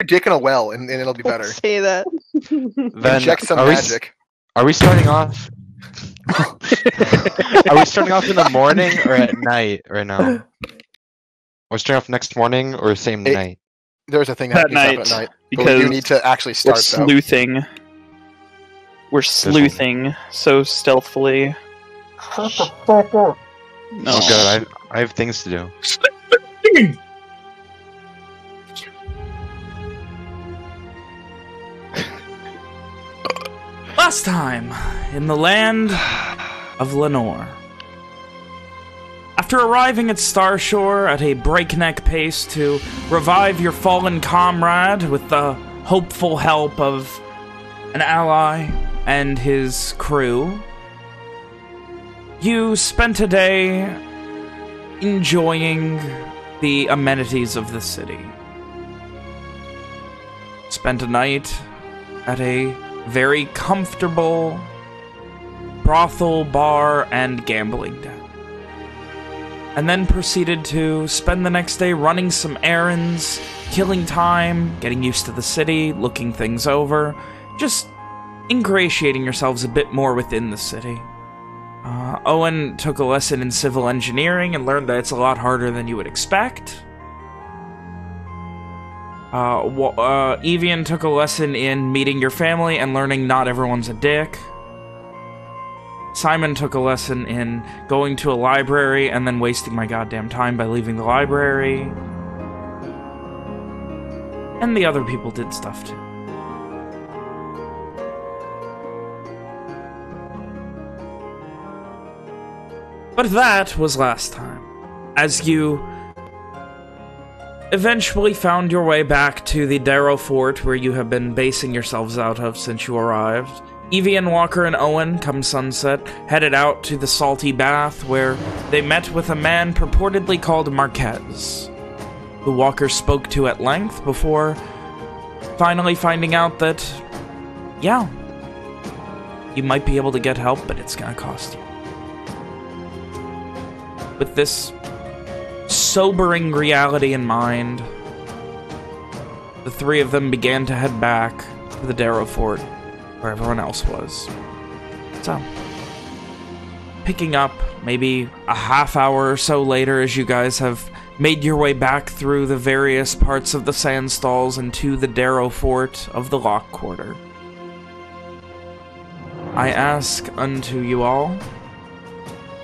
dick in a well, and it'll be better. Say that. Then Inject some magic. Are we starting off? Are we starting off in the morning or at night right now? We're starting off next morning or same night? There's a thing That that happens night, at night. because But we do need to actually start, we're sleuthing. We're sleuthing so stealthily. Shut the fuck up. No. Oh god, I have things to do. Last time, in the land of Lenore. After arriving at Starshore at a breakneck pace to revive your fallen comrade with the hopeful help of an ally and his crew, you spent a day enjoying the amenities of the city. Spent a night at a very comfortable brothel, bar, and gambling den. And then proceeded to spend the next day running some errands, killing time, getting used to the city, looking things over, just ingratiating yourselves a bit more within the city. Owen took a lesson in civil engineering and learned that it's a lot harder than you would expect. Evian took a lesson in meeting your family and learning not everyone's a dick. Simon took a lesson in going to a library and then wasting my goddamn time by leaving the library. And the other people did stuff too. But that was last time. As you eventually found your way back to the Darrow Fort where you have been basing yourselves out of since you arrived, Evian, Walker, and Owen, come sunset, headed out to the Salty Bath where they met with a man purportedly called Marquez, who Walker spoke to at length before finally finding out that, yeah, you might be able to get help, but it's gonna cost you. With this sobering reality in mind, the three of them began to head back to the Darrow Fort, where everyone else was. So, picking up maybe a half hour or so later as you guys have made your way back through the various parts of the sand stalls and to the Darrow Fort of the Lock Quarter, I ask unto you all,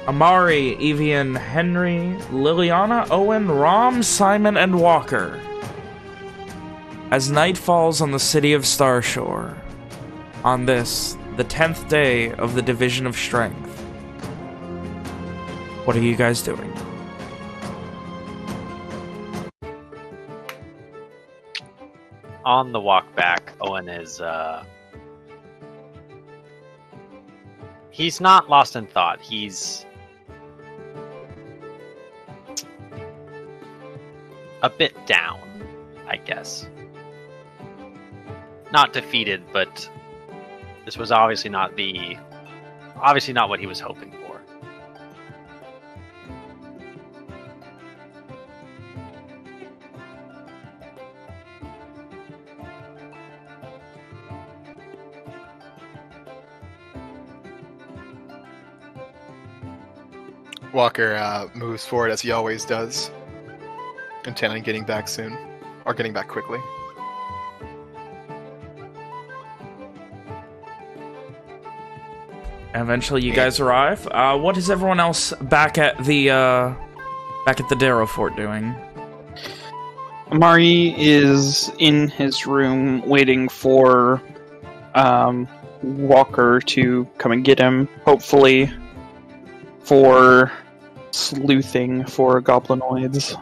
Amari, Evian, Henry, Liliana, Owen, Rom, Simon, and Walker, as night falls on the city of Starshore, on this, the 10th day of the Division of Strength, what are you guys doing? On the walk back, Owen is, he's not lost in thought. He's a bit down, I guess. Not defeated, but this was obviously not what he was hoping for. Walker moves forward as he always does, intending on getting back soon, or getting back quickly. Eventually, you guys arrive. What is everyone else back at the Darrow Fort doing? Amari is in his room waiting for Walker to come and get him, hopefully for sleuthing for goblinoids.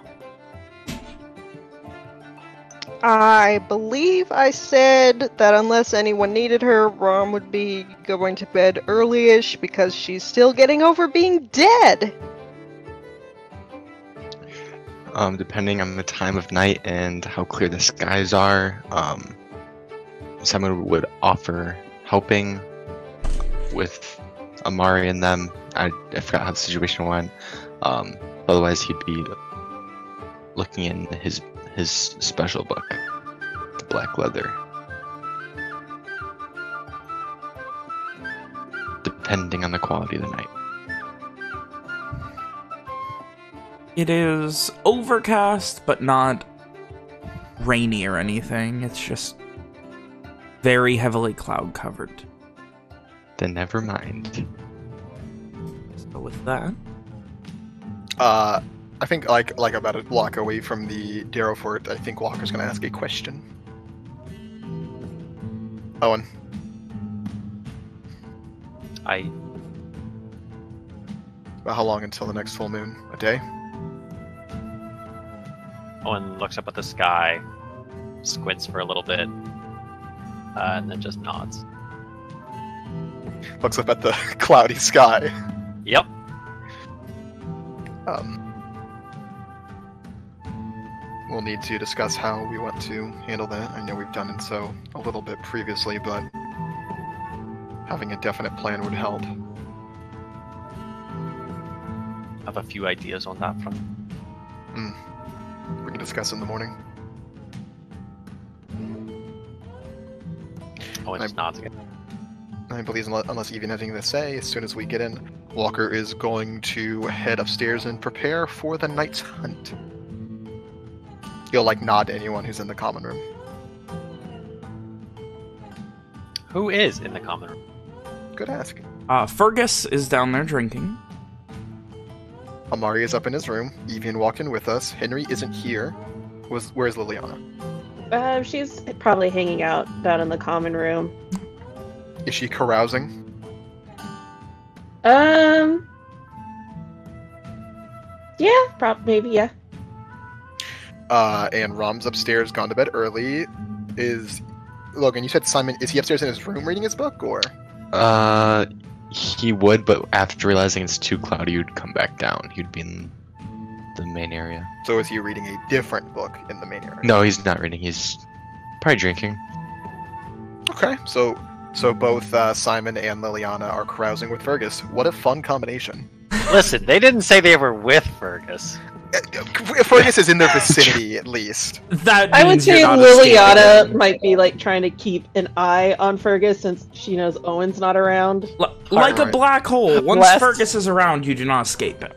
I believe I said that unless anyone needed her, Rom would be going to bed early-ish because she's still getting over being dead. Depending on the time of night and how clear the skies are, someone would offer helping with Amari and them. I forgot how the situation went. Otherwise, he'd be looking in his special book, the black leather. Depending on the quality of the night. It is overcast, but not rainy or anything. It's just very heavily cloud covered. Then never mind. So with that, I think like about a block away from the Darrow Fort, I think Walker's gonna ask a question. Owen. About how long until the next full moon? A day? Owen looks up at the sky, squints for a little bit, and then just nods. Looks up at the cloudy sky. Yep. We'll need to discuss how we want to handle that. I know we've done it so a little bit previously, but having a definite plan would help. I have a few ideas on that front. We can discuss in the morning. Owen just nods again. I believe unless Evian has anything to say, as soon as we get in, Walker is going to head upstairs and prepare for the night's hunt. He'll nod to anyone who's in the common room. Who is in the common room? Good ask. Fergus is down there drinking. Amari is up in his room. Evian walked in with us. Henry isn't here. Where's Liliana? She's probably hanging out down in the common room. Is she carousing? Yeah, maybe, yeah. And Rom's upstairs, gone to bed early. Logan, you said Simon, is he upstairs in his room reading his book, or? He would, but after realizing it's too cloudy, he would come back down. He'd be in the main area. So is he reading a different book in the main area? No, he's not reading. He's probably drinking. Okay, so both Simon and Liliana are carousing with Fergus. What a fun combination. Listen, they didn't say they were with Fergus. Fergus is in their vicinity, at least. That I would means you're say not Liliana escaping. might be trying to keep an eye on Fergus since she knows Owen's not around. Like a Right. black hole. Once West. Fergus is around, you do not escape him.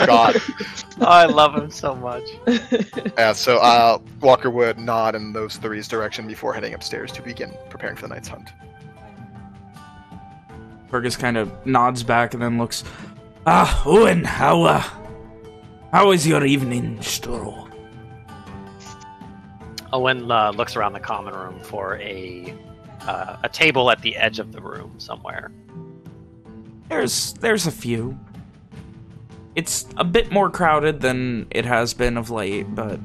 God. Oh, I love him so much. Yeah, so Walker would nod in those three's direction before heading upstairs to begin preparing for the night's hunt. Fergus kind of nods back and then looks. Owen, how was your evening stroll? Owen looks around the common room for a table at the edge of the room somewhere. There's a few. It's a bit more crowded than it has been of late, but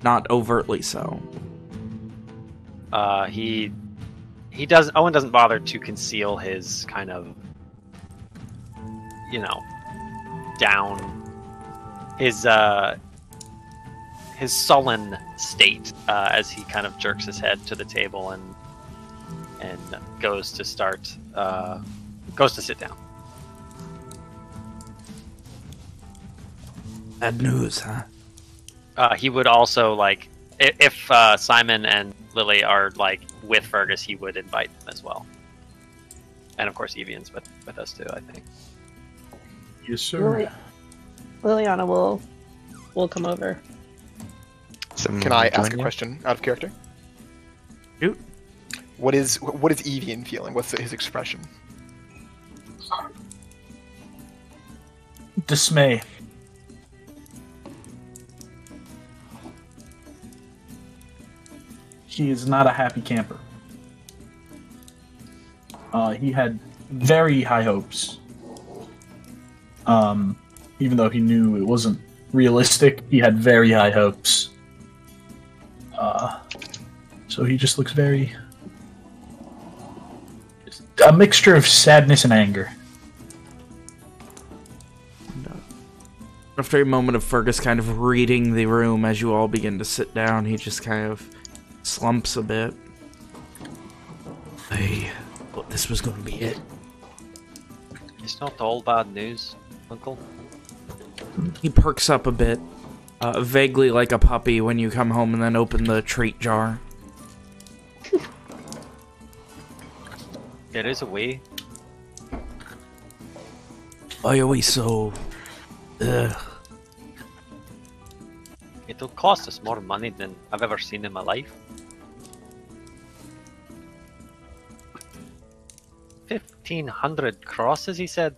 not overtly so. Owen doesn't bother to conceal his kind of, down his sullen state as he kind of jerks his head to the table and goes to sit down. Bad news, huh? He would also if Simon and Lily are with Fergus, he would invite them as well. And of course, Evian's with us too, I think. Yes, sir. Liliana will come over. Can I ask a question out of character? Shoot. What is Evian feeling? What's his expression? Dismay. He is not a happy camper. He had very high hopes. Even though he knew it wasn't realistic, he had very high hopes. So he just looks very... a mixture of sadness and anger. After a moment of Fergus kind of reading the room as you all begin to sit down, he just kind of slumps a bit. I thought this was going to be it. It's not all bad news, Uncle. He perks up a bit. vaguely like a puppy when you come home and then open the treat jar. There is a way. Why are we so... It'll cost us more money than I've ever seen in my life. 1,500 crosses, he said.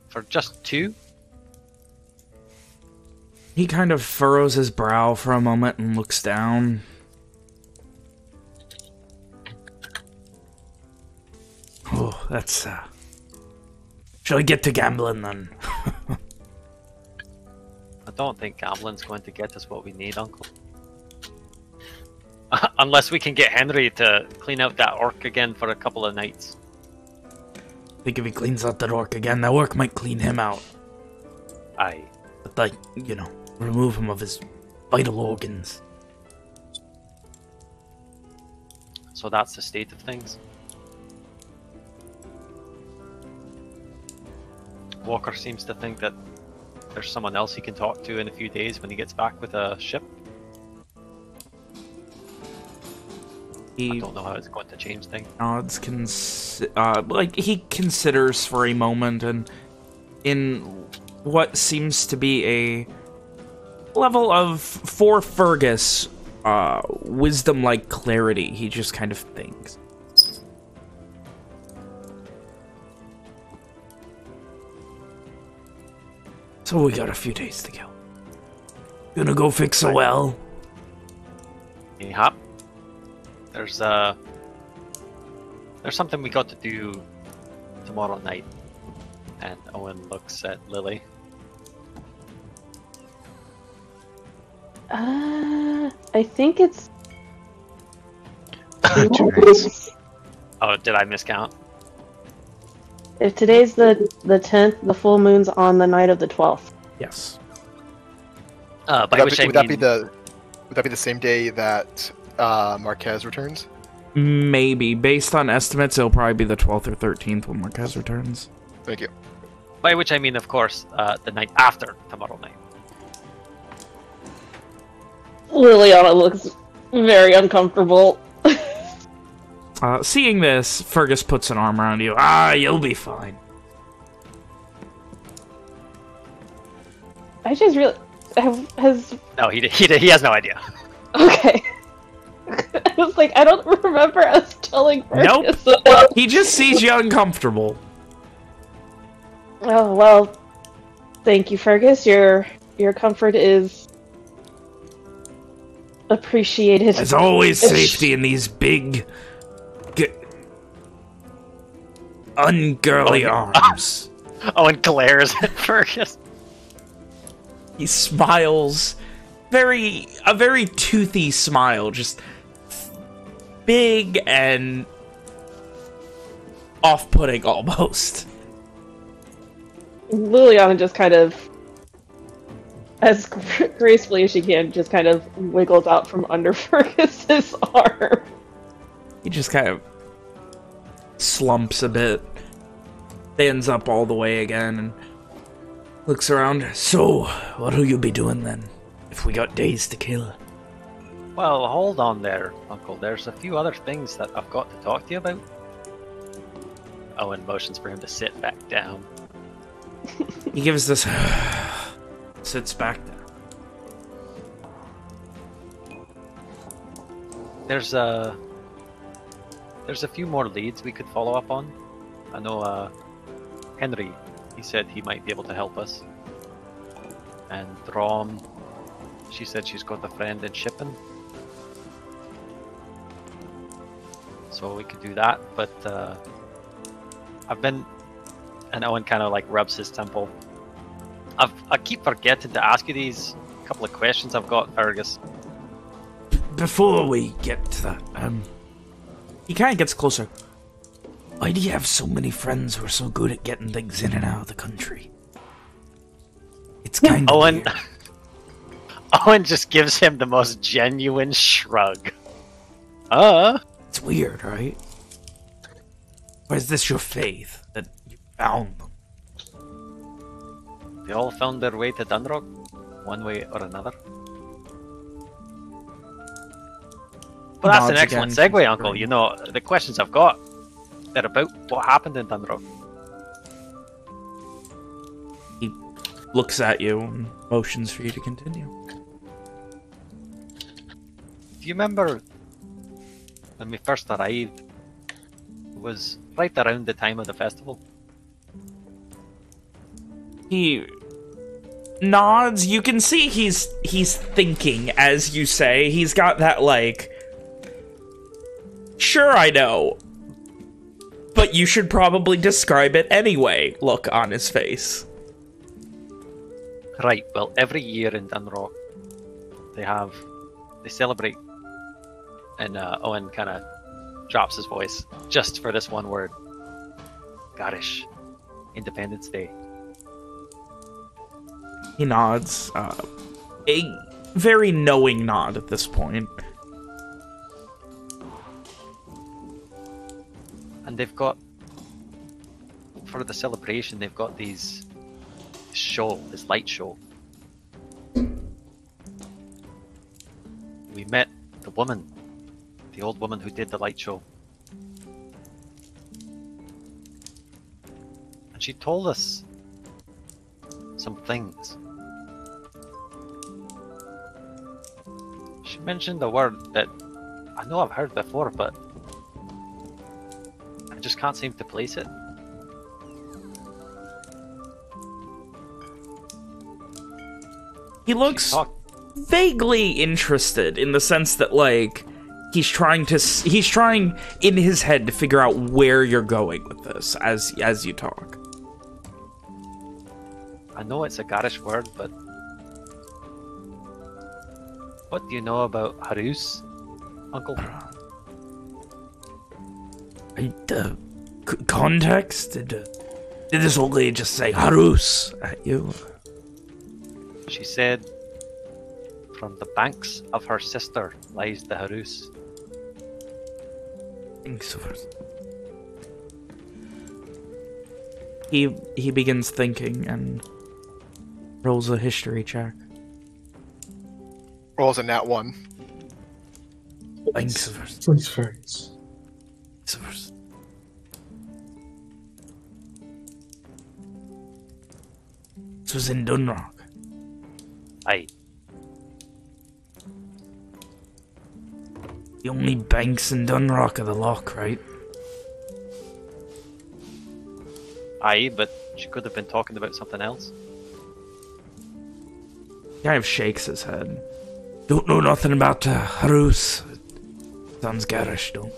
For just 2? He kind of furrows his brow for a moment and looks down. Oh, that's, Shall we get to gambling, then? I don't think gambling's going to get us what we need, Uncle. Unless we can get Henry to clean out that orc again for a couple of nights. I think if he cleans out that orc again, that orc might clean him out. Aye. But, like, you know, remove him of his vital organs. So that's the state of things. Walker seems to think that there's someone else he can talk to in a few days when he gets back with a ship. I don't know how it's going to change things. Nods like, he considers for a moment, and in what seems to be a level of, for Fergus, wisdom-like clarity, he just kind of thinks. So we got a few days to kill. Gonna go fix a well? Yep. There's something we got to do tomorrow night. And Owen looks at Lily. I think it's 2 nights. Oh, did I miscount? if today's the 10th, the full moon's on the night of the 12th. Yes. By Would which I that mean... be the same day that Marquez returns? Maybe. Based on estimates, it'll probably be the 12th or 13th when Marquez returns. Thank you. By which I mean, of course, the night after tomorrow night. Liliana looks very uncomfortable. Seeing this, Fergus puts an arm around you. You'll be fine. I just really... No, he has no idea. Okay. I was like, I don't remember us telling Fergus. Nope. He just sees you uncomfortable. Oh, well, thank you, Fergus. Your comfort is appreciated. There's always safety in these big, ungirly arms. Owen glares at Fergus. He smiles. A very toothy smile. Just big and off-putting almost. Liliana just kind of, as gracefully as she can, just kind of wiggles out from under Fergus's arm. He just kind of slumps a bit, stands up all the way again, and looks around. So, what'll you be doing then, if we got days to kill? Well, hold on there, Uncle. There's a few other things that I've got to talk to you about. Owen motions for him to sit back down. He gives this... sits back down. There's a few more leads we could follow up on. I know Henry, he said he might be able to help us. And Rom, she said she's got a friend in shipping. So we could do that, but I've been... And Owen kind of like rubs his temple. I keep forgetting to ask you these couple of questions I've got, Fergus. Before we get to that, he kind of gets closer. Why do you have so many friends who are so good at getting things in and out of the country? It's kind of Owen. weird. Owen just gives him the most genuine shrug. It's weird, right? Or is this your faith that you found them? They all found their way to Dunrock, one way or another. But that's an Nods excellent again. segue, Uncle. You know, the questions I've got, they're about what happened in Dunrock. He looks at you and motions for you to continue. Do you remember when we first arrived? It was right around the time of the festival. He nods. You can see he's thinking as you say. He's got that like, sure I know, but you should probably describe it anyway look on his face. Right, well, every year in Dunrock, they celebrate, and Owen kind of drops his voice just for this one word. Garish. Independence Day. He nods. A very knowing nod at this point. And they've got, for the celebration, they've got this light show. We met the woman, the old woman who did the light show. And she told us some things. She mentioned a word that I know I've heard before, but I just can't seem to place it. He looks vaguely interested in the sense that, like, he's trying in his head to figure out where you're going with this as you talk. I know it's a garish word, but what do you know about Harus, Uncle? The context? Did this old lady just say Harus at you? She said, from the banks of her sister lies the Harus. He begins thinking and rolls a history check. Rolls a nat 1. Thanks. Please first. This was in Dunrock. Aye. The only banks in Dunrock are the lock, right? Aye, but she could have been talking about something else. He kind of shakes his head. Don't know nothing about Harus. Sounds garish, though.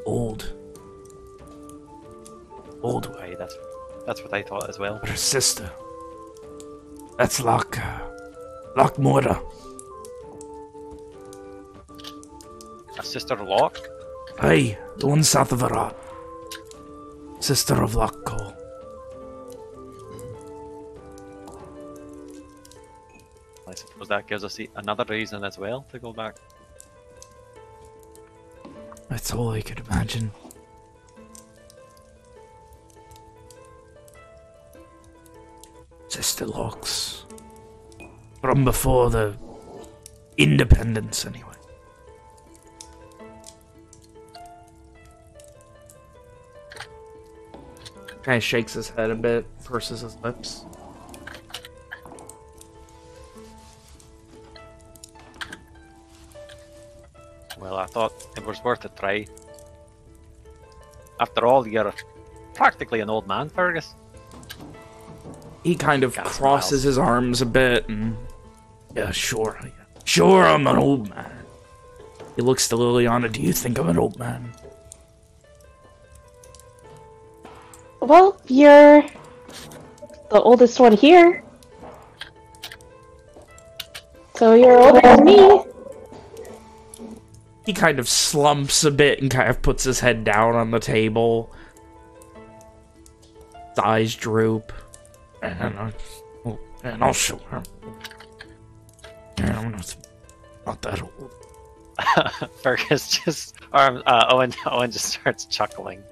Old. Aye, that's what I thought as well. Her sister. That's Loch Mora. A sister Locke? Aye, the one south of Arad. Sister of Loch Cole. I suppose that gives us another reason as well to go back. That's all I could imagine. Sister Locks. From before the independence, anyway. Kind of shakes his head a bit, purses his lips. Well, I thought it was worth a try. After all, you're practically an old man, Fergus. He kind of Got crosses smiles. his arms a bit and... Yeah, sure. Sure, I'm an old man. He looks to Liliana. Do you think I'm an old man? Well, you're the oldest one here. So you're older than me. He kind of slumps a bit and kind of puts his head down on the table. His eyes droop. And I'll show her. I'm not that old. Fergus just, Owen just starts chuckling.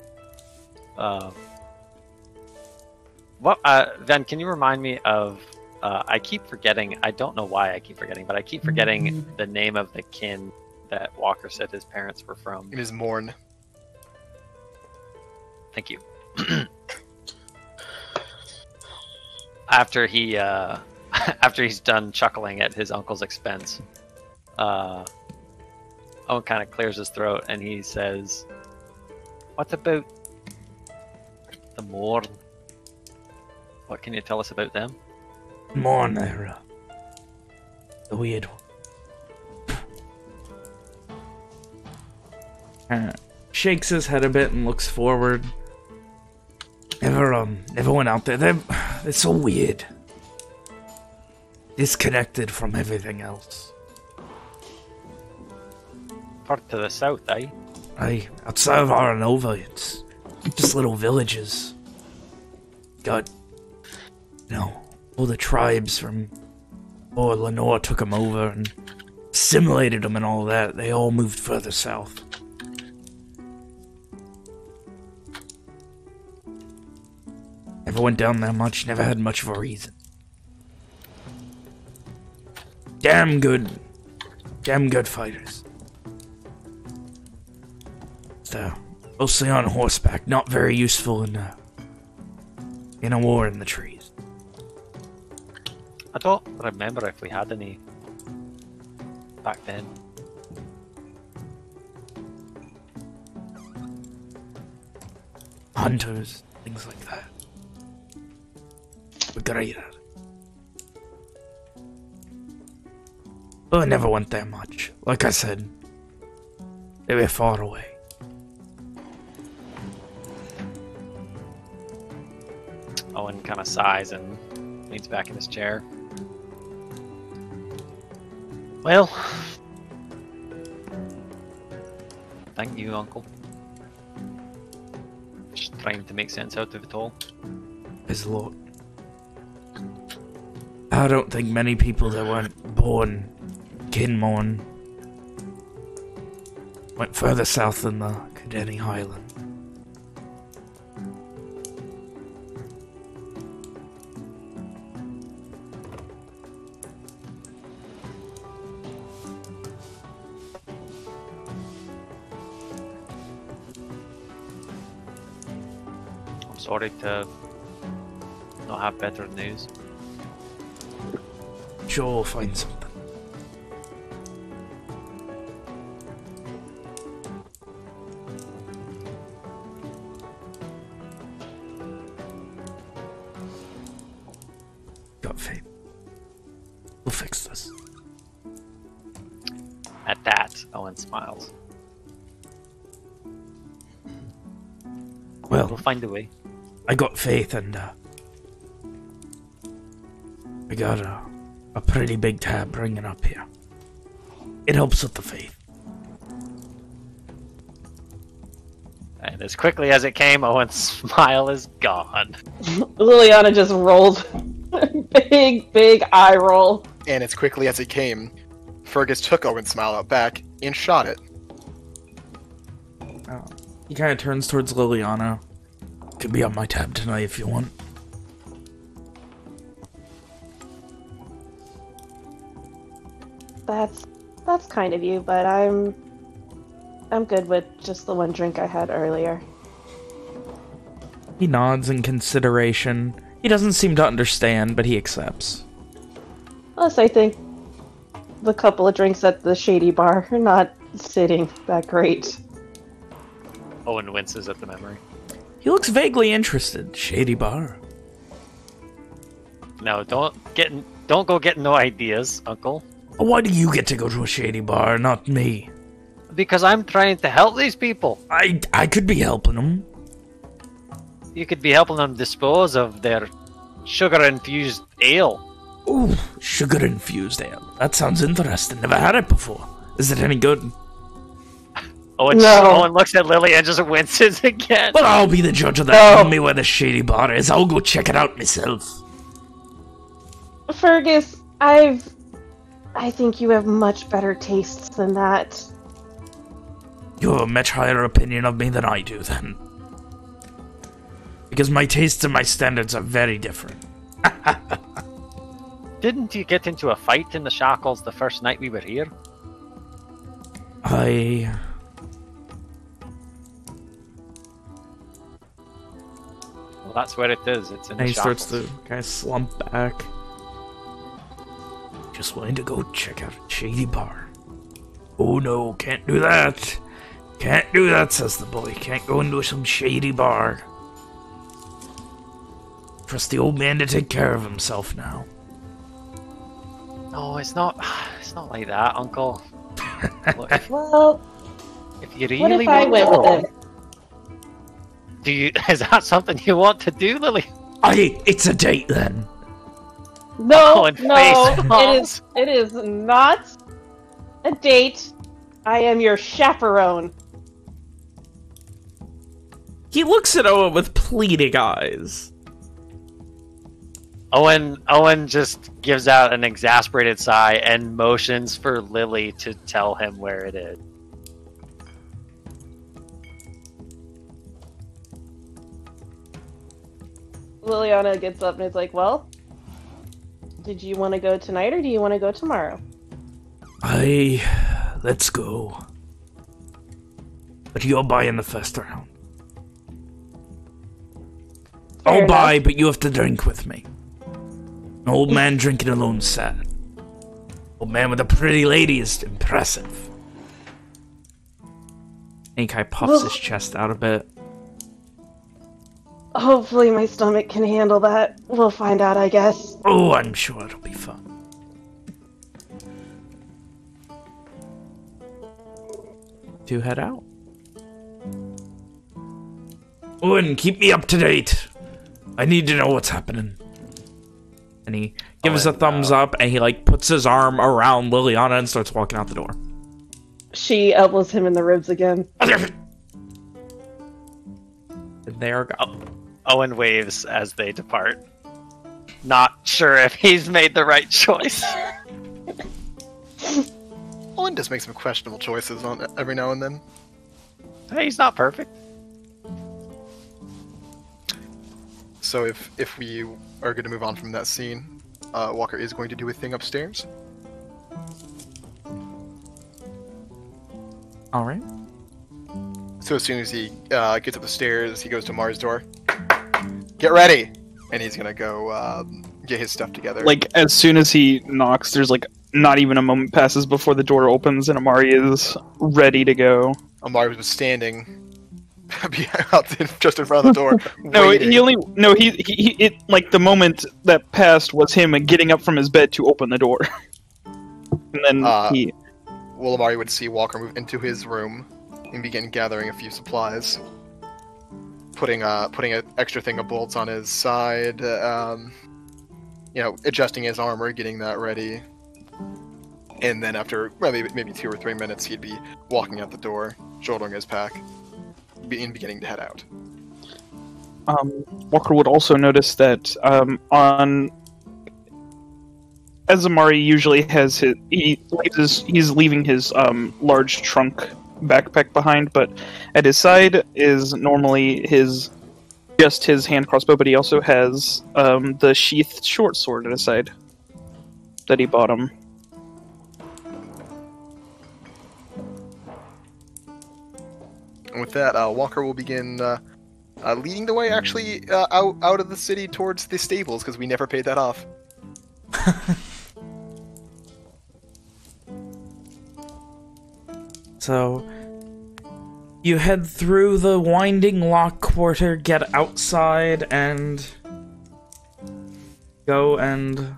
What, Then can you remind me of? I keep forgetting. I don't know why I keep forgetting, but I keep forgetting the name of the kin that Walker said his parents were from. It is Morn. Thank you. After he, after he's done chuckling at his uncle's expense, Owen kind of clears his throat and he says, "What about the Morn? What can you tell us about them?" Morn, they're the weird one. Shakes his head a bit and looks forward. Never went out there. They're so weird. Disconnected from everything else. Part to the south, eh? Aye, outside of Aranova, it's just little villages. Got, all the tribes from Lenore took them over and assimilated them and all that. They all moved further south. Never went down there much, never had much of a reason. Damn good fighters. So, mostly on horseback, not very useful in a war in the trees. I don't remember if we had any back then. Hunters, things like that. We're great at it. But I never went there much. Like I said, they were far away. Owen kind of sighs and leans back in his chair. Well, thank you, Uncle. Just trying to make sense out of it all. There's a lot. I don't think many people that weren't born Kinmorn went further south than the Cadeni Highland. I'm sorry to not have better news. Sure, we'll find something. Got faith. We'll fix this. At that, Owen smiles. Well, We'll find a way. I got faith and I got a pretty big tab bringing up here. It helps with the faith. And as quickly as it came, Owen's smile is gone. Liliana just rolled. big eye roll. And as quickly as it came, Fergus took Owen's smile out back and shot it. He kind of turns towards Liliana. Could be on my tab tonight if you want. That's kind of you, but I'm good with just the one drink I had earlier. He nods in consideration. He doesn't seem to understand, but he accepts. Plus, I think the couple of drinks at the shady bar are not sitting that great. Owen winces at the memory. He looks vaguely interested. Shady bar. No, don't go getting no ideas, Uncle. Why do you get to go to a shady bar, not me? Because I'm trying to help these people. I could be helping them. You could be helping them dispose of their sugar-infused ale. Ooh, sugar-infused ale. That sounds interesting. Never had it before. Is it any good? Owen looks at Lily and just winces again. Well, I'll be the judge of that. Tell me where the shady bar is. I'll go check it out myself. Fergus, I think you have much better tastes than that. You have a much higher opinion of me than I do, then. Because my tastes and my standards are very different. Didn't you get into a fight in the shackles the first night we were here? Well, that's where it is. It's in the And he shackles. starts to kind of slump back. Just wanted to go check out a shady bar. Oh no, can't do that. Can't do that, says the bully. Can't go into some shady bar. Trust the old man to take care of himself now. No, it's not. It's not like that, Uncle. Look, Well, if you what really if I want went to with go, him? do you? Is that something you want to do, Lily? It's a date then. No, and no, face it is not a date. I am your chaperone. He looks at Owen with pleading eyes. Owen just gives out an exasperated sigh and motions for Lily to tell him where it is. Liliana gets up and is like, well, did you want to go tonight or do you want to go tomorrow? Let's go. But you're buying the first round. Fair I'll enough. buy, but you have to drink with me. An old man drinking alone is sad. Old man with a pretty lady is impressive. And he kind of puffs his chest out a bit. Hopefully my stomach can handle that. We'll find out, I guess. Oh, I'm sure it'll be fun. To head out. Owen, keep me up to date. I need to know what's happening. And he gives a thumbs up, and he like puts his arm around Liliana and starts walking out the door. She elbows him in the ribs again. And there go. Owen waves as they depart. Not sure if he's made the right choice. Owen does make some questionable choices on every now and then. Hey, he's not perfect. So if we are going to move on from that scene, Walker is going to do a thing upstairs. All right. So as soon as he gets up the stairs, he goes to Mars' door. Get ready! And he's going to go get his stuff together. Like, as soon as he knocks, there's like not even a moment passes before the door opens and Amari is ready to go. Amari was standing just in front of the door. No, waiting. he like the moment that passed was him getting up from his bed to open the door. And then Well, Amari would see Walker move into his room and begin gathering a few supplies. Putting an extra thing of bolts on his side, adjusting his armor, getting that ready. And then after maybe 2 or 3 minutes, he'd be walking out the door, shouldering his pack, beginning to head out. Walker would also notice that as Amari usually has he's leaving his large trunk backpack behind, but at his side is normally his hand crossbow, but he also has the sheathed short sword at his side that he bought him. And with that, Walker will begin leading the way, actually, out of the city towards the stables, because we never paid that off. So, you head through the winding lock quarter, get outside, and go and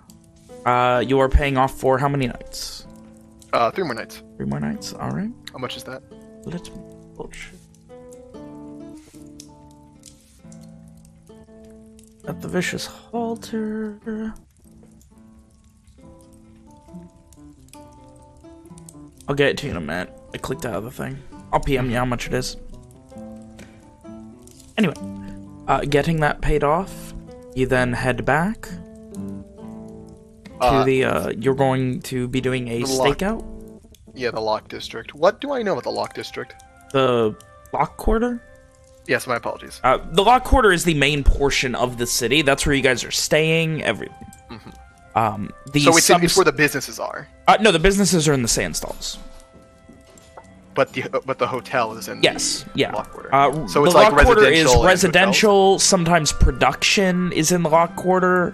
you are paying off for how many nights? 3 more nights. 3 more nights, alright. How much is that? Let me bullshit. At the Vicious Halter. I'll get it to you in a minute. I clicked out of the thing. I'll PM you how much it is. Anyway, getting that paid off, you then head back to the, you're going to be doing a stakeout? Yeah, the Lock District. What do I know about the Lock District? The Lock Quarter? Yes, my apologies. The Lock Quarter is the main portion of the city. That's where you guys are staying, everything. So it's where the businesses are? No, the businesses are in the sand stalls. But the hotel is in the Lock Quarter. So it's the like Lock Quarter is residential. residential. Sometimes production is in the Lock Quarter.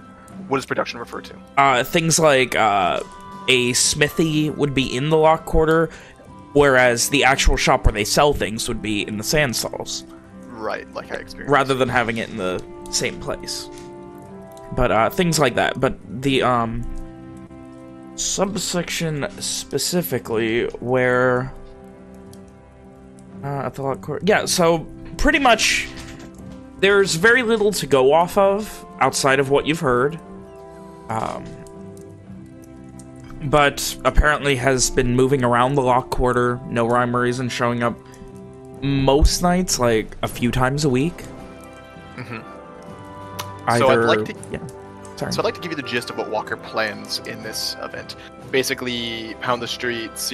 What does production refer to? Things like a smithy would be in the Lock Quarter, whereas the actual shop where they sell things would be in the sand stalls. Right, like I experienced. Rather than having it in the same place. But things like that. But the subsection specifically where at the Lock Quarter. Yeah, so pretty much there's very little to go off of outside of what you've heard. But apparently has been moving around the Lock Quarter. No rhyme or reason, showing up most nights, like a few times a week. So I'd like to... Sorry. So I'd like to give you the gist of what Walker plans in this event. Basically, pound the streets,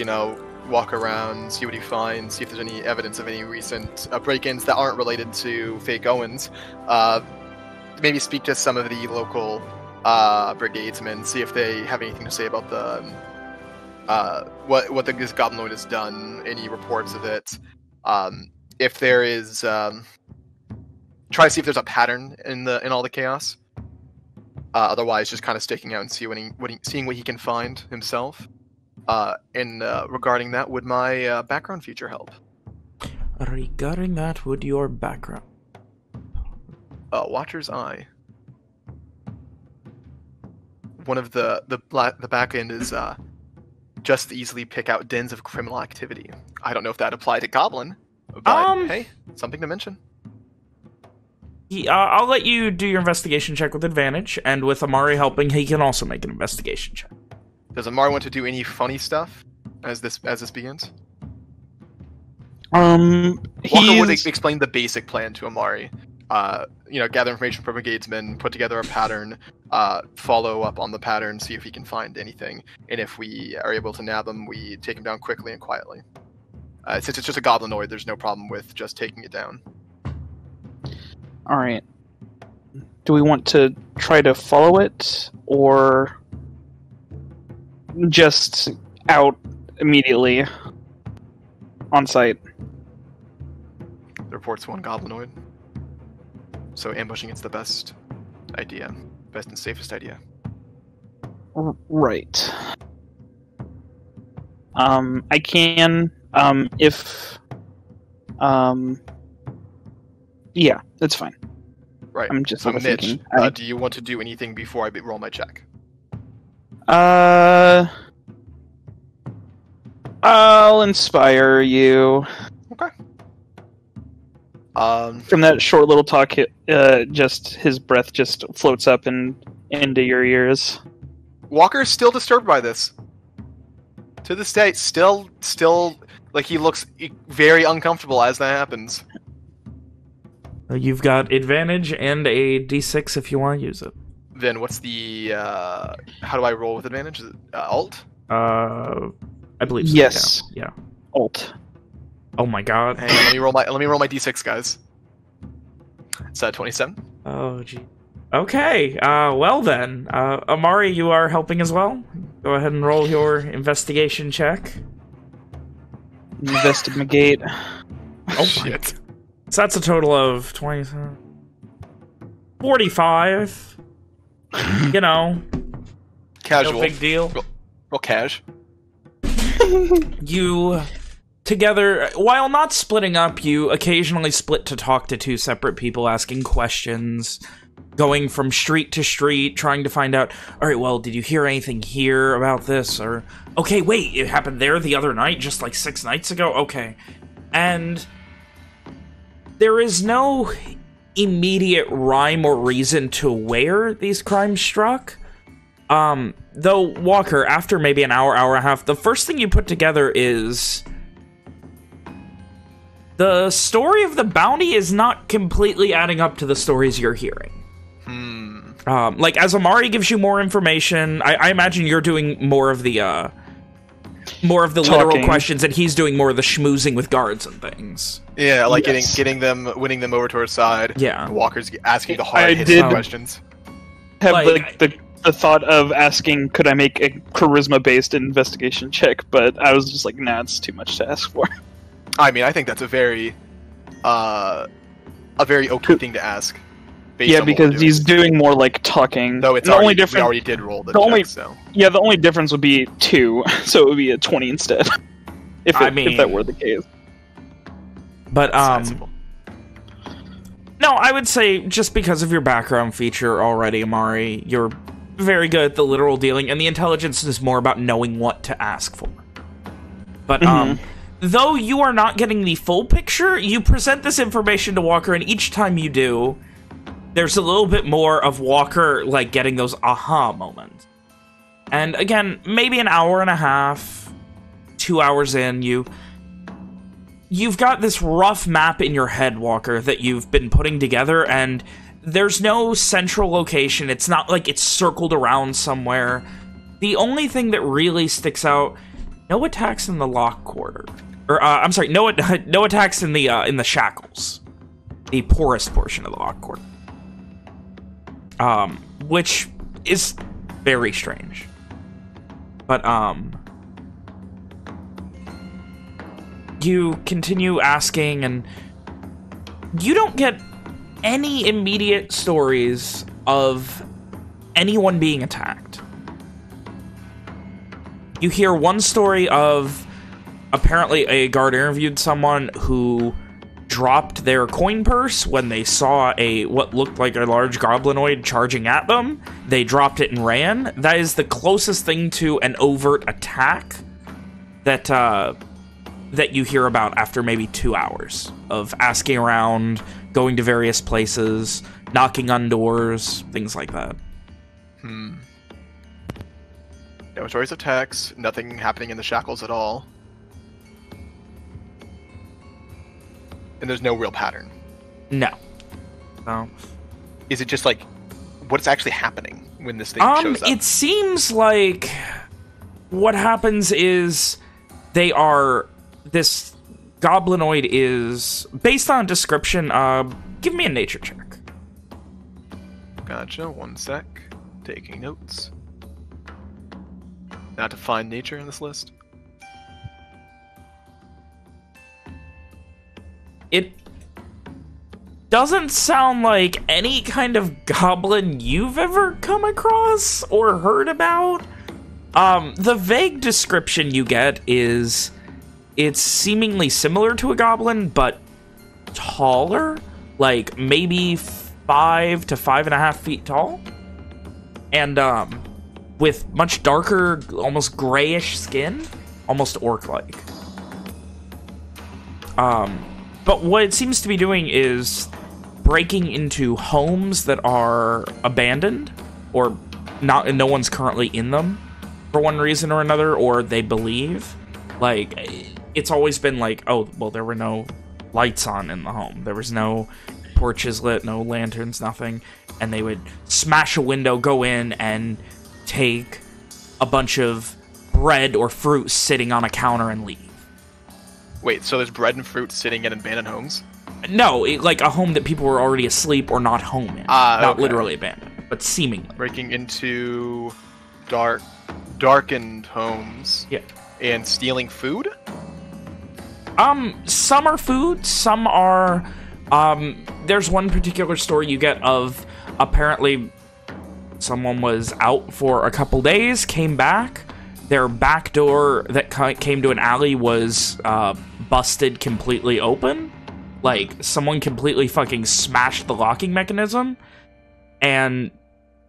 walk around, see what he finds, see if there's any evidence of any recent break-ins that aren't related to fake Owens. Maybe speak to some of the local brigadesmen, see if they have anything to say about the what this goblinoid has done, any reports of it. If there is, try to see if there's a pattern in all the chaos. Otherwise, just kind of sticking out and seeing what he can find himself. And regarding that, would my background feature help? Regarding that, would your background? Watcher's Eye. One of the back end is just to easily pick out dens of criminal activity. I don't know if that applied to Goblin, but hey, something to mention. I'll let you do your investigation check with advantage, and with Amari helping, he can also make an investigation check. Does Amari want to do any funny stuff as this begins? Walker would explain the basic plan to Amari. Gather information from brigadesmen, put together a pattern, follow up on the pattern, see if he can find anything, and if we are able to nab him, we take him down quickly and quietly. Since it's just a goblinoid, there's no problem with just taking it down. All right. Do we want to try to follow it, or just out immediately on site? The report's one goblinoid. So ambushing it's the best idea. Best and safest idea. Right. I can, yeah, that's fine. Right. I'm just so Mitch, thinking. Do you want to do anything before I roll my check? I'll inspire you. Okay. From that short little talk, just his breath just floats up and into your ears. Walker's still disturbed by this. To this day, still, like he looks very uncomfortable as that happens. You've got advantage and a d6 if you want to use it. Then what's the, how do I roll with advantage? Is it, Alt? I believe so. Yes. Yeah. Alt. Oh my god. Hang on, let me roll my d6, guys. It's 27. Oh, gee. Okay, well then. Amari, you are helping as well? Go ahead and roll your investigation check. Investigate. Oh shit. So that's a total of 27. 45. Casual. No big deal. Real cash. You, together, while not splitting up, you occasionally split to talk to two separate people, asking questions, going from street to street, trying to find out, all right, well, did you hear anything here about this? Or, okay, wait, it happened there the other night, just like 6 nights ago? Okay. And there is no immediate rhyme or reason to where these crimes struck. Though, Walker, after maybe an hour, hour and a half, the first thing you put together is the story of the bounty is not completely adding up to the stories you're hearing. Like, as Amari gives you more information, I imagine you're doing more of the more of the literal Talking. questions, and he's doing more of the schmoozing with guards and things. Yeah, like Yes. winning them over to our side. Yeah. Walker's asking the I hard-hitting did- questions. Have Like- the thought of asking, could I make a charisma-based investigation check? But I was just like, nah, it's too much to ask for. I mean, I think that's a very okay thing to ask. based Yeah, on what we're because doing. he's doing more like talking. Though it's the already, only we difference. already did roll the, the only- check, so. Yeah, the only difference would be 2, so it would be a 20 instead. if that were the case. But Sensible. no, I would say just because of your background feature already, Amari, you're very good at the literal dealing, and the intelligence is more about knowing what to ask for. But though you are not getting the full picture, you present this information to Walker, and each time you do, there's a little bit more of Walker like getting those aha moments. And again, maybe an hour and a half, 2 hours in, you've got this rough map in your head, Walker, that you've been putting together, and there's no central location. It's not like it's circled around somewhere. The only thing that really sticks out, no attacks in the lock quarter. Or, I'm sorry, no attacks in the shackles. The poorest portion of the lock quarter. Which is very strange. But, you continue asking, and you don't get any immediate stories of anyone being attacked. You hear one story of apparently a guard interviewed someone who dropped their coin purse when they saw what looked like a large goblinoid charging at them. They dropped it and ran. That is the closest thing to an overt attack that you hear about after maybe 2 hours of asking around, going to various places, knocking on doors, things like that. No stories of attacks, nothing happening in the shackles at all. And there's no real pattern. No. No. Is it just like, what's actually happening when this thing shows up? It seems like what happens is this goblinoid is, based on description, give me a nature check. Gotcha, 1 sec. Taking notes. Not to find nature in this list. It doesn't sound like any kind of goblin you've ever come across or heard about. The vague description you get is it's seemingly similar to a goblin, but taller, like maybe 5 to 5.5 feet tall, and with much darker, almost grayish skin, almost orc-like. But what it seems to be doing is breaking into homes that are abandoned, or no one's currently in them for one reason or another, or they believe. Like, it's always been like, oh, well, there were no lights on in the home. There was no torches lit, no lanterns, nothing. And they would smash a window, go in, and take a bunch of bread or fruit sitting on a counter and leave. Wait, so there's bread and fruit sitting in abandoned homes? No, like a home that people were already asleep or not home in. Not Okay. literally abandoned, but seemingly. Breaking into darkened homes. Yeah. And stealing food? Some are food, some are, there's one particular story you get of apparently someone was out for a couple days, came back, their back door that came to an alley was, busted completely open. Like, someone completely fucking smashed the locking mechanism and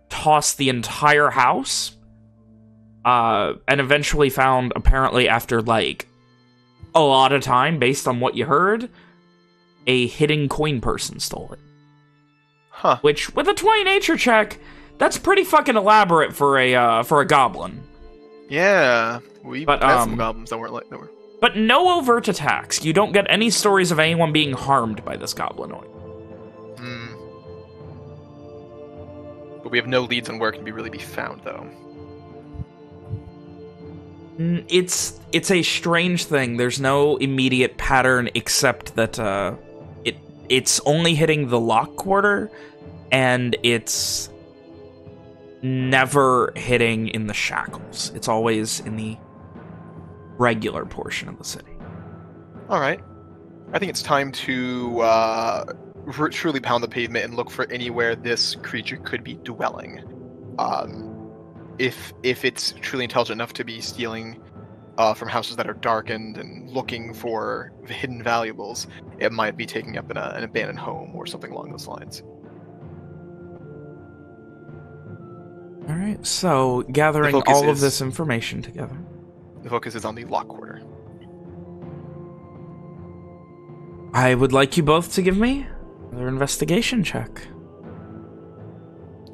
tossed the entire house. And eventually found, apparently after, like, a lot of time, based on what you heard, a hidden coin person stole it. Huh. Which, with a 20 nature check, that's pretty fucking elaborate for a goblin. Yeah. We But, had some goblins that weren't like that were. But no overt attacks. You don't get any stories of anyone being harmed by this goblinoid. But we have no leads on where it can really be found, though. It's a strange thing. There's no immediate pattern except that it's only hitting the lock quarter, and it's never hitting in the shackles. It's always in the regular portion of the city. All right. I think it's time to truly pound the pavement and look for anywhere this creature could be dwelling. If it's truly intelligent enough to be stealing from houses that are darkened and looking for hidden valuables, it might be taking up an abandoned home or something along those lines. All right, so gathering all of this information together. The focus is on the lock quarter. I would like you both to give me another investigation check.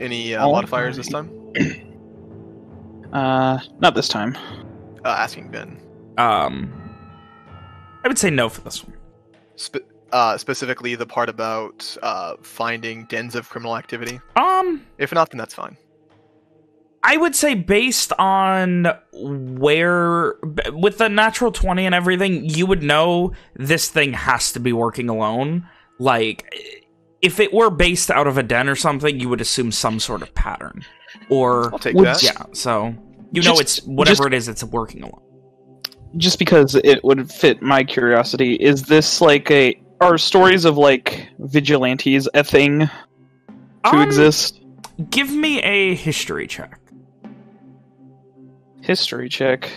Any modifiers this time? Not this time. Asking Ben. I would say no for this one. Specifically the part about finding dens of criminal activity? If not, then that's fine. I would say based on where, with the natural 20 and everything, you would know this thing has to be working alone. Like, if it were based out of a den or something, you would assume some sort of pattern. Or, I'll take that. Yeah, so you know it's whatever it is, it's working alone. Just because it would fit my curiosity, is this like are stories of like vigilantes a thing to exist? Give me a history check. History check.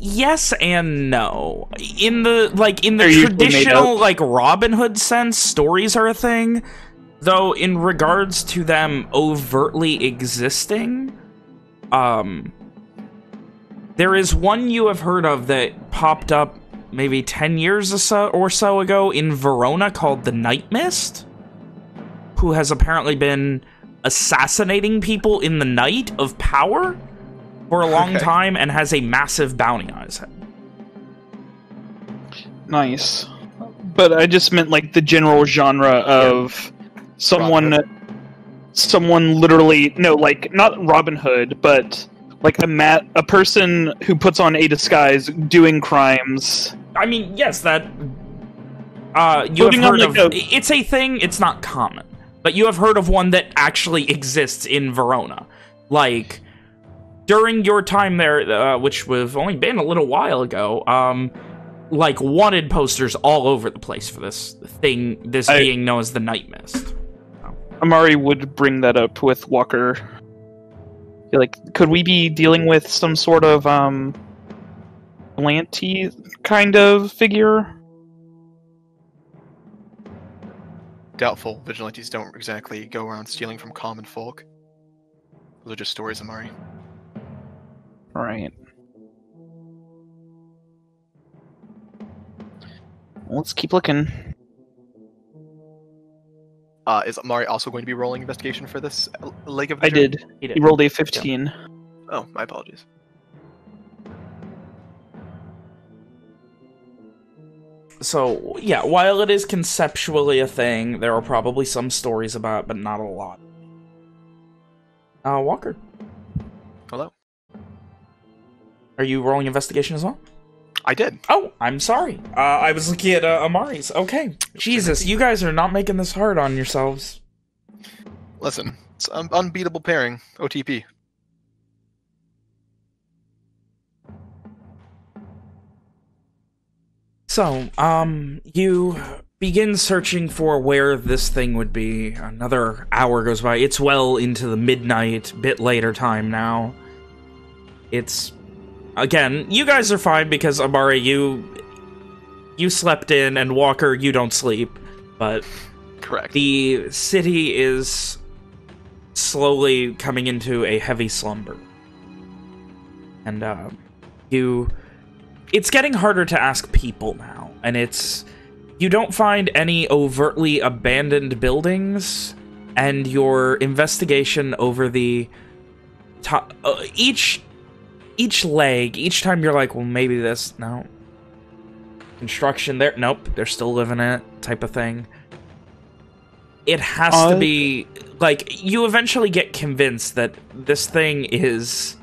Yes and no. In the They're traditional like Robin Hood sense, stories are a thing. Though in regards to them overtly existing, there is one you have heard of that popped up maybe 10 years or so ago in Verona called the Night Mist, who has apparently been assassinating people in the night of power for a long time and has a massive bounty on his head. Nice. But I just meant like the general genre of someone literally, no, like not Robin Hood, but like a person who puts on a disguise doing crimes. I mean, yes, that you have heard of. It's a thing. It's not common, but you have heard of one that actually exists in Verona. Like during your time there, which would have only been a little while ago, like wanted posters all over the place for this thing. This being known as the Night Mist. Amari would bring that up with Walker. Like, could we be dealing with some sort of vigilante kind of figure? Doubtful. Vigilantes don't exactly go around stealing from common folk. Those are just stories, Amari. Right. Let's keep looking. Is Amari also going to be rolling investigation for this Lake of I Vision? did. He rolled a 15. Yeah. Oh, my apologies. So, yeah, while it is conceptually a thing, there are probably some stories about it, but not a lot. Walker. Hello. Are you rolling investigation as well? I did. Oh, I'm sorry. I was looking at Amari's. Okay. Jesus, you guys are not making this hard on yourselves. Listen, it's an unbeatable pairing. OTP. So, you begin searching for where this thing would be. Another hour goes by. It's well into the midnight, bit later time now. It's... Again, you guys are fine because, Amari, you slept in, and Walker, you don't sleep. But correct. The city is slowly coming into a heavy slumber. And, it's getting harder to ask people now. And you don't find any overtly abandoned buildings, and your investigation over the top... Each leg, each time you're like, well, maybe this, no. Construction there, nope, they're still living in it, type of thing. it has to be... Like, you eventually get convinced that this thing is...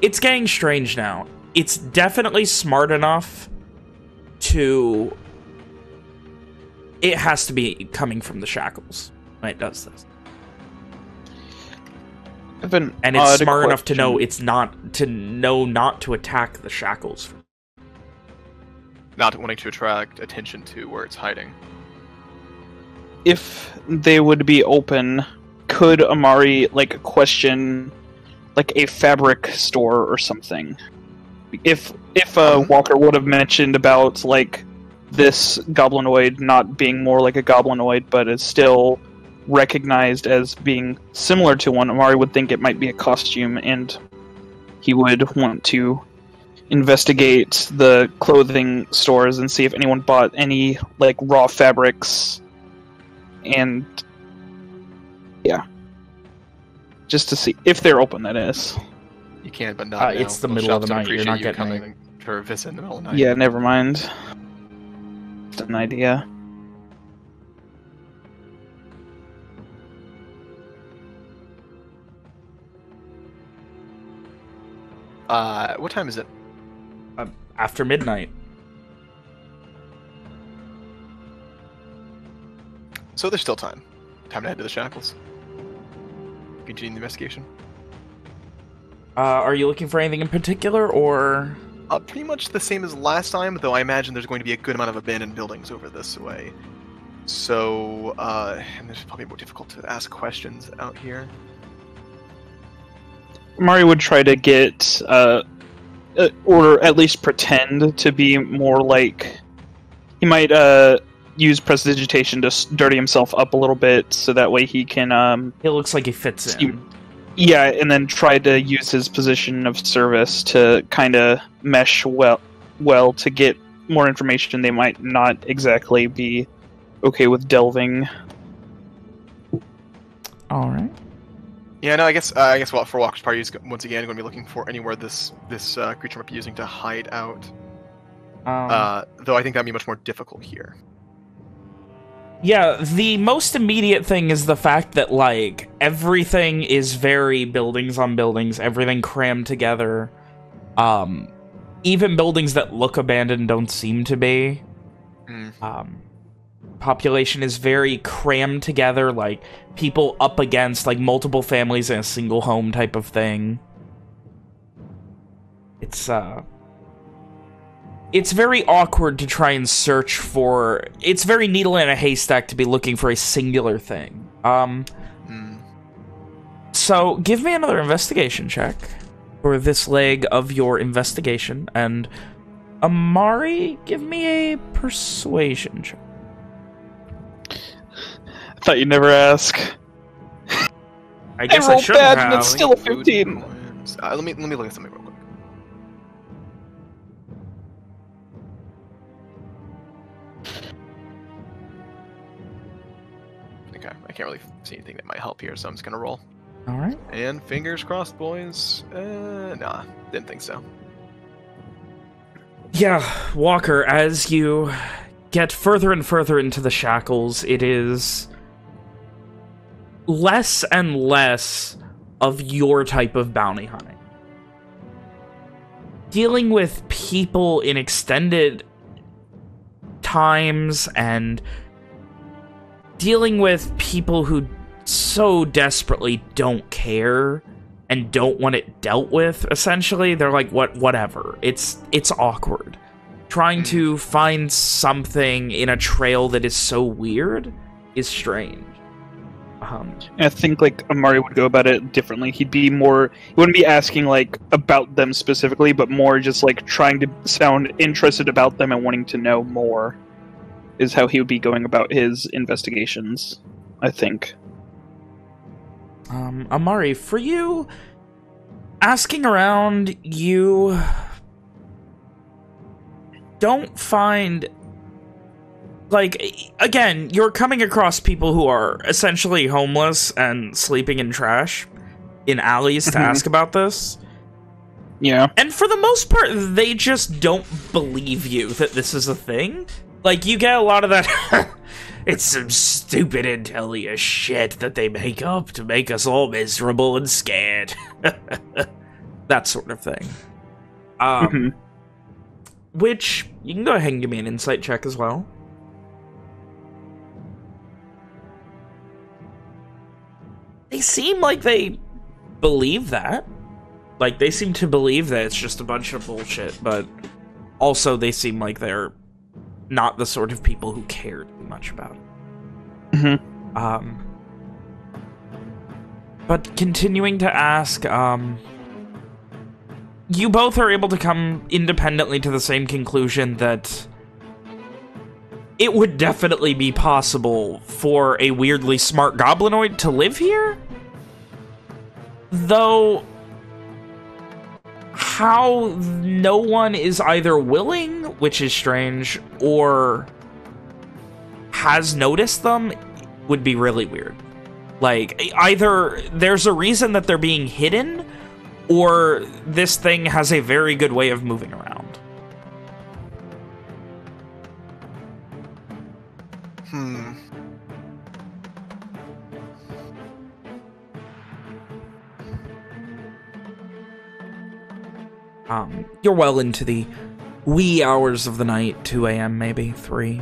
It's getting strange now. It's definitely smart enough to... It has to be coming from the shackles when it does this. And it's smart enough to know it's not to attack the shackles. Not wanting to attract attention to where it's hiding. If they would be open, could Amari like question like a fabric store or something? If Walker would have mentioned about like this goblinoid not being more like a goblinoid, but is still recognized as being similar to one, Amari would think it might be a costume, and he would want to investigate the clothing stores and see if anyone bought any like raw fabrics, and yeah, just to see if they're open. That is, you can, but not now. It's the Most middle of the shops don't night. You're not appreciate you getting coming for a visit in the middle of the night. yeah, never mind. Just an idea. What time is it? After midnight. So there's still time. Time to head to the shackles. Continue the investigation. Are you looking for anything in particular, or...? Pretty much the same as last time, though I imagine there's going to be a good amount of abandoned buildings over this way. So, and it's probably more difficult to ask questions out here. Mario would try to get, or at least pretend to be more like... He might, use prestidigitation to dirty himself up a little bit, so that way he can, It looks like he fits in. Yeah, and then try to use his position of service to kind of mesh well to get more information they might not exactly be okay with delving. All right. Yeah, no, I guess well, for Walker's party, he's once again going to be looking for anywhere this creature might be using to hide out. Though I think that'd be much more difficult here. Yeah, the most immediate thing is the fact that, like, everything is very buildings on buildings, everything crammed together. Even buildings that look abandoned don't seem to be. Population is very crammed together, like, people up against, like, multiple families in a single home type of thing. It's very awkward to try and search for... It's very needle in a haystack to be looking for a singular thing. So, give me another investigation check for this leg of your investigation. And, Amari, give me a persuasion check. I thought you'd never ask. I guess I rolled should bad, have. and it's still a 15. Let me look at something real quick. Okay, I can't really see anything that might help here, so I'm just gonna roll. All right. And fingers crossed, boys. Nah, didn't think so. Yeah, Walker, as you get further and further into the shackles, it is less and less of your type of bounty hunting. Dealing with people in extended times and dealing with people who so desperately don't care and don't want it dealt with, essentially. They're like, whatever. It's awkward. Trying to find something in a trail that is so weird is strange. I think like Amari would go about it differently. He wouldn't be asking like about them specifically, but more just like trying to sound interested about them and wanting to know more is how he would be going about his investigations, I think. Amari, for you, asking around, you don't find... Like, again, you're coming across people who are essentially homeless and sleeping in trash in alleys to ask about this. Yeah. And for the most part, they just don't believe you that this is a thing. Like, you get a lot of that... It's some stupid Intellia shit that they make up to make us all miserable and scared. That sort of thing. Which, you can go ahead and give me an insight check as well. They seem like they believe that. Like, they seem to believe that it's just a bunch of bullshit, but also they seem like they're not the sort of people who care too much about it. But continuing to ask, you both are able to come independently to the same conclusion that it would definitely be possible for a weirdly smart goblinoid to live here. Though, how no one is either willing, which is strange, or has noticed them would be really weird. Like, either there's a reason that they're being hidden, or this thing has a very good way of moving around. You're well into the wee hours of the night, 2 a.m. maybe, 3.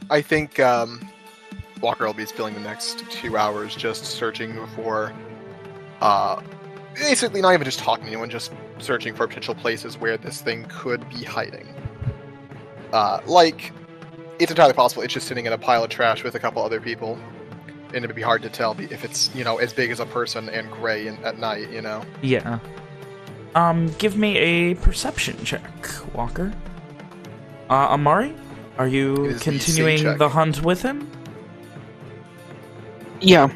I think Walker will be spending the next 2 hours just searching for, basically not even just talking to anyone, just searching for potential places where this thing could be hiding. Like, it's entirely possible it's just sitting in a pile of trash with a couple other people. And it'd be hard to tell if it's, as big as a person and gray at night, Yeah. Give me a perception check, Walker. Amari, are you continuing the hunt with him? Yeah.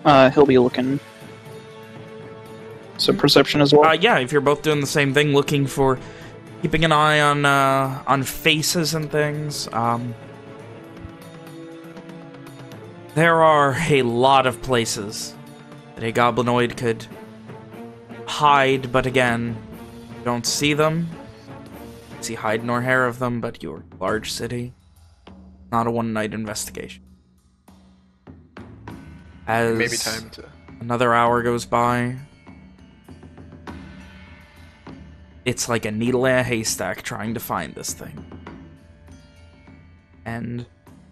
He'll be looking. So perception as well? Yeah, if you're both doing the same thing, looking for... keeping an eye on faces and things. There are a lot of places that a goblinoid could hide, but again, you don't see them. You see hide nor hair of them, but your large city, not a one-night investigation. As maybe time to... another hour goes by, it's like a needle in a haystack trying to find this thing. And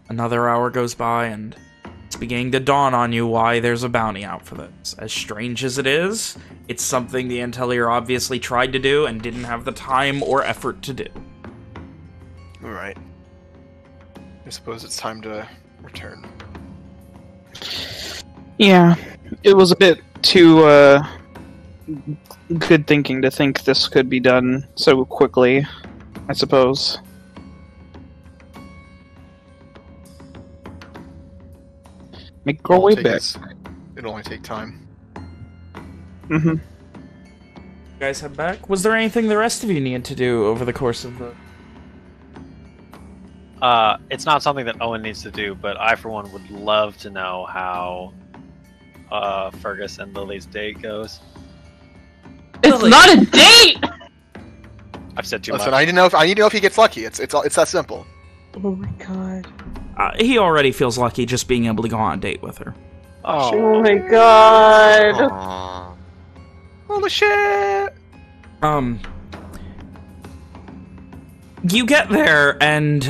another hour goes by, and it's beginning to dawn on you why there's a bounty out for this. As strange as it is, it's something the Intellier obviously tried to do and didn't have the time or effort to do. Alright. I suppose it's time to return. Yeah, it was a bit too, good thinking to think this could be done so quickly, I suppose. Make our way back. It'll only take time. You guys head back? Was there anything the rest of you needed to do over the course of the... It's not something that Owen needs to do, but I, for one, would love to know how Fergus and Lily's date goes. It's not a date! I've said too Listen, much. I need to know if he gets lucky. It's that simple. Oh my god. He already feels lucky just being able to go on a date with her. Oh my god. Aww. Holy shit! You get there, and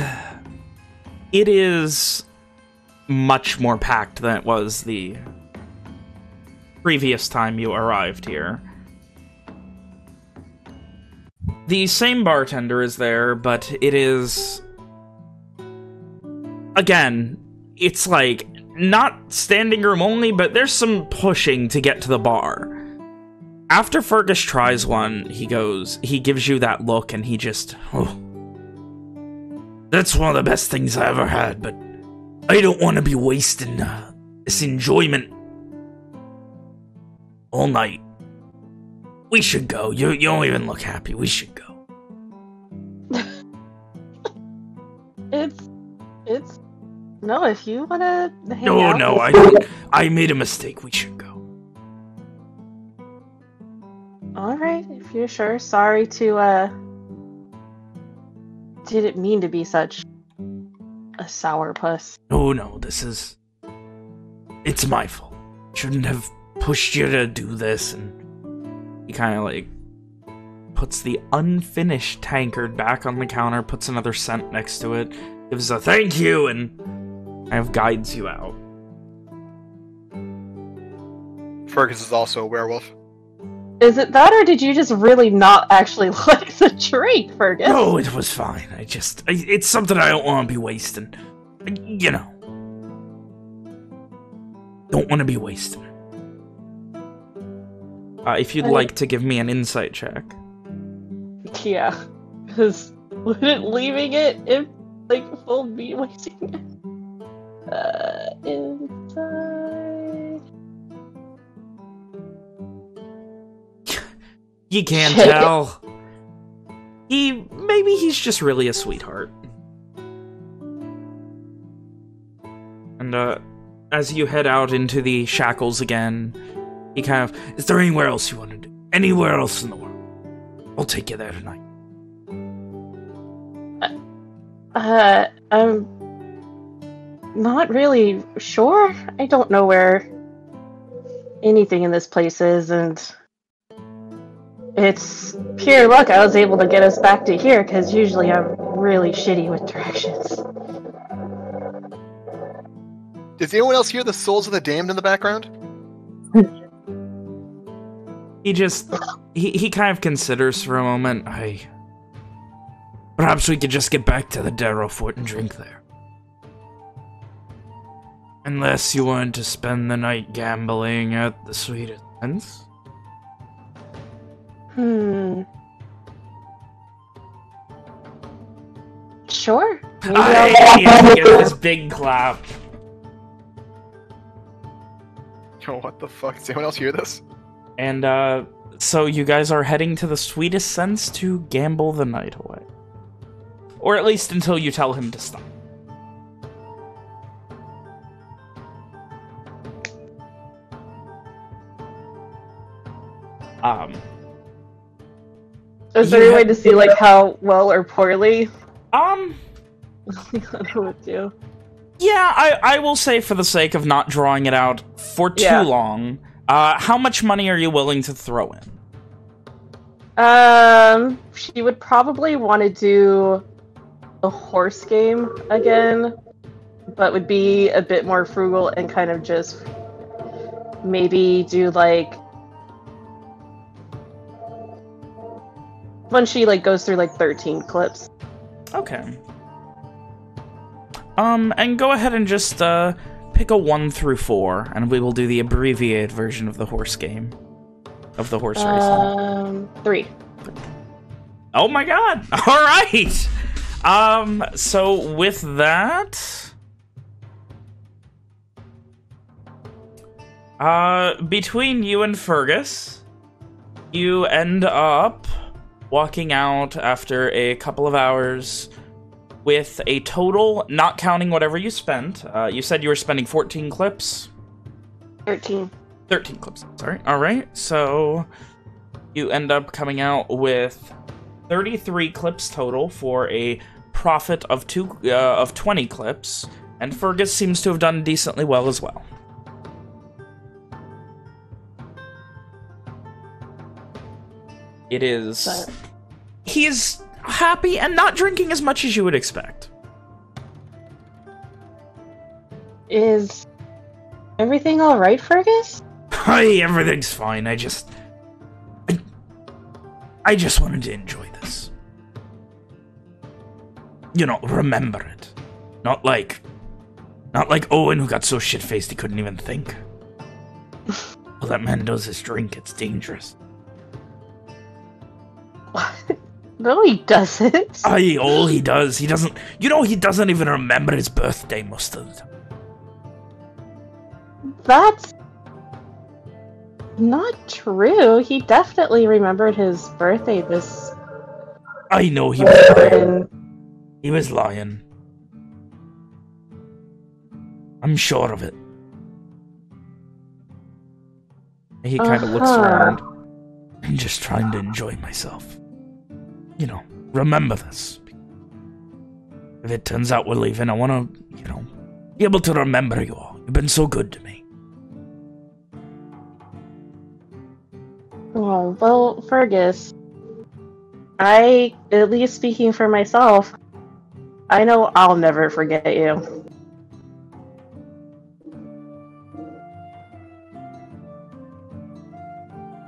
it is much more packed than it was the previous time you arrived here. The same bartender is there, but it is... Again, it's like, not standing room only, but there's some pushing to get to the bar. After Fergus tries one, he gives you that look, and he just, that's one of the best things I ever had, but I don't want to be wasting this enjoyment all night. We should go. You don't even look happy. We should go. It's no, if you wanna hang No, out. no, I made a mistake. We should go. All Alright, if you're sure. Sorry to, didn't mean to be such a sourpuss. Oh no, it's my fault. Shouldn't have pushed you to do this. And he kind of like puts the unfinished tankard back on the counter, puts another cent next to it, gives a thank you, and kind of guides you out. Fergus is also a werewolf. Is it that, or did you just really not actually like the drink, Fergus? No, it was fine. It's something I don't want to be wasting. You know. Don't want to be wasting. If you'd like to give me an insight check. Yeah, because leaving it in, like, full meat wasting it. Inside... You can't tell. Maybe he's just really a sweetheart. And, as you head out into the shackles again, he kind of, is there anywhere else you want to do? Anywhere else in the world? I'll take you there tonight. I'm not really sure. I don't know where anything in this place is, and it's pure luck I was able to get us back to here, because usually I'm really shitty with directions. Does anyone else hear the souls of the damned in the background? He kind of considers for a moment. Perhaps we could just get back to the Darrow Fort and drink there. Unless you wanted to spend the night gambling at the Sweetest Sense. Sure. I get this big clap. Yo, what the fuck? Does anyone else hear this? And, so you guys are heading to the Sweetest Sense to gamble the night away. Or at least until you tell him to stop. Is there any way to see, like, how well or poorly I would do? Yeah, I will say, for the sake of not drawing it out for too long, how much money are you willing to throw in? She would probably want to do a horse game again, but would be a bit more frugal and kind of just maybe do, like, when she, like, goes through, like, 13 clips. Okay. And go ahead and just, pick a 1 through 4, and we will do the abbreviated version of the horse game. Of the horse racing. 3. Oh my god! Alright! So with that... between you and Fergus, you end up walking out after a couple of hours with a total, not counting whatever you spent. You said you were spending 14 clips? 13. 13 clips, sorry. Alright, so you end up coming out with 33 clips total for a profit of 20 clips, and Fergus seems to have done decently well as well. It is... He's happy and not drinking as much as you would expect. Is everything alright, Fergus? Hey, everything's fine. I just wanted to enjoy this. You know, remember it. Not like Owen, who got so shit-faced he couldn't even think. Well, that man does his drink. It's dangerous. No, he doesn't. All he does, he doesn't... You know, he doesn't even remember his birthday most of the time. That's not true. He definitely remembered his birthday this... I know he was lying. He was lying. I'm sure of it. He kind of looks around. I'm just trying to enjoy myself. You know, remember this. If it turns out we're leaving, I want to, you know, be able to remember you all. You've been so good to me. Oh, well, Fergus, at least speaking for myself, I know I'll never forget you.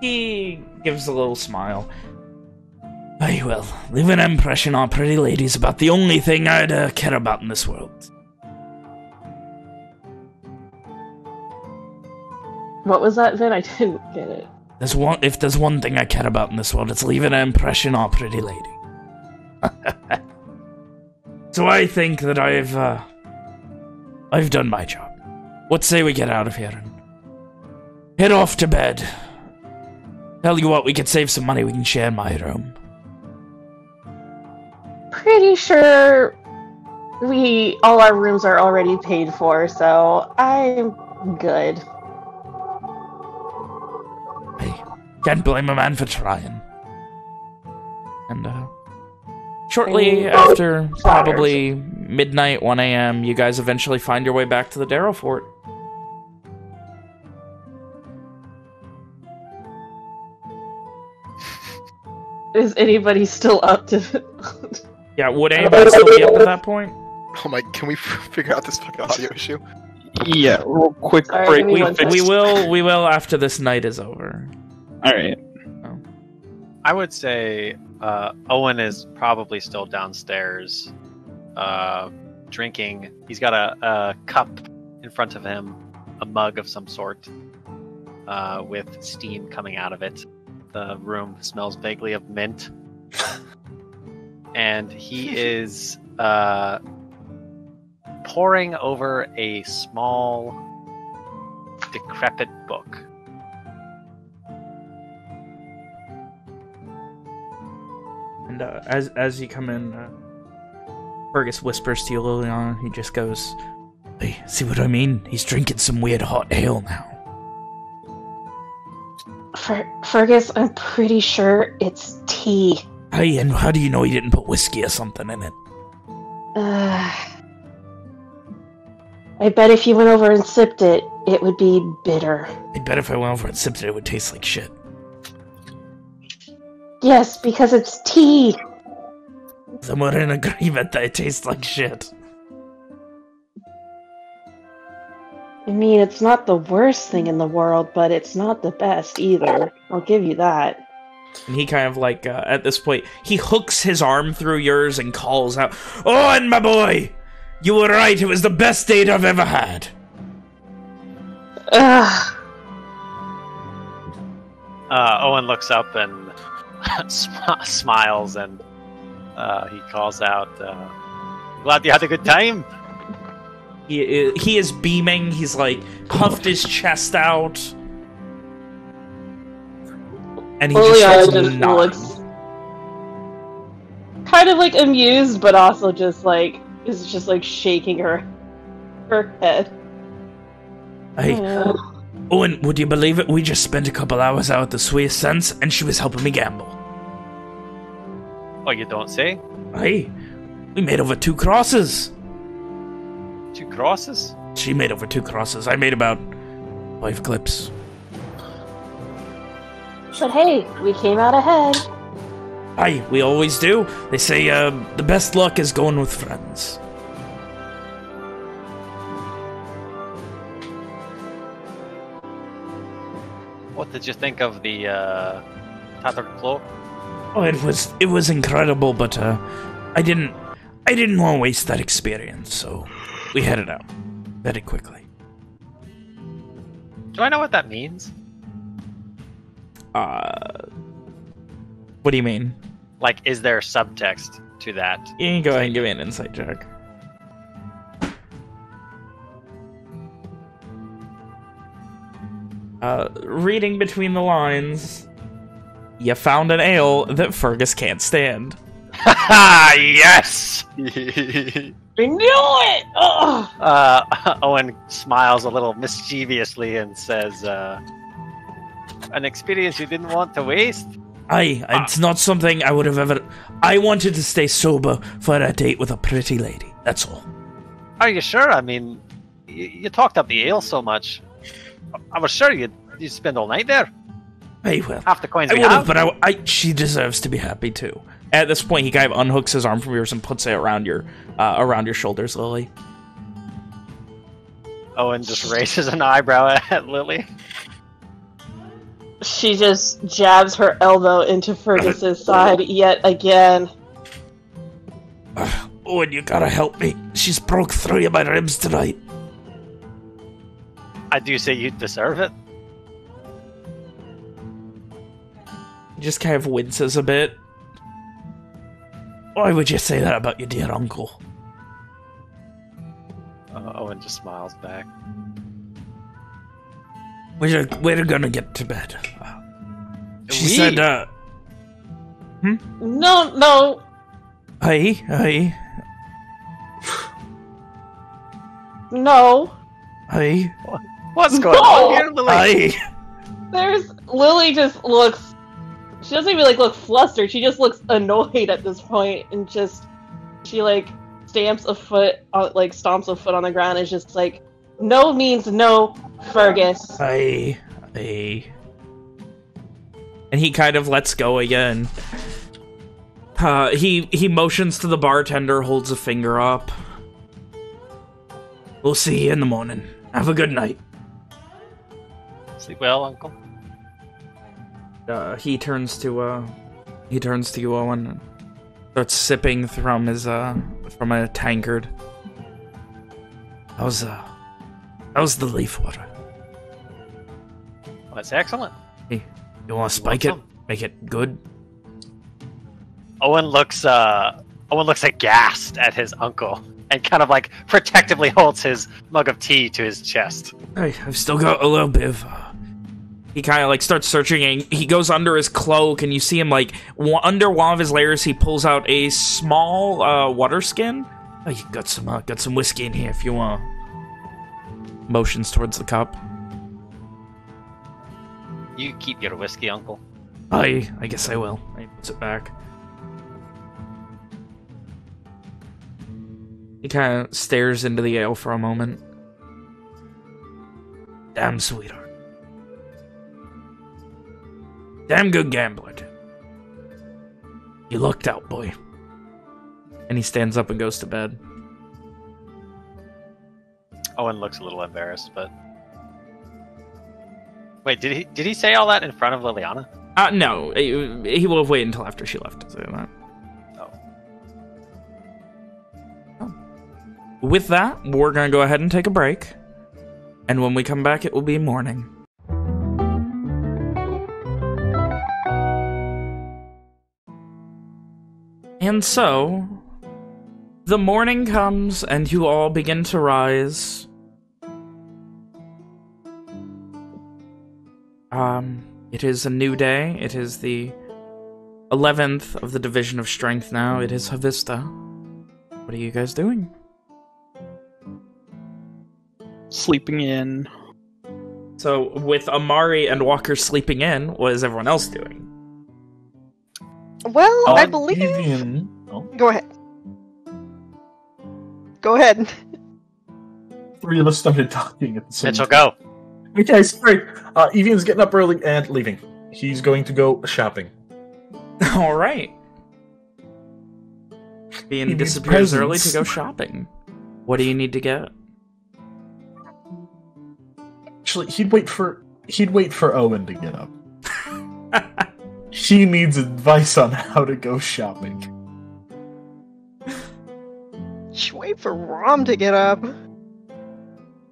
He gives a little smile. Very well. Leave an impression on pretty ladies about the only thing I'd care about in this world. What was that, Vin? I didn't get it. If there's one thing I care about in this world, it's leaving an impression on a pretty lady. So I think that I've done my job. What say we get out of here and head off to bed? Tell you what, we could save some money. We can share my room. Pretty sure all our rooms are already paid for, so I'm good. I can't blame a man for trying. And shortly after probably midnight, 1 a.m., you guys eventually find your way back to the Darrow Fort. Is anybody still up to... Yeah, would anybody still be up at that point? Oh my, can we figure out this fucking audio issue? Yeah, real quick Sorry, break. give me one second. We will after this night is over. Alright. I would say Owen is probably still downstairs drinking. He's got a cup in front of him, a mug of some sort, with steam coming out of it. The room smells vaguely of mint. And he is poring over a small, decrepit book. And as you come in, Fergus whispers to you, Liliana. He just goes, "Hey, see what I mean? He's drinking some weird hot ale now." Fergus, I'm pretty sure it's tea. Hey, and how do you know he didn't put whiskey or something in it? I bet if you went over and sipped it, it would be bitter. I bet if I went over and sipped it, it would taste like shit. Yes, because it's tea. Then we're in agreement that it tastes like shit. I mean, it's not the worst thing in the world, but it's not the best either. I'll give you that. And he kind of like, at this point, he hooks his arm through yours and calls out, "Owen, my boy! You were right, it was the best date I've ever had." Owen looks up and smiles, and he calls out, "Glad you had a good time." He is beaming. He's like puffed his chest out, and he just looks kind of like amused, but also just like is just like shaking her head. Hey, Owen, would you believe it? We just spent a couple hours out at the Swiss Sense, and she was helping me gamble. Oh, you don't say? Hey, we made over 2 crosses. 2 crosses? She made over 2 crosses. I made about 5 clips. But hey, we came out ahead. Aye, we always do. They say the best luck is going with friends. What did you think of the tattered cloak? Oh, it was incredible, but I didn't want to waste that experience, so we headed out very quickly. Do I know what that means? What do you mean? Like, is there subtext to that? You can go ahead and give me an insight check. Reading between the lines, you found an ale that Fergus can't stand. Ha! Yes! I knew it! Owen smiles a little mischievously and says, An experience you didn't want to waste? It's not something I would have ever... I wanted to stay sober for a date with a pretty lady, that's all. Are you sure? I mean, you talked up the ale so much. I was sure you'd spend all night there. Hey, well, Half the coins I we would have. but she deserves to be happy, too. At this point, he kind of unhooks his arm from yours and puts it around your shoulders, Lily. Owen just raises an eyebrow at Lily. She just jabs her elbow into Fergus's side yet again. Owen, you gotta help me. She's broke 3 of my ribs tonight. I do say you deserve it. He just kind of winces a bit. Why would you say that about your dear uncle? Owen just smiles back. We're gonna get to bed. She We? said, No. Hey. No. Hey. What's going on here, Lily? Hey. Lily just looks... She doesn't even, look flustered. She just looks annoyed at this point, and she, stamps a foot on the ground, and is just like, no means no, Fergus. Hey. And he kind of lets go again. He motions to the bartender, holds a finger up. We'll see you in the morning. Have a good night. Sleep well, Uncle. He turns to you, Owen, and starts sipping from a tankard. How's the leaf water? Well, that's excellent. Hey, you want to spike it? some? Make it good? Owen looks aghast at his uncle and kind of protectively holds his mug of tea to his chest. Hey, I've still got a little bit of... He kind of starts searching, and he goes under his cloak, and you see him under one of his layers. He pulls out a small water skin. Oh, you got some whiskey in here if you want. Motions towards the cup. You keep your whiskey, Uncle. I guess I will. He puts it back. He kind of stares into the ale for a moment. Damn sweetheart. Damn good gambler, too. You lucked out, boy. And he stands up and goes to bed. Owen looks a little embarrassed, but... Wait, did he say all that in front of Liliana? No. He will have waited until after she left to say that. Oh. With that, we're going to go ahead and take a break. And when we come back, it will be morning. And so, the morning comes and you all begin to rise. It is a new day. It is the 11th of the Division of Strength now. It is Havista. What are you guys doing? Sleeping in. So, with Amari and Walker sleeping in, what is everyone else doing? Well, I believe... Evian... Oh. Go ahead. Go ahead. 3 of us started talking at the same Mitchell, time. go. Okay, sorry. Evian's getting up early and leaving. He's going to go shopping. All right. Bean disappears early to go shopping. What do you need to get? Actually, he'd wait for Owen to get up. He needs advice on how to go shopping. Just wait for Rom to get up.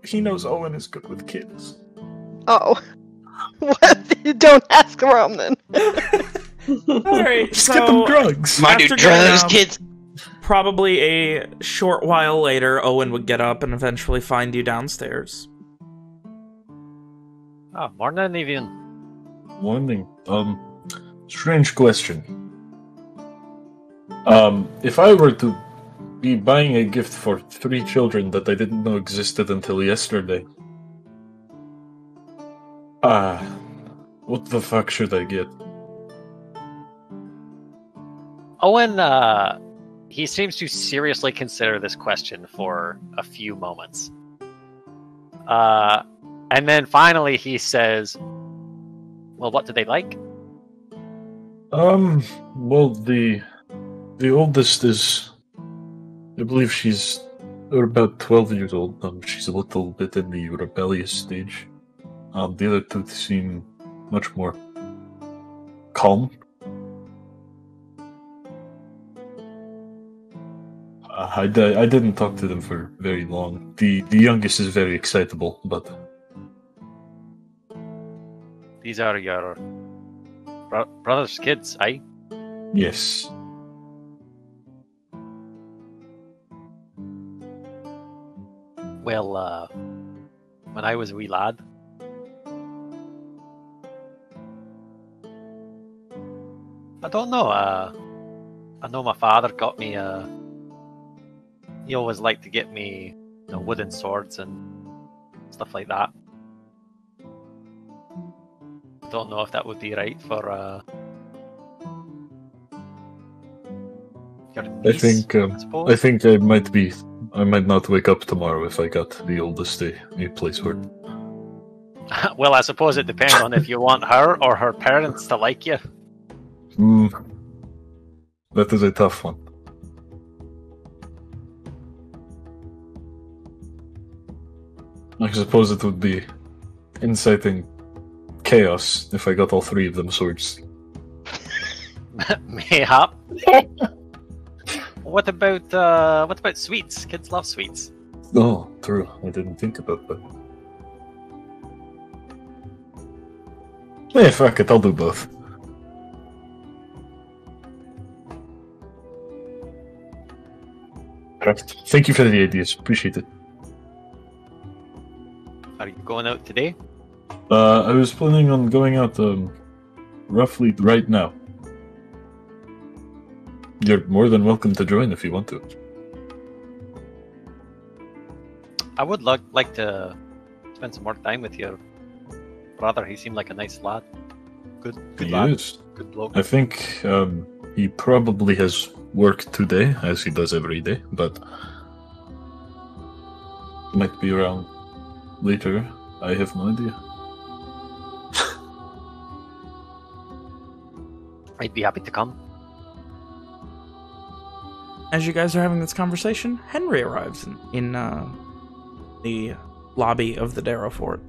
He knows Owen is good with kids. Oh. What? Don't ask Rom then. Alright, Just get them drugs. Mind your drugs, kids. Probably a short while later, Owen would get up and eventually find you downstairs. Oh, morning, Evian. Morning. Strange question. If I were to be buying a gift for 3 children that I didn't know existed until yesterday, What the fuck should I get? Owen, he seems to seriously consider this question for a few moments. And then finally he says, well, what do they like? Well, the oldest is, I believe she's about 12 years old. She's a little bit in the rebellious stage. The other two seem much more calm. I didn't talk to them for very long. The youngest is very excitable, but These are your brother's kids, eh? yes. Well, when I was a wee lad, I don't know, I know my father got me, he always liked to get me, wooden swords and stuff like that. I don't know if that would be right for, your niece, I think I might not wake up tomorrow if I got the oldest a place for it. Well, I suppose it depends on if you want her or her parents to like you. That is a tough one. I suppose it would be inciting chaos if I got all three of them swords. Mayhap. What about sweets? Kids love sweets. Oh, true. I didn't think about that. Yeah, fuck it. I'll do both. Correct. Thank you for the ideas. Appreciate it. Are you going out today? I was planning on going out roughly right now. You're more than welcome to join if you want to. I would like to spend some more time with your brother. He seemed like a nice lad. Good He lad. is. Good bloke. I think he probably has work today, as he does every day, but might be around later. I have no idea. I'd be happy to come. As you guys are having this conversation, Henry arrives in the lobby of the Darrow Fort.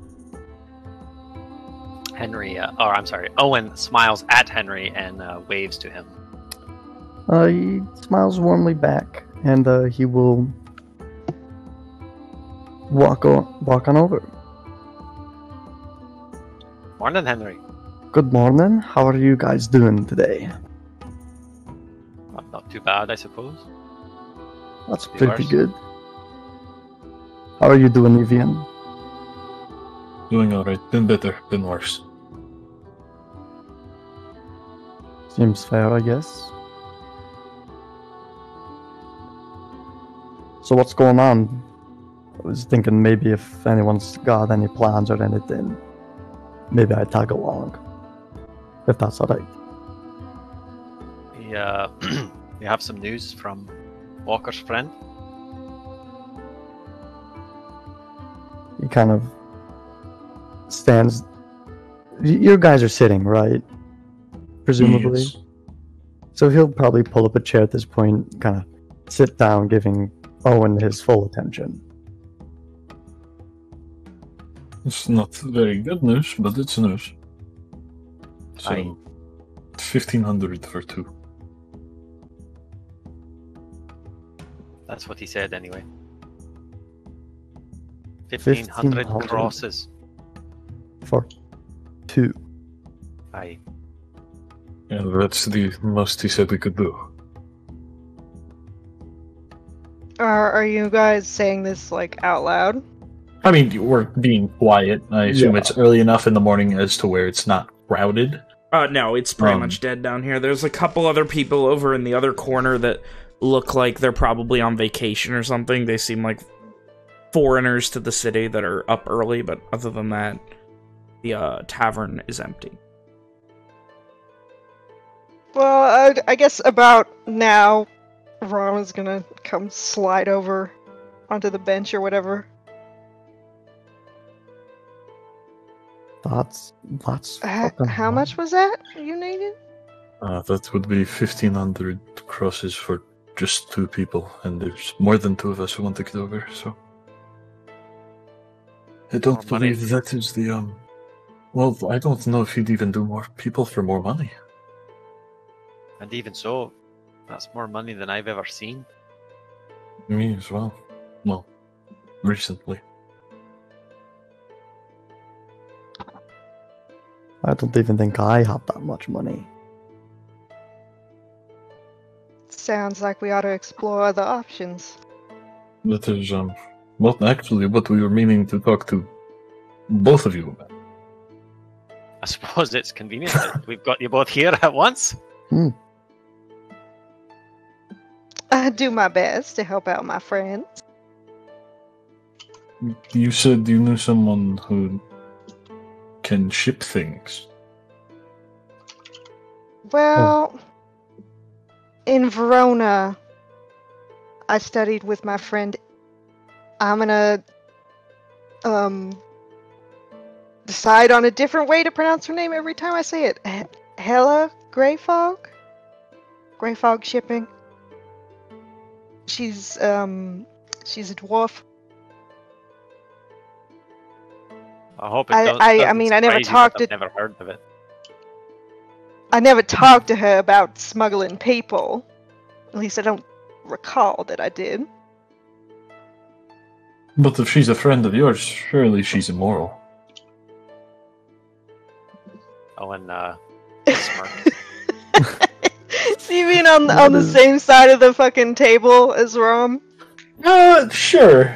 Owen smiles at Henry and waves to him. He smiles warmly back, and he will walk on over. Morning, Henry. Good morning. How are you guys doing today? Not too bad, I suppose. That's Be pretty worse. good. How are you doing, Evian? Doing alright. Been better, been worse. Seems fair, I guess. So what's going on? I was thinking maybe if anyone's got any plans or anything, maybe I'd tag along. If that's alright. We have some news from Walker's friend. He kind of stands. You guys are sitting, right? Presumably. Yes. So he'll probably pull up a chair at this point, kind of sit down, giving Owen his full attention. It's not very good news, but it's news. So, Aye. 1,500 for two. That's what he said anyway. 1,500 1,500. crosses. For two. Aye. Yeah, that's the most he said we could do. Are you guys saying this like out loud? I mean, we're being quiet. I assume Yeah. it's early enough in the morning as to where it's not crowded. No, it's pretty Um, much dead down here. There's a couple other people over in the other corner that look like they're probably on vacation or something. They seem like foreigners to the city that are up early, but other than that, the tavern is empty. Well, I guess about now, Rom is gonna come slide over onto the bench or whatever. That's fucking How much was that you needed? That would be 1,500 crosses for just 2 people, and there's more than 2 of us who want to get over, so... I don't More money. believe that is the, Well, I don't know if he'd even do more people for more money. And even so, that's more money than I've ever seen. Me as well. Well, recently. I don't even think I have that much money. Sounds like we ought to explore other options. That is, well, actually, what we were meaning to talk to both of you about. I suppose it's convenient that we've got you both here at once. I do my best to help out my friends. You said you knew someone who can ship things. Well, in Verona, I studied with my friend. I'm gonna decide on a different way to pronounce her name every time I say it. Hella Greyfog? Greyfog Shipping. She's a dwarf. I hope it I doesn't mean, I never surprise you that talked I've to- never heard of it. I never talked to her about smuggling people. At least I don't recall that I did. But if she's a friend of yours, surely she's immoral. Oh, and smirk. So you mean on the same side of the fucking table as Rom? Sure.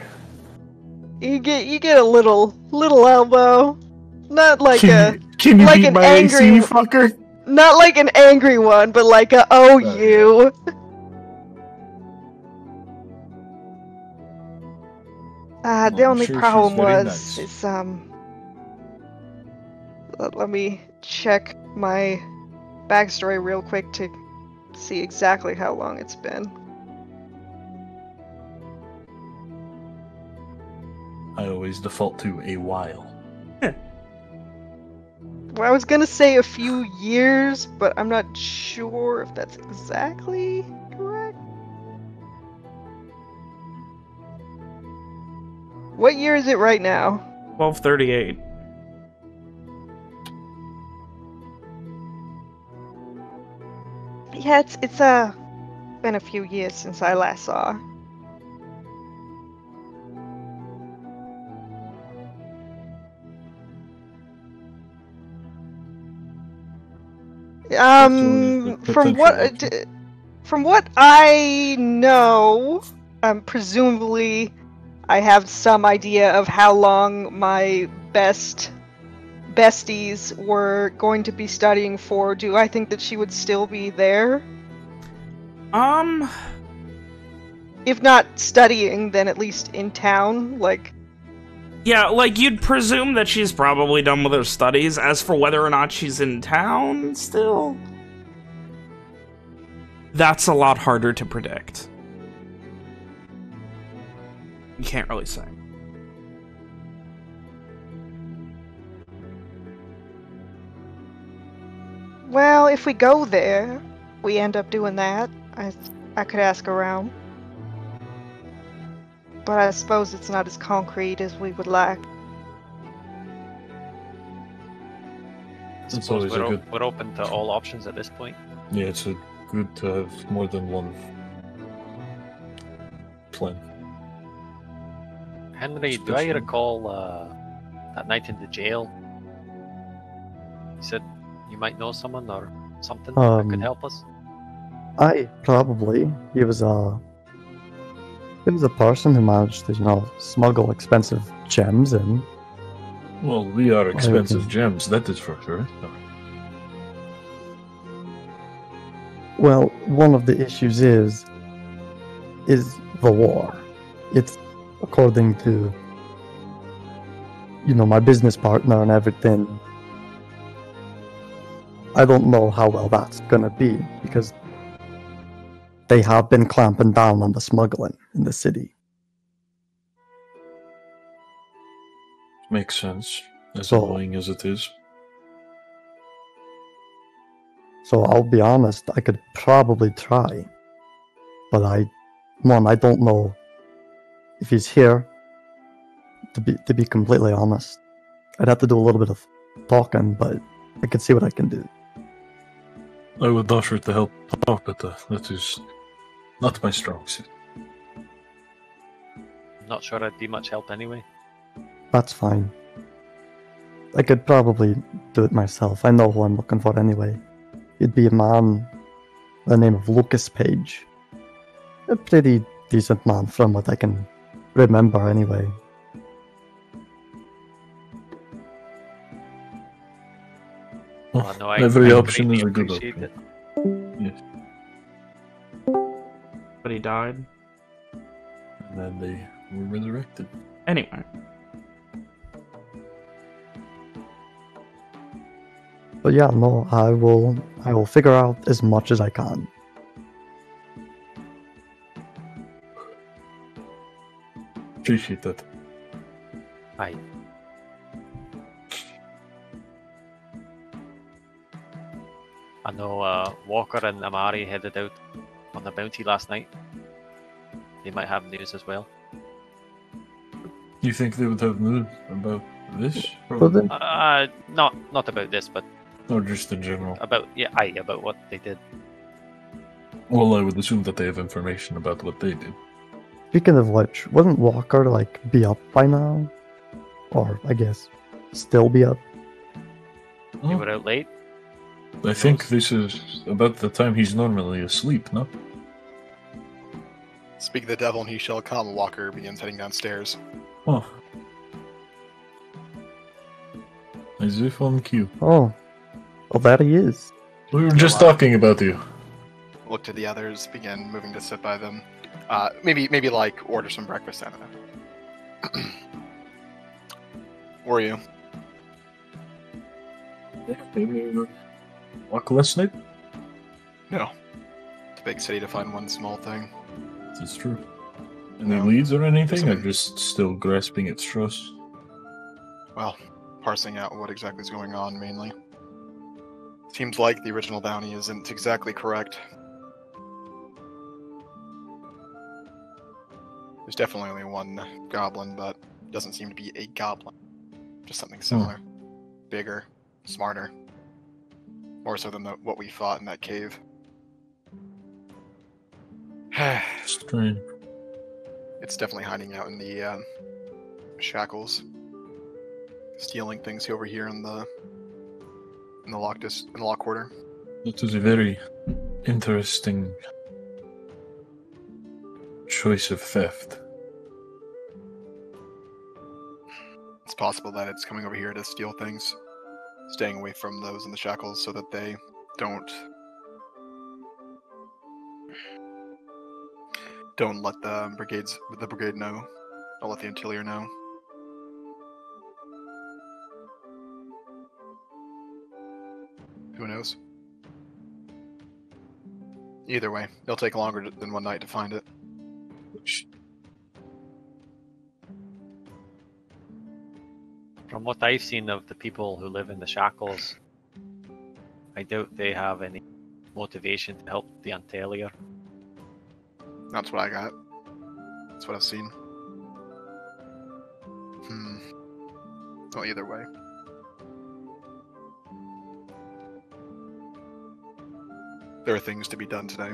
You get a little elbow, not like Can you like beat an my angry AC, fucker? not like an angry one, but like a oh you. The I'm only sure she's problem very was nice. let me check my backstory real quick to see exactly how long it's been. I always default to a while. Well, I was gonna say a few years, but I'm not sure if that's exactly correct. What year is it right now? 1238. Yeah, it's been a few years since I last saw her. From what I know, presumably I have some idea of how long my besties were going to be studying for. Do I think that she would still be there? If not studying, then at least in town, like... Yeah, like, you'd presume that she's probably done with her studies. As for whether or not she's in town still, that's a lot harder to predict. You can't really say. Well, if we go there, we end up doing that. I could ask around. But I suppose it's not as concrete as we would like. I That's suppose always a good... we're open to all options at this point. Yeah, it's good to have more than one plan. Henry, do I recall that night in the jail? You said you might know someone or something that could help us? He was a person who managed to, smuggle expensive gems in. Well, we are expensive gems, that is for sure. Well, one of the issues is the war. It's according to, my business partner and everything. I don't know how well that's gonna be, because they have been clamping down on the smuggling in the city. Makes sense, as So- annoying as it is. So I'll be honest, I could probably try. But I don't know if he's here. To be completely honest, I'd have to do a little bit of talking, but I could see what I can do. I would offer to help out, but that is not my strong suit. I'm not sure I'd be much help anyway. That's fine. I could probably do it myself. I know who I'm looking for anyway. He'd be a man by the name of Lucas Page. A pretty decent man from what I can remember anyway. Well, no, Every I option greatly is a good appreciate option. it. Yes. But he died. And then they were resurrected. Anyway. But yeah, no, I will figure out as much as I can. Appreciate that. Aye. I know Walker and Amari headed out on the bounty last night. They might have news as well. You think they would have news about this? Well, then, Not about this, but Or just in general? about about what they did. Well, I would assume that they have information about what they did. speaking of which, wouldn't Walker be up by now? Or I guess still be up? You were out late. I think this is about the time he's normally asleep, no? Speak of the devil and he shall come. Walker begins heading downstairs. Oh. As if on cue. Oh, well, there he is. We were just talking about you. Look to the others, begin moving to sit by them. Maybe like order some breakfast out of them. Were you? Walk last night? No. It's a big city to find one small thing. This is true. Any No. leads or anything? Something- I'm just still grasping at straws. Well, parsing out what exactly is going on, mainly. Seems like the original bounty isn't exactly correct. There's definitely only one goblin, but it doesn't seem to be a goblin. Just something similar. Bigger, smarter. More so than what we fought in that cave. Strange. It's definitely hiding out in the shackles, stealing things over here in the lock quarter. That is a very interesting choice of theft. It's possible that it's coming over here to steal things, staying away from those in the shackles so that they don't let the brigade know. Don't let the interior know. Who knows? Either way, it'll take longer than one night to find it. From what I've seen of the people who live in the shackles, I doubt they have any motivation to help the Antelier. That's what I got. That's what I've seen. Well, either way. There are things to be done today.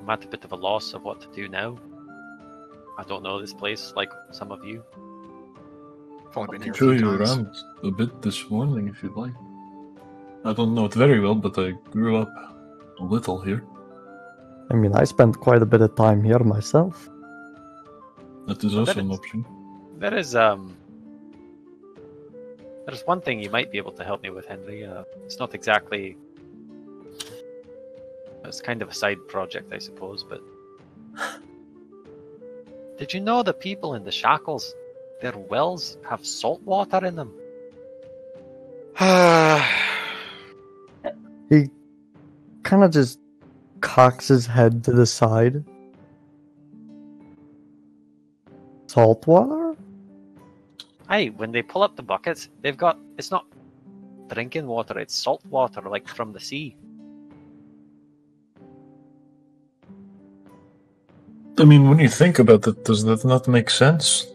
I'm at a bit of a loss of what to do now. I don't know this place like some of you. I've only I been can here a show few you times. around a bit this morning if you'd like. I don't know it very well, but I grew up a little here. I mean, I spent quite a bit of time here myself. That is Well, also that an is- option. There's one thing you might be able to help me with, Henry. It's not exactly. It's kind of a side project, I suppose, but. Did you know the people in the shackles their wells have salt water in them? He kind of just cocks his head to the side. Salt water? Aye, when they pull up the buckets, they've got... It's not drinking water, it's salt water, like from the sea. I mean, when you think about it, does that not make sense?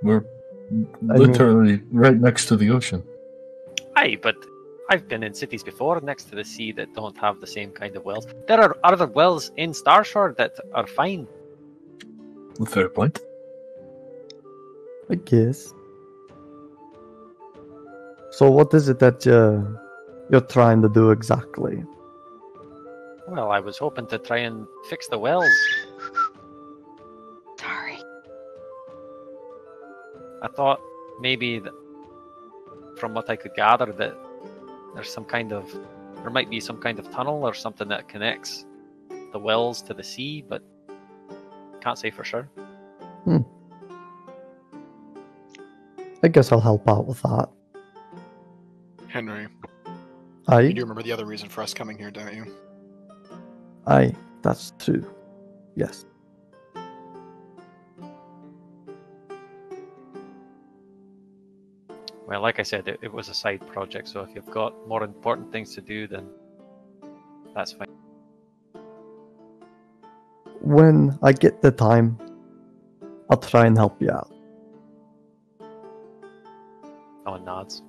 We're literally right next to the ocean. Aye, but I've been in cities before next to the sea that don't have the same kind of wells. There are other wells in Starshore that are fine. Fair point. I guess. So what is it that you're trying to do exactly? Well, I was hoping to try and fix the wells. Sorry. I thought maybe that, from what I could gather, that there might be some kind of tunnel or something that connects the wells to the sea, but can't say for sure. I guess I'll help out with that. Henry, Aye, you do remember the other reason for us coming here, don't you? aye, that's true. Yes. Well, like I said, it was a side project, so if you've got more important things to do, then that's fine. When I get the time, I'll try and help you out. No one nods.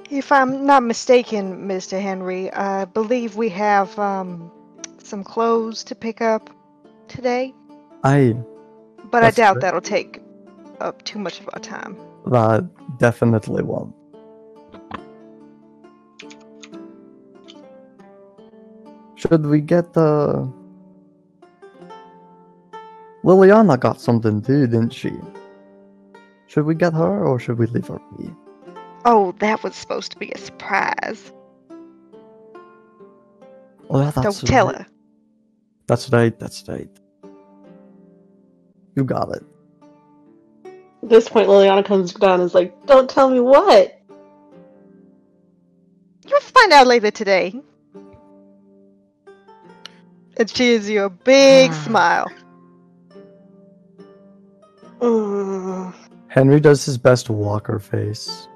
If I'm not mistaken, Mr. Henry, I believe we have some clothes to pick up today, Aye, but I That's doubt correct. that'll take up too much of our time. that definitely won't. Should we get the... Liliana got something too, didn't she? Should we get her, or should we leave her be? Oh, that was supposed to be a surprise. Oh, yeah, that's Don't tell right. her. That's right, that's right. You got it. At this point, Liliana comes down and is like, "Don't tell me what." You'll find out later today. And she gives you a big smile. Mm. Henry does his best walker face.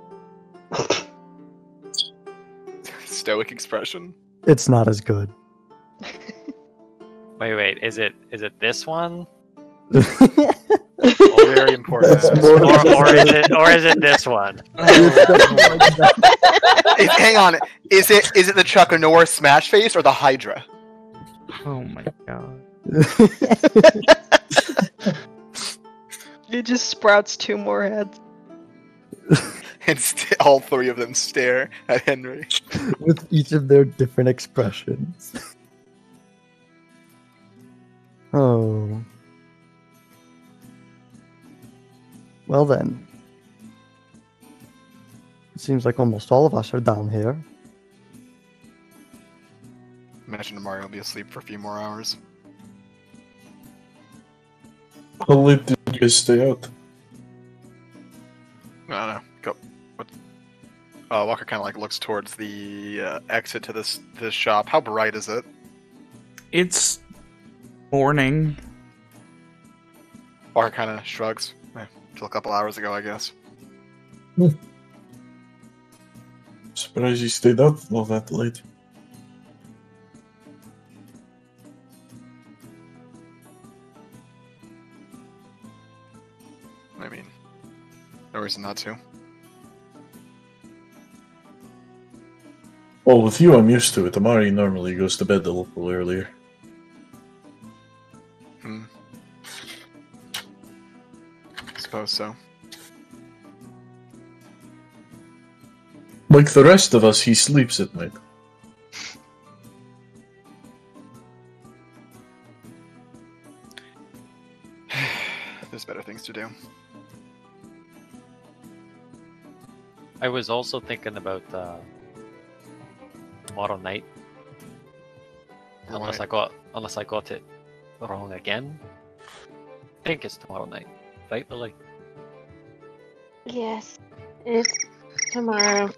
Stoic expression. It's not as good. Wait, is it this one? Oh, very important. That's more Or is it this one? Hang on. Is it the Chuck Norris smash face or the Hydra? Oh my god. It just sprouts two more heads. And all three of them stare at Henry. With each of their different expressions. Oh. Well then. It seems like almost all of us are down here. Imagine Mario will be asleep for a few more hours. How late did you guys stay out? I don't know. Go. What? Walker kind of like looks towards the exit to this shop. How bright is it? It's morning. Walker kind of shrugs. Till a couple hours ago, I guess. Surprised you stayed out all that late. I mean, no reason not to. Well, with you, I'm used to it. Amari normally goes to bed a little earlier. Suppose so. Like the rest of us, he sleeps at night. There's better things to do. I was also thinking about tomorrow night. Unless I got it wrong again. think it's tomorrow night. Right, Lily? Yes, it's tomorrow.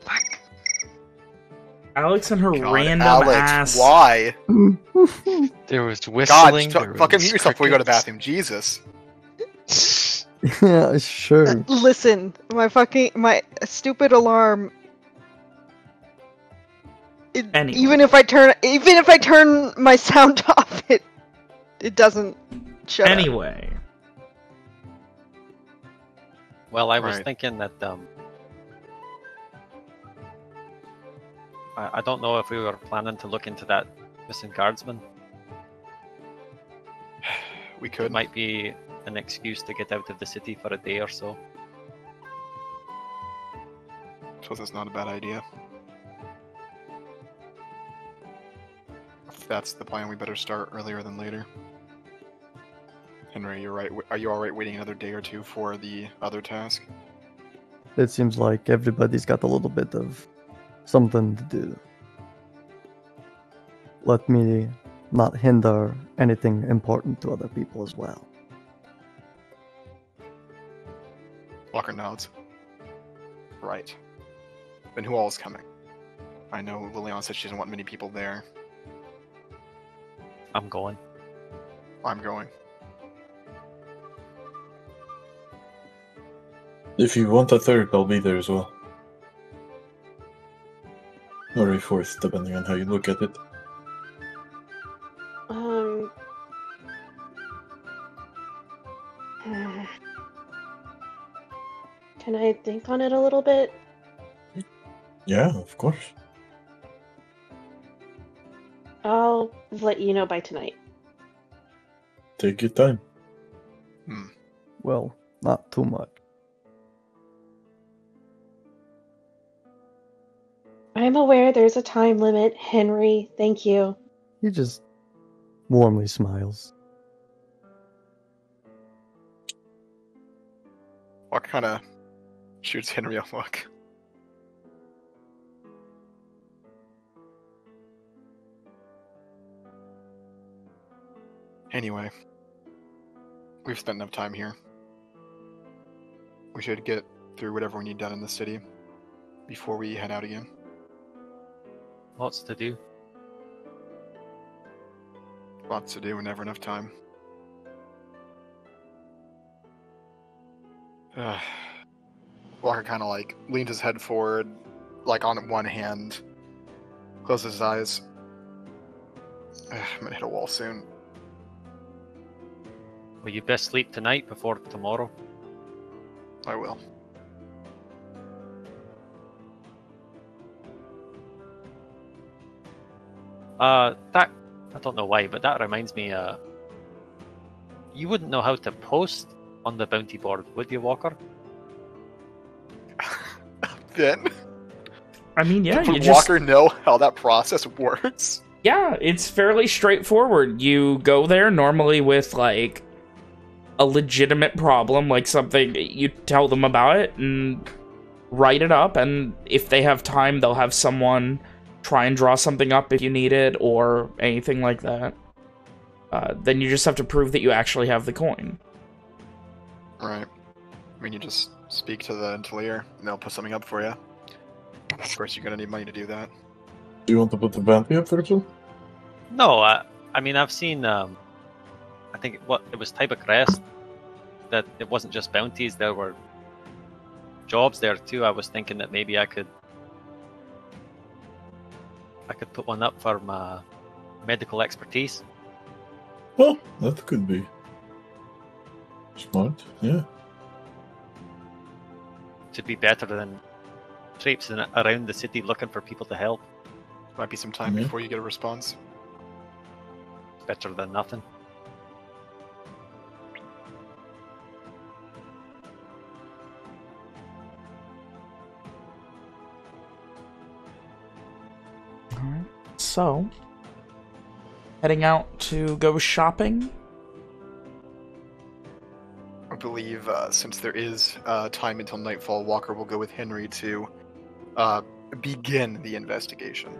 Alex and her God, random Alex, ass. why? There was God, whistling. there fucking was mute yourself before you go to the crickets. bathroom. Jesus. Yeah, sure. Listen, my stupid alarm. Anyway. Even if I turn my sound off, it doesn't shut up. Anyway, Well, I was Right. thinking that I don't know if we were planning to look into that missing guardsman. We It could. might be an excuse to get out of the city for a day or so. Suppose that's not a bad idea. If that's the plan, we better start earlier than later. Henry, you're right. Are you alright waiting another day or two for the other task? It seems like everybody's got a little bit of something to do. Let me not hinder anything important to other people as well. Walker nods. Right. Then who all is coming? I know Liliana said she doesn't want many people there. I'm going. I'm going. If you want a third, I'll be there as well. Or a fourth, depending on how you look at it. Can I think on it a little bit? Yeah, of course. I'll let you know by tonight. Take your time. Well, not too much. I'm aware there's a time limit, Henry. Thank you. He just warmly smiles. Walker kind of shoots Henry a look. Anyway, we've spent enough time here. We should get through whatever we need done in the city before we head out again. Lots to do. Lots to do and never enough time. Walker kind of like leans his head forward, like on one hand, closes his eyes. I'm gonna hit a wall soon. Well, you best sleep tonight before tomorrow. I will. That I don't know why, but that reminds me. You wouldn't know how to post on the bounty board, would you, Walker? Then I mean, yeah, would you just Walker know how that process works? yeah, it's fairly straightforward. You go there normally with like a legitimate problem, like something you tell them about it and write it up, and if they have time, they'll have someone try and draw something up if you need it or anything like that. Then you just have to prove that you actually have the coin. Right. I mean, you just speak to the Intelier, and they'll put something up for you. Of course, you're gonna need money to do that. Do you want to put the bounty up, Virgil? No, I mean I've seen. I think it was Type of Crest. That it wasn't just bounties. There were jobs there too. I was thinking that maybe I could put one up for my medical expertise. Well, that could be smart, yeah. To be better than traipsing around the city looking for people to help. Might be some time Yeah. before you get a response. Better than nothing. Alright, so heading out to go shopping. I believe since there is time until nightfall, Walker will go with Henry to begin the investigation.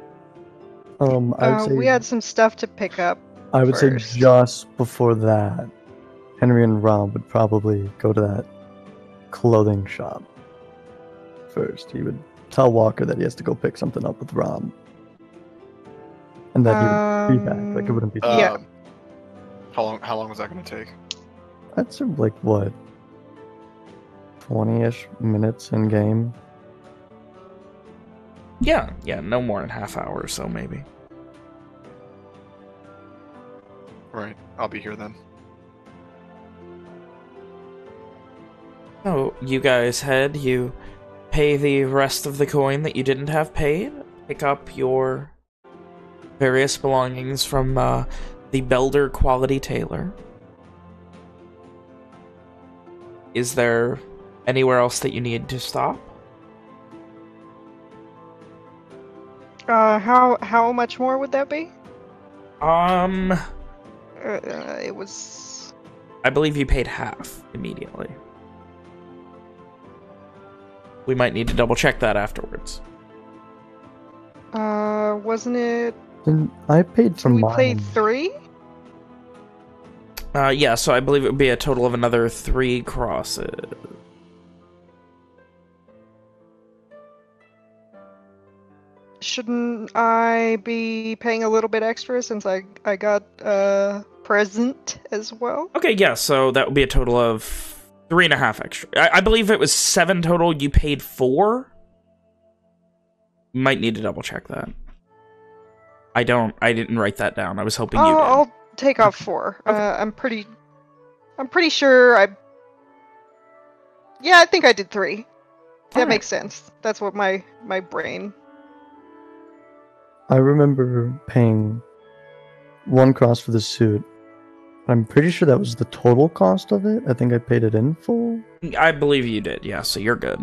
I would say We had some stuff to pick up. I would say first. just before that, Henry and Rob would probably go to that clothing shop first. He would tell Walker that he has to go pick something up with Rob. And that he would be back. Like, it wouldn't be... Yeah. How long was that going to take? I'd say, like, what? 20-ish minutes in game. Yeah, no more than half hour or so, maybe. Right, I'll be here then. So, you guys head, you pay the rest of the coin that you didn't have paid, pick up your various belongings from the Belder Quality Tailor. Is there anywhere else that you need to stop? How much more would that be? It was... I believe you paid half immediately. We might need to double check that afterwards. Wasn't it... And I paid for we mine. paid 3? Yeah, so I believe it would be a total of another 3 crosses. Shouldn't I be paying a little bit extra since I got a present as well? Okay, yeah, so that would be a total of 3.5 extra. I believe it was 7 total. You paid 4? Might need to double check that. I didn't write that down. I was hoping you did. I'll take off 4. Okay. I'm pretty sure yeah, I think I did 3. That makes sense. That's what my brain... I remember paying 1 cross for the suit. I'm pretty sure that was the total cost of it. I think I paid it in full. I believe you did, yeah, so you're good.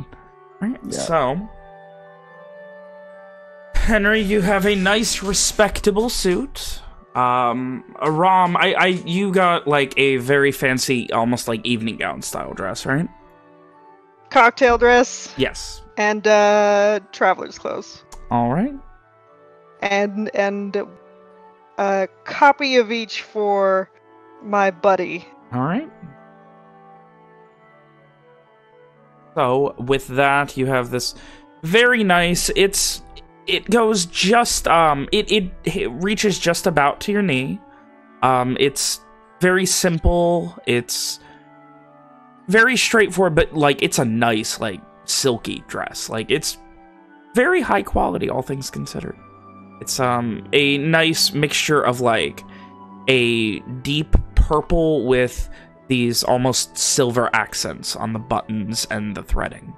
Alright, Yeah. so... Henry, you have a nice, respectable suit. Rom, you got, like, a very fancy, almost like evening gown style dress, right? Cocktail dress. Yes. And, traveler's clothes. Alright. And a copy of each for my buddy. Alright. So, with that, you have this very nice, it goes just, it reaches just about to your knee. It's very simple, it's very straightforward, but, like, it's a nice, like, silky dress. Like, it's very high quality, all things considered. It's, a nice mixture of, like, a deep purple with these almost silver accents on the buttons and the threading.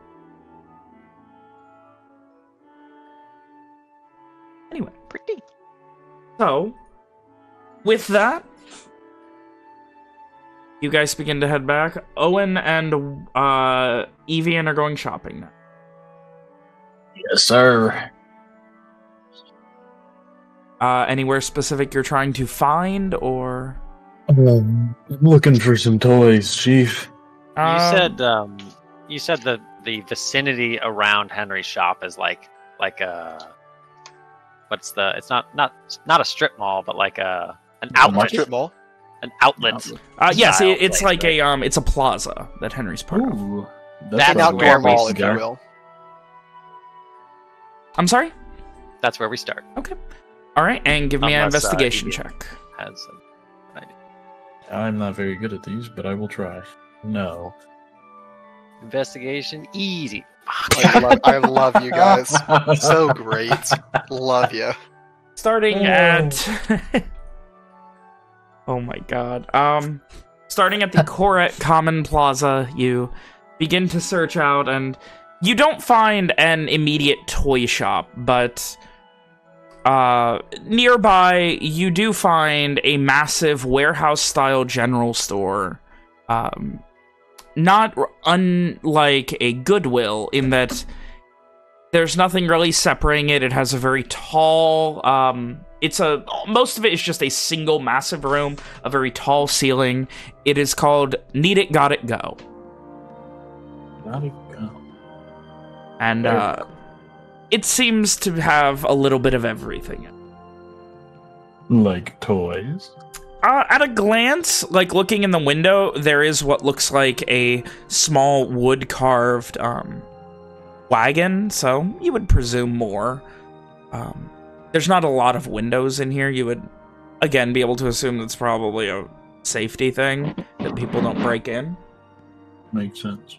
Anyway. Pretty. So, with that, you guys begin to head back. Owen and, Evian are going shopping now. Yes, sir. Anywhere specific you're trying to find, or? I'm looking for some toys, Chief. You said the vicinity around Henry's shop is like a it's not a strip mall, but like an outlet. Strip mall. An outlet. Yes, style it's place, like right? it's a plaza that Henry's part of. Ooh, That's An where outdoor we mall, if you start. will. I'm sorry? That's where we start. Okay. Alright, and give me an Unless, investigation Evian check. Has an idea. I'm not very good at these, but I will try. No. Investigation easy. I love you guys. So great. Love you. Starting at... oh my god. Starting at the Koret Common Plaza, you begin to search out, and you don't find an immediate toy shop, but nearby you do find a massive warehouse-style general store. Not unlike a Goodwill, in that there's nothing really separating it. It has a very tall, most of it is just a single massive room, a very tall ceiling. It is called Need It, Got It, Go. Got it, go. And, it seems to have a little bit of everything. Like toys? At a glance, like looking in the window, there is what looks like a small wood-carved wagon, so you would presume more. There's not a lot of windows in here. You would, again, be able to assume that's probably a safety thing, that people don't break in. Makes sense.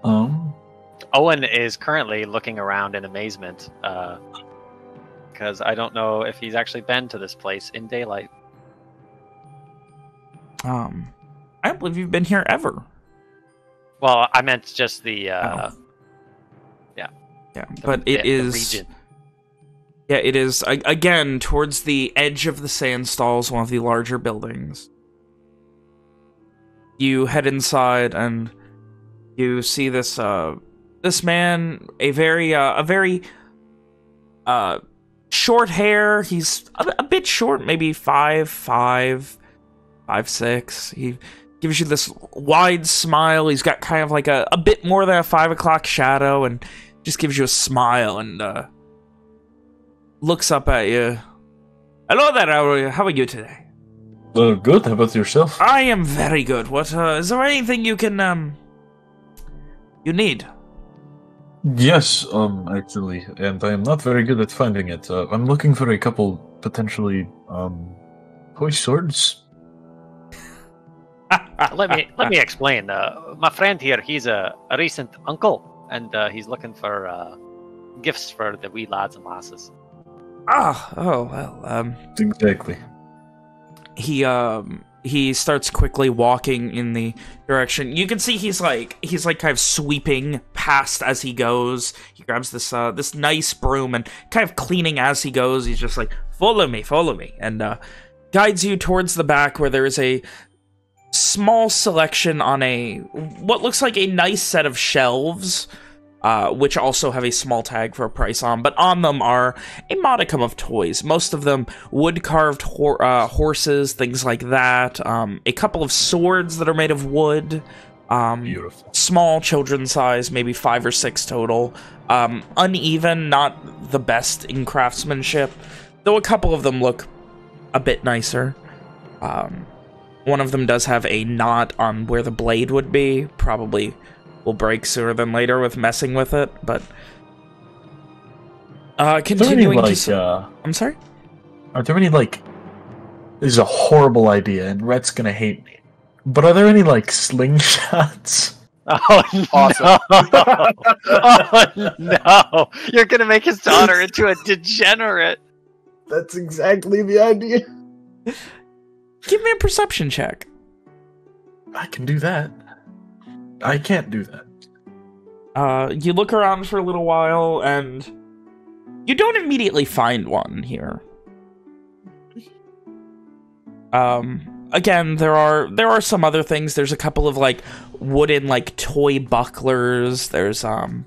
Owen is currently looking around in amazement, because I don't know if he's actually been to this place in daylight. I don't believe you've been here ever. Well, I meant just the, Yeah, the- but the it is... region. Yeah, it is, again, towards the edge of the sand stalls, one of the larger buildings. You head inside, and you see this, this man, a very short hair. He's a bit short, maybe 5'5", 5'6". He gives you this wide smile. He's got kind of like a bit more than a 5 o'clock shadow, and just gives you a smile, and, looks up at you. Hello there, how are you today? Good, how about yourself? I am very good. What, is there anything you can, you need? Yes, actually, and I am not very good at finding it. I'm looking for a couple, potentially, toy swords. Let me explain. My friend here, he's a recent uncle, and he's looking for gifts for the wee lads and lasses. Exactly. He starts quickly walking in the direction. You can see he's like kind of sweeping past as he goes. He grabs this nice broom and kind of cleaning as he goes. He's just like, follow me, and guides you towards the back where there is a small selection on what looks like a nice set of shelves. Which also have a small tag for a price on, but on them are a modicum of toys. Most of them wood-carved horses, things like that. A couple of swords that are made of wood. Beautiful. Small children size, maybe 5 or 6 total. Uneven, not the best in craftsmanship, though a couple of them look a bit nicer. One of them does have a knot on where the blade would be, probably will break sooner than later with messing with it, but continuing I'm sorry? Are there any, like, this is a horrible idea, and Rhett's gonna hate me, but are there any, like, slingshots? Oh, awesome. Oh, no. You're going to make his daughter into a degenerate. That's exactly the idea. Give me a perception check. I can do that. I can't do that. You look around for a little while, and you don't immediately find one here. Again, there are some other things. There's a couple of, like, wooden, like, toy bucklers. There's a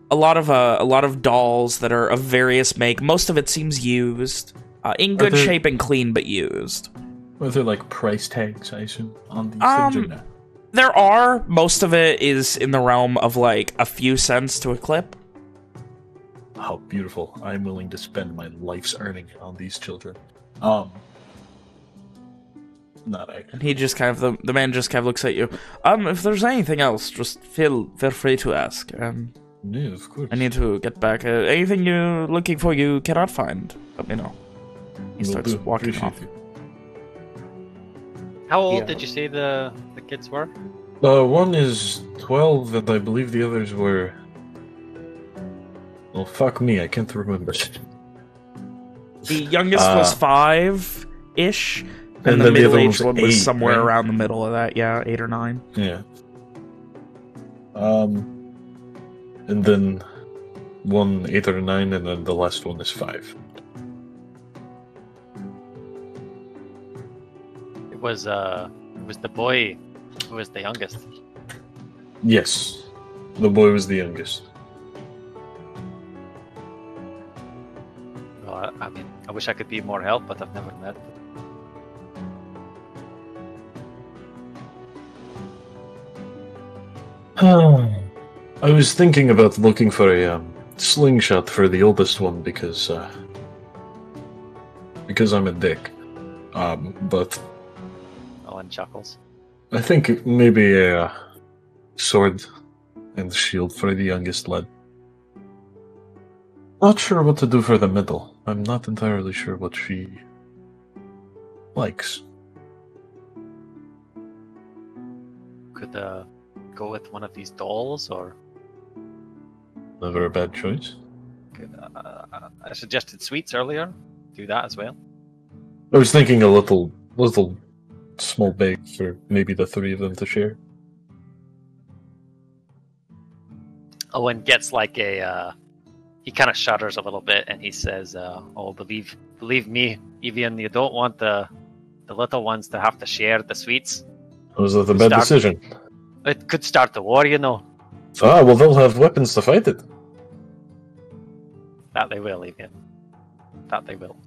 lot of dolls that are of various make. Most of it seems used, in good shape and clean, but used. Are there, like, price tags, I assume, on these things or no? There are. Most of it is in the realm of, like, a few cents to a clip. How beautiful. I'm willing to spend my life's earning on these children. Not actually. And he just kind of, the man just kind of looks at you. If there's anything else, just feel free to ask. Yeah, of course. I need to get back. Anything you're looking for you cannot find, let me know. He starts walking off. How old did you say the kids were? One is 12, and I believe the others were... Well, fuck me, I can't remember. The youngest was 5-ish, and the then the other middle-aged one was 8, somewhere right? around the middle of that, yeah, 8 or 9. Yeah. And then one 8 or 9, and then the last one is 5. It was the boy who was the youngest. Yes. The boy was the youngest. Well, I mean, I wish I could be more help, but I've never met. I was thinking about looking for a slingshot for the oldest one because I'm a dick. But Owen chuckles. I think maybe a sword and shield for the youngest lad. Not sure what to do for the middle. I'm not entirely sure what she likes. Could go with one of these dolls, or Never a bad choice. could, I suggested sweets earlier. Do that as well. I was thinking a little small bag for maybe the three of them to share. Owen gets like a. He kind of shudders a little bit, and he says, "Oh, believe me, Evian, you don't want the little ones to have to share the sweets. Was that a bad decision? It could start the war, you know." Ah, well, they'll have weapons to fight it. That they will, Evian. That they will.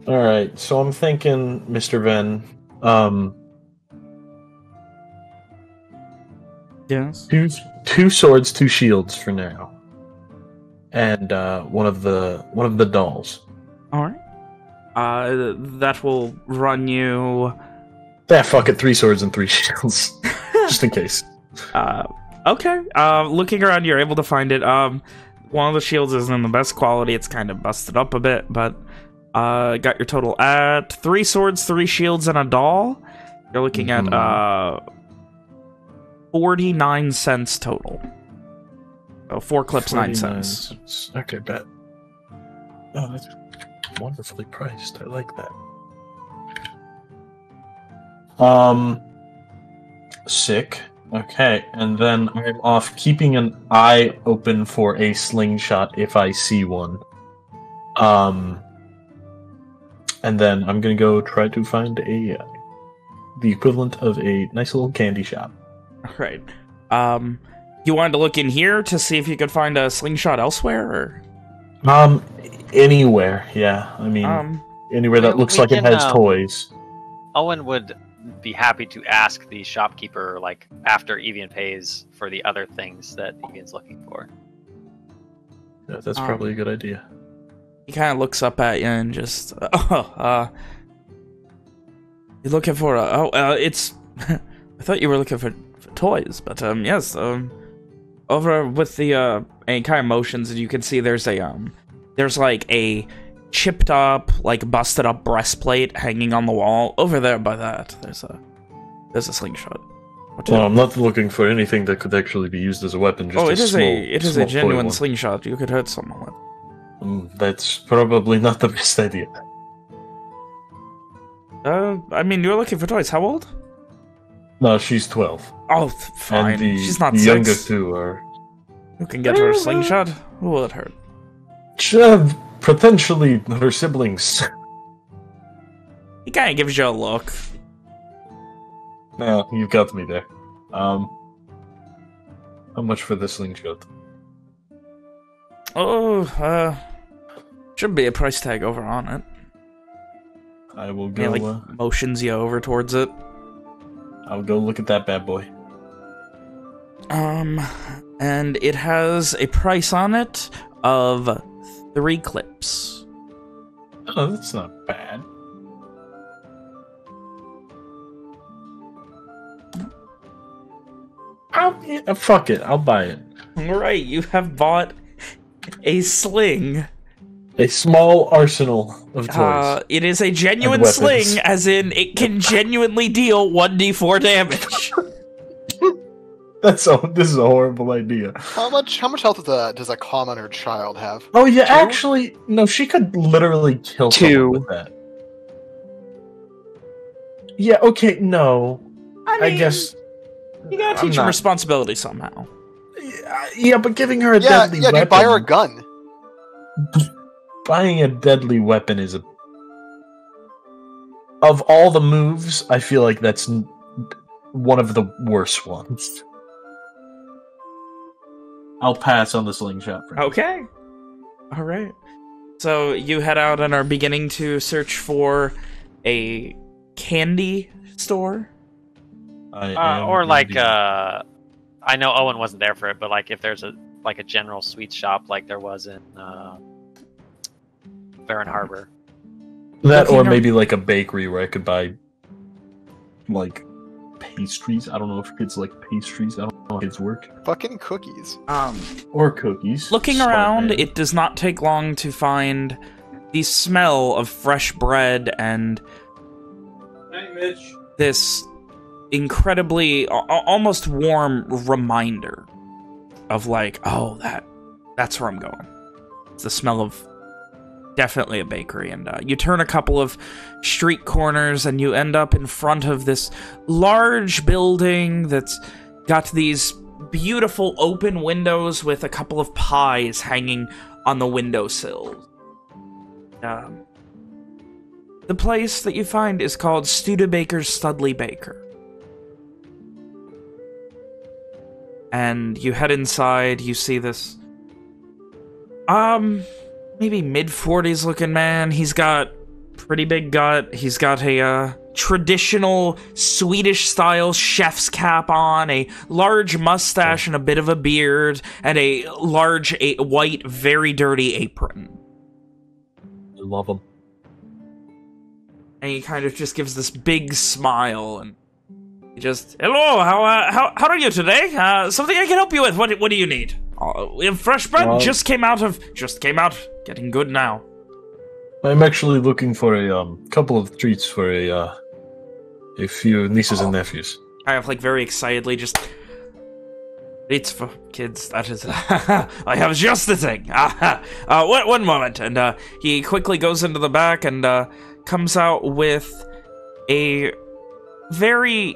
Alright, so I'm thinking, Mr. Venn, Yes. two swords, two shields for now. And one of the dolls. All right. That will run you. Fuck it, 3 swords and 3 shields. Just in case. Okay. Looking around, you're able to find it. One of the shields isn't in the best quality. It's kind of busted up a bit, but got your total at 3 swords, 3 shields, and a doll. You're looking at 49 cents total. So 4 clips, 9 cents. Okay, bet. Oh, that's wonderfully priced. I like that. Sick. Okay, and then I'm off keeping an eye open for a slingshot if I see one. And then I'm gonna go try to find the equivalent of a nice little candy shop. All right. You wanted to look in here to see if you could find a slingshot elsewhere, or? Anywhere, yeah. I mean, anywhere that looks like it has toys. Owen would be happy to ask the shopkeeper, like, after Evian pays for the other things that Evian's looking for. Yeah, that's probably a good idea. He kind of looks up at you and just, you're looking for it's, I thought you were looking for toys, but, yes, over with the, and kind of motions, and you can see there's like a chipped up, like busted up breastplate hanging on the wall. Over there by that, there's a slingshot. Well, I'm not looking for anything that could actually be used as a weapon. Just it is a genuine slingshot. You could hurt someone with. That's probably not the best idea. I mean, you're looking for toys. How old? No, she's 12. Oh, fine. And She's not the 6. younger two are. Who can get her a slingshot? Who will it hurt? Potentially her siblings. He kind of gives you a look. No, you've got me there. How much for the slingshot? Oh, should be a price tag over on it. I will go. Yeah, like motions you over towards it. I'll go look at that bad boy. And it has a price on it of 3 clips. Oh, that's not bad. Fuck it, I'll buy it. Alright, you have bought a sling. A small arsenal of toys. It is a genuine sling, as in it can genuinely deal 1d4 damage. This is a horrible idea. How much health does a commoner child have? Oh yeah, 2? actually, no. She could literally kill 2. someone with that. Yeah. Okay. No. I guess you gotta teach him responsibility somehow. Yeah, but giving her a deadly weapon. You buy her a gun. Buying a deadly weapon is of all the moves, I feel like that's one of the worst ones. I'll pass on the slingshot for now. Okay. All right. So you head out and are beginning to search for a candy store? Or like, I know Owen wasn't there for it, but like if there's a general sweet shop like there was in Baron Harbor. That, or Looking maybe like a bakery where I could buy, like, pastries. I don't know if kids like pastries. I don't know how kids work. Fucking cookies. Or cookies. Looking Smart around, man. it does not take long to find the smell of fresh bread and this incredibly, almost warm reminder of like, oh, that's where I'm going. It's the smell of definitely a bakery. And you turn a couple of street corners and you end up in front of this large building that's got these beautiful open windows with a couple of pies hanging on the windowsill. The place that you find is called Studebaker's Studley Baker. And you head inside, you see this maybe mid-40s looking man. He's got pretty big gut. He's got a traditional Swedish-style chef's cap on, a large mustache and a bit of a beard, and a large white, very dirty apron. I love them. And he kind of just gives this big smile, and he just, hello, how are you today? Something I can help you with. What do you need? We have fresh bread. Just came out. Getting good now. I'm actually looking for a couple of treats for a few nieces and nephews. I have like very excitedly just treats for kids. That is, I have just the thing. One moment, and he quickly goes into the back and comes out with a very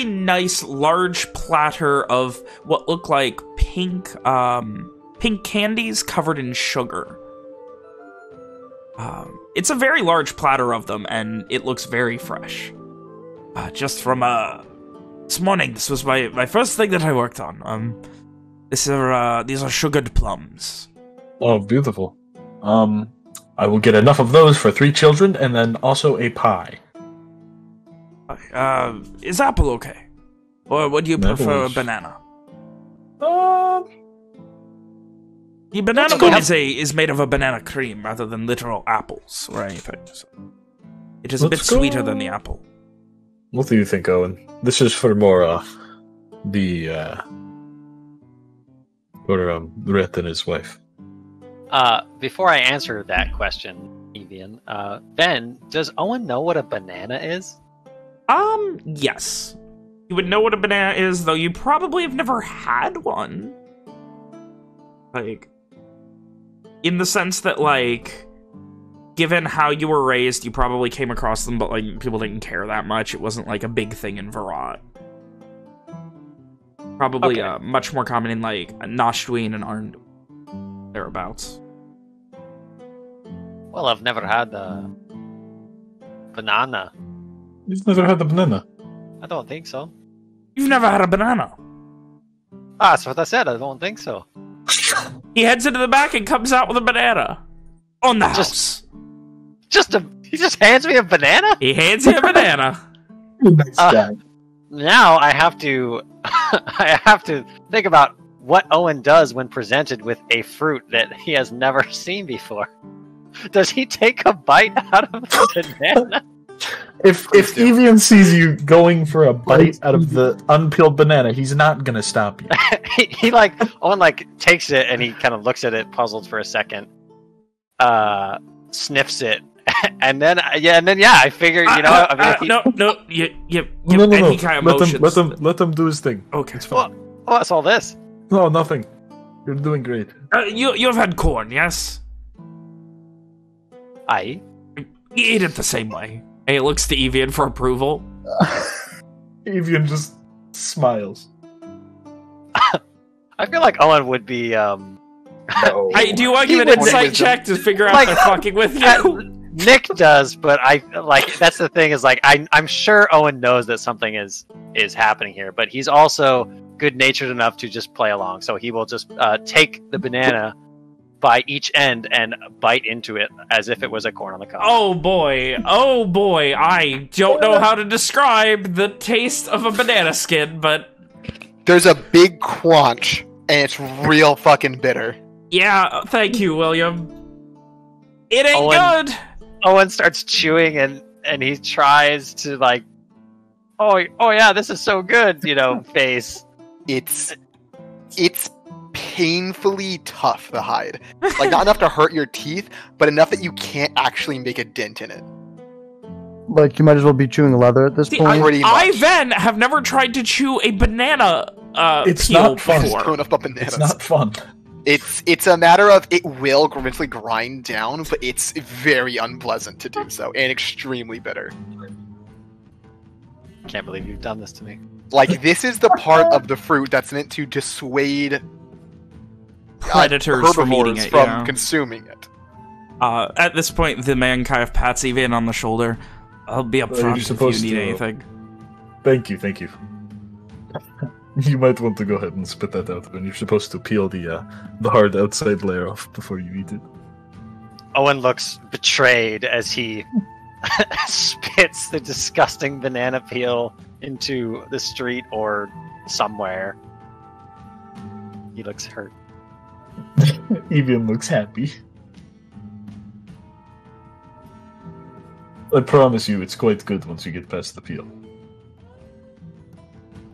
nice large platter of what look like pink candies covered in sugar. It's a very large platter of them, and it looks very fresh. Just from this morning, this was my first thing that I worked on. These are sugared plums. Oh, beautiful. I will get enough of those for 3 children, and then also a pie. Is apple okay? Or would you prefer a banana? The banana one is made of a banana cream rather than literal apples or anything. So it is a bit sweeter than the apple. What do you think, Owen? This is for more Rhett and his wife. Before I answer that question, Evian, Ben, does Owen know what a banana is? Yes. You would know what a banana is, though you probably have never had one. Like, in the sense that, like, given how you were raised, you probably came across them, but, like, people didn't care that much. It wasn't, like, a big thing in Virat. Probably, much more common in, like, Nashdween and Arndor, thereabouts. Well, I've never had a banana. You've never had a banana? I don't think so. You've never had a banana? That's what I said. I don't think so. He heads into the back and comes out with a banana. On the house. He just hands me a banana? He hands you a banana. Nice guy. Now I have to I have to think about what Owen does when presented with a fruit that he has never seen before. Does he take a bite out of the banana? If Evian sees you going for a bite out of the unpeeled banana, he's not gonna stop you. Owen takes it and he kind of looks at it, puzzled for a second, sniffs it, and then I figure no. He kind of motions. Let him do his thing. Okay, it's fine. What's all this? No, nothing. You're doing great. You have had corn, yes? Aye. You eat it the same way. And he looks to Evian for approval. Evian just smiles. I feel like Owen would be, No. Do you want to give an insight check to figure out they're fucking with you? Nick does, but that's the thing is I'm sure Owen knows that something is happening here, but he's also good-natured enough to just play along, so he will just take the banana by each end and bite into it as if it was a corn on the cob. Oh boy, I don't know how to describe the taste of a banana skin, but... There's a big crunch, and it's real fucking bitter. Yeah, thank you, William. It ain't Owen, good! Owen starts chewing and he tries to like, oh yeah, this is so good, face. It's painfully tough to hide. Like, not enough to hurt your teeth, but enough that you can't actually make a dent in it. Like, you might as well be chewing leather at this See, point. I then have never tried to chew a banana It's peel not fun. before. Growing up on bananas. It's not fun. It's a matter of it will eventually grind down, but it's very unpleasant to do so and extremely bitter. Can't believe you've done this to me. Like, this is the part of the fruit that's meant to dissuade Predators from eating herbivores it, from yeah. consuming it. At this point, the man kind of pats Evian on the shoulder. I'll be up Well, you're front if you supposed need to- anything. Thank you. You might want to go ahead and spit that out, and you're supposed to peel the hard outside layer off before you eat it. Owen looks betrayed as he spits the disgusting banana peel into the street or somewhere. He looks hurt. Evian looks happy. I promise you, it's quite good once you get past the peel.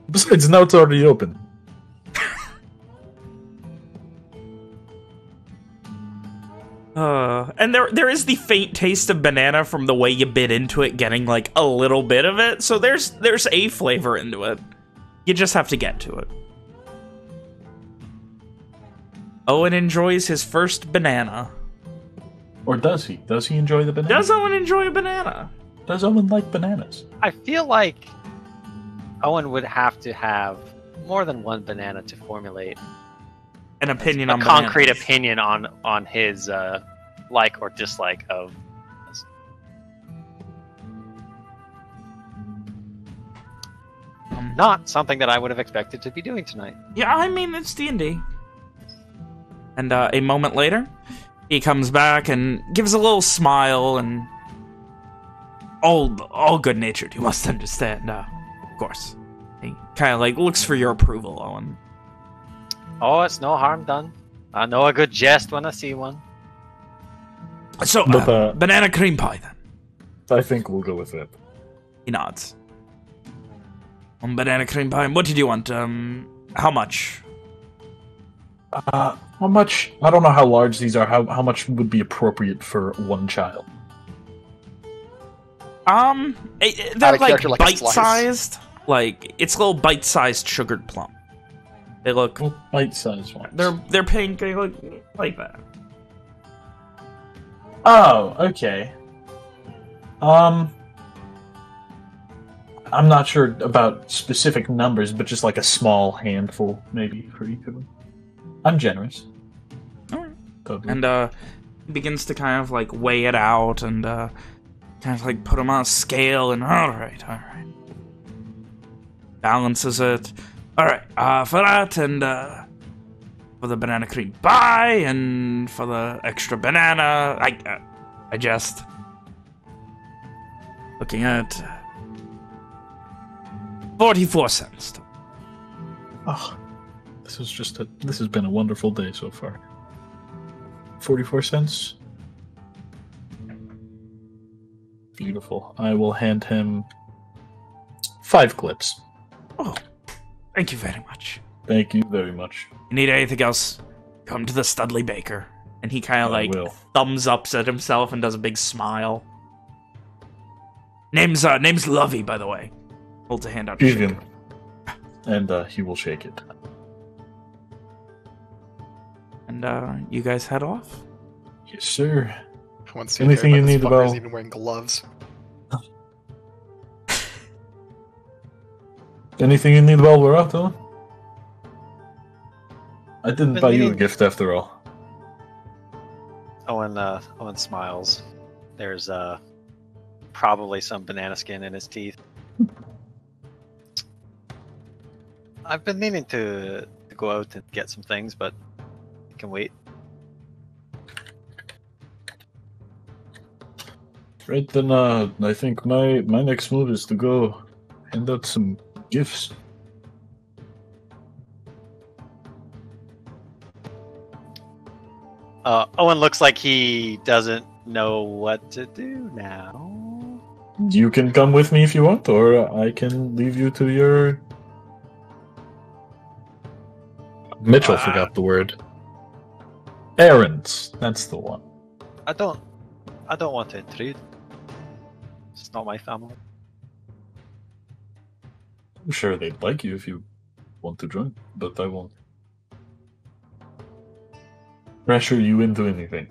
Besides, now it's already open. And there is the faint taste of banana from the way you bit into it, getting like a little bit of it. So there's a flavor into it. You just have to get to it. Owen enjoys his first banana. Or does he? Does he enjoy the banana? Does Owen enjoy a banana? Does Owen like bananas? I feel like Owen would have to have more than one banana to formulate An opinion a on concrete bananas. opinion on his like or dislike of. Not something that I would have expected to be doing tonight. Yeah, I mean, it's D&D. And a moment later, he comes back and gives a little smile and... All good-natured, you must understand, of course. He kind of, like, looks for your approval, Owen. Oh, it's no harm done. I know a good jest when I see one. So, But, banana cream pie, then. I think we'll go with that. He nods. Banana cream pie. What did you want? How much? How much? I don't know how large these are. How much would be appropriate for one child? They're of like character, like a slice. bite-sized. Like, it's a little bite-sized sugared plum. They look... Well, bite-sized ones. They're pink. They look like that. Oh, okay. I'm not sure about specific numbers, but just like a small handful, maybe, for each of them. I'm generous. Alright. Totally. And, he begins to kind of, like, weigh it out and, kind of, like, put them on a scale and, alright. Balances it. Alright, for that and, for the banana cream pie and for the extra banana, I just... Looking at... 44 cents. Oh, this has been a wonderful day so far. 44 cents. Beautiful. I will hand him 5 clips. Oh, thank you very much. Thank you very much. You need anything else? Come to the Studley Baker. And he kind of I like will. thumbs ups at himself and does a big smile. Name's Lovey, by the way. Holds a hand out to shake Evian. it. And he will shake it. And you guys head off? Yes, sir. Once Anything you need about- even wearing gloves. Anything you need while we're out, though? I didn't Been buy you a meaning- gift after all. Owen smiles. There's probably some banana skin in his teeth. I've been meaning to go out and get some things, but I can wait. Right then, I think my next move is to go hand out some gifts. Owen looks like he doesn't know what to do now. You can come with me if you want, or I can leave you to your... Mitchell forgot the word. Errands. That's the one. I don't want to intrude. It's not my family. I'm sure they'd like you if you want to join, but I won't pressure you into anything.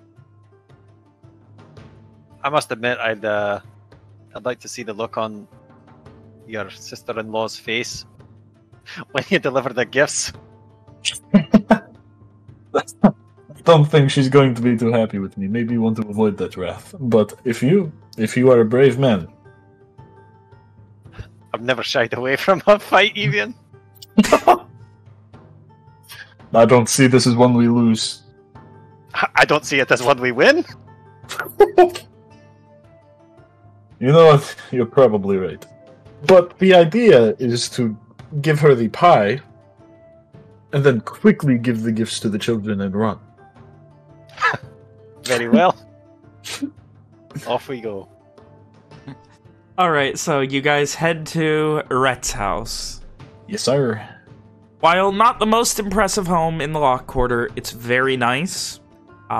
I must admit, I'd like to see the look on your sister-in-law's face when you deliver the gifts. I don't think she's going to be too happy with me. Maybe you want to avoid that wrath. But if you are a brave man... I've never shied away from a fight, Evian. I don't see this as one we lose. I don't see it as one we win. You know what? You're probably right. But the idea is to give her the pie, and then quickly give the gifts to the children and run. Very well. Off we go. Alright, so you guys head to Rhett's house. Yes, sir. While not the most impressive home in the Lock Quarter, it's very nice.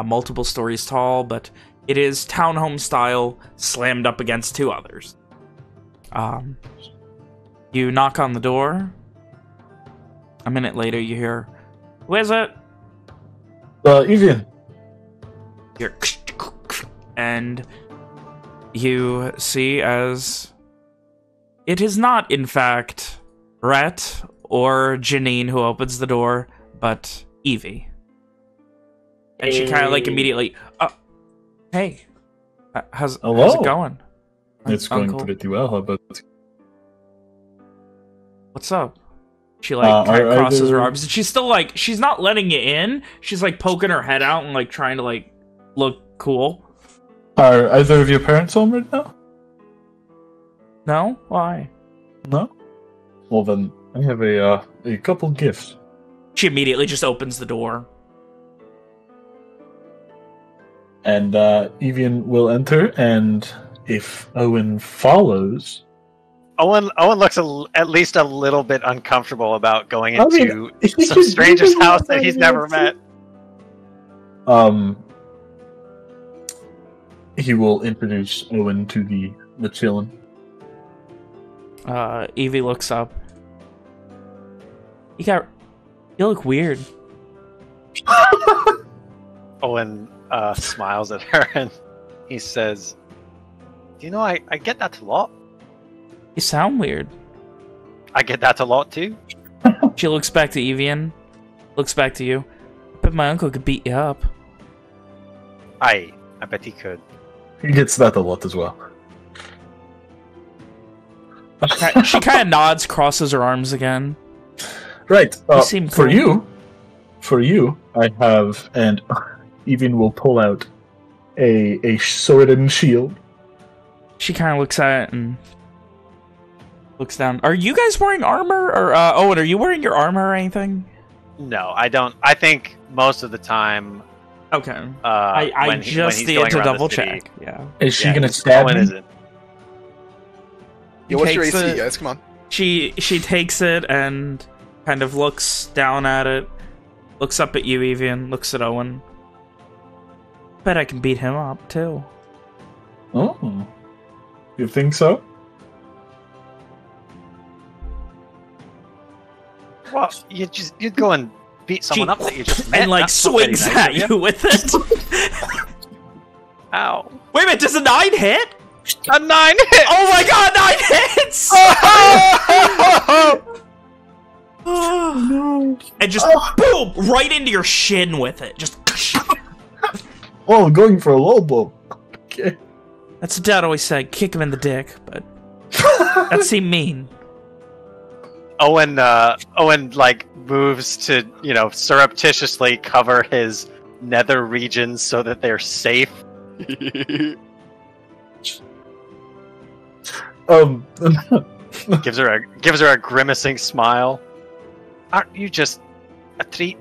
Multiple stories tall, but it is townhome style, slammed up against two others. You knock on the door. A minute later, you hear, "Who is it?" Evian. You're and you see as it is not, in fact, Rhett or Janine who opens the door, but Evie. And she kind of like immediately, hey, how's it going? It's going pretty well. How about... What's up? She like kind of crosses her arms, and she's still like, she's not letting you in. She's like poking her head out and like trying to like look cool. Are either of your parents home right now? No? Why? No? Well then, I have a couple gifts. She immediately just opens the door. And Evian will enter, and if Owen follows... Owen looks at least a little bit uncomfortable about going into some stranger's house that he's never met. He will introduce Owen to the chillin'. Evie looks up. You look weird. Owen smiles at her and he says, "Do you know, I get that a lot. You sound weird." I get that a lot too. She looks back to Evian, looks back to you. I bet my uncle could beat you up. I bet he could. He gets that a lot as well. She kind of nods, crosses her arms again. Right. You seem cool. For you, I have, and Evian will pull out a sword and shield. She kind of looks at it and looks down. Are you guys wearing armor? Or, Owen, are you wearing your armor or anything? No, I don't. I think most of the time... Okay. I just needed to double check. Yeah. Is she gonna stab me? Yeah, what's your AC, guys? Come on. She takes it and kind of looks down at it, looks up at you, Evian, looks at Owen. Bet I can beat him up too. Oh, you think so? Well, you'd go and beat someone up that you just met. And like swings at you with it. Ow! Wait a minute, does a 9 hit? A 9 hit! Oh my god, 9 hits! Oh no! And just boom, right into your shin with it. Just. Oh, going for a low blow. Okay. That's what Dad always said. Kick him in the dick, but that seemed mean. Owen like moves to, surreptitiously cover his nether regions so that they're safe. gives her a grimacing smile. Aren't you just a treat?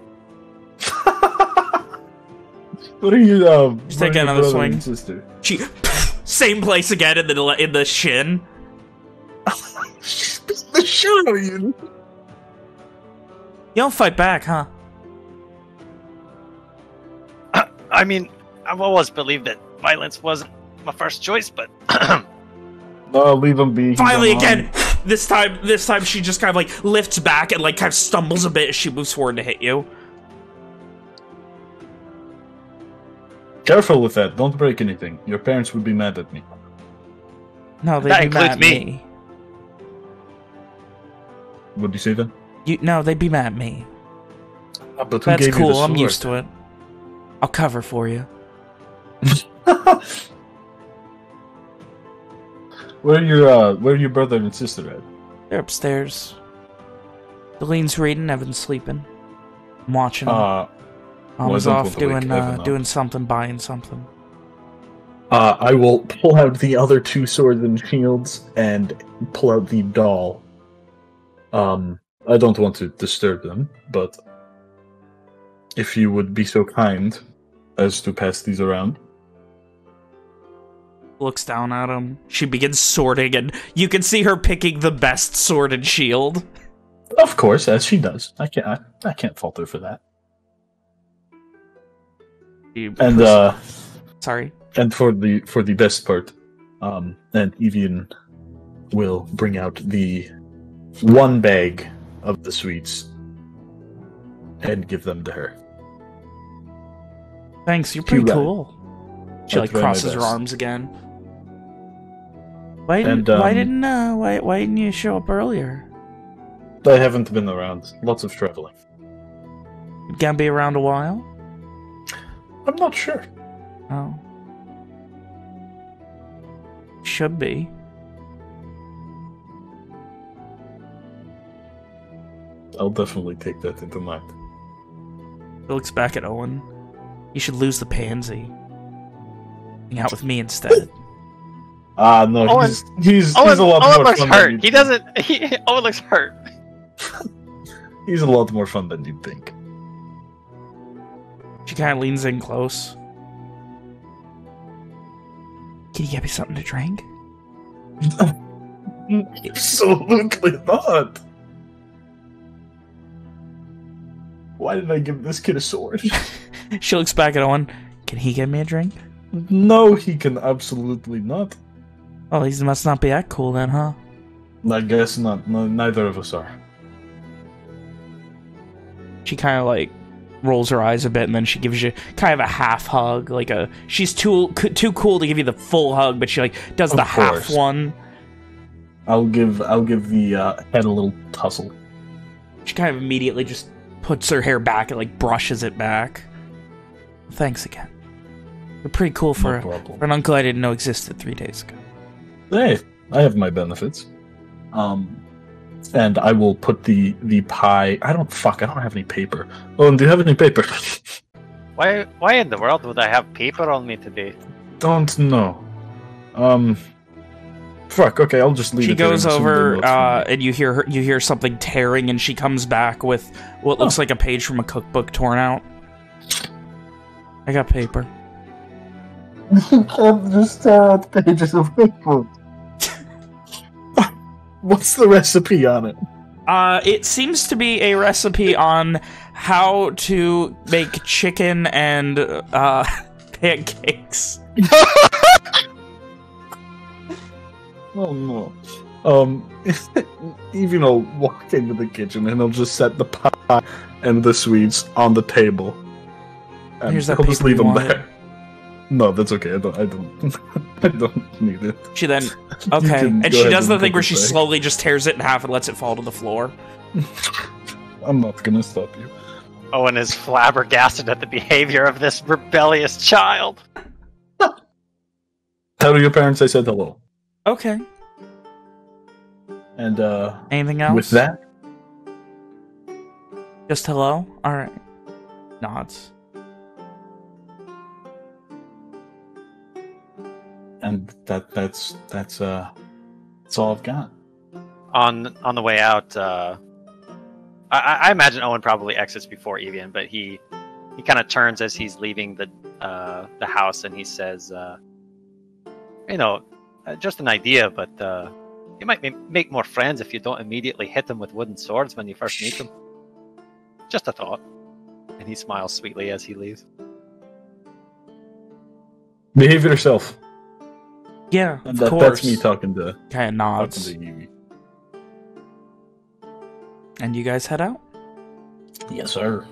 What are you, Just take another brother swing. and sister? She, in place again in the shin. She's beating the shit out of you. You don't fight back, huh? I mean, I've always believed that violence wasn't my first choice, but No, leave him be. He's Finally, unarmed. again. This time she just kind of like lifts back and like kind of stumbles a bit as she moves forward to hit you. Careful with that. Don't break anything. Your parents would be mad at me. No, That they'd be mad includes at me. me. What'd you say then? No, they'd be mad at me. But who That's gave you cool. the I'm sword? used to it. I'll cover for you. Where are your brother and sister at? They're upstairs. Delene's reading. Evan's sleeping. I'm watching. them. Well, I Mom's don't off want to wake doing Evan up. doing something, buying something. I will pull out the other two swords and shields and pull out the doll. I don't want to disturb them, but if you would be so kind as to pass these around. Looks down at him. She begins sorting, and you can see her picking the best sword and shield. Of course, as she does. I can't fault her for that. And sorry. and for the best part, and Evian will bring out the one bag of the sweets and give them to her. Thanks, you're pretty Too bad. cool. She I'll like try my crosses her best. arms again. Why And, didn't you show up earlier? I haven't been around. Lots of traveling. You gonna be around a while? I'm not sure. Oh. Should be. I'll definitely take that into mind. He looks back at Owen. You should lose the pansy. Hang out with me instead. No, Owen- he's Owen, a lot Owen more looks fun hurt. than He you'd doesn't. Owen looks hurt. think. He's a lot more fun than you'd think. She kind of leans in close. Can you get me something to drink? Absolutely not. Why did I give this kid a sword? She looks back at Owen. Can he get me a drink? No, he can absolutely not. Oh, he must not be that cool then, huh? I guess not. No, neither of us are. She kind of like rolls her eyes a bit, and then she gives you kind of a half hug, like a. She's too cool to give you the full hug, but she like does Of the half course. one. I'll give the head a little tussle. She kind of immediately just puts her hair back and like brushes it back. Thanks again. You're pretty cool for, No problem. for an uncle I didn't know existed 3 days ago. Hey, I have my benefits. And I will put the pie. I don't have any paper. Oh, and do you have any paper? Why in the world would I have paper on me today? Don't know. Fuck. Okay, I'll just leave She it there goes and assume over, they notes for me. and you hear something tearing, and she comes back with what looks like a page from a cookbook torn out. I got paper. You can't just stare at pages of paper. What's the recipe on it? It seems to be a recipe on how to make chicken and pancakes. Oh no. Even will walk into the kitchen and he'll just set the pie and the sweets on the table. And Here's that he'll just paper leave you them wanted. there. No, that's okay. I don't I don't need it. She then You okay, can and go she ahead does the and thing put where it she back. slowly just tears it in half and lets it fall to the floor. I'm not gonna stop you. Owen is flabbergasted at the behavior of this rebellious child. Tell your parents I said hello. Okay. And Anything else? with that, Just hello? Alright. Nods. and that's all I've got. On the way out, I imagine Owen probably exits before Evian, but he kind of turns as he's leaving the house and he says, just an idea, but you might make more friends if you don't immediately hit them with wooden swords when you first meet them. Just a thought. And he smiles sweetly as he leaves. Behave yourself. Yeah, And of course. that's me talking to Kind of nods. Evie. And you guys head out? Yes, sir.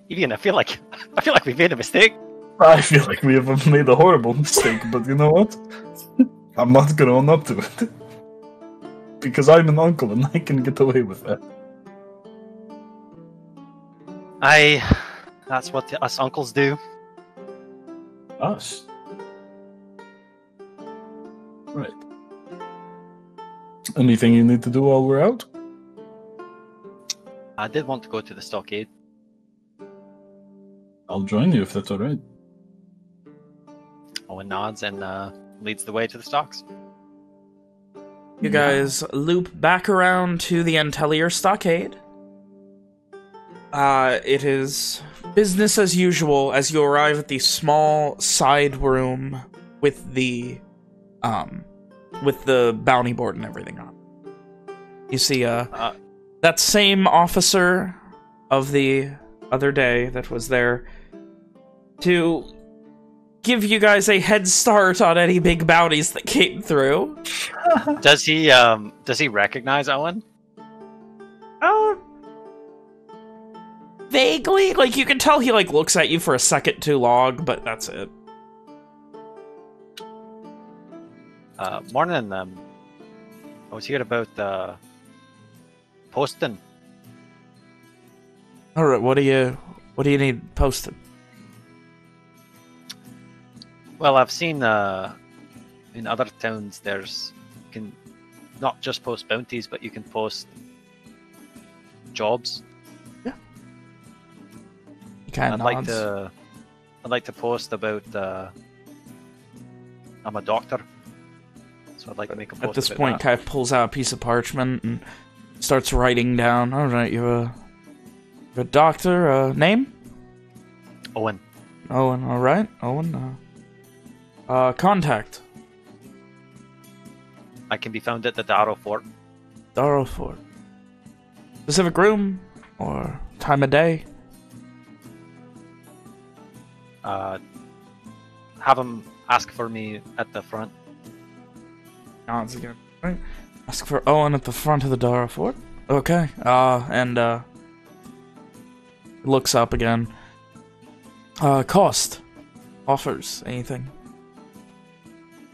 Evian, I feel like we've made a mistake. I feel like we have made a horrible mistake, but you know what? I'm not gonna own up to it. Because I'm an uncle and I can get away with that. That's what us uncles do. Us? Right. Anything you need to do while we're out? I did want to go to the stockade. I'll join you if that's alright. Owen nods and leads the way to the stocks. You guys loop back around to the Antellier stockade. It is business as usual as you arrive at the small side room with the bounty board and everything on. You see that same officer of the other day that was there to give you guys a head start on any big bounties that came through. Does he recognize Owen? Vaguely, like you can tell he like looks at you for a second too long, but that's it. Morning. I was here about posting. All right, what do you need posted? Well, I've seen in other towns you can not just post bounties, but you can post jobs. Yeah. I'd like to post about I'm a doctor, so I'd like to make a post. At this about point, that. Kai pulls out a piece of parchment and starts writing down. All right, you're a doctor. Name? Owen. Owen. All right, Owen. Contact. I can be found at the Darrow Fort. Darrow Fort. Specific room or time of day? Have him ask for me at the front. Nods again. Right. Ask for Owen at the front of the Darrow Fort. Okay. And looks up again. Cost. Offers. Anything.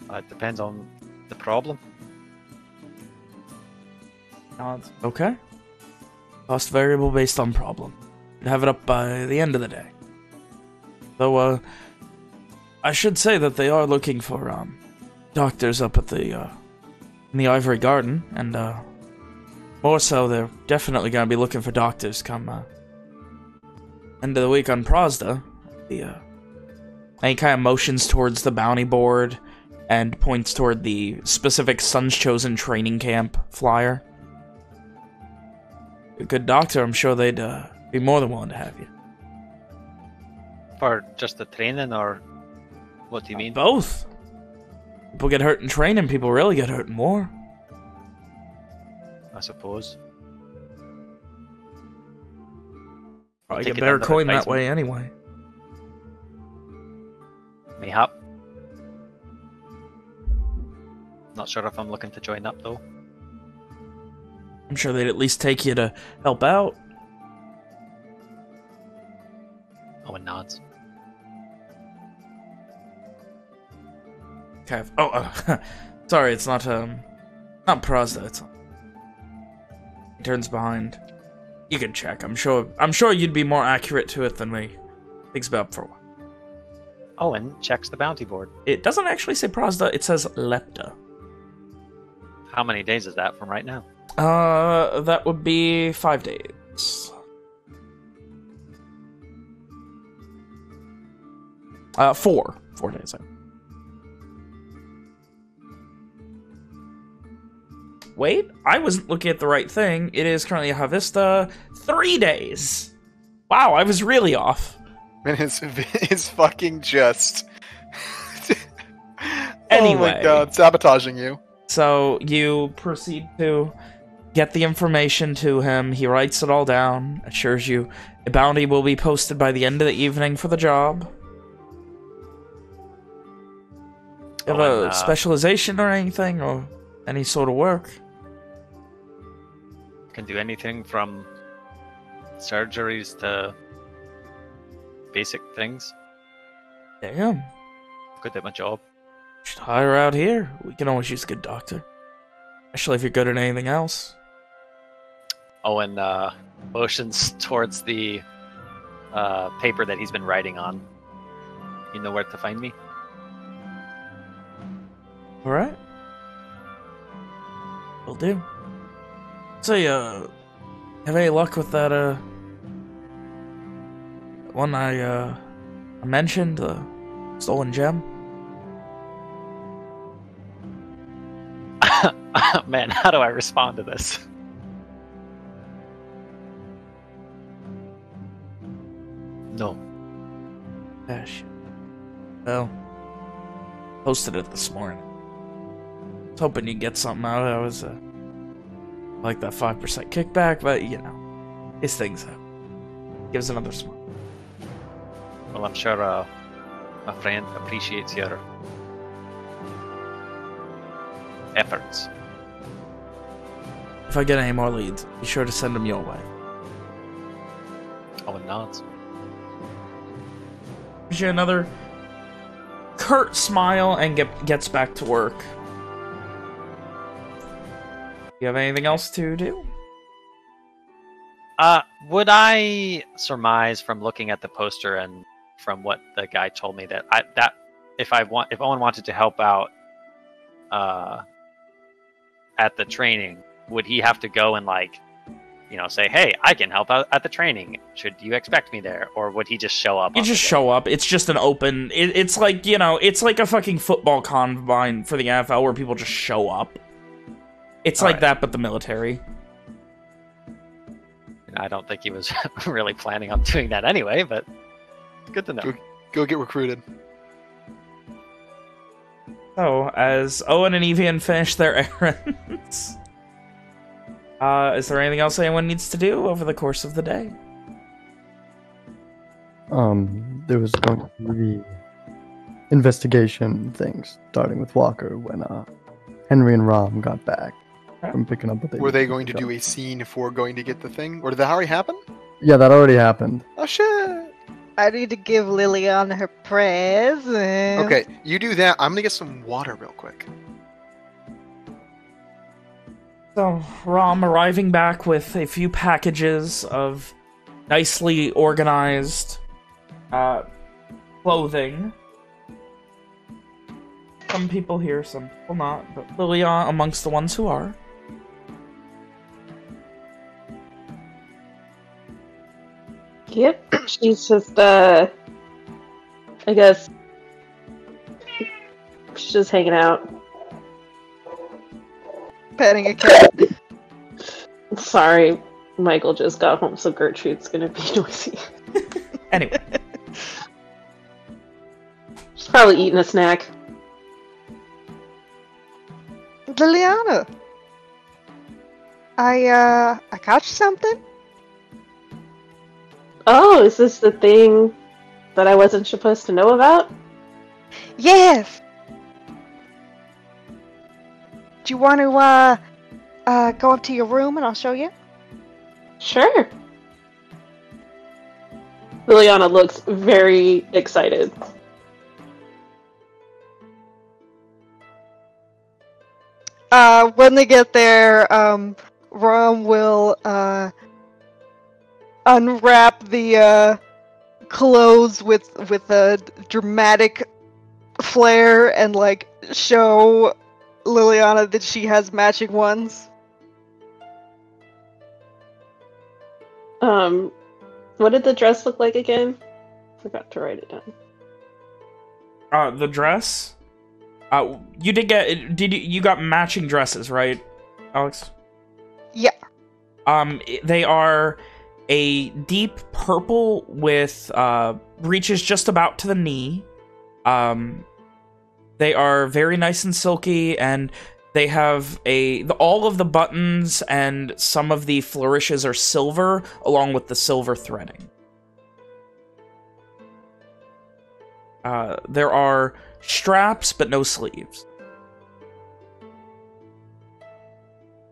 It depends on the problem. Nods. Okay. Cost variable based on problem. You'd have it up by the end of the day. Though, I should say that they are looking for, doctors up at the, in the Ivory Garden, and, more so, they're definitely gonna be looking for doctors come, end of the week on Prozda. He kind of motions towards the bounty board and points toward the specific Sun's Chosen training camp flyer. A good doctor, I'm sure they'd, be more than willing to have you. For just the training, or what do you mean? Both. People get hurt in training, people really get hurt in war. I suppose. Probably Take get it better under coin that advisement. way anyway. Mayhap. Not sure if I'm looking to join up though. I'm sure they'd at least take you to help out. Owen nods. Okay. Oh, sorry, it's not Prozda. It's. He turns behind. You can check. I'm sure you'd be more accurate to it than me. Things been up for a while. Owen checks the bounty board. It doesn't actually say Prozda. It says Lepta. How many days is that from right now? That would be 5 days. 4 days. Wait, I wasn't looking at the right thing. It is currently Havista 3 days. Wow, I was really off. Man, his fucking just. Anyway. Oh my god, sabotaging you. So you proceed to get the information to him. He writes it all down, assures you a bounty will be posted by the end of the evening for the job. You have a specialization or anything, or any sort of work? Can do anything from surgeries to basic things. Damn. Good at my job. Should hire out here. We can always use a good doctor. Especially if you're good at anything else. Owen motions towards the paper that he's been writing on. You know where to find me? Alright. Will do. So, have any luck with that, one I mentioned, the stolen gem? Man, how do I respond to this? No. Gosh. Well, posted it this morning. I was hoping you'd get something out of it. I was, like that 5% kickback, but, you know, his things up. Gives another smile. Well, I'm sure my friend appreciates your efforts. If I get any more leads, be sure to send them your way. Owen nods. Gives you another curt smile and gets back to work. You have anything else to do? Would I surmise from looking at the poster and from what the guy told me that if Owen wanted to help out at the training, would he have to go and say, hey, I can help out at the training. Should you expect me there? Or would he just show up? You just show up. It's just an open... It's like, it's like a fucking football combine for the NFL where people just show up. It's like that, but the military. I don't think he was really planning on doing that anyway, but good to know. Go get recruited. So, as Owen and Evian finish their errands... is there anything else anyone needs to do over the course of the day? There was going to be the investigation things, starting with Walker, when Henry and Rom got back from picking up what they were they going to do a scene for going to get the thing? Or did that already happen? Yeah, that already happened. Oh, shit! I need to give Liliana her present. Okay, you do that. I'm gonna get some water real quick. So, Rom arriving back with a few packages of nicely organized clothing. Some people here, some people not, but Liliana amongst the ones who are. Yep, she's just, I guess, she's just hanging out. Petting a cat. Sorry, Michael just got home, so Gertrude's gonna be noisy. Anyway. She's probably eating a snack. Liliana, I got you something. Oh, is this the thing that I wasn't supposed to know about? Yes. Do you want to go up to your room and I'll show you? Sure. Liliana looks very excited. When they get there, Rom will unwrap the clothes with a dramatic flair and show Liliana that she has matching ones. What did the dress look like again? Forgot to write it down. The dress? You did get... You got matching dresses, right, Alex? Yeah. They are a deep purple with reaches just about to the knee. They are very nice and silky, and they have all of the buttons and some of the flourishes are silver, along with the silver threading. There are straps, but no sleeves.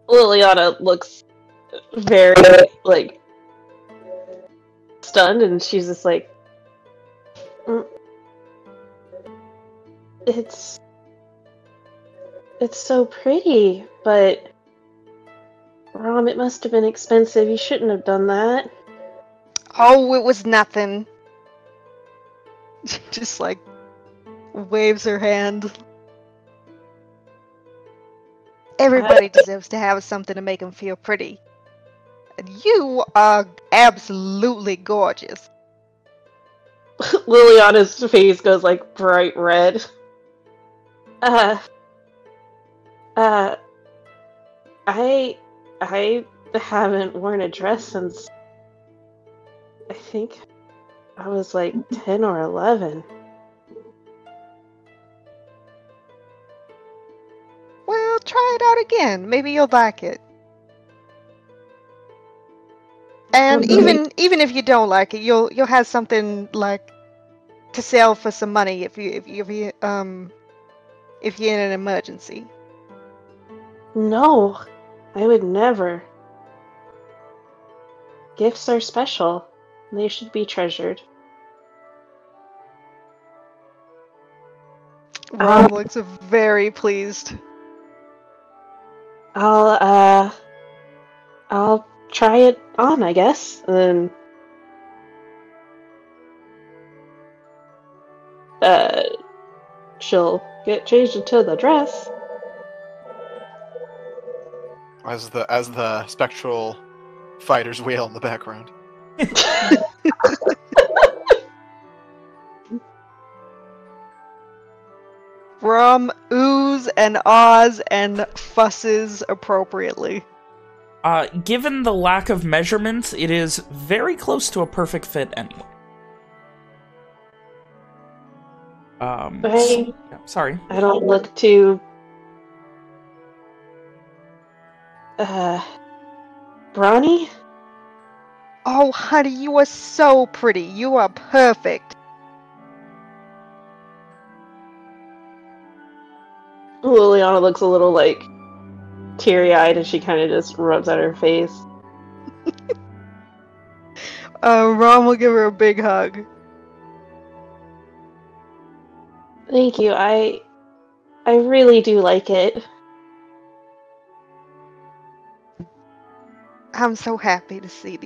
Liliana looks very, like, stunned, and she's just like, It's so pretty, but Rom, it must have been expensive. You shouldn't have done that. Oh, it was nothing. Just like waves her hand. Everybody deserves to have something to make them feel pretty. And you are absolutely gorgeous. Liliana's face goes like bright red. I haven't worn a dress since I think I was like 10 or 11. Well, try it out again. Maybe you'll like it. And even if you don't like it, you'll have something like to sell for some money if you're in an emergency. No, I would never. Gifts are special. They should be treasured. Ron looks very pleased. I'll try it on, I guess. And then, she'll get changed into the dress. As the spectral fighters wail in the background. Rom oohs and ahs and fusses appropriately. Given the lack of measurements, it is very close to a perfect fit anyway. Sorry. I don't look too brawny? Oh, honey, you are so pretty. You are perfect. Liliana looks a little, like, teary-eyed as she kind of just rubs out her face. Rom will give her a big hug. Thank you. I really do like it. I'm so happy to see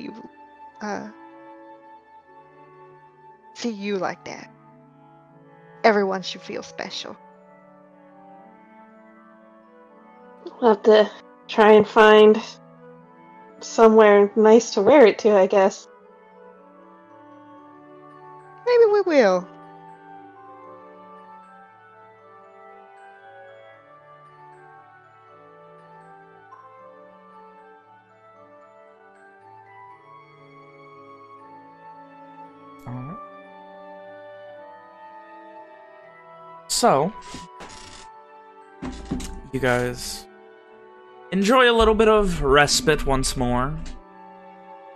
you like that. Everyone should feel special. We'll have to try and find somewhere nice to wear it to, I guess. Maybe we will. Alright. So, you guys enjoy a little bit of respite once more.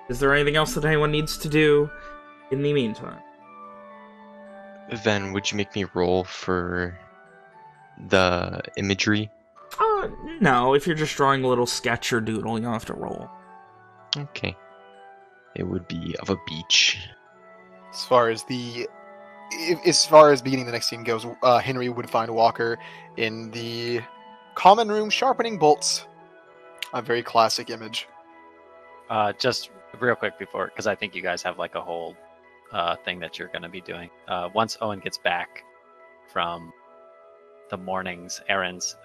Is there anything else that anyone needs to do in the meantime? Then would you make me roll for the imagery? No, if you're just drawing a little sketch or doodle, you don't have to roll. Okay. It would be of a beach. As far as beginning the next scene goes, Henry would find Walker in the common room sharpening bolts. A very classic image. Just real quick before, because I think you guys have like a whole thing that you're going to be doing. Once Owen gets back from the morning's errands,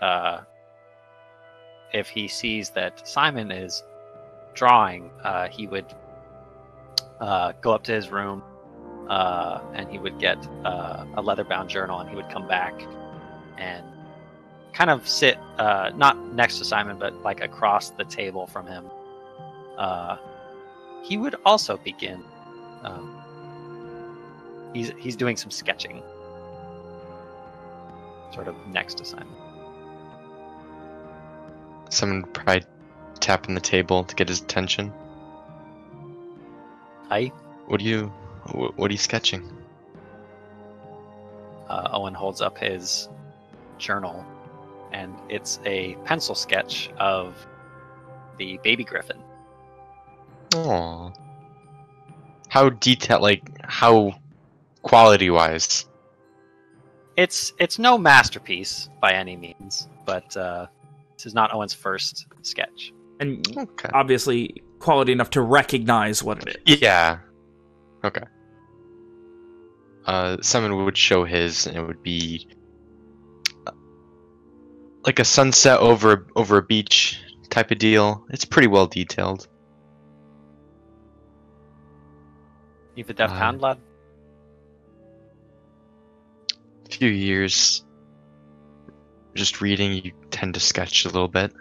if he sees that Simon is drawing, he would go up to his room and he would get a leather-bound journal, and he would come back and kind of sit not next to Simon, but like across the table from him, he would also begin. He's doing some sketching, sort of next assignment. Someone would probably tap on the table to get his attention. Hi. What are you sketching? Owen holds up his journal, and it's a pencil sketch of the baby griffin. Aww. How detailed, how quality-wise? It's no masterpiece by any means, but this is not Owen's first sketch. And Okay. obviously quality enough to recognize what it is. Yeah. Okay. Someone would show his, and it would be like a sunset over a beach type of deal. It's pretty well detailed. You've a deaf hand, lad? Few years just reading, you tend to sketch a little bit.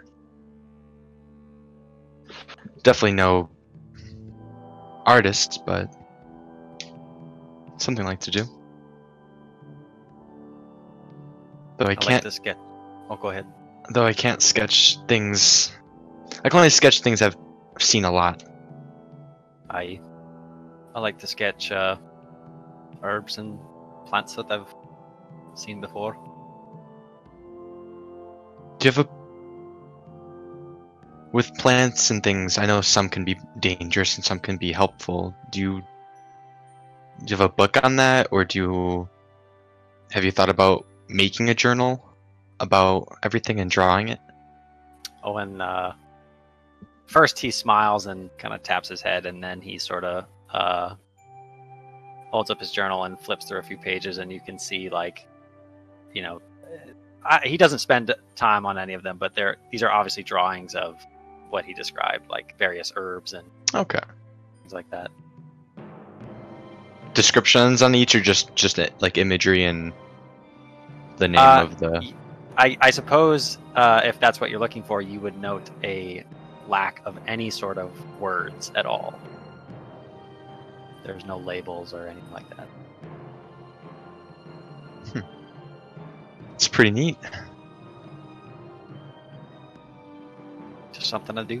Definitely no artist, but something I like to do. Though I Like can't. this sketch. Oh, go ahead. Though I can't sketch things. I can only sketch things I've seen a lot. I like to sketch herbs and plants that I've seen before. Do you have with plants and things? I know some can be dangerous and some can be helpful. Do you have a book on that, or have you thought about making a journal about everything and drawing it? Owen, first he smiles and kind of taps his head, and then he sort of holds up his journal and flips through a few pages, and you can see, he doesn't spend time on any of them, but these are obviously drawings of what he described, like various herbs and Okay. things like that. Descriptions on each, or just like imagery and the name of the. I suppose if that's what you're looking for, you would note a lack of any sort of words at all. There's no labels or anything like that. It's pretty neat. Just something to do.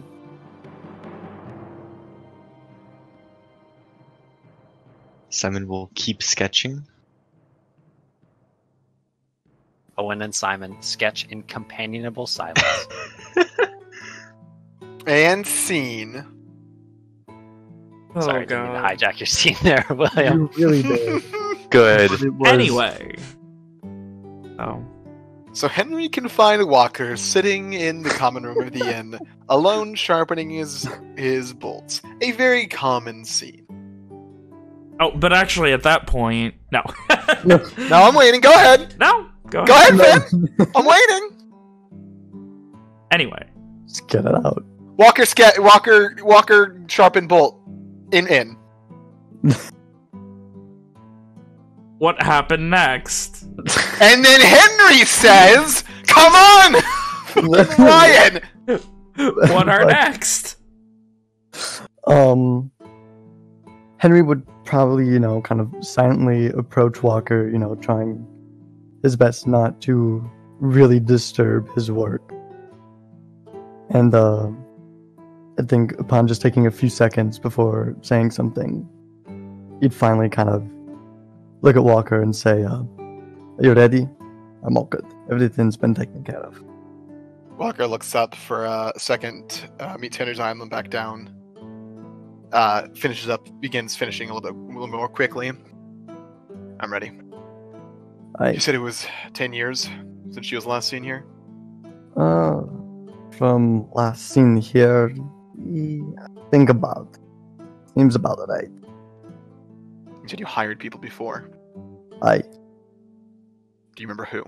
Simon will keep sketching. Owen and Simon sketch in companionable silence. And scene. Oh, Sorry, I didn't mean to God. hijack your scene there, William. You really did. Good. It was- Anyway. Oh. So Henry can find Walker sitting in the common room of the inn, alone sharpening his bolts. A very common scene. Oh, but actually at that point... No. No, I'm waiting. Go ahead. No. Go Go ahead. ahead, Finn. I'm waiting. Anyway. Just get it out. Walker sharpen bolt in. What happened next? And then Henry says, "Come on, Ryan." What are next? Henry would probably, kind of silently approach Walker, trying his best not to really disturb his work. And I think upon just taking a few seconds before saying something, he'd finally kind of look at Walker and say, "Are you ready? I'm all good. Everything's been taken care of." Walker looks up for a second, meets Henry's eye, and then back down. Begins finishing a little more quickly. I'm ready. You said it was 10 years since she was last seen here? From last seen here, think about. Seems about right. You said you hired people before. Aye. Do you remember who?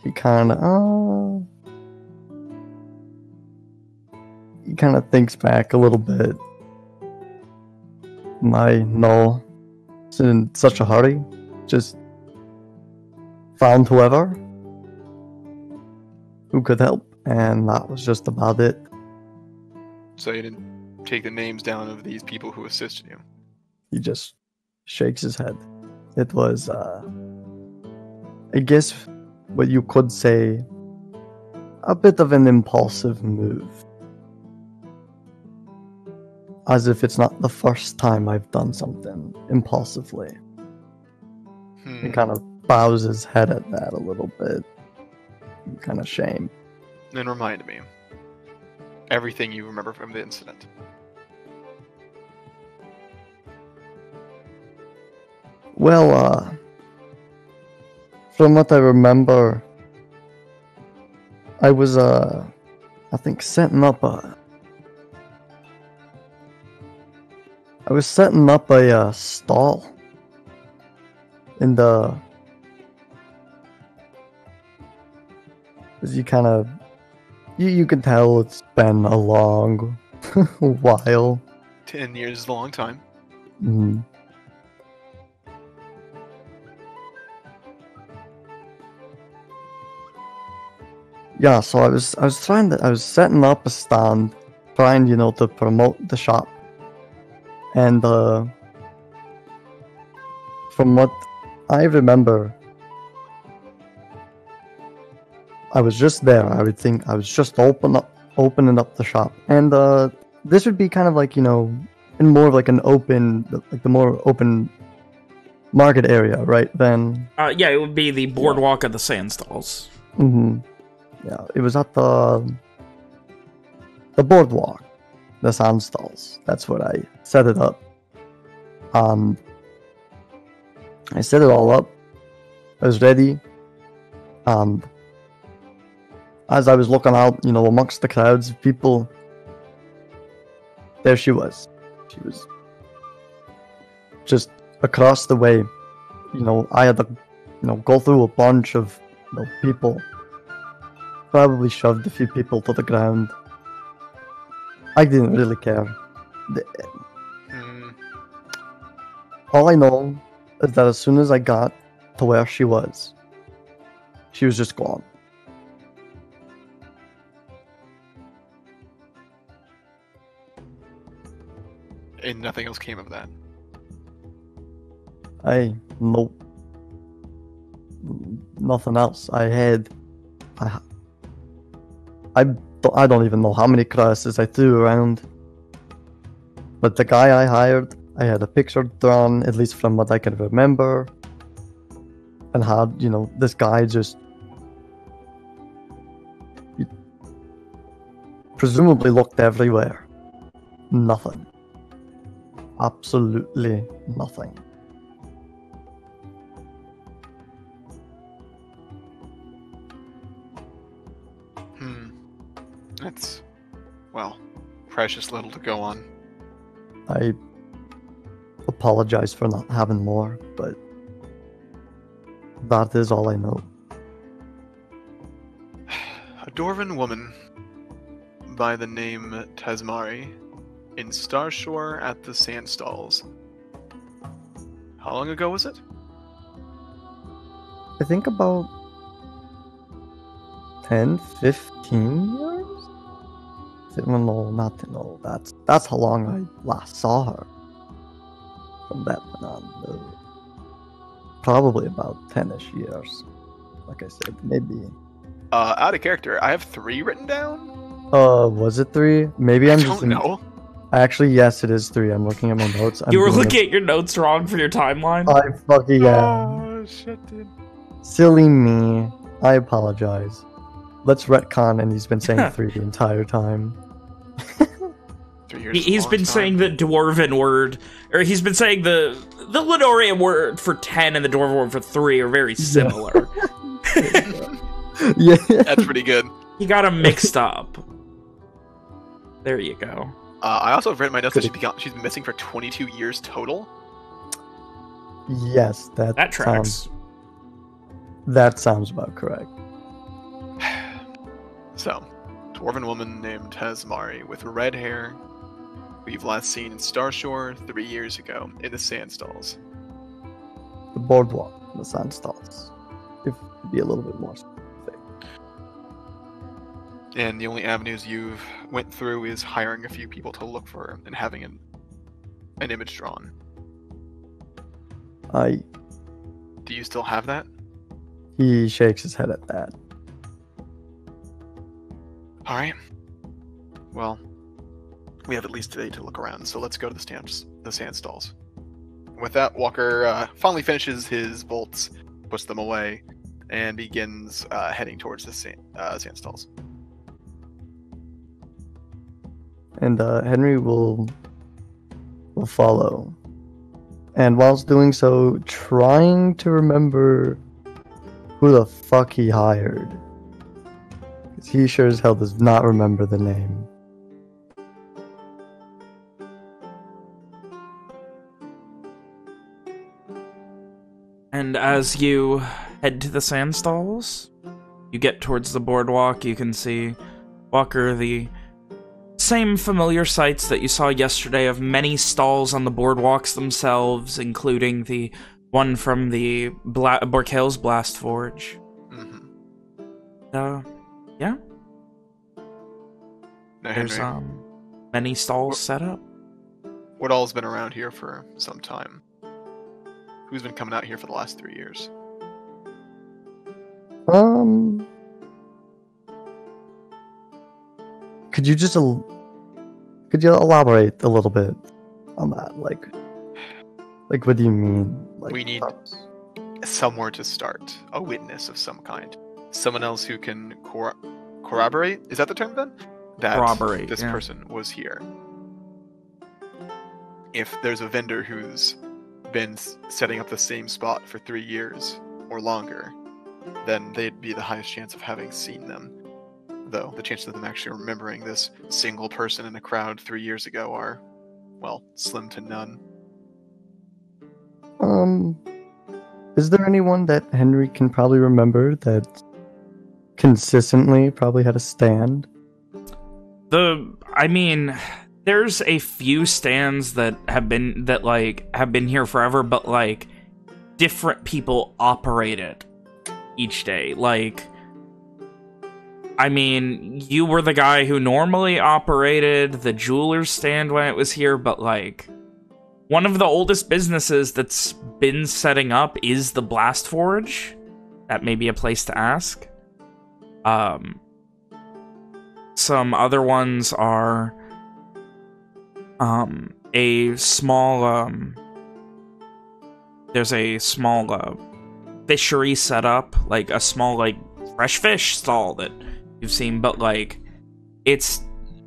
He kind of thinks back a little bit. No, it's in such a hurry. Just found who could help, and that was just about it. So you didn't take the names down of these people who assisted you. He just shakes his head. It was, I guess, what you could say, a bit of an impulsive move. As if it's not the first time I've done something impulsively. He kind of bows his head at that a little bit. Kind of shame. Then remind me. Everything you remember from the incident. Well, from what I remember, I was, I think setting up a stall in the, as you kind of, you can tell it's been a long while. 10 years is a long time. Mm. Yeah, so I was setting up a stand, trying, to promote the shop. And from what I remember, I was just there. I would think I was just opening up the shop. And this would be kind of like, in more of like an open, like the more open market area, right? Then yeah, it would be the boardwalk of the Sandstalls. Mm-hmm. Yeah, it was at the boardwalk, the Sandstalls. That's what I set it up. I set it all up. I was ready. And as I was looking out, amongst the crowds of people, there she was. She was just across the way. I had to, go through a bunch of people. Probably shoved a few people to the ground. I didn't really care. All I know is that as soon as I got to where she was just gone. And nothing else came of that. Nope. Nothing else. I don't even know how many crosses I threw around. But the guy I hired, I had a picture drawn, at least from what I can remember. And had, this guy just presumably looked everywhere. Nothing. Absolutely nothing. That's, well, precious little to go on. I apologize for not having more, but that is all I know. A Dwarven woman by the name Tasmari in Starshore at the Sandstalls. How long ago was it? I think about 10, 15 years? No, that's how long I last saw her. From that point on, probably about 10-ish years. Like I said, maybe. Out of character, I have 3 written down? Was it 3? Maybe I don't know. Actually, yes, it is 3. I'm looking at my notes. You were looking at your notes wrong for your timeline? I fucking am. Oh, shit, dude. Silly me. I apologize. Let's retcon, and he's been saying 3 the entire time. 3 years. He's been saying the Dwarven word, or he's been saying the Lenorian word for 10 and the Dwarven word for 3 are very similar. Yeah. That's pretty good. He got them mixed up. There you go. I also have written my notes that she's been missing for 22 years total. Yes, that tracks. That sounds about correct. So, Dwarven woman named Tasmari with red hair, who you've last seen in Starshore 3 years ago in the Sandstalls. The boardwalk, the Sandstalls. If to be a little bit more specific. And the only avenues you've went through is hiring a few people to look for her and having an image drawn. Do you still have that? He shakes his head at that. All right. Well, we have at least today to look around, so let's go to the sand stalls. With that, Walker finally finishes his bolts, puts them away, and begins heading towards the sand stalls. And Henry will follow. And whilst doing so, trying to remember who the fuck he hired. Because he sure as hell does not remember the name. And as you head to the sand stalls, you get towards the boardwalk, you can see, Walker, the same familiar sights that you saw yesterday of many stalls on the boardwalks themselves, including the one from the Borkel's Blast Forge. Mm-hmm. Yeah. Now, There's Henry, many stalls set up. what all's been around here for some time? Who's been coming out here for the last 3 years? Could you just could you elaborate a little bit on that? Like what do you mean? Like, We need somewhere to start. A witness of some kind. Someone else who can corroborate? Is that the term, Ben? That Corroborate, this yeah. person was here. If there's a vendor who's been setting up the same spot for 3 years or longer, then they'd be the highest chance of having seen them. Though the chances of them actually remembering this single person in a crowd 3 years ago are, well, slim to none. Is there anyone that Henry can probably remember that consistently probably had a stand? I mean, there's a few stands that have been here forever, but like different people operate it each day. Like, I mean, you were the guy who normally operated the jeweler's stand when it was here, but like one of the oldest businesses that's been setting up is the Blast Forge. That may be a place to ask. Some other ones are a small there's a small fishery set up, like a small like fresh fish stall that you've seen, but like it's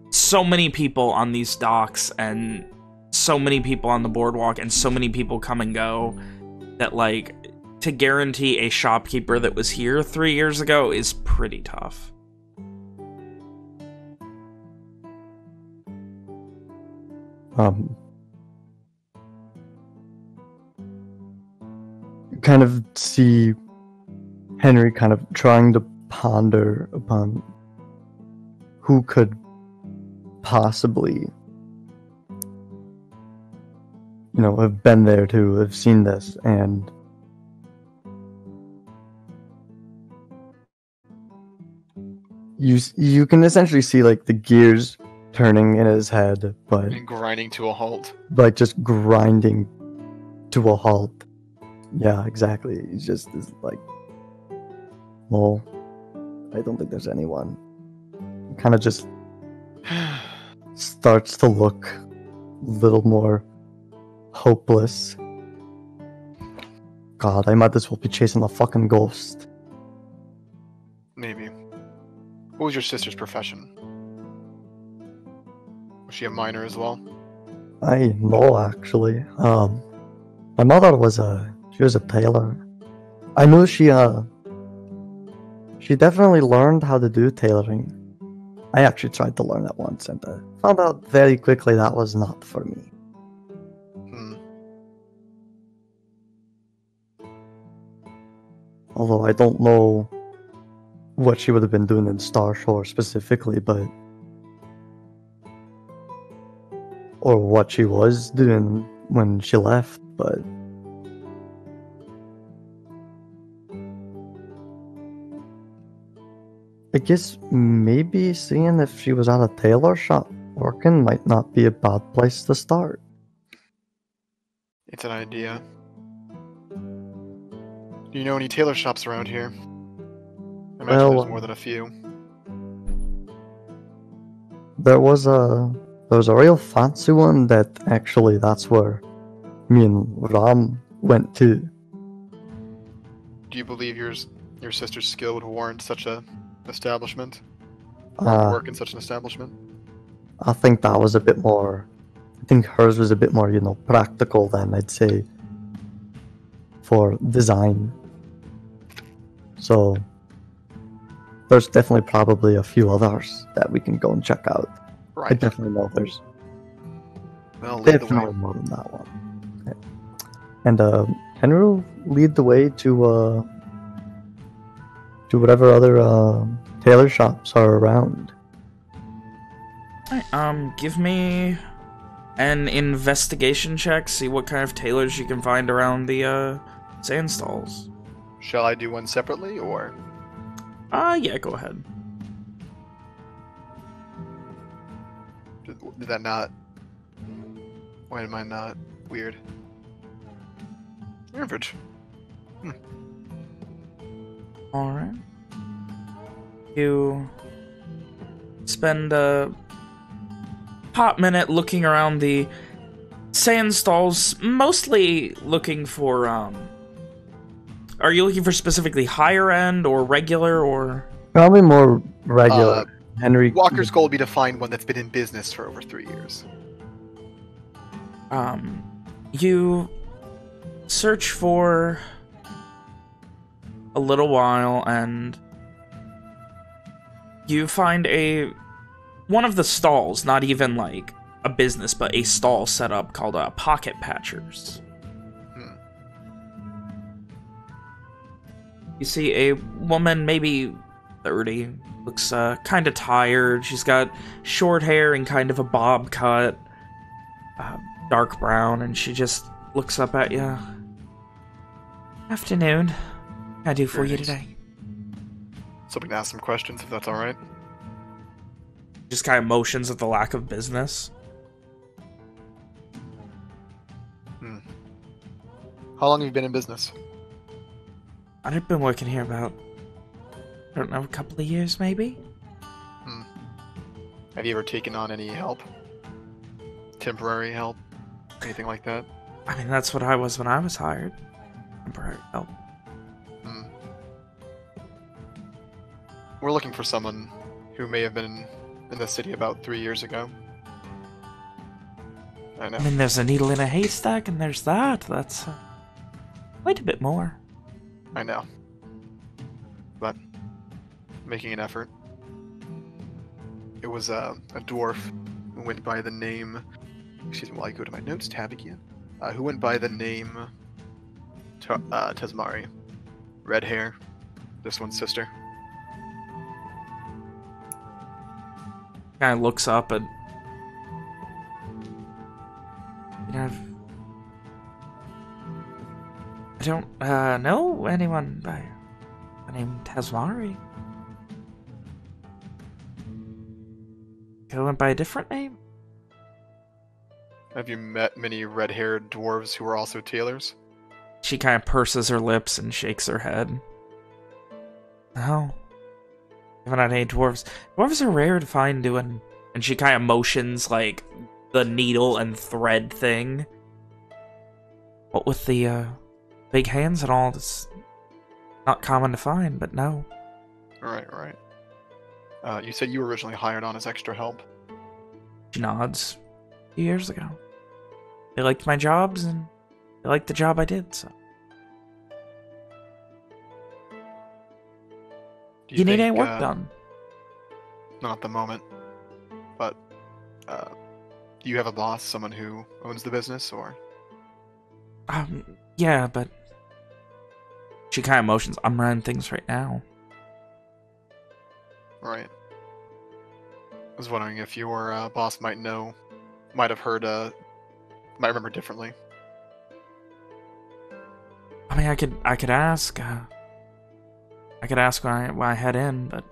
so many people on these docks and so many people on the boardwalk and so many people come and go that like to guarantee a shopkeeper that was here 3 years ago is pretty tough. Kind of see Henry kind of trying to ponder upon who could possibly, have been there to have seen this, and you can essentially see like the gears turning in his head, but And grinding to a halt. like just grinding to a halt. Yeah, exactly. He just is like, well, I don't think there's anyone. Kind of just starts to look a little more hopeless. God, I might as well be chasing a fucking ghost. Maybe. What was your sister's profession? Was she a miner as well? I know, actually. My mother was a tailor. I knew she definitely learned how to do tailoring. I actually tried to learn it once and found out very quickly that was not for me. Although I don't know what she would have been doing in Starshore specifically, but or what she was doing when she left, but I guess maybe seeing if she was at a tailor shop working might not be a bad place to start. It's an idea. Do you know any tailor shops around here? I imagine there's more than a few. There was a real fancy one that actually that's where me and Ram went to. Do you believe your sister's skill would warrant such a establishment? Or work in such an establishment? I think that was a bit more. I think hers was a bit more, practical than I'd say for design. So there's definitely probably a few others that we can go and check out. Right. I definitely know there's definitely more than that one. Okay. And Henry will lead the way to whatever other tailor shops are around. Alright, give me an investigation check, see what kind of tailors you can find around the sand stalls. Shall I do one separately, or? Yeah, go ahead. Did that not? Why am I not? Weird. Average. Alright. You spend a hot minute looking around the sand stalls, mostly looking for, are you looking for specifically higher end or regular or? Probably more regular. Henry. Walker's goal would be to find one that's been in business for over 3 years. You search for a little while and you find one of the stalls, not even like a business, but a stall set up called Pocket Patchers. You see a woman, maybe 30, looks kind of tired. She's got short hair and kind of a bob cut, dark brown, and she just looks up at you. Afternoon. What can I do for you today? Something to ask some questions, if that's alright. Just kind of motions at the lack of business. How long have you been in business? I've been working here about, I don't know, a couple of years maybe? Have you ever taken on any help? Temporary help? Anything like that? I mean, that's what I was when I was hired. Temporary help. We're looking for someone who may have been in the city about 3 years ago. I know. I mean, there's a needle in a haystack, and there's that. That's quite a bit more. I know. But making an effort. It was a dwarf who went by the name... Excuse me while I go to my notes tab again. Who went by the name... Tezmari. Red hair. This one's sister. Kind of looks up and... I don't know anyone by the name Tezmari. Who went by a different name? Have you met many red-haired dwarves who are also tailors? She kind of purses her lips and shakes her head. No. Haven't had any dwarves. Dwarves are rare to find doing... And she kind of motions, like, the needle and thread thing. What with the, big hands and all, it's not common to find, but no. Right. You said you were originally hired on as extra help. She nods. A few years ago. They liked my jobs, and they liked the job I did, so... Do you need think, any work done? Not at the moment. But, do you have a boss, someone who owns the business, or? Yeah, but... She kind of motions, I'm running things right now. Right. I was wondering if your boss might have heard, might remember differently. I mean, I could ask. I could ask when I head in, but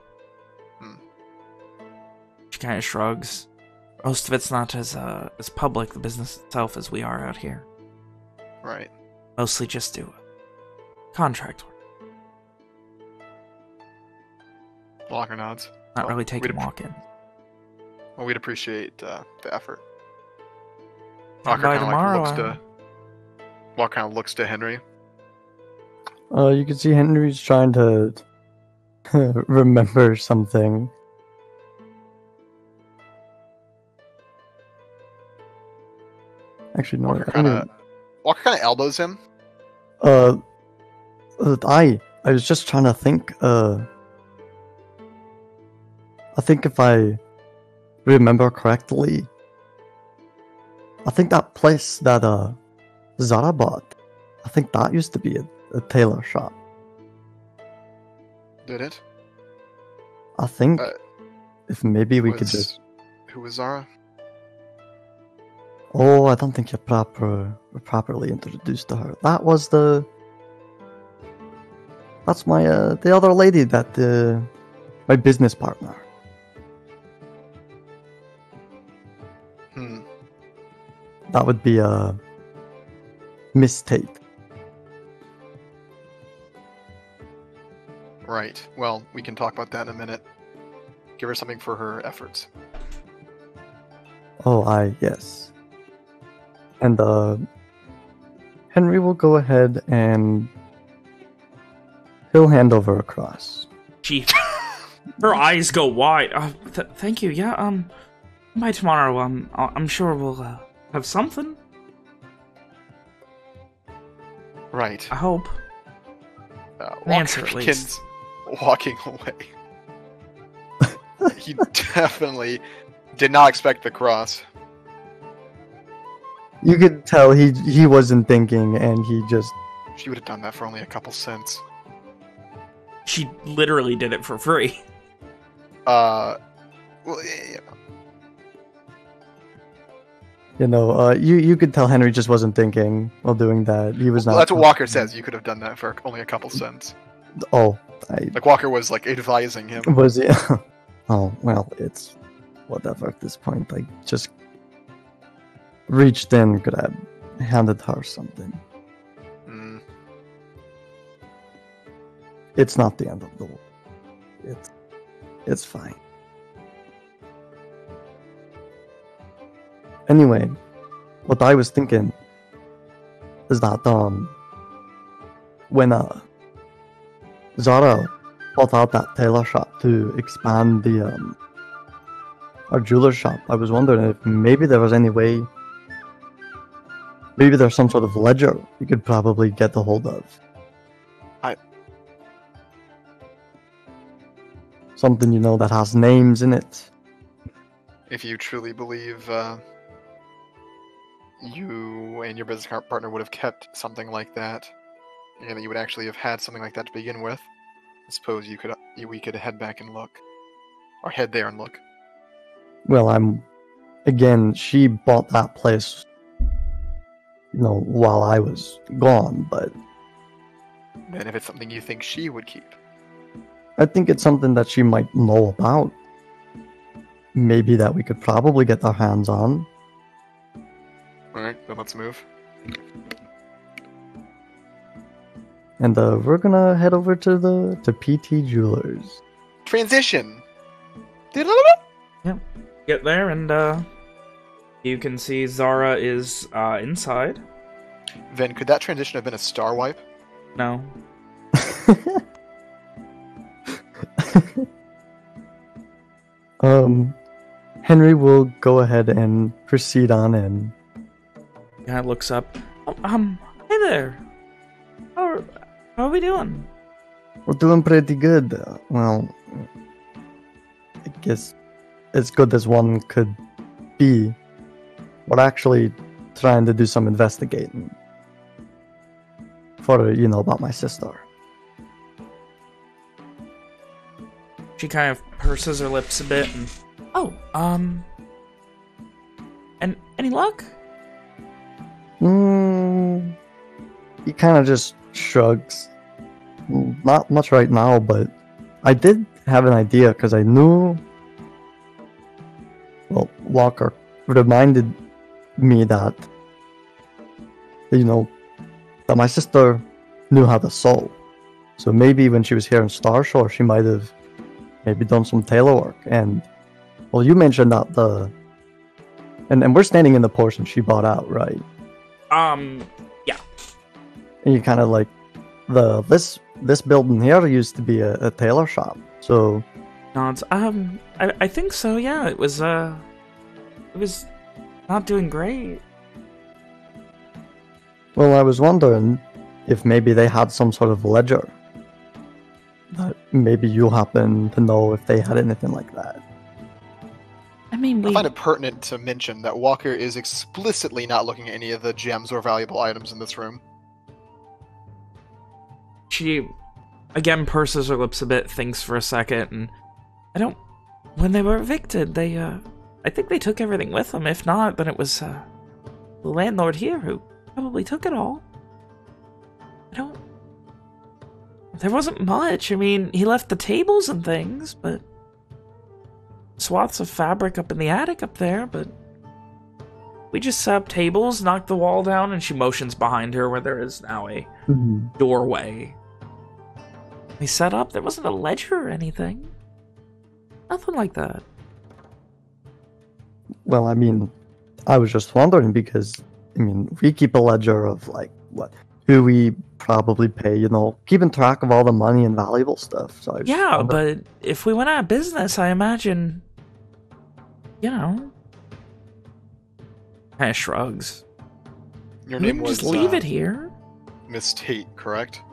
She kind of shrugs. Most of it's not as public, the business itself, as we are out here. Right. Mostly just do contract work. Walker nods. Not Well, really taking we'd- walk-in. Well, we'd appreciate the effort. Come by tomorrow. Walker kind of looks to Henry. You can see Henry's trying to remember something. Actually, no. Walker kind of elbows him. I was just trying to think. I think if I remember correctly, I think that place that Zara bought, I think that used to be a tailor shop. Did it? I think Uh, if maybe we could Was- just. Who was Zara? Oh, I don't think you're properly introduced to her. That's my the other lady that my business partner. That would be Miss Tate. Right. Well, we can talk about that in a minute. Give her something for her efforts. Oh, yes. And Henry will go ahead and he'll hand over a cross. She, her eyes go wide. Thank you. Yeah. By tomorrow. I'm sure we'll have something. Right. I hope. Walker answer, at begins walking away. He definitely did not expect the cross. You could tell he wasn't thinking, and he just. She would have done that for only a couple cents. She literally did it for free. Well, yeah. You know, you could tell Henry just wasn't thinking while doing that. He was not. Well, that's what Walker says. You could have done that for only a couple cents. Oh, Like Walker was like advising him. was it? Oh well, it's whatever at this point. I just reached in, grabbed, handed her something. Mm. It's not the end of the world. It's fine. Anyway, what I was thinking is that when Zara bought out that tailor shop to expand the our jeweler shop, I was wondering if maybe there was any way, maybe there's some sort of ledger we could probably get a hold of. Something, you know, that has names in it. If you truly believe you and your business partner would have kept something like that, and that you would actually have had something like that to begin with, I suppose we could head back and look, or head there and look. Well, she bought that place, you know, while I was gone, but And if it's something you think she would keep, I think it's something that she might know about. Maybe that we could probably get our hands on. all right, then let's move. And we're gonna head over to PT Jewelers. Transition. Get there, and you can see Zara is inside. Then could that transition have been a star wipe? No. Henry will go ahead and proceed on in. Kind of looks up. Hey there. How are we doing? We're doing pretty good. Well, I guess as good as one could be. We're actually trying to do some investigating for, you know, about my sister. She kind of purses her lips a bit and... Oh, and any luck? He kind of just shrugs. Not much right now, but I did have an idea because I knew Walker reminded me that, that my sister knew how to sew. So maybe when she was here in Starshore, she might have maybe done some tailor work. And, well, you mentioned that and we're standing in the portion she bought out, right? Yeah. And you kind of like, this building here used to be a tailor shop, so... Nods. I think so, yeah. It was not doing great. Well, I was wondering if maybe they had some sort of ledger. That maybe you happen to know if they had anything like that. I mean, I find it pertinent to mention that Walker is explicitly not looking at any of the gems or valuable items in this room. She, again, purses her lips a bit, thinks for a second, and when they were evicted, I think they took everything with them. If not, then it was, the landlord here who probably took it all. There wasn't much. I mean, he left the tables and things, but swaths of fabric up in the attic up there, but we just set up tables, knocked the wall down, and she motions behind her where there is now a doorway. We set up, there wasn't a ledger or anything. Nothing like that. Well, I mean, I was just wondering because, I mean, we keep a ledger of, like, who we probably pay, keeping track of all the money and valuable stuff. So yeah, but if we went out of business, I imagine, kind of shrugs. Your name was... just leave it here. Miss Tate, correct?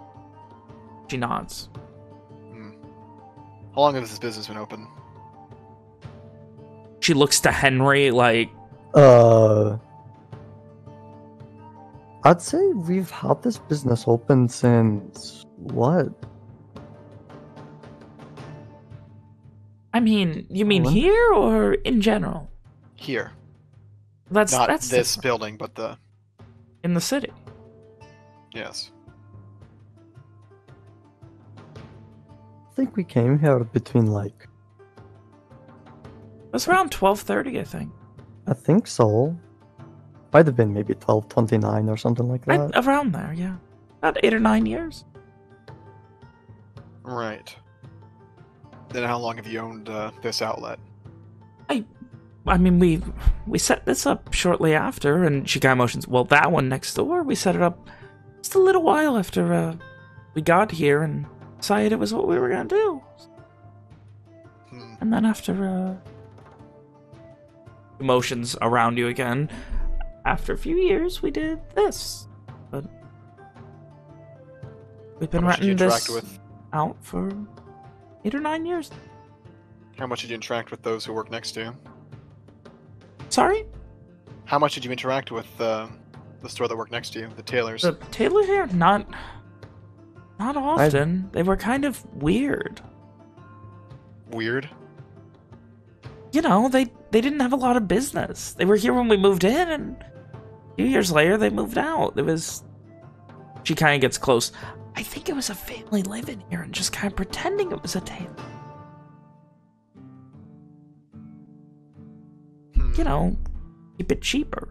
She nods. How long has this business been open? She looks to Henry like... I'd say we've had this business open since... what? I mean, you mean here or in general? Here. That's this different. building, but the... In the city. Yes. I think we came here between, like... It was around 12:30, I think. I think so. Might have been maybe 12:29 or something like that. Around there, yeah. About 8 or 9 years. Right. Then how long have you owned this outlet? I mean, we set this up shortly after, and she kind of motions, well, that one next door, we set it up just a little while after we got here and decided it was what we were going to do. And then after emotions around you again, after a few years, we did this. But we've been renting this out for 8 or 9 years. How much did you interact with those who work next to you? Sorry? How much did you interact with the store that worked next to you, the tailors? The tailors here? Not often. They were kind of weird. Weird? They didn't have a lot of business. They were here when we moved in, and a few years later, they moved out. She kind of gets close. I think it was a family living here and just kind of pretending it was a tailor. Keep it cheaper.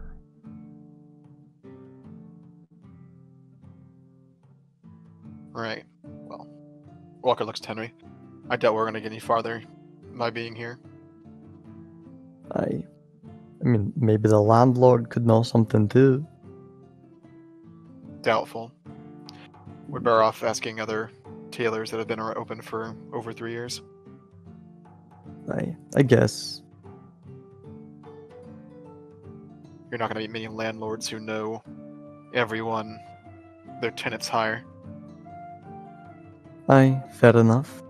Right. Well, Walker looks to Henry. I doubt we're going to get any farther by being here. I mean, maybe the landlord could know something too. Doubtful. We're better off asking other tailors that have been open for over 3 years. I guess. You're not going to meet many landlords who know everyone their tenants hire. Fair enough.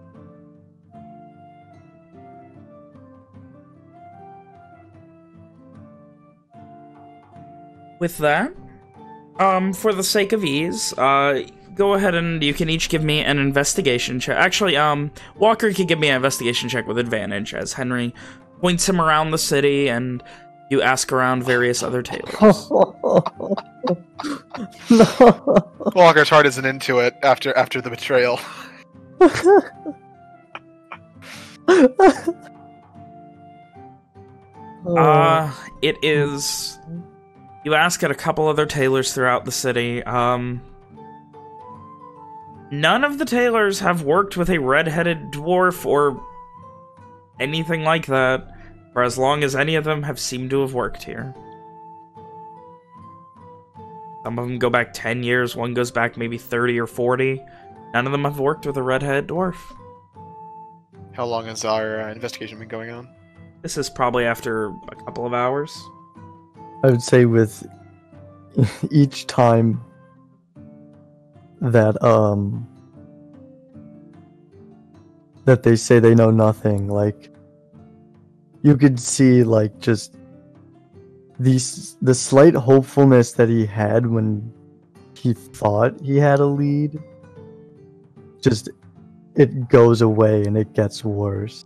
With that, for the sake of ease, go ahead and you can each give me an investigation check. Actually, Walker can give me an investigation check with advantage as Henry points him around the city and you ask around various other tailors. No. Walker's heart isn't into it after the betrayal. It is... You ask at a couple other tailors throughout the city. None of the tailors have worked with a red-headed dwarf or anything like that for as long as any of them have seemed to have worked here. Some of them go back 10 years, one goes back maybe 30 or 40. None of them have worked with a red-headed dwarf. How long has our investigation been going on? This is probably after a couple of hours. I would say with each time that that they say they know nothing, like you could see like just the slight hopefulness that he had when he thought he had a lead, just it goes away and it gets worse.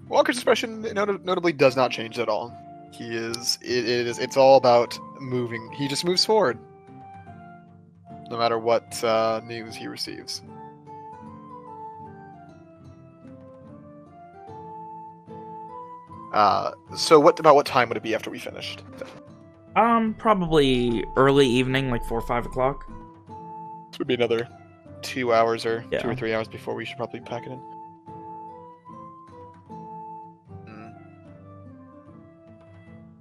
Walker's expression notably does not change at all. It's all about moving. He just moves forward, no matter what news he receives. So what time would it be after we finished? Probably early evening, like 4 or 5 o'clock. This would be another 2 hours or Yeah. 2 or 3 hours before we should probably pack it in.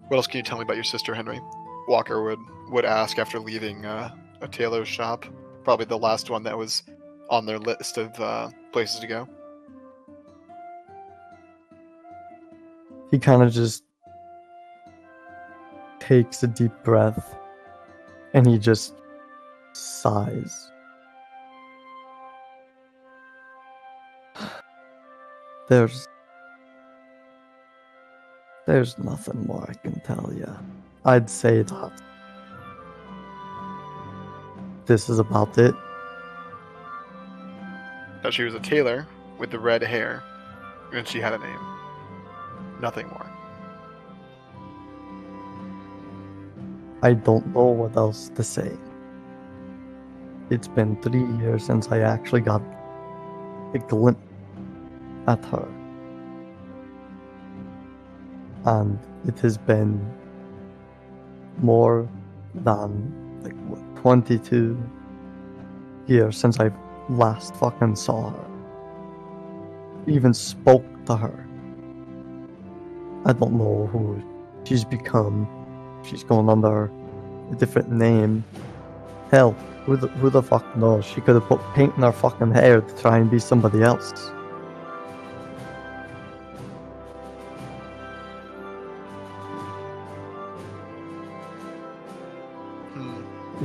What else can you tell me about your sister, Henry? Walker would ask after leaving a tailor's shop. Probably the last one that was on their list of places to go. He kind of just takes a deep breath and he just sighs. There's nothing more I can tell you. I'd say that this is about it. That she was a tailor with the red hair, and she had a name. Nothing more. I don't know what else to say. It's been 3 years since I actually got a glimpse at her. And it has been more than 22 years since I last fucking saw her. Even spoke to her. I don't know who she's become. She's going under a different name. Hell, who the fuck knows? She could have put paint in her fucking hair to try and be somebody else.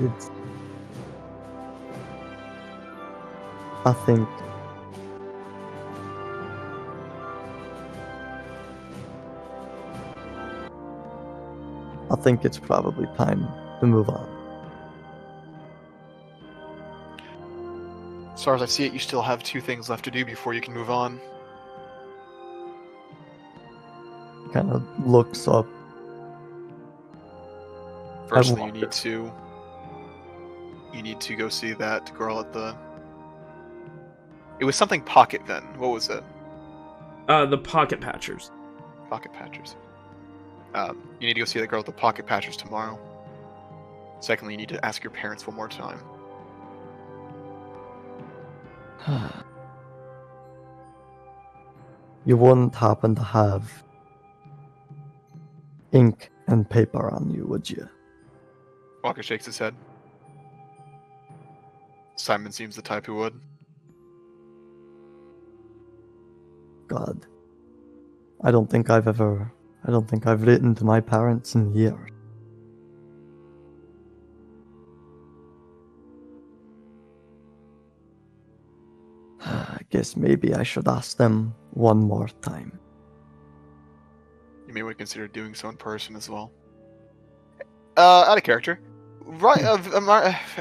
It's... I think it's probably time to move on. As far as I see it, you still have 2 things left to do before you can move on. Kind of looks up. Firstly, you need to go see that girl at the... It was something Pocket Ven. What was it? The Pocket Patchers. Pocket Patchers. You need to go see that girl at the Pocket Patchers tomorrow. Secondly, you need to ask your parents one more time. You wouldn't happen to have ink and paper on you, would you? Walker shakes his head. Simon seems the type who would. God. I don't think I've written to my parents in years. I guess maybe I should ask them one more time. You may want to consider doing so in person as well. Out of character. Right,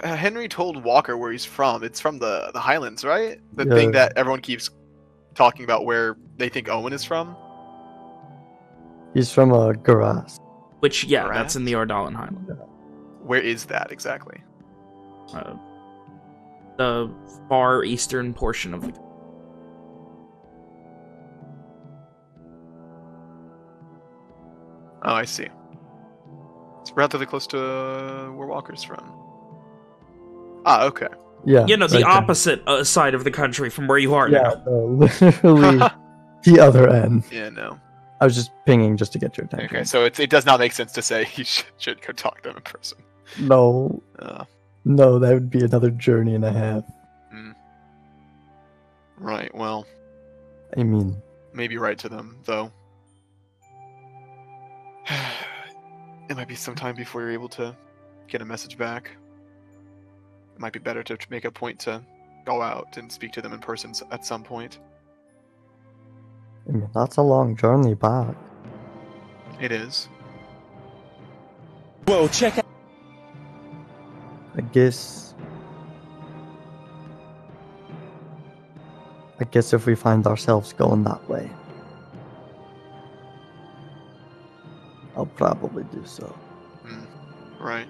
Henry told Walker where he's from. It's from the Highlands, right? The thing that everyone keeps talking about where they think Owen is from. He's from Garas. Which, Garas? That's in the Ardalen Highland. Where is that exactly? The far eastern portion of the... Oh, I see. It's relatively close to where Walker's from. Ah, okay. Yeah. You know, the right there. opposite side of the country from where you are Yeah, now. no, literally the other end. Yeah, no. I was just pinging just to get your attention. Okay, so it does not make sense to say you should go talk to them in person. No, Uh, no, that would be another journey and a half. right, well, I mean, maybe write to them, though. It might be some time before you're able to get a message back. It might be better to make a point to go out and speak to them in person at some point. that's a long journey back. It is. Whoa, check out. I guess if we find ourselves going that way, I'll probably do so. Right.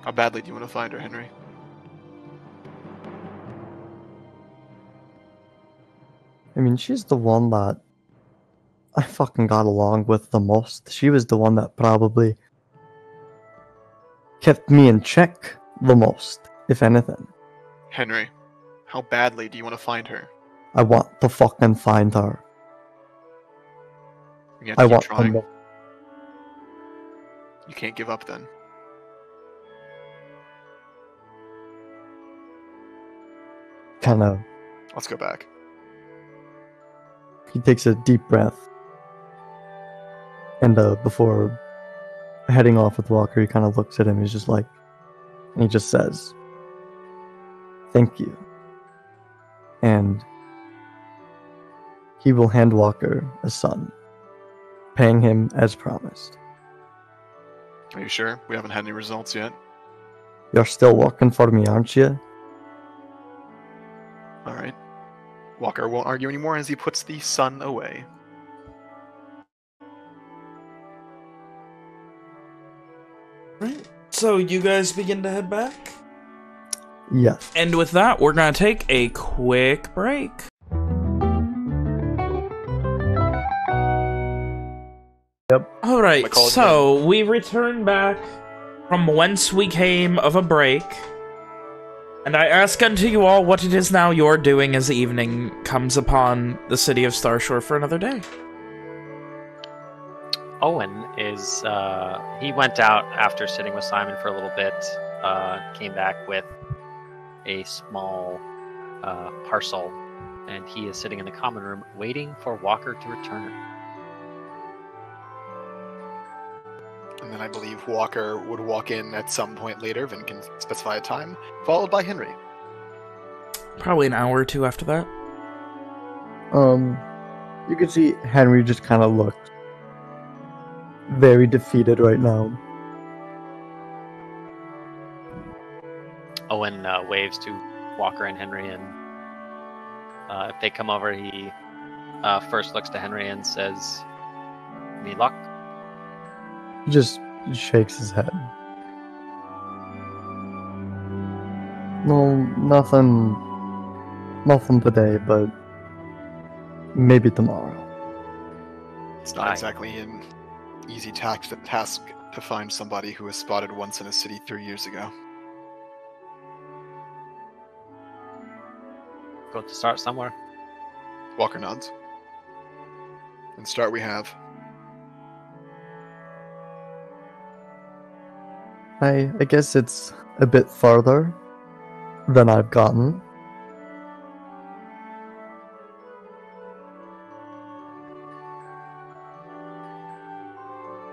How badly do you want to find her, Henry? I mean, she's the one that I fucking got along with the most. She was the one that probably kept me in check the most, if anything. Henry, how badly do you want to find her? I want to fucking find her. You have to I keep want to trying. know. You can't give up then. Kind of. Let's go back. He takes a deep breath. And before heading off with Walker, he kind of looks at him. He's just like, and he just says, "Thank you." And he will hand Walker a son, paying him as promised. Are you sure? We haven't had any results yet. You're still working for me, aren't you? Alright. Walker won't argue anymore as he puts the sun away. Right. So you guys begin to head back? Yes. And with that, we're going to take a quick break. Yep. Alright, so we return back from whence we came of a break. And I ask unto you all what it is now you're doing as evening comes upon the city of Starshore for another day. Owen is, he went out after sitting with Simon for a little bit, came back with a small parcel, and he is sitting in the common room waiting for Walker to return. And then I believe Walker would walk in at some point later, Vin can specify a time, followed by Henry. Probably an hour or two after that. You can see Henry just kind of looked very defeated right now. Owen waves to Walker and Henry, and if they come over, he first looks to Henry and says, "Me luck?" He just shakes his head. No, nothing today, but maybe tomorrow. It's not Aye. exactly an easy task to find somebody who was spotted once in a city 3 years ago. Got to start somewhere. Walker nods. And start we have. I guess it's a bit farther than I've gotten.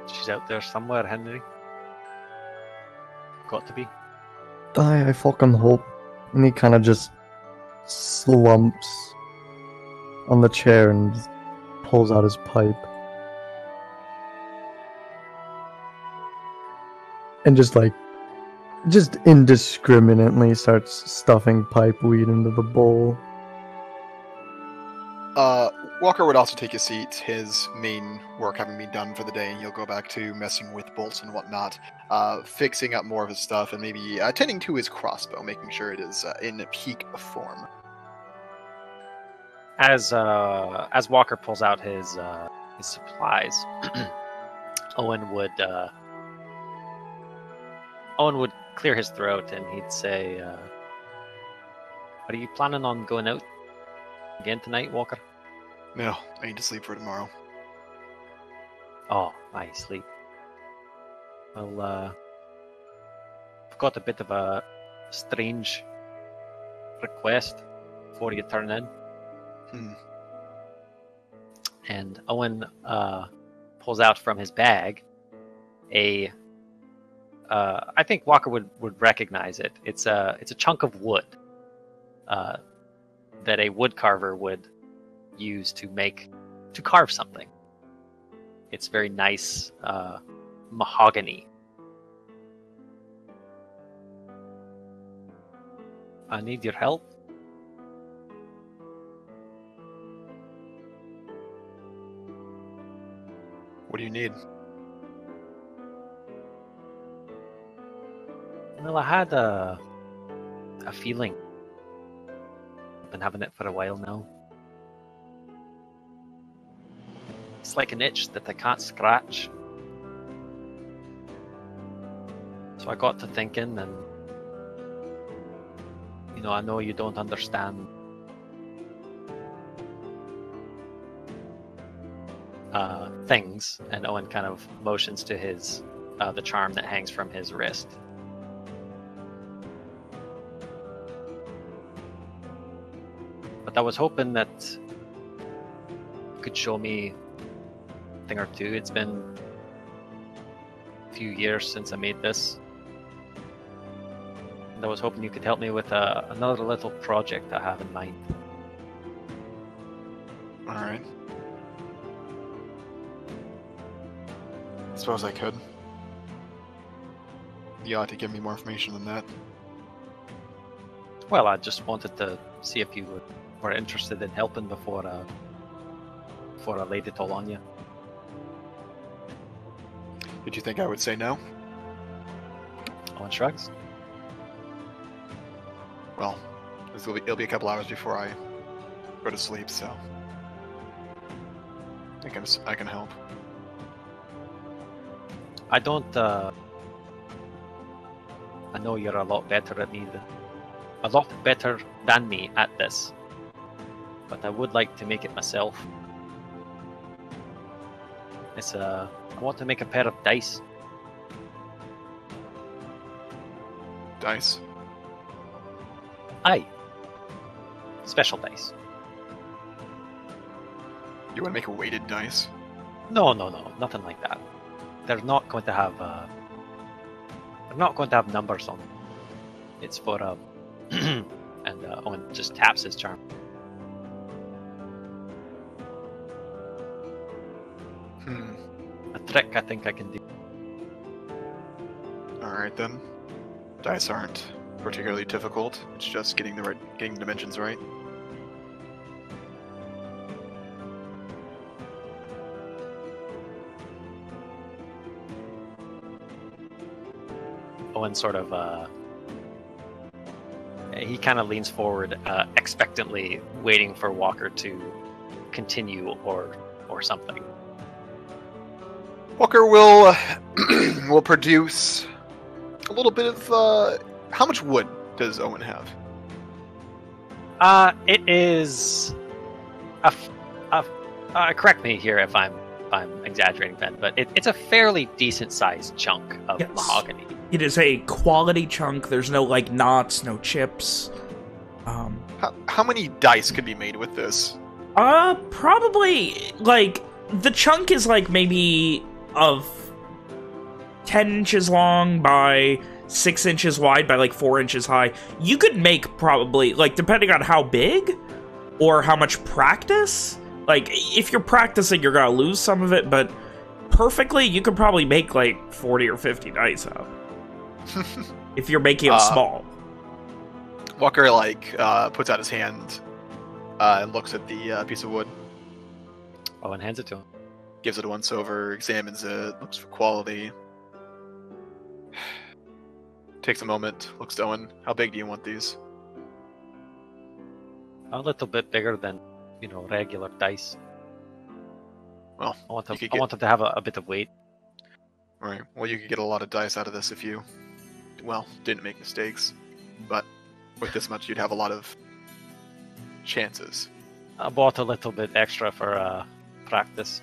She's out there somewhere, Henry. Got to be. I fucking hope. And he kind of just slumps on the chair and pulls out his pipe. And just indiscriminately starts stuffing pipe weed into the bowl. Walker would also take a seat, his main work having been done for the day. He'll go back to messing with bolts and whatnot, fixing up more of his stuff, and maybe tending to his crossbow, making sure it is in peak form. As Walker pulls out his supplies, Owen would clear his throat and he'd say, "Are you planning on going out again tonight, Walker?" No, I need to sleep for tomorrow. Oh, I sleep. Well, I've got a bit of a strange request before you turn in. And Owen pulls out from his bag a. I think Walker would recognize it. It's a chunk of wood that a wood carver would use to carve something. It's very nice mahogany. I need your help. What do you need? Well, I had a feeling. I've been having it for a while now. It's like an itch that I can't scratch. So I got to thinking, and I know you don't understand things, and Owen kind of motions to his the charm that hangs from his wrist. But I was hoping that you could show me a thing or two. It's been a few years since I made this. And I was hoping you could help me with another little project I have in mind. Alright. I suppose I could. You ought to give me more information than that. Well, I just wanted to see if you were interested in helping before I laid it all on you. Did you think I would say no? Owen shrugs. Well, it'll be a couple hours before I go to sleep, so I can help. I don't. I know you're a lot better at a lot better than me at this, but I would like to make it myself. I want to make a pair of dice. Dice? Aye. Special dice. You want to make a weighted dice? No, nothing like that. They're not going to have. They're not going to have numbers on them. It's for and Owen just taps his charm. A trick I think I can do. Alright then. Dice aren't particularly difficult. It's just getting the dimensions right. Owen sort of he kind of leans forward expectantly, waiting for Walker to continue or something. Walker will will produce a little bit of how much wood does Owen have? It is correct me here if I'm exaggerating, Ben, but it's a fairly decent sized chunk of mahogany. It is a quality chunk. There's no knots, no chips. How many dice could be made with this? Probably the chunk is maybe of 10 inches long by 6 inches wide by 4 inches high. You could make probably depending on how big or how much practice. If you're practicing, you're gonna lose some of it, but perfectly, you could probably make 40 or 50 dice out. If you're making them small. Walker puts out his hand and looks at the piece of wood. Oh, and hands it to him. Gives it a once over, examines it, looks for quality. Takes a moment, looks to Owen. How big do you want these? A little bit bigger than regular dice. Well, I want them you could get- to have a bit of weight. Right. Well, you could get a lot of dice out of this if you, didn't make mistakes. But with this much, you'd have a lot of chances. I bought a little bit extra for practice.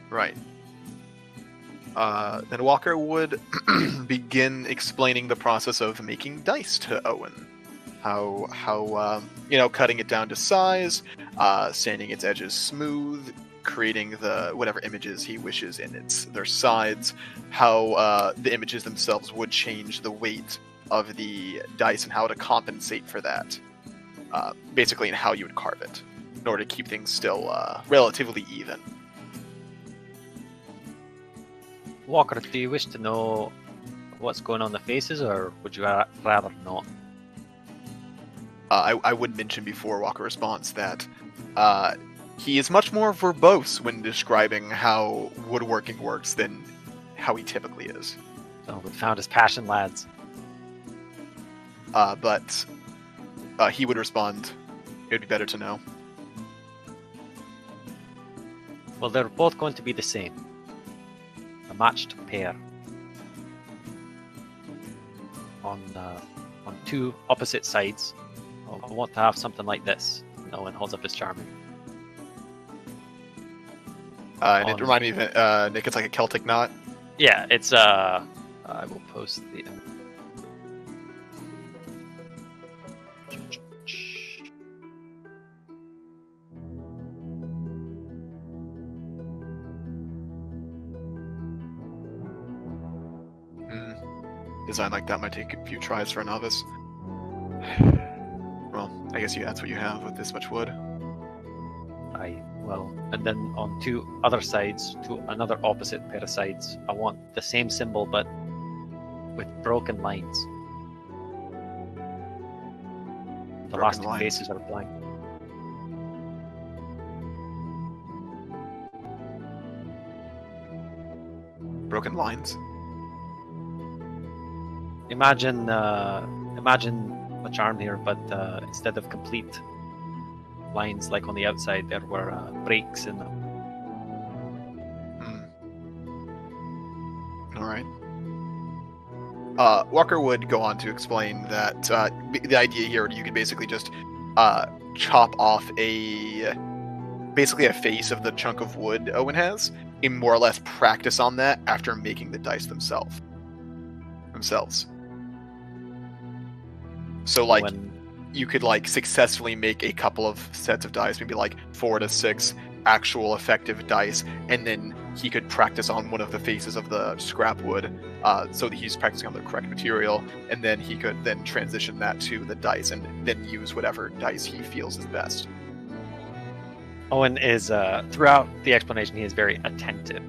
Right. Then Walker would begin explaining the process of making dice to Owen. How cutting it down to size, sanding its edges smooth, creating the whatever images he wishes in their sides, how the images themselves would change the weight of the dice and how to compensate for that. Basically, and how you would carve it in order to keep things still relatively even. Walker, do you wish to know what's going on the faces, or would you rather not? I would mention before Walker responds that he is much more verbose when describing how woodworking works than how he typically is. So we found his passion, lads. But he would respond, it would be better to know. Well, they're both going to be the same. A matched pair. On two opposite sides. I want to have something like this. Owen holds up his charming. And it reminded me that Nick, it's like a Celtic knot. Yeah, it's I will post the. Design like that might take a few tries for a novice. Well, I guess that's what you have with this much wood. And then on two other sides, to another opposite pair of sides, I want the same symbol but with broken lines. The last two faces are blank. Broken lines? Imagine a charm here, but instead of complete lines like on the outside, there were breaks in them. All right. Walker would go on to explain that the idea here, you could basically just chop off basically a face of the chunk of wood Owen has, and more or less practice on that after making the dice themselves. So, you could, successfully make a couple of sets of dice, maybe, 4 to 6 actual effective dice, and then he could practice on one of the faces of the scrap wood, so that he's practicing on the correct material, and then he could then transition that to the dice, and then use whatever dice he feels is best. Owen is, throughout the explanation, he is very attentive.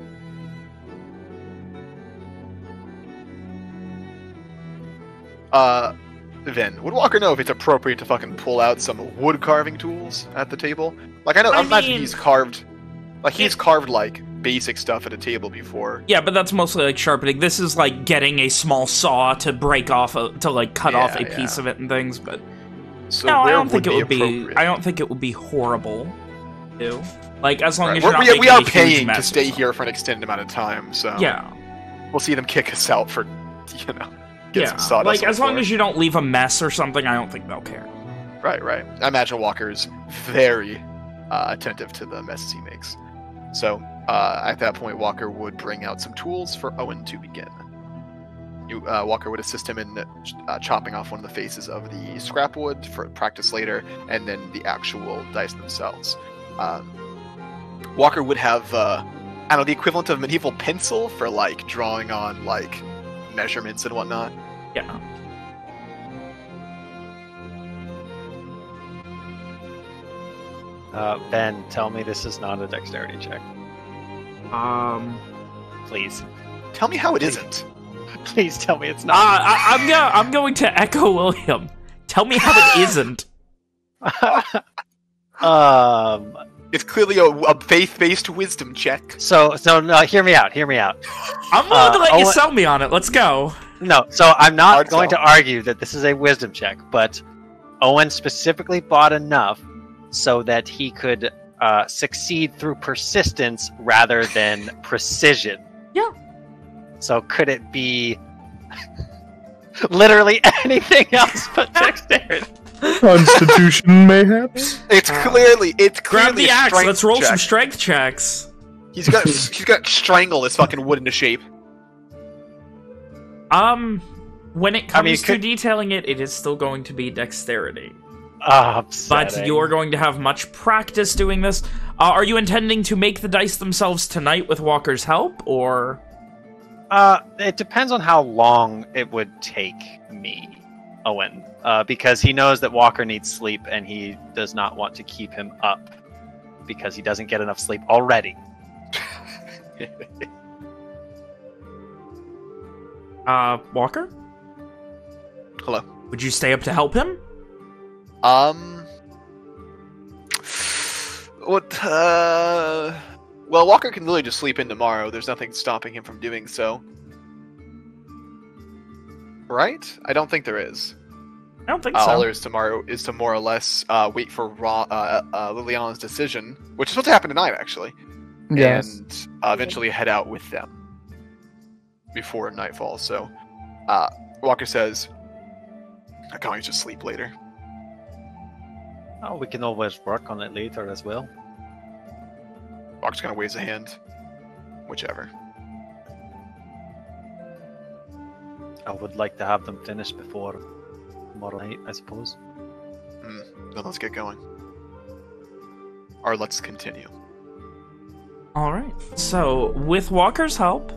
Then, would Walker know if it's appropriate to fucking pull out some wood carving tools at the table? I imagine he's carved, he's carved, basic stuff at a table before. Yeah, but that's mostly, sharpening. This is, getting a small saw to break off, cut off a piece of it and things, but... So no, where I don't think it would be. I don't think it would be horrible, too. As long as We're, you're not we, we are making a huge paying to mess stay or here for an extended amount of time, so... Yeah. We'll see them kick us out for, get some sawdust. As long as you don't leave a mess or something, I don't think they'll care. Right. I imagine Walker's very attentive to the messes he makes. So, at that point, Walker would bring out some tools for Owen to begin. Walker would assist him in chopping off one of the faces of the scrap wood for practice later, and then the actual dice themselves. Walker would have, the equivalent of a medieval pencil for, drawing on, measurements and whatnot. Yeah. Ben, tell me this is not a dexterity check. Please. Tell me how it isn't. Please tell me it's not. I'm going to echo William. Tell me how it isn't. It's clearly a faith-based wisdom check. So no, hear me out. I'm willing to let you sell me on it. Let's go. No, so I'm not Hard going sell. to argue that this is a wisdom check, but Owen specifically bought enough so that he could succeed through persistence rather than precision. Yeah. So could it be literally anything else but dexterity? Constitution, mayhaps? It's clearly Grab the a axe. strength Let's roll check. some strength checks. He's got strangle this fucking wood into shape. When it comes to could- detailing it, it is still going to be dexterity. Upsetting. But you're going to have much practice doing this. Are you intending to make the dice themselves tonight with Walker's help, or...? It depends on how long it would take me, Owen. Because he knows that Walker needs sleep, and he does not want to keep him up. Because he doesn't get enough sleep already. Walker? Hello. Would you stay up to help him? What, well, Walker can literally just sleep in tomorrow. There's nothing stopping him from doing so. Right? I don't think there is. I don't think All so. there is tomorrow is to more or less wait for Liliana's decision, which is supposed to happen tonight, actually. Yes. And eventually head out with them before nightfall. So, Walker says, I can always just sleep later. Oh, we can always work on it later as well. Walker's kind of waves a hand. Whichever. I would like to have them finished before tomorrow night, I suppose. Then let's get going. Or let's continue. Alright, so with Walker's help,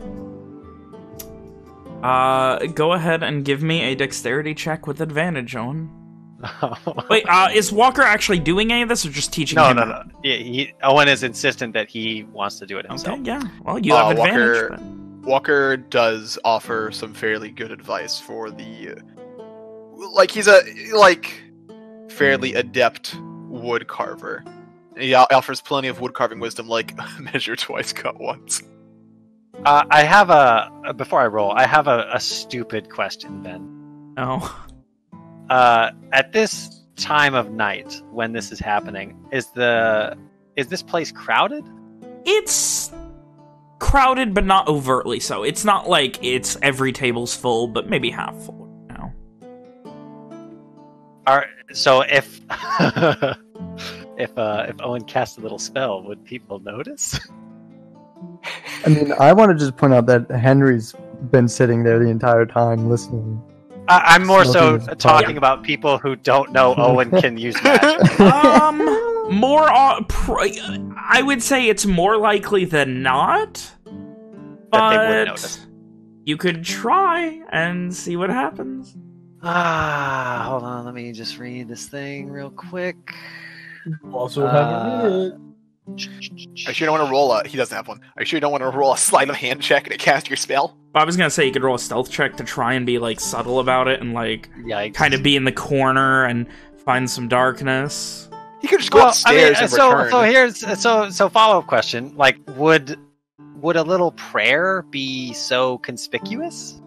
go ahead and give me a dexterity check with advantage, Owen. Wait, is Walker actually doing any of this or just teaching him? No. Yeah, Owen is insistent that he wants to do it himself. Okay, yeah. Well, you have advantage. Walker does offer some fairly good advice for the... Like, he's a, fairly adept wood carver. He offers plenty of wood carving wisdom, like, measure twice, cut once. I have before I roll, I have a stupid question, Ben. Oh. At this time of night, when this is happening, is this place crowded? It's crowded, but not overtly so. It's not like it's every table's full, but maybe half full now. So if if Owen cast a little spell, would people notice? I mean, I want to just point out that Henry's been sitting there the entire time listening. I'm more so Smoking his talking pipe. about people who don't know Owen can use magic. I would say it's more likely than not. That they wouldn't But notice. you could try and see what happens. Hold on, let me just read this thing real quick. Also have a minute. Are you sure you don't want to roll a... He doesn't have one. Are you sure you don't want to roll a sleight of hand check to cast your spell? I was gonna say you could roll a stealth check to try and be, like, subtle about it and, like, Yikes. kind of be in the corner and find some darkness. He could just go upstairs and return. So follow-up question, like, would a little prayer be so conspicuous?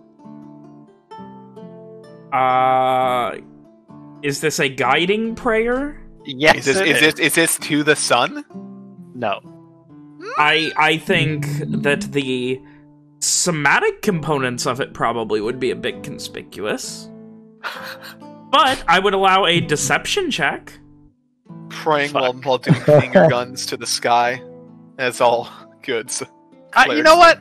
Is this a guiding prayer? Yes. Is this to the sun? No. I think that the somatic components of it probably would be a bit conspicuous. But I would allow a deception check. Praying while doing finger guns to the sky. That's all good. So You know what?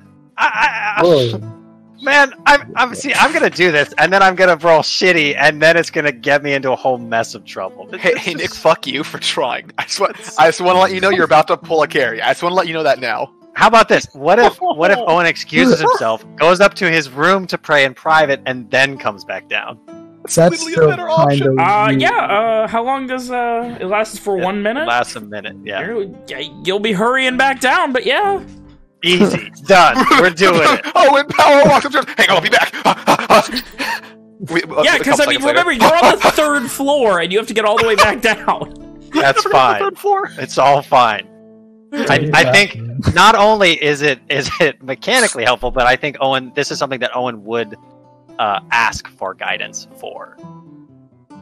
Man, I'm gonna do this, and then I'm gonna roll shitty, and then it's gonna get me into a whole mess of trouble. Hey, Nick, fuck you for trying. I just want to let you know you're about to pull a carry. I just want to let you know that now. How about this? What if Owen excuses himself, goes up to his room to pray in private, and then comes back down? That's still kind of... How long does it lasts for 1 minute? Lasts a minute, yeah. You'll be hurrying back down, but yeah. Easy. Done. We're doing it. Oh, and Power walks upstairs. Hang on, I'll be back. Yeah, because I mean, remember, you're on the 3rd floor, and you have to get all the way back down. That's fine. 3rd floor. It's all fine. I think not only is it mechanically helpful, but I think this is something that Owen would ask for guidance for.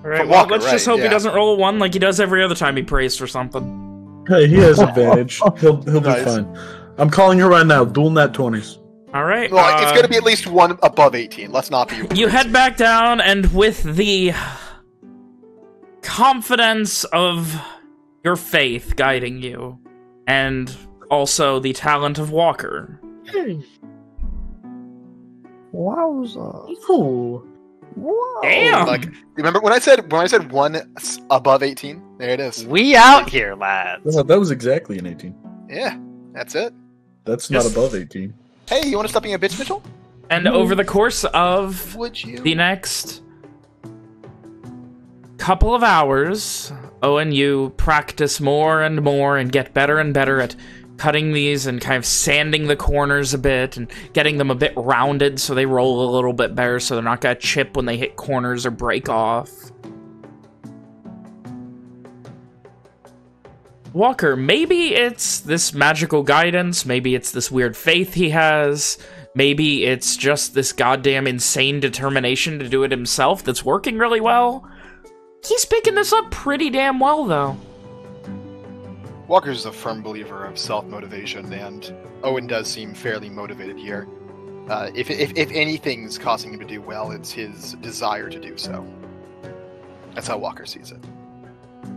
Alright, From well, Walker, let's just right, hope he yeah. doesn't roll a 1 like he does every other time he prays for something. Hey, he has advantage. He'll be Nice. fine. I'm calling you right now. Dual nat 20s. Alright, Well, it's going to be at least one above 18. Let's not be. you head back down, and with the confidence of your faith guiding you, and also the talent of Walker, Wowza. Ooh. Wow. Damn! Like, remember when I said one above 18? There it is. We out here, lads. That was exactly an 18. Yeah, that's it. That's not Yes. above 18. Hey, you want to stop being a bitch, Mitchell? And over the course of Would you? the next couple of hours, Owen, you practice more and more and get better and better at cutting these and kind of sanding the corners a bit and getting them a bit rounded so they roll a little bit better so they're not going to chip when they hit corners or break off. Walker, maybe it's this magical guidance, maybe it's this weird faith he has, maybe it's just this goddamn insane determination to do it himself that's working really well. He's picking this up pretty damn well, though. Walker's a firm believer of self-motivation, and Owen does seem fairly motivated here. If anything's causing him to do well, it's his desire to do so. That's how Walker sees it.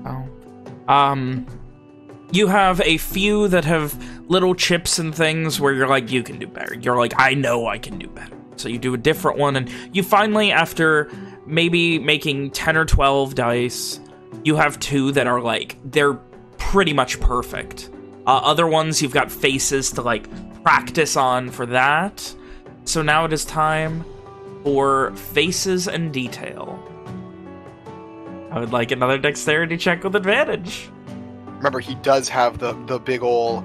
Oh. You have a few that have little chips and things where you're like, you can do better. You're like, I know I can do better. So you do a different one, and you finally, after maybe making 10 or 12 dice, you have 2 that are like, they're pretty much perfect. Other ones, you've got faces to like practice on for that. So now it is time for faces and detail. I would like another dexterity check with advantage. Remember, he does have the big ol'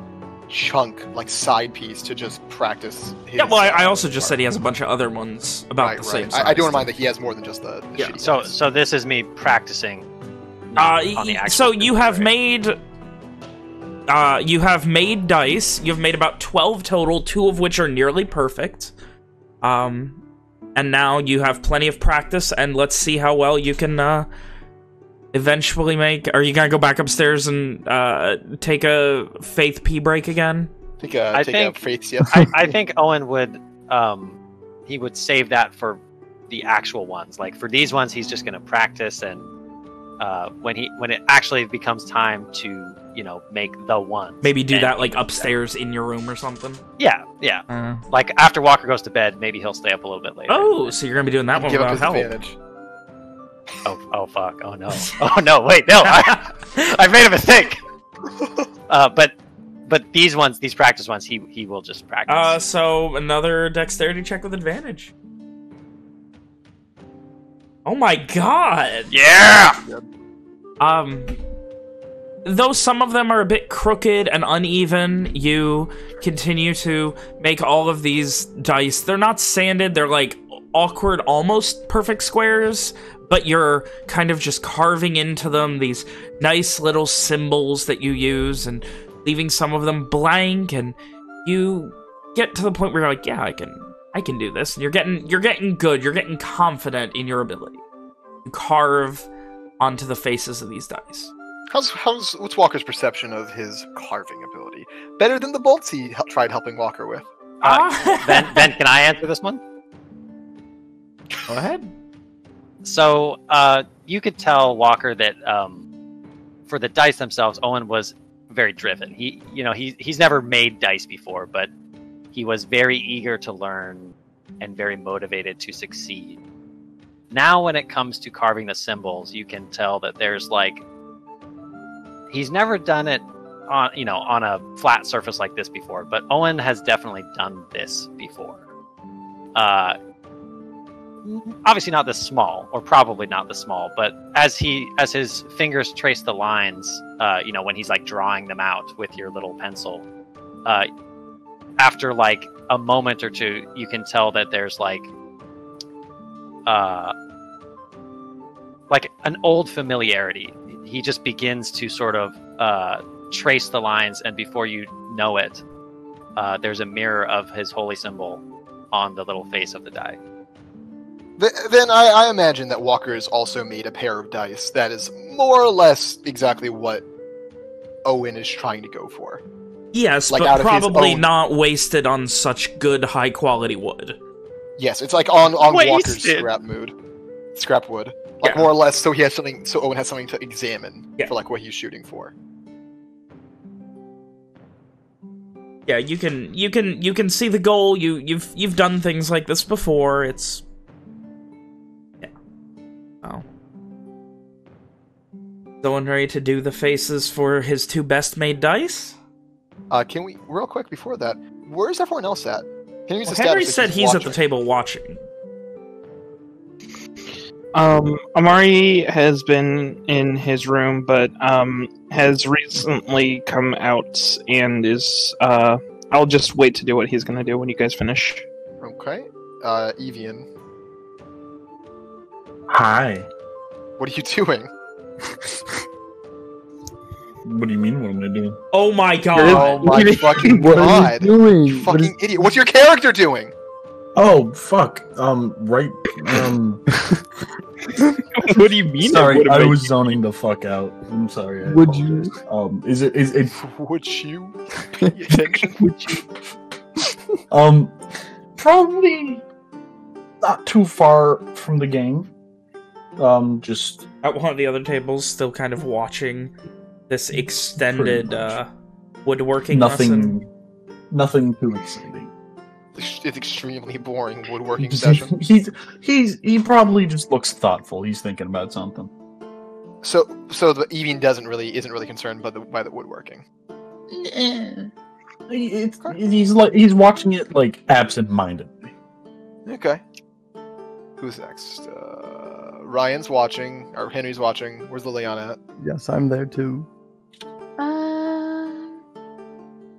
chunk, like, side piece to just practice his... Yeah, well, I also just said he has a bunch of other ones about the same size. I don't mind that he has more than just the Yeah. shitty So this is me practicing. On the actual so you have right? made dice. You've made about 12 total, 2 of which are nearly perfect. And now you have plenty of practice, and let's see how well you can eventually make... Are you gonna go back upstairs and take a faith pee break again? Take a faith sip. I think Owen would he would save that for the actual ones. Like for these ones, he's just going to practice, and when it actually becomes time to make the one, Maybe do that like upstairs in your room or something. Yeah. Like after Walker goes to bed, maybe he'll stay up a little bit later. Oh, so you're gonna be doing that one Give up without his help. advantage. Oh fuck! Oh no! Oh no! Wait, no! I made a mistake. But these practice ones, he will just practice. So another dexterity check with advantage. Oh my god! Yeah. Though some of them are a bit crooked and uneven, you continue to make all of these dice. They're not sanded, they're like awkward, almost perfect squares, but you're kind of just carving into them these nice little symbols that you use and leaving some of them blank, and you get to the point where you're like, yeah, I can do this. And you're getting good, you're getting confident in your ability. You carve onto the faces of these dice. What's Walker's perception of his carving ability? Better than the bolts he tried helping Walker with. Ben, can I answer this one? Go ahead. So you could tell Walker that for the dice themselves, Owen was very driven. He's never made dice before, but he was very eager to learn and very motivated to succeed. Now, when it comes to carving the symbols, you can tell that there's he's never done it on a flat surface like this before, but Owen has definitely done this before. Obviously not this small, or probably not this small, but as his fingers trace the lines, when he's drawing them out with your little pencil, after a moment or two, you can tell that there's an old familiarity. He just begins to sort of trace the lines, and before you know it, there's a mirror of his holy symbol on the little face of the die. Then I imagine that Walker has also made a pair of dice that is more or less exactly what Owen is trying to go for. Yes, Like, but probably own... not wasted on such good, high-quality wood. Yes, it's like on Walker's Wasted. scrap wood. Like, Yeah. more or less, so he has something. So Owen has something to examine Yeah. for like what he's shooting for. Yeah, you can see the goal. You've done things like this before. It's oh. Someone ready to do the faces for his two best-made dice? Can we real quick before that? Where's everyone else at? Well, Henry said he's at the table watching. Amari has been in his room, but has recently come out and is. I'll just wait to do what he's gonna do when you guys finish. Okay. Evian, Hi. what are you doing? What do you mean? What am I doing? Oh my Oh god! my fucking What are god! you doing? You fucking idiot! What's your character doing? Oh fuck. Right. What do you mean? Sorry, I was zoning the fuck out. I'm sorry. I Would you- apologize. Is it? Would you pay attention? Probably not too far from the game. Just At one of the other tables, still kind of watching this extended woodworking lesson. nothing too exciting. It's extremely boring woodworking session. He probably just looks thoughtful. He's thinking about something. So the Evian isn't really concerned by the woodworking. He's watching it like absent-mindedly. Okay. Who's next? Ryan's watching, or Henry's watching. Where's Liliana at? Yes, I'm there too.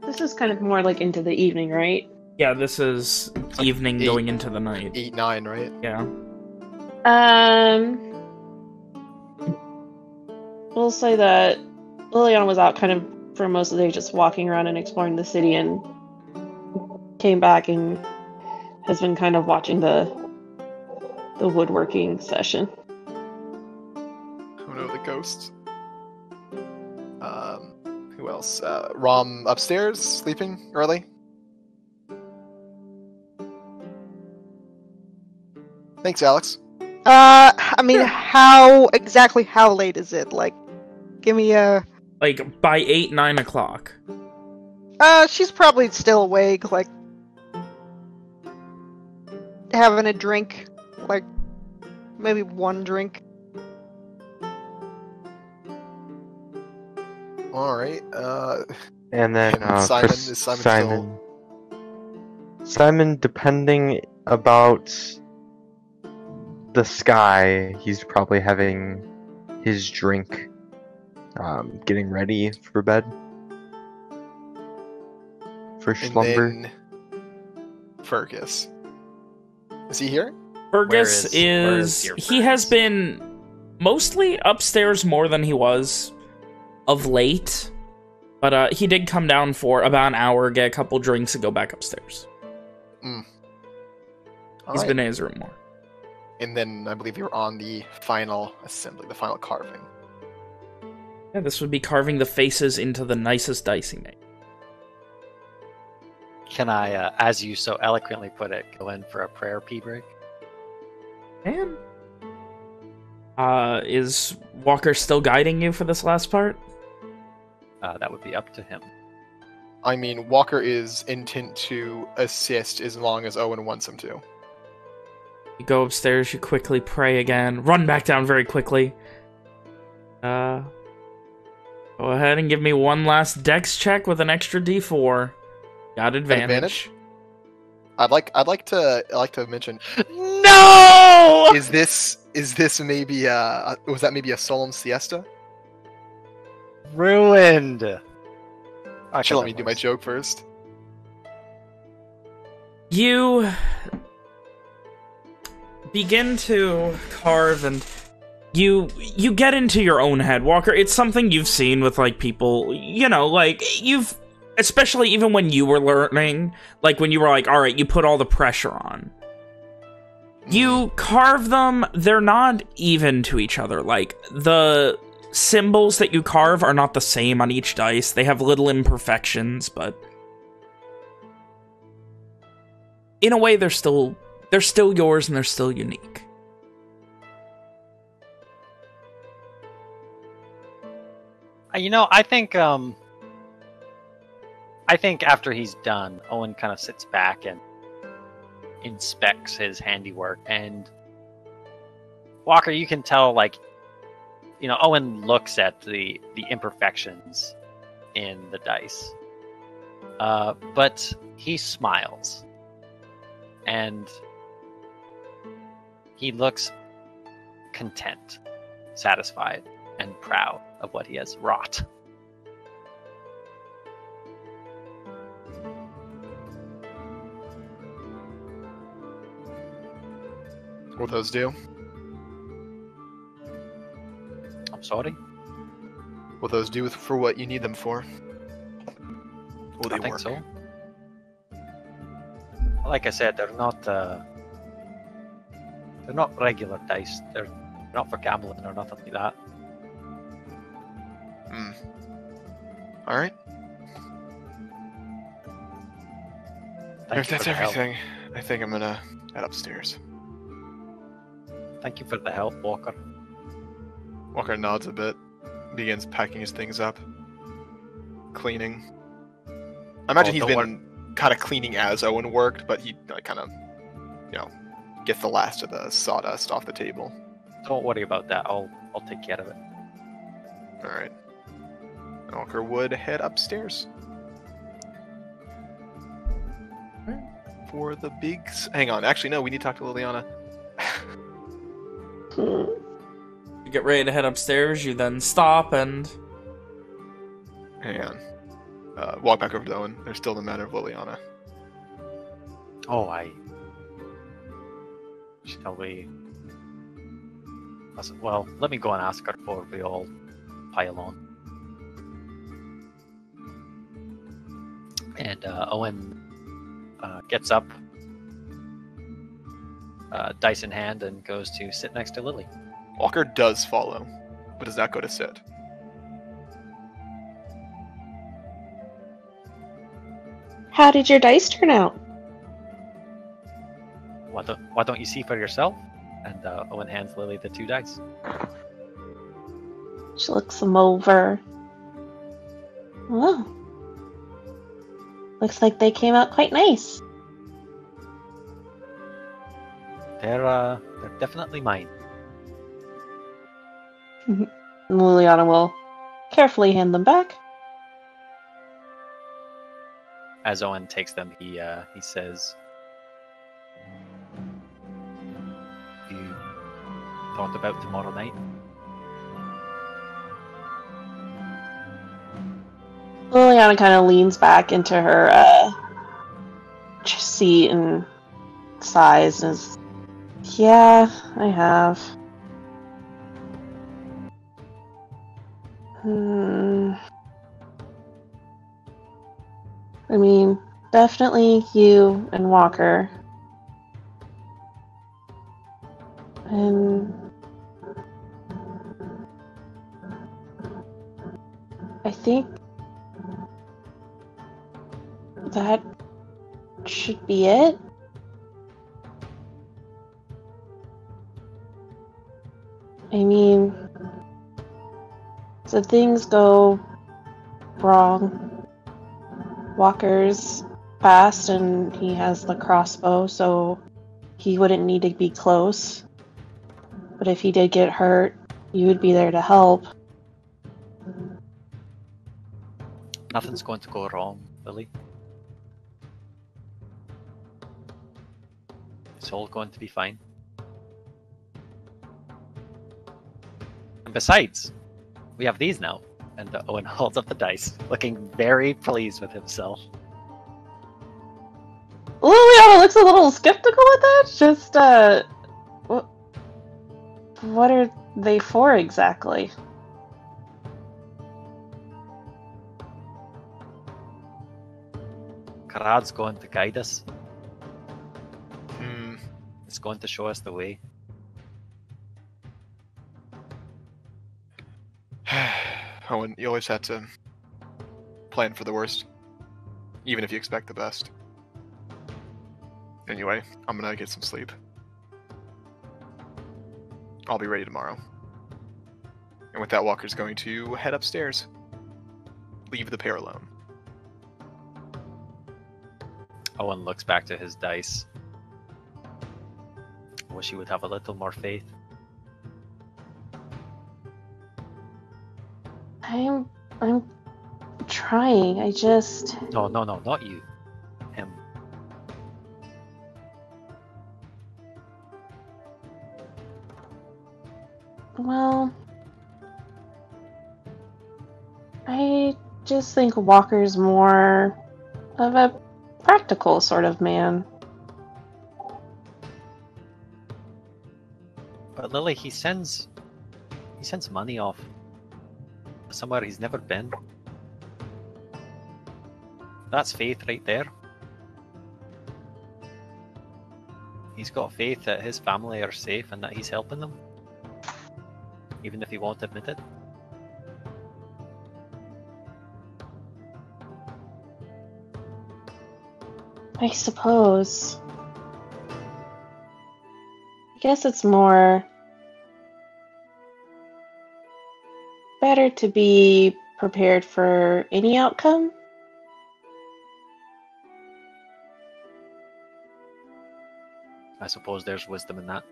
This is kind of more like into the evening, right? Yeah, this is like evening 8 going into the night. 8, 9, right? Yeah. We'll say that Liliana was out kind of for most of the day, just walking around and exploring the city, and came back and has been kind of watching the woodworking session. Oh no, the ghosts. Who else? Rom upstairs, sleeping early. Thanks, Alex. I mean, how late is it? Like, give me a... Like, by 8, 9 o'clock. She's probably still awake, like, having a drink. Like, maybe one drink. Alright, And then and Simon, for is Simon Simon. Simon, depending about the sky, he's probably having his drink, getting ready for bed. For and slumber. then Fergus. Is he here? Fergus Where is your he has Fergus? been mostly upstairs more than he was of late. But he did come down for about an hour, get a couple drinks, and go back upstairs. He's Alright. been in his room more. And then I believe you're on the final assembly, the final carving. Yeah, this would be carving the faces into the nicest dice he made. Can I, as you so eloquently put it, go in for a prayer pee break? Man. Is Walker still guiding you for this last part? That would be up to him. I mean, Walker is intent to assist as long as Owen wants him to. You go upstairs, you quickly pray again, run back down very quickly. Go ahead and give me one last dex check with an extra d4. Got advantage. I'd like to mention. No! Is this maybe was that maybe a solemn siesta? Ruined! Actually, let me do my joke first. You begin to carve and you get into your own head, Walker. It's something you've seen with, like, people, you know, like, you've, especially even when you were learning, like, when you were like, alright, you put all the pressure on. You carve them, they're not even to each other. Like, the symbols that you carve are not the same on each dice. They have little imperfections, but in a way they're still yours and they're still unique. I think after he's done, Owen kind of sits back and inspects his handiwork. And Walker, you can tell, Owen looks at the imperfections in the dice, but he smiles, and he looks content, satisfied, and proud of what he has wrought. What those do? I'm sorry? What those do for what you need them for? Will they I think work? so. Like I said, they're not regular dice. They're not for gambling or nothing like that. All right. If that's everything, I think I'm gonna head upstairs. Thank you for the help, Walker. Walker nods a bit, begins packing his things up, cleaning. I imagine he's been kind of cleaning as Owen worked, but he kind of, gets the last of the sawdust off the table. Don't worry about that. I'll take care of it. All right. Walker would head upstairs for the big. Hang on. Actually, no. We need to talk to Liliana. You get ready to head upstairs. You then stop and Hang on. Walk back over to Owen. There's still the matter of Liliana. Oh, shall we? Well, let me go and ask her before we all pile on. And Owen gets up, dice in hand, and goes to sit next to Lily. Walker does follow, but does not go to sit. How did your dice turn out? Why don't you see for yourself? And Owen hands Lily the 2 dice. She looks them over. Oh. Looks like they came out quite nice. They're definitely mine. Liliana will carefully hand them back. As Owen takes them, he says, "You thought about tomorrow night?" Liliana kind of leans back into her seat and sighs and is, "Yeah, I have. I mean, definitely you and Walker. And I think that should be it. I mean, so things go wrong. Walker's fast and he has the crossbow, so he wouldn't need to be close. But if he did get hurt, you would be there to help. Nothing's going to go wrong, Lily. It's all going to be fine. And besides, we have these now. And Owen holds up the dice, looking very pleased with himself. Liliana looks a little skeptical at that. Just, what are they for exactly? Karad's going to guide us. going to show us the way. Owen, you always have to plan for the worst, even if you expect the best. Anyway, I'm gonna get some sleep. I'll be ready tomorrow. And with that, Walker's going to head upstairs. Leave the pair alone. Owen looks back to his dice. I wish he would have a little more faith. I'm trying. I just... No, not you. Him. Well... I just think Walker's more of a practical sort of man. But Lily, he sends money off somewhere he's never been. That's faith right there. He's got faith that his family are safe and that he's helping them, even if he won't admit it. I suppose. I guess it's more better to be prepared for any outcome. I suppose there's wisdom in that.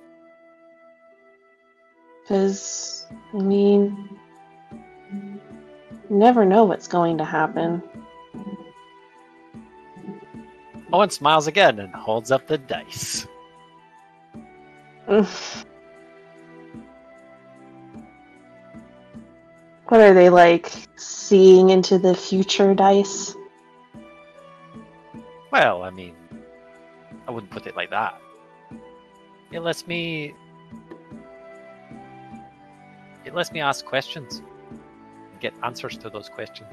Because, I mean, you never know what's going to happen. Owen smiles again and holds up the dice. What are they, like, seeing into the future dice? Well, I mean, I wouldn't put it like that. It lets me ask questions, get answers to those questions.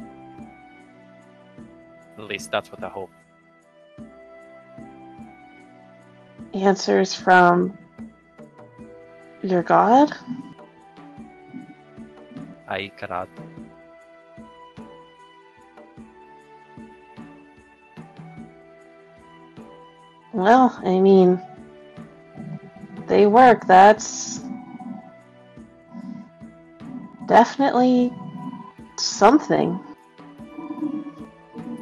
At least that's what I hope. Answers from your god? Aye, Karad. Well, I mean, they work. That's definitely something.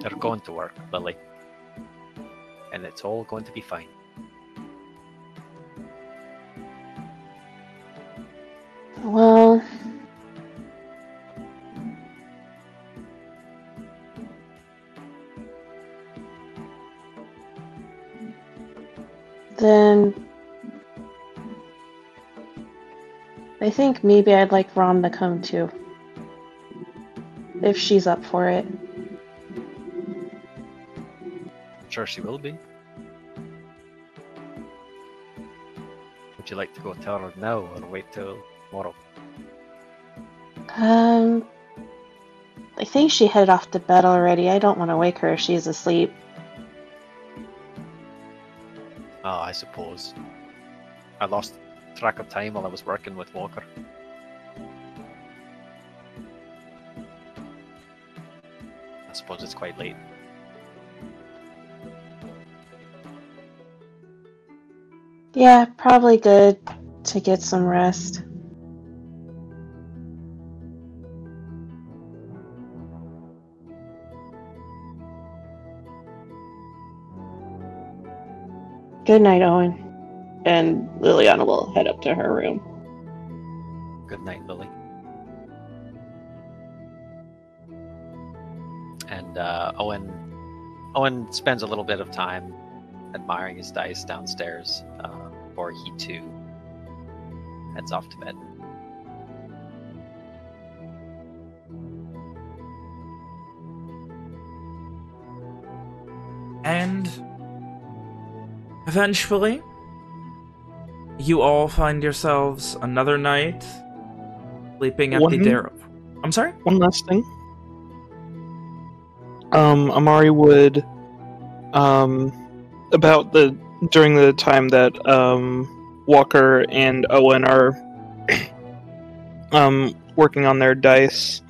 They're going to work, Lily. And it's all going to be fine. Well, then I think maybe I'd like Rom to come too. If she's up for it. I'm sure she will be. Would you like to go tell her now or wait till tomorrow? I think she headed off to bed already. I don't want to wake her if she's asleep. Oh, I suppose. I lost track of time while I was working with Walker. I suppose it's quite late. Yeah, probably good to get some rest. Good night, Owen. And Liliana will head up to her room. Good night, Lily. And Owen spends a little bit of time admiring his dice downstairs before he too heads off to bed. And eventually, you all find yourselves another night sleeping at the Darrow. I'm sorry? One last thing. Amari would, about the during the time that Walker and Owen are working on their dice,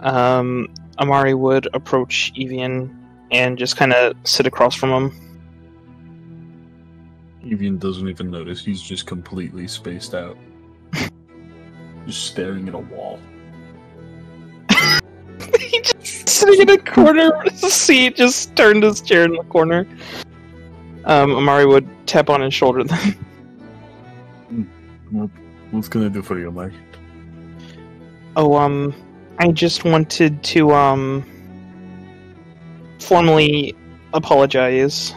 Amari would approach Evian and just kind of sit across from him. Evian doesn't even notice. He's just completely spaced out. Just staring at a wall. He just sitting in a corner of the seat, just turned his chair in the corner. Amari would tap on his shoulder then. What's gonna do for you, Amari? Oh, I just wanted to, formally apologize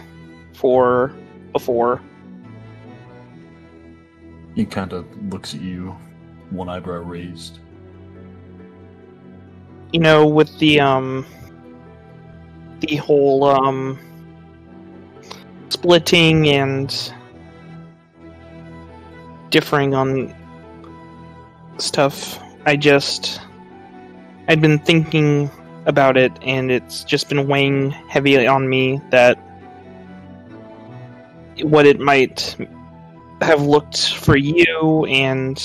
for before. He kind of looks at you, one eyebrow raised. You know, with the whole, splitting and differing on stuff, I'd been thinking about it, and it's just been weighing heavy on me that what it might have looked for you, and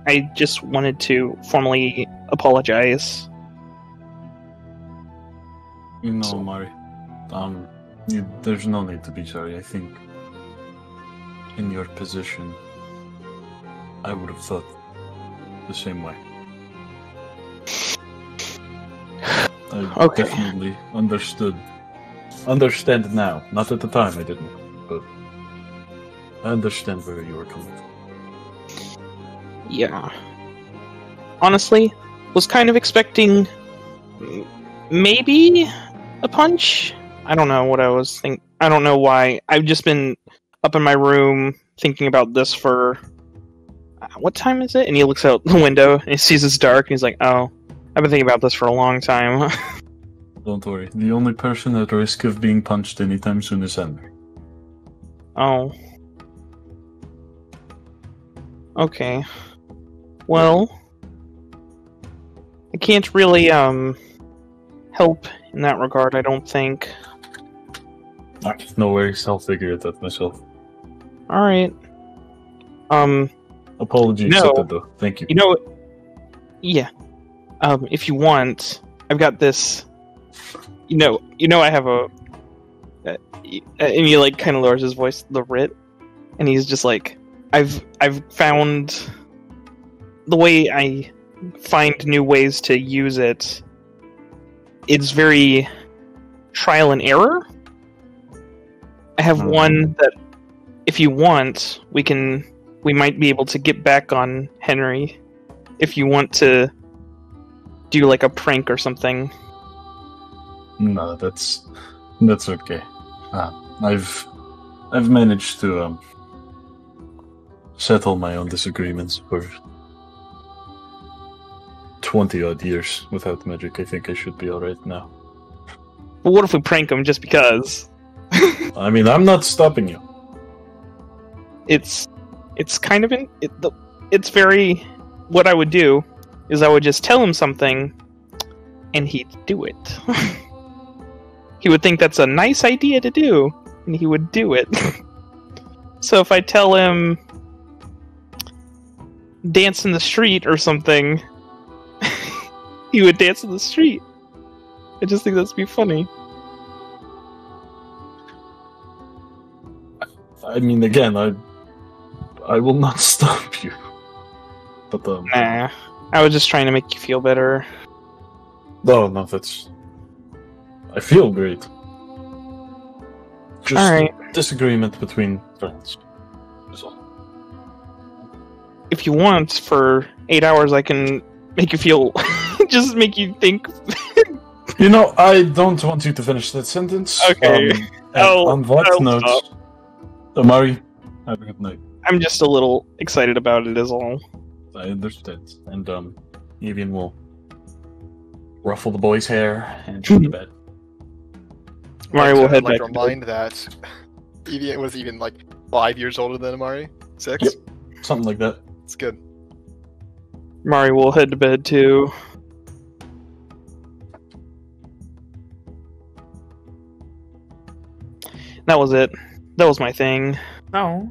I just wanted to formally apologize. You know, Amari, there's no need to be sorry. I think in your position, I would have thought the same way. I definitely understand now. Not at the time I didn't, but I understand where you were coming from. Yeah. Honestly, was kind of expecting maybe a punch? I don't know what I was thinking. I don't know why. I've just been up in my room thinking about this for... what time is it? And he looks out the window and he sees it's dark and he's like, oh, I've been thinking about this for a long time. Don't worry. The only person at risk of being punched anytime soon is Henry. Oh. Okay. Well, I can't really, help in that regard, I don't think. No worries, I'll figure it out myself. Alright. Apology No. accepted, though. Thank you. You know what? Yeah. If you want, I've got this. You know, I have a. And he like kind of lowers his voice, the writ, and he's just like, I've found the way I find new ways to use it. It's very trial and error. I have one that, if you want, we might be able to get back on Henry. If you want to do like a prank or something. No, that's okay. I've managed to settle my own disagreements for 20-odd years without magic. I think I should be alright now. But what if we prank him just because? I mean, I'm not stopping you. It's kind of it's very... What I would do is I would just tell him something, and he'd do it. He would think that's a nice idea to do, and he would do it. So if I tell him dance in the street or something, he would dance in the street. I just think that'd be funny. I mean, again, I will not stop you. But Nah, I was just trying to make you feel better. no, that's. I feel great. Just Alright. disagreement between friends. Is all. If you want, for 8 hours, I can make you feel... just make you think... You know, I don't want you to finish that sentence. Okay. And on that I'll note, stop. Amari, have a good night. I'm just a little excited about it, is all. I understand. And Evian will ruffle the boy's hair and go to bed. Mari will head like back to to remind that Evian was even like 5 years older than Amari. 6? Yep. Something like that. It's good. Mari will head to bed too. That was it. That was my thing. So,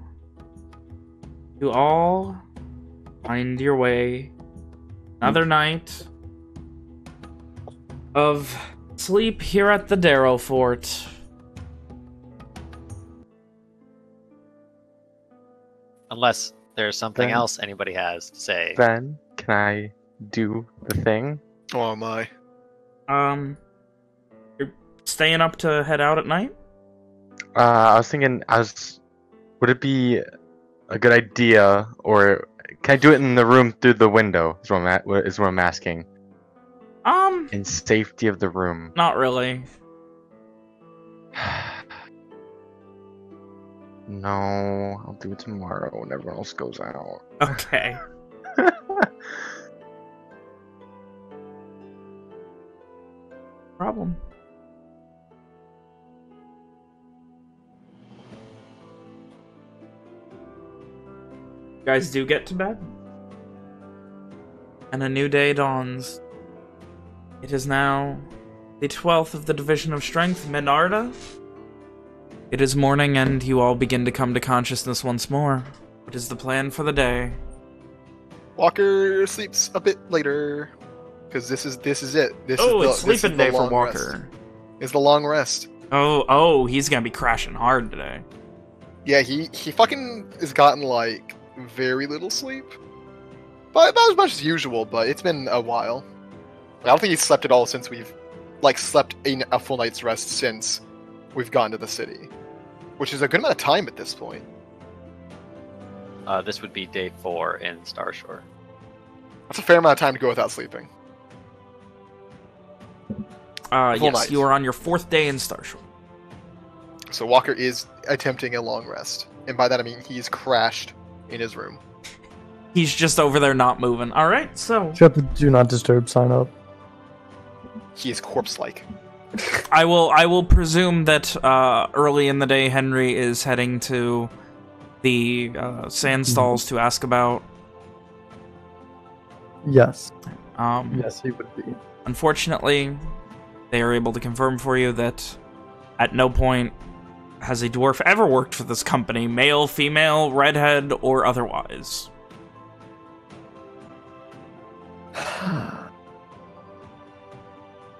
you all find your way. Another night of sleep here at the Darrow Fort. Unless there's something Ben? else anybody has to say. Ben, can I do the thing? Oh my. You're staying up to head out at night? I was thinking, would it be a good idea, or can I do it in the room through the window? Is what I'm asking. In safety of the room. Not really. No, I'll do it tomorrow when everyone else goes out. Okay. Problem. You guys do get to bed. And a new day dawns. It is now the 12th of the Division of Strength, Menarda. It is morning and you all begin to come to consciousness once more. What is the plan for the day? Walker sleeps a bit later because this is it. This is It's sleeping day for long Walker. rest. It's the long rest. Oh, he's gonna be crashing hard today. Yeah, he fucking has gotten like very little sleep, but about as much as usual. But it's been a while. I don't think he's slept at all since we've slept a full night's rest since we've gone to the city, which is a good amount of time at this point. This would be day 4 in Starshore. That's a fair amount of time to go without sleeping. Yes, night. you are on your 4th day in Starshore. So Walker is attempting a long rest, and by that I mean he's crashed in his room. He's just over there not moving. Alright, so... Shut the do not disturb sign up. He is corpse-like. I will presume that early in the day Henry is heading to the sand stalls to ask about... Yes. Yes, he would be. Unfortunately, they are able to confirm for you that at no point has a dwarf ever worked for this company, male, female, redhead, or otherwise.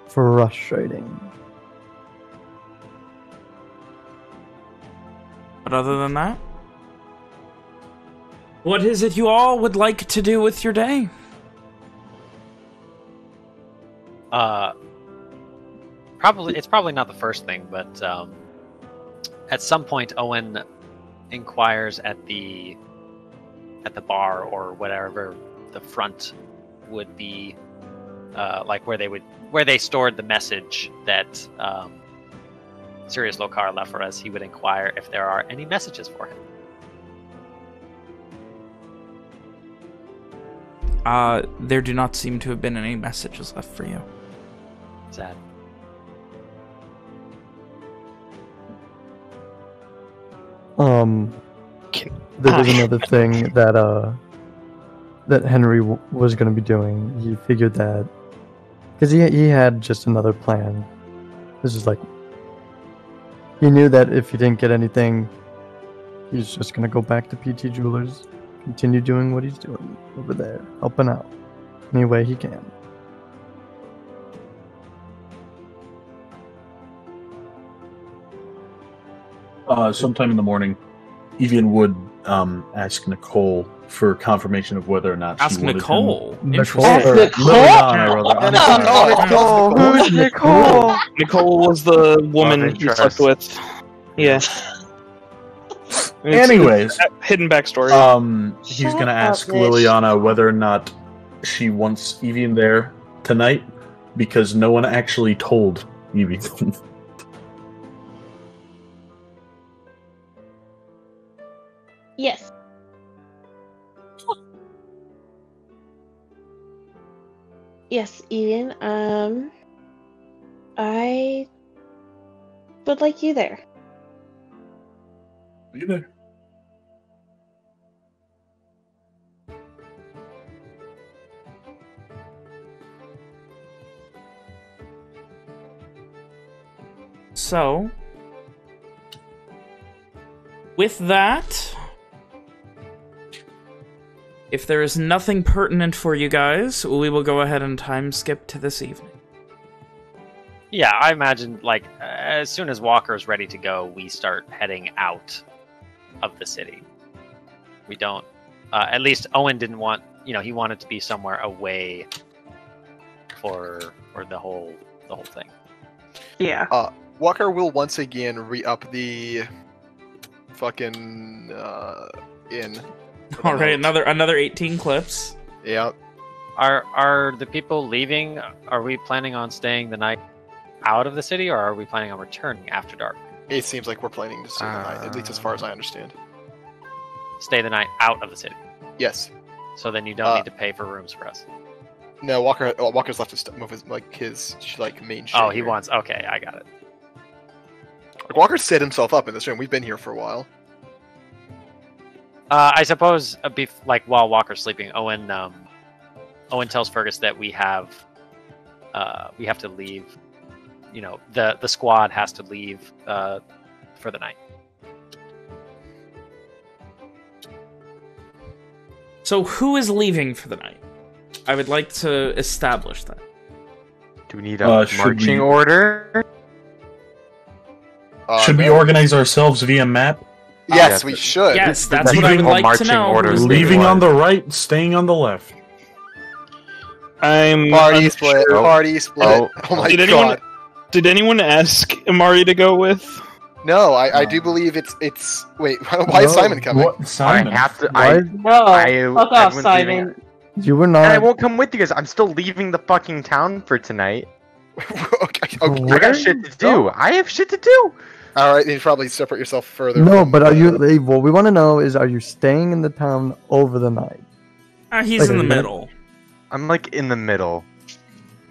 Frustrating. But other than that, what is it you all would like to do with your day? It's probably not the first thing, but at some point Owen inquires at the bar or whatever the front would be, like where they stored the message that Sirius Lokar left for us. He would inquire if there are any messages for him. There do not seem to have been any messages left for you. Sad. There was another thing that that Henry was going to be doing. He figured that because he had just another plan. This is like he knew that if he didn't get anything, he's just going to go back to PT Jewelers, continue doing what he's doing over there, helping out any way he can. Sometime in the morning, Evian would ask Nicole for confirmation of whether or not she Ask wanted Nicole. Nicole? Interesting. Who's Nicole? Nicole was the woman Love he interest. slept with. Yeah. Anyways, Hidden backstory. he's Shut gonna up, ask Mitch. Liliana whether or not she wants Evian there tonight, because no one actually told Evian. Yes. Yes, Eden. I would like you there. You there? So, with that, if there is nothing pertinent for you guys, we will go ahead and time skip to this evening. Yeah, I imagine, like, as soon as Walker is ready to go, we start heading out of the city. We don't... at least Owen didn't want... You know, he wanted to be somewhere away for the whole thing. Yeah. Walker will once again re-up the fucking inn. All right, another 18 clips. Yeah. Are the people leaving? Are we planning on staying the night out of the city, or are we planning on returning after dark? It seems like we're planning to stay the night, at least as far as I understand. Stay the night out of the city. Yes. So then you don't need to pay for rooms for us. No, Walker's left to move his main shit. Oh, he here. wants. Okay, I got it. Like, Walker set himself up in this room. We've been here for a while. I suppose while Walker's sleeping, Owen tells Fergus that we have to leave. You know, the squad has to leave for the night. So who is leaving for the night? I would like to establish that. Do we need a marching order? Should we no. organize ourselves via map? Yes, we should. Yes, that's what I would like to know. Leaving on the right, staying on the left. I'm Party split. Oh. Party split. Oh my god. Did anyone ask Amari to go with? No, I do believe it's. Wait, why is Simon coming? What? Simon? I have to. No, fuck off, Simon. You were And I not. won't come with you guys. I'm still leaving the fucking town for tonight. okay. I got shit to do. I have shit to do. All right, then you probably separate yourself further. No, from, but are you? What we want to know is, are you staying in the town over the night? He's in the middle. I'm like in the middle.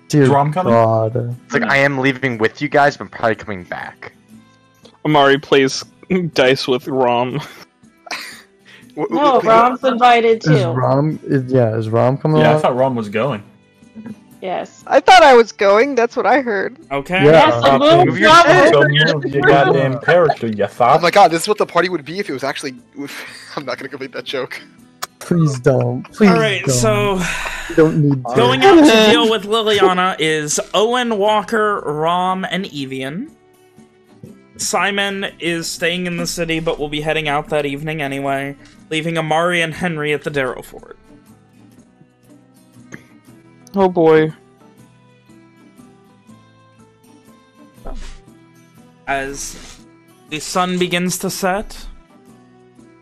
Dear Drum coming? God. It's like I am leaving with you guys, but I'm probably coming back. Amari plays dice with Rom. No, Rom's invited Is too. Rom? Is Rom coming? Yeah, I along? thought Ron was going. Yes. I thought I was going. That's what I heard. Okay. Yeah. Yes, so move move your Rom shit. over So to move the your room. goddamn character, you Oh thought? my god, this is what the party would be if it was actually. I'm not gonna complete that joke. Please don't. Please All right, don't. so You don't need to. going out to deal with Liliana is Owen, Walker, Rom, and Evian. Simon is staying in the city, but will be heading out that evening anyway, leaving Amari and Henry at the Darrow Fort. Oh boy. As the sun begins to set,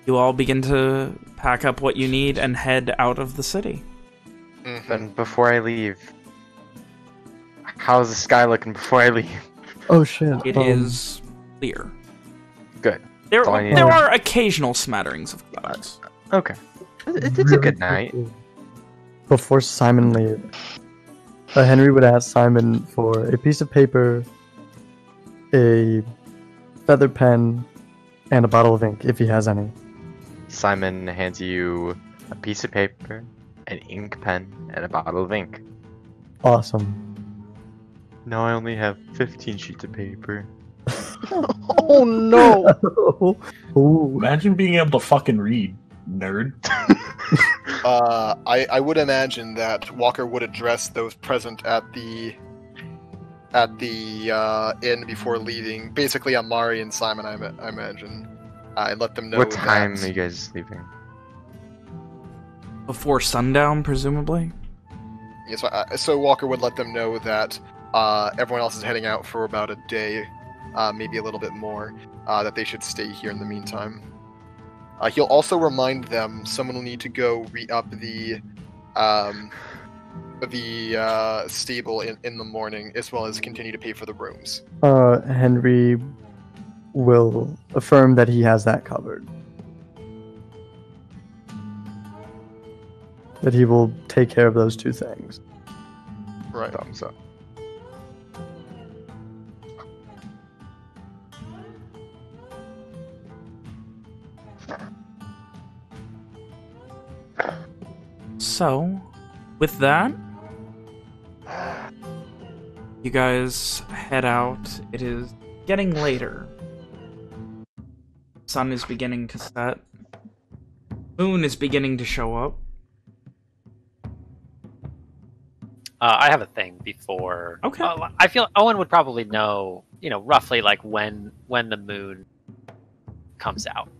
you all begin to pack up what you need and head out of the city. And before I leave, how's the sky looking before I leave? Oh shit. It is clear. Good. There, That's all I need. there are occasional smatterings of clouds. Okay. It's a good night. Before Simon leaves, Henry would ask Simon for a piece of paper, a feather pen, and a bottle of ink, if he has any. Simon hands you a piece of paper, an ink pen, and a bottle of ink. Awesome. No, I only have 15 sheets of paper. Oh no! Ooh. Imagine being able to fucking read, nerd. I would imagine that Walker would address those present at the inn before leaving. Basically, Amari and Simon, I imagine, and let them know. What time that... are you guys leaving? Before sundown, presumably? Yes, so Walker would let them know that everyone else is heading out for about a day, maybe a little bit more, that they should stay here in the meantime. He'll also remind them someone will need to go re-up the stable in the morning, as well as continue to pay for the rooms. Henry will affirm that he has that covered. That he will take care of those two things. Right. Thumbs up. So, with that, you guys head out. It is getting later. Sun is beginning to set. Moon is beginning to show up. I have a thing before. Okay. I feel Owen would probably know, roughly like when the moon comes out,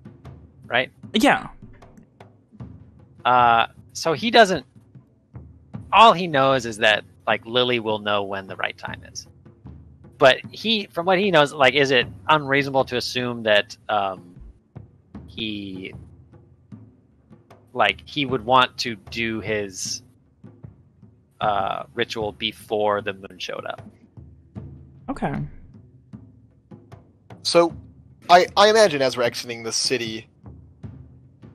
right? Yeah. So he doesn't. All he knows is that like Lily will know when the right time is. But from what he knows, like, is it unreasonable to assume that he would want to do his ritual before the moon showed up? Okay. So, I imagine as we're exiting the city,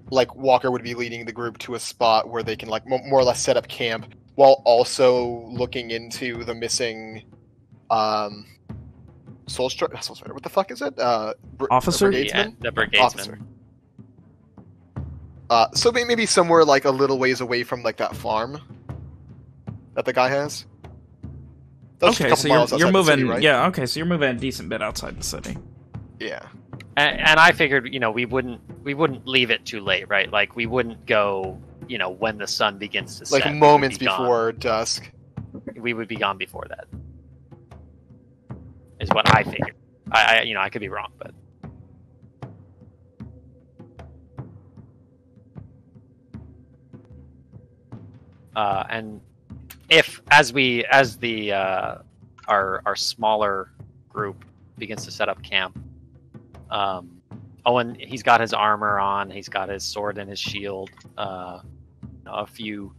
like, Walker would be leading the group to a spot where they can, like, more or less set up camp, while also looking into the missing, Soul Strider, what the fuck is it? Officer? Yeah, the brigadesman. Officer. So maybe somewhere, like, a little ways away from, like, that farm that the guy has. That's Okay, a couple so miles you're outside the moving. city, right? Yeah. Okay, so you're moving a decent bit outside the city. Yeah. And I figured, we wouldn't leave it too late, right? Like, we wouldn't go, when the sun begins to set. Like moments before dusk. We would be gone before that. Is what I figured. I could be wrong, but and if as our smaller group begins to set up camp, Owen, he's got his armor on, he's got his sword and his shield, a few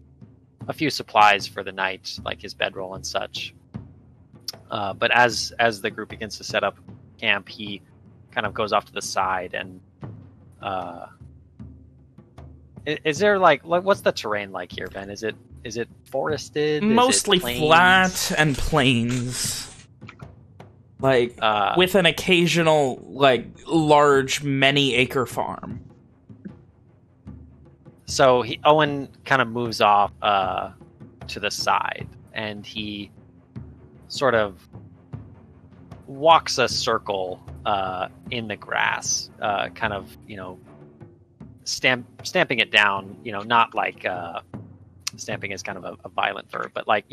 supplies for the night, like his bedroll and such. But as the group begins to set up camp, he kind of goes off to the side and is there like what's the terrain like here, Ben? Is it forested? Mostly is it flat and plains. Like, with an occasional, like, large, many-acre farm. So Owen kind of moves off to the side, and he sort of walks a circle in the grass, kind of, stamping it down, not like stamping is kind of a violent verb, but like,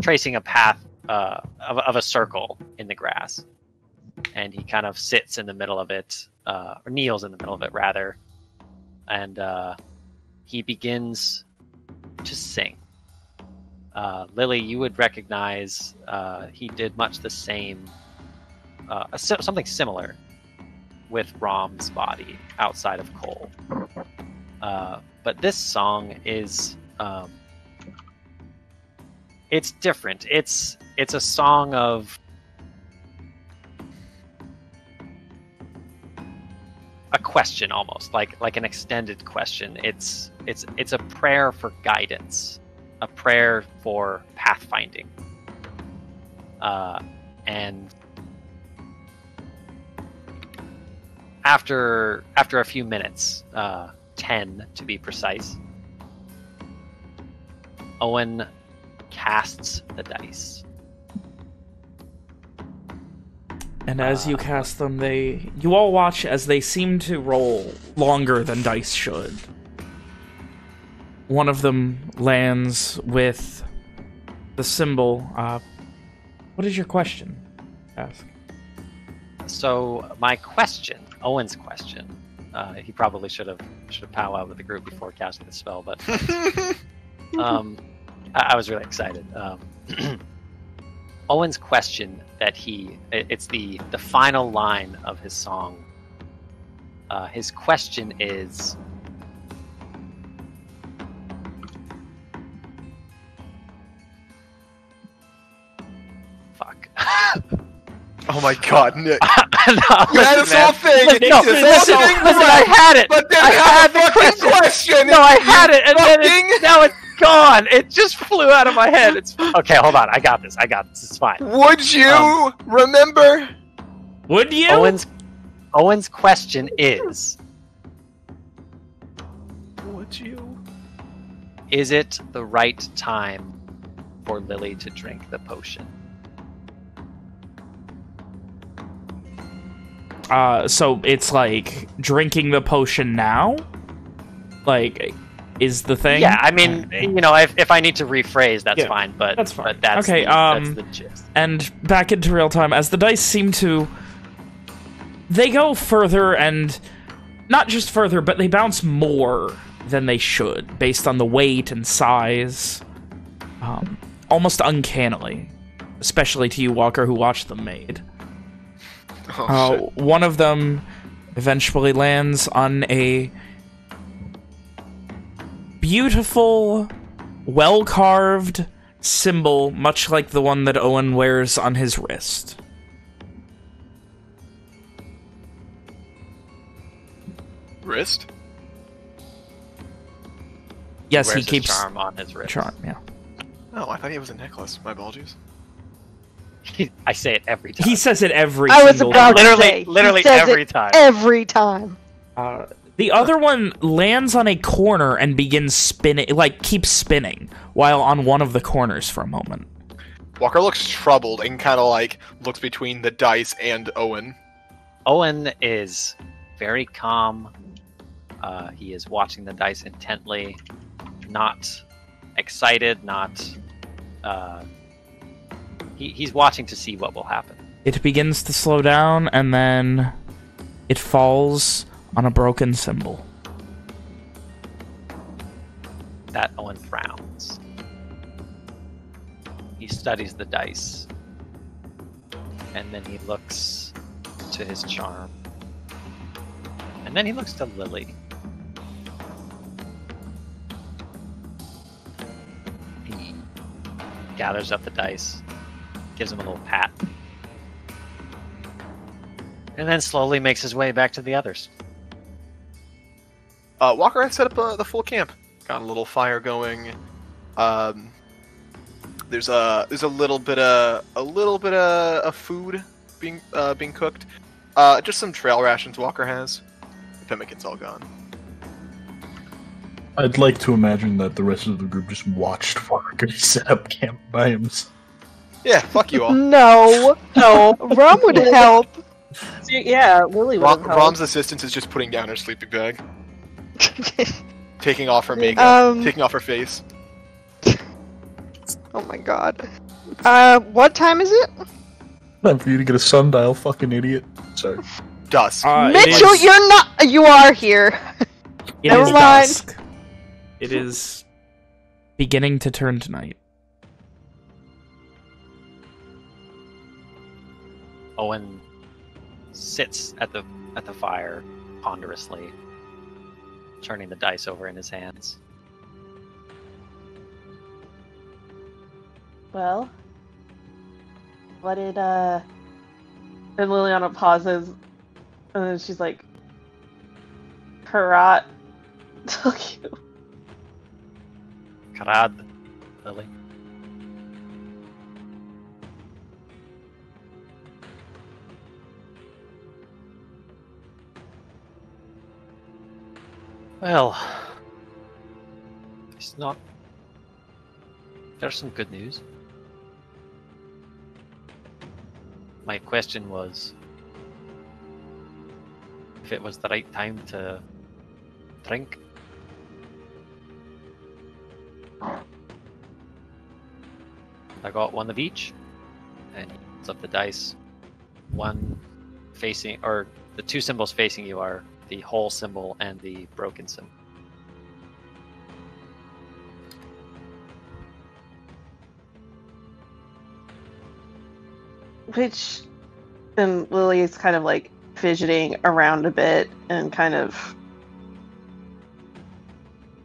tracing a path of a circle in the grass. And he kind of sits in the middle of it, or kneels in the middle of it, rather, and he begins to sing. Lily, you would recognize he did much the same, something similar with Rom's body outside of Cole. But this song is it's different. It's a song of a question, almost like an extended question. It's a prayer for guidance, a prayer for pathfinding, and after a few minutes, 10 to be precise, Owen casts the dice. And as you cast them, you all watch as they seem to roll longer than dice should. One of them lands with the symbol. What is your question? Ask. So my question, Owen's question, he probably should have powwowed with the group before casting the spell, but I was really excited. Owen's question that it's the final line of his song. His question is, fuck. Oh my god, Nick. No, You had this whole thing! Listen, Listen, I had it! But then I had the fucking question! No, I had it, and then fucking- now it's gone! It just flew out of my head. It's okay, hold on. I got this. It's fine. Would you remember? Would you? Owen's question is, Would you? is it the right time for Lily to drink the potion? So it's like drinking the potion now? Like, is the thing? Yeah, I mean, if I need to rephrase, that's fine. But that's fine. But that's okay. that's the gist. And back into real time, as the dice seem to, they go further, and not just further, but they bounce more than they should, based on the weight and size, almost uncannily, especially to you, Walker, who watched them made. One of them eventually lands on a beautiful, well-carved symbol, much like the one that Owen wears on his wrist. Wrist? Yes, Wears he his keeps charm on his wrist. charm. Yeah, Oh, I thought it was a necklace. My apologies. I say it every time. he says it every. I was single about time. to say, literally he says every it time. Every time. The other one lands on a corner and begins spinning, like keeps spinning, while on one of the corners for a moment. Walker looks troubled and kind of like looks between the dice and Owen. Owen is very calm. He is watching the dice intently, not excited, not. He's watching to see what will happen. It begins to slow down, and then it falls on a broken symbol. That Owen frowns. He studies the dice, and then he looks to his charm, and then he looks to Lily. He gathers up the dice, gives him a little pat, and then slowly makes his way back to the others. Walker had set up the full camp. Got a little fire going. There's a little bit of food being cooked. Just some trail rations Walker has. The Pemmican's all gone. I'd like to imagine that the rest of the group just watched Walker set up camp by himself. Yeah, fuck you all. No. Rom would help. Yeah, Lily would have helped. Rom's assistant is just putting down her sleeping bag, taking off her makeup, taking off her face. Oh my god. What time is it? Time for you to get a sundial, fucking idiot. Sorry. Dusk. Mitchell, you're not. You are here. It Never is mind. dusk. It is beginning to turn to night. Owen sits at the fire ponderously, turning the dice over in his hands. Well, what did and Liliana pauses, and then she's like, Karat took you. Karad, Lily. Well, it's not. There's some good news. My question was if it was the right time to drink. I got one of each, and he puts up the dice. One facing, or the two symbols facing you are the whole symbol and the broken symbol. Which, and Lily is kind of like fidgeting around a bit and kind of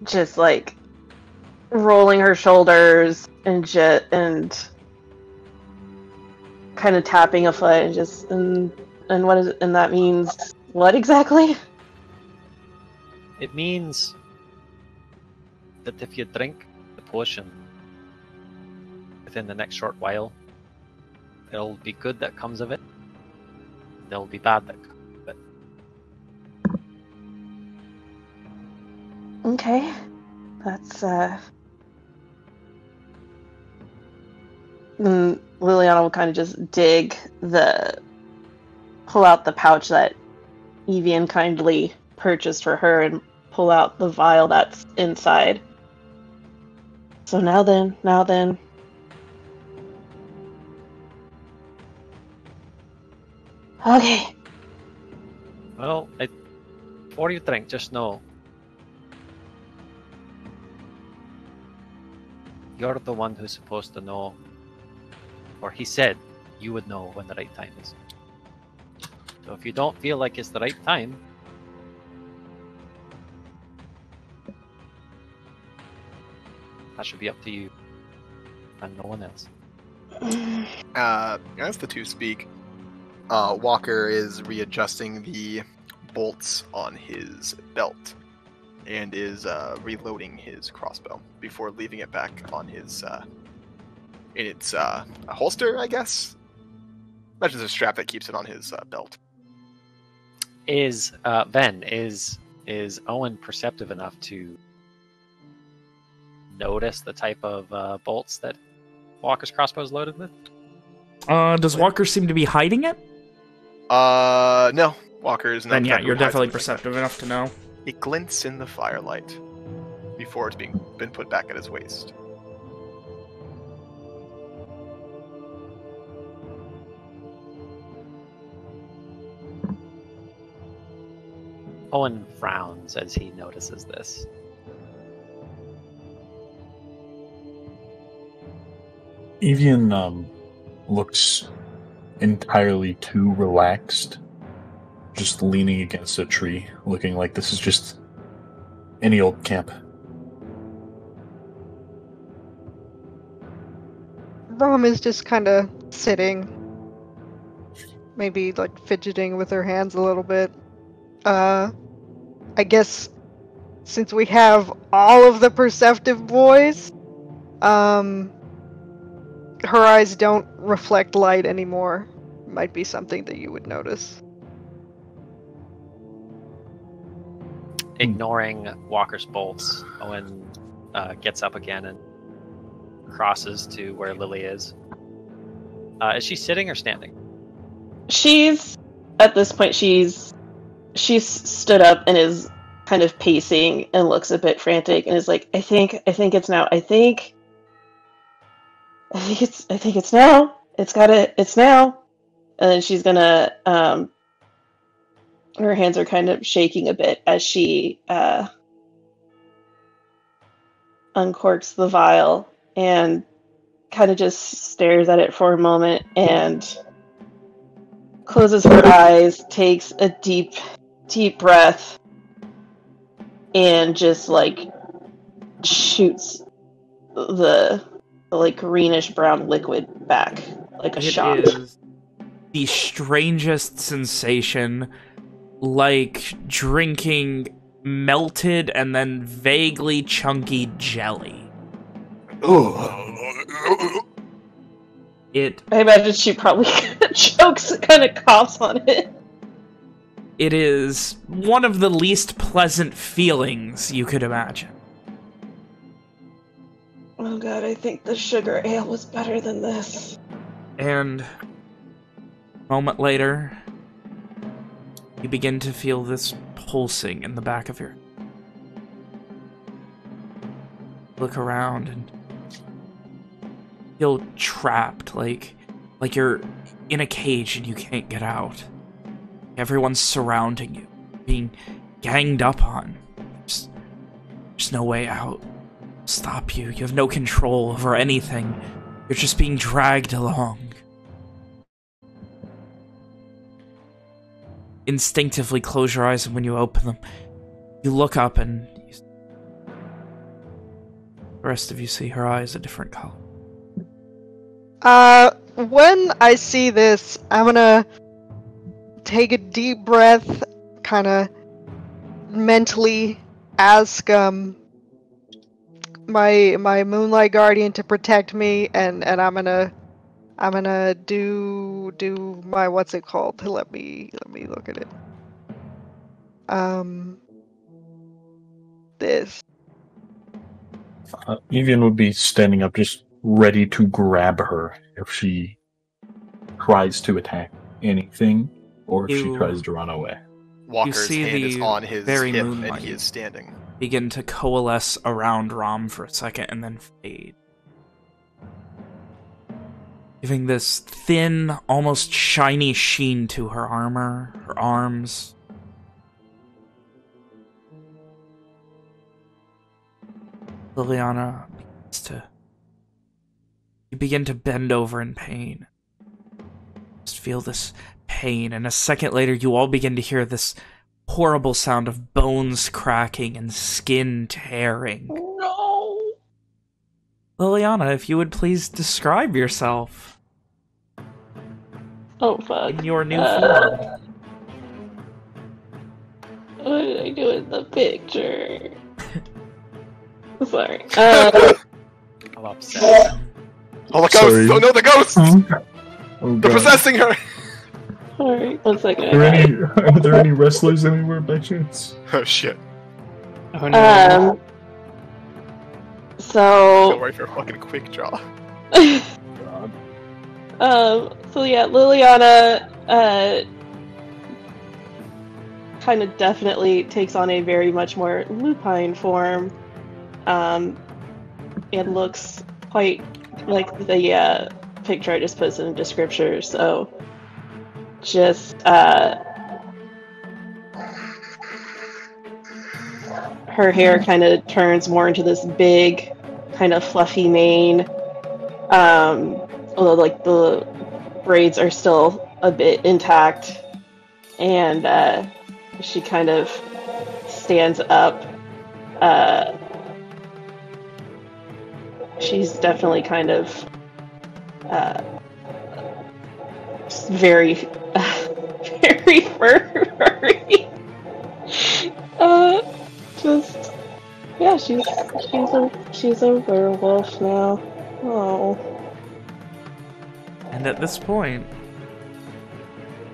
just like rolling her shoulders and kind of tapping a foot and just and what is it? And that means what exactly? It means that if you drink the potion within the next short while, there'll be good that comes of it. There'll be bad that comes of it. Okay. That's Liliana will kind of just dig the pull out the pouch that Evian kindly purchased for her and pull out the vial that's inside. So now then. Okay. Well, before you drink, just know you're the one who's supposed to know, or he said you would know when the right time is. So if you don't feel like it's the right time, that should be up to you and no one else. As the two speak, Walker is readjusting the bolts on his belt and is reloading his crossbow before leaving it back on his in its holster, I guess. Imagine there's a strap that keeps it on his belt. Is Owen perceptive enough to notice the type of bolts that Walker's crossbow is loaded with? Does Walker seem to be hiding it? No. Walker is not. Then yeah, you're definitely perceptive enough to know. It glints in the firelight before it's been put back at his waist. Owen frowns as he notices this. Evian looks entirely too relaxed, just leaning against a tree, looking like this is just any old camp. Rom is just kind of sitting, maybe like fidgeting with her hands a little bit. I guess since we have all of the perceptive boys, her eyes don't reflect light anymore. Might be something that you would notice. Ignoring Walker's bolts, Owen gets up again and crosses to where Lily is. Is she sitting or standing? At this point, she's stood up and is kind of pacing and looks a bit frantic and is like, I think it's now. I think it's now. It's now. And then she's gonna, her hands are kind of shaking a bit as she uncorks the vial and kind of just stares at it for a moment and closes her eyes, takes a deep breath, and just like shoots the like greenish brown liquid back like a shot. It is the strangest sensation, like drinking melted and then vaguely chunky jelly. I imagine she probably chokes and kind of coughs on it. It is one of the least pleasant feelings you could imagine. Oh god, I think the sugar ale was better than this. And a moment later, you begin to feel this pulsing in the back of your... Look around and feel trapped, like you're in a cage and you can't get out. Everyone's surrounding you, being ganged up on. There's no way out. Stop you. You have no control over anything. You're just being dragged along. Instinctively close your eyes, and when you open them, you look up and the rest of you see her eyes a different color. When I see this, I'm gonna take a deep breath, kind of mentally ask my Moonlight Guardian to protect me, and I'm gonna do my, what's it called? Let me look at it. This. Evian would be standing up, just ready to grab her if she tries to attack anything. or if she You- tries to run away. Walker's see hand is the on his very hip, and moonlight. he is standing. Begin to coalesce around Rom for a second and then fade. Giving this thin, almost shiny sheen to her armor, her arms. Liliana begins to... You begin to bend over in pain. Just feel this pain, and a second later you all begin to hear this horrible sound of bones cracking and skin tearing. No. Liliana, if you would please describe yourself Oh fuck. in your new form. What did I do in the picture? Sorry. I'm upset. Oh, the Sorry. ghost! Oh no, the ghost! Oh, They're God. possessing her! Alright, 1 second. Are there any wrestlers anywhere by chance? Oh shit. Oh no. Don't So worry for a fucking quick draw. God. so yeah, Liliana kind of definitely takes on a very much more lupine form, and looks quite like the picture I just put in the descriptor. So just her hair kind of turns more into this big, kind of fluffy mane. Although like the braids are still a bit intact, and she kind of stands up. She's definitely kind of very, very furry. Just yeah, she's a werewolf now. Oh. And at this point,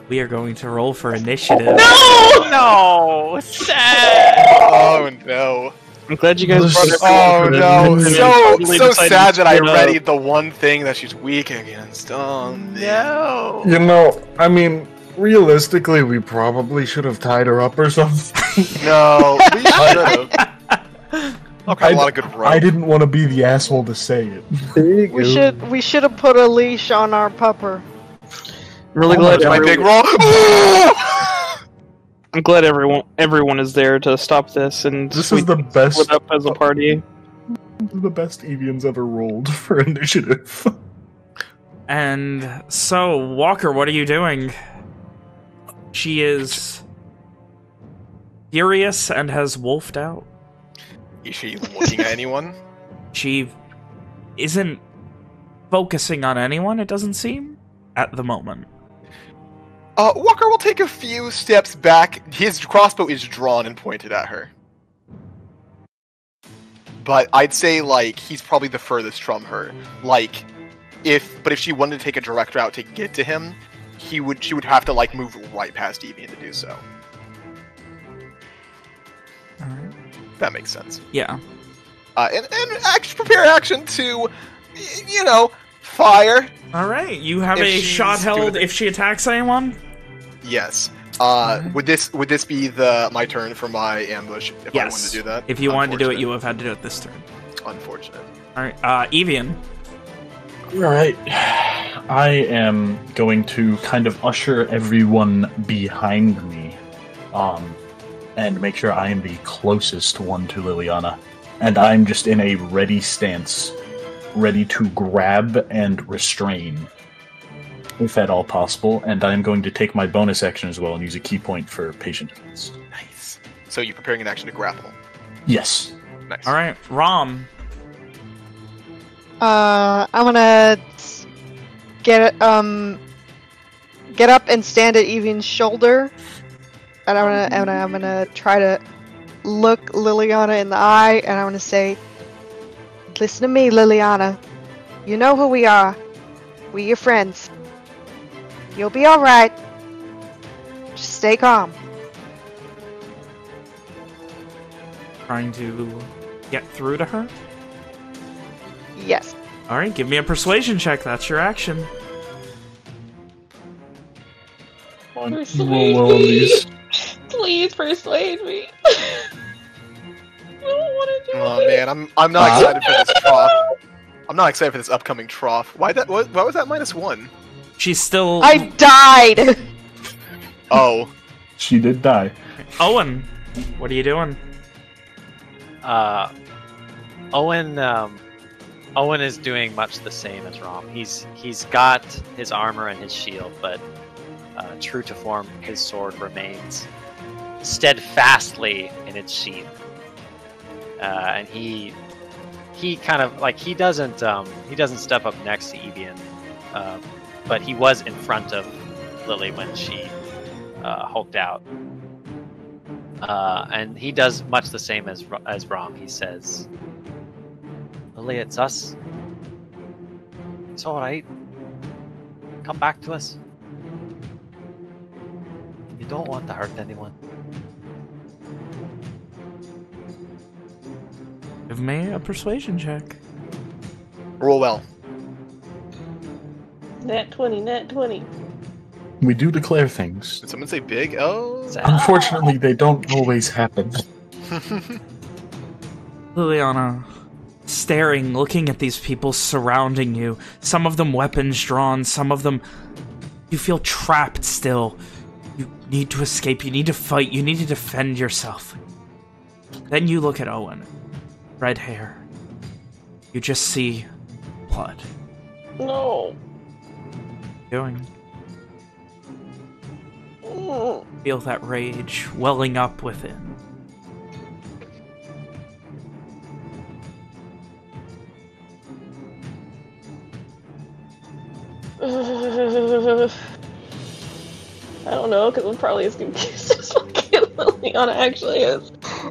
we are going to roll for initiative. No! Sad! Oh no. I'm glad you guys brought her Oh forward, no. and then So totally so decided sad to that I split up. readied the one thing that she's weak against. Oh no. You know, I mean, realistically, we probably should have tied her up or something. No, we should have. Okay, a lot of good rope. I didn't want to be the asshole to say it. We should have put a leash on our pupper. I'm really Oh glad My everyone, big roll. I'm glad everyone is there to stop this, and This we is the best. split up as a party. This is the best Evian's ever rolled for initiative. And so, Walker, what are you doing? She is furious and has wolfed out. Is she looking at anyone? She isn't focusing on anyone, it doesn't seem, at the moment. Walker will take a few steps back. His crossbow is drawn and pointed at her. But I'd say, like, he's probably the furthest from her. Like, if she wanted to take a direct route to get to him, she would have to, like, move right past Evian to do so. Alright. That makes sense. Yeah. And prepare action to, fire. Alright, you have If a she's shot held doing- if she attacks anyone? Yes. Would this be my turn for my ambush if I wanted to do that? If you wanted to do it, Unfortunate. you would have had to do it this turn. Unfortunate. Alright, Evian. Alright. I am going to kind of usher everyone behind me, and make sure I am the closest one to Liliana. And I'm just in a ready stance, ready to grab and restrain, if at all possible. And I'm going to take my bonus action as well and use a key point for patient defense. Nice. So you're preparing an action to grapple. Yes. Nice. Alright, Rom. I'm gonna get up and stand at Evian's shoulder, and I'm gonna try to look Liliana in the eye, and I'm gonna say, "Listen to me, Liliana. You know who we are. We're your friends. You'll be all right. Just stay calm." Trying to get through to her? Yes. Alright, give me a persuasion check. That's your action. on. Persuade Roll well on me. these. Please persuade me. I don't want to do Oh it. man, I'm not excited for this trough. I'm not excited for this upcoming trough. Why was that -1? She's still... I died! Oh. She did die. Owen, what are you doing? Owen is doing much the same as Rom. He's got his armor and his shield, but true to form, his sword remains steadfastly in its sheath. And he kind of like he doesn't step up next to Evian, but he was in front of Lily when she hulked out. And he does much the same as Rom. He says, "Lily, it's us. It's all right. Come back to us. You don't want to hurt anyone." Give me a persuasion check. Roll well. Nat 20, nat 20. We do declare things. Did someone say big? Oh. Unfortunately, they don't always happen. Liliana, staring, looking at these people surrounding you. Some of them weapons drawn, some of them... You feel trapped still. You need to escape, you need to fight, you need to defend yourself. Then you look at Owen. Red hair. You just see blood. No. Doing. Mm. Feel that rage welling up within. I don't know, because I'm probably as confused as fucking Liliana actually is.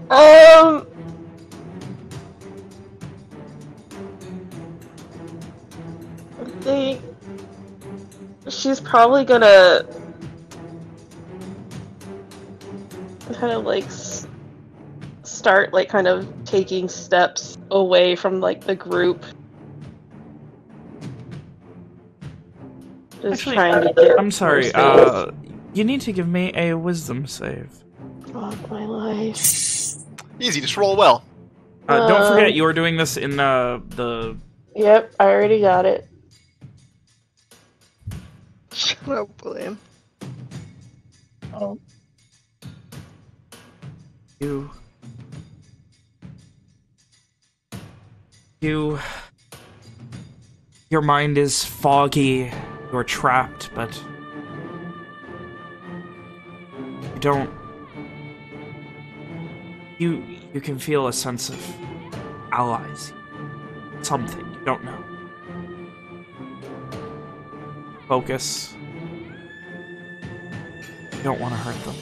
I think she's probably gonna kind of like start like kind of taking steps away from like the group. Just Actually, trying to get I'm sorry, more space. you need to give me a wisdom save. Fuck my life. Easy, just roll well. Don't forget, you are doing this in the... Yep, I already got it. Shut up, William. Oh. Your mind is foggy, you're trapped, but you don't... You can feel a sense of allies. Something, you don't know. Focus. You don't want to hurt them.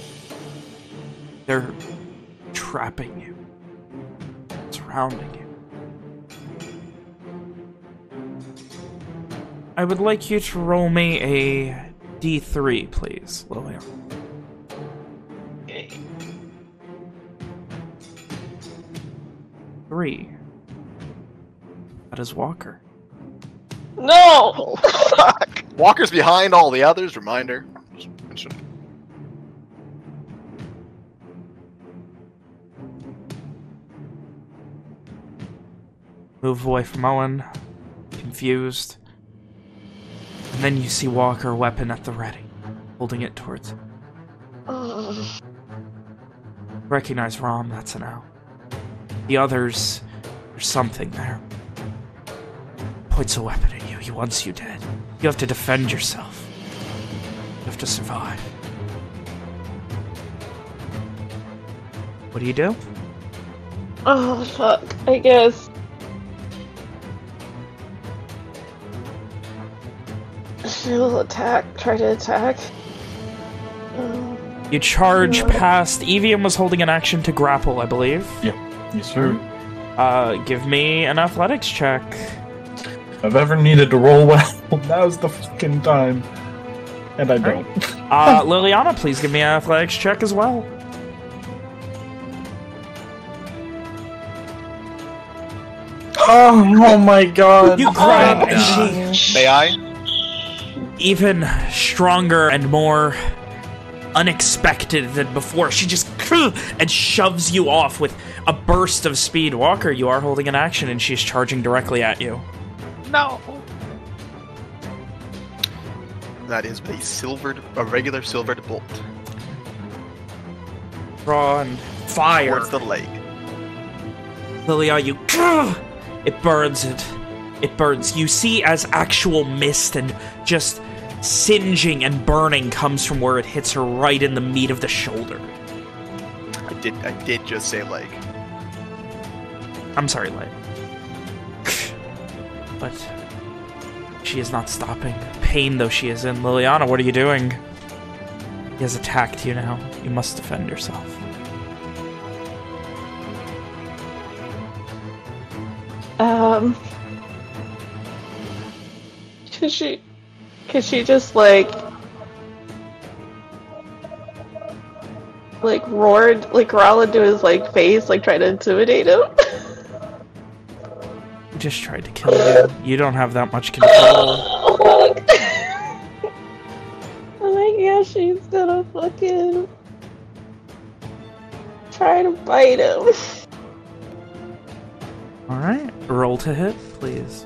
They're trapping you. Surrounding you. I would like you to roll me a D3, please, Lilian. Okay. 3. That is Walker. No! Oh, fuck. Walker's behind all the others, reminder. Just mention. Move away from Owen, confused. And then you see Walker, weapon at the ready, holding it towards him. Recognize Rom, that's an L. The others, there's something there. Points a weapon at you, he wants you dead. You have to defend yourself. You have to survive. What do you do? Oh, fuck. I guess. She'll attack. Try to attack. You charge past... Evian was holding an action to grapple, I believe. Yeah. Yes, sir. Give me an athletics check. If I've ever needed to roll well, now's the fucking time. And I don't. Liliana, please give me an athletics check as well. Oh my god. You grab and she... May I? Even stronger and more unexpected than before. She just and shoves you off with a burst of speed. Walker, you are holding an action, and she's charging directly at you. No. That is a regular silvered bolt. Draw and fire. Towards the leg. Lilia, you... It burns it. It burns. You see as actual mist and just singeing and burning comes from where it hits her right in the meat of the shoulder. I did just say leg. I'm sorry, leg. But she is not stopping. Pain though she is in. Liliana, what are you doing? He has attacked you now. You must defend yourself. Could she just like roared, like growl into his like face, like try to intimidate him? He just tried to kill you. You don't have that much control. I'm like, yeah, she's gonna fucking try to bite him. Alright, roll to hit, please.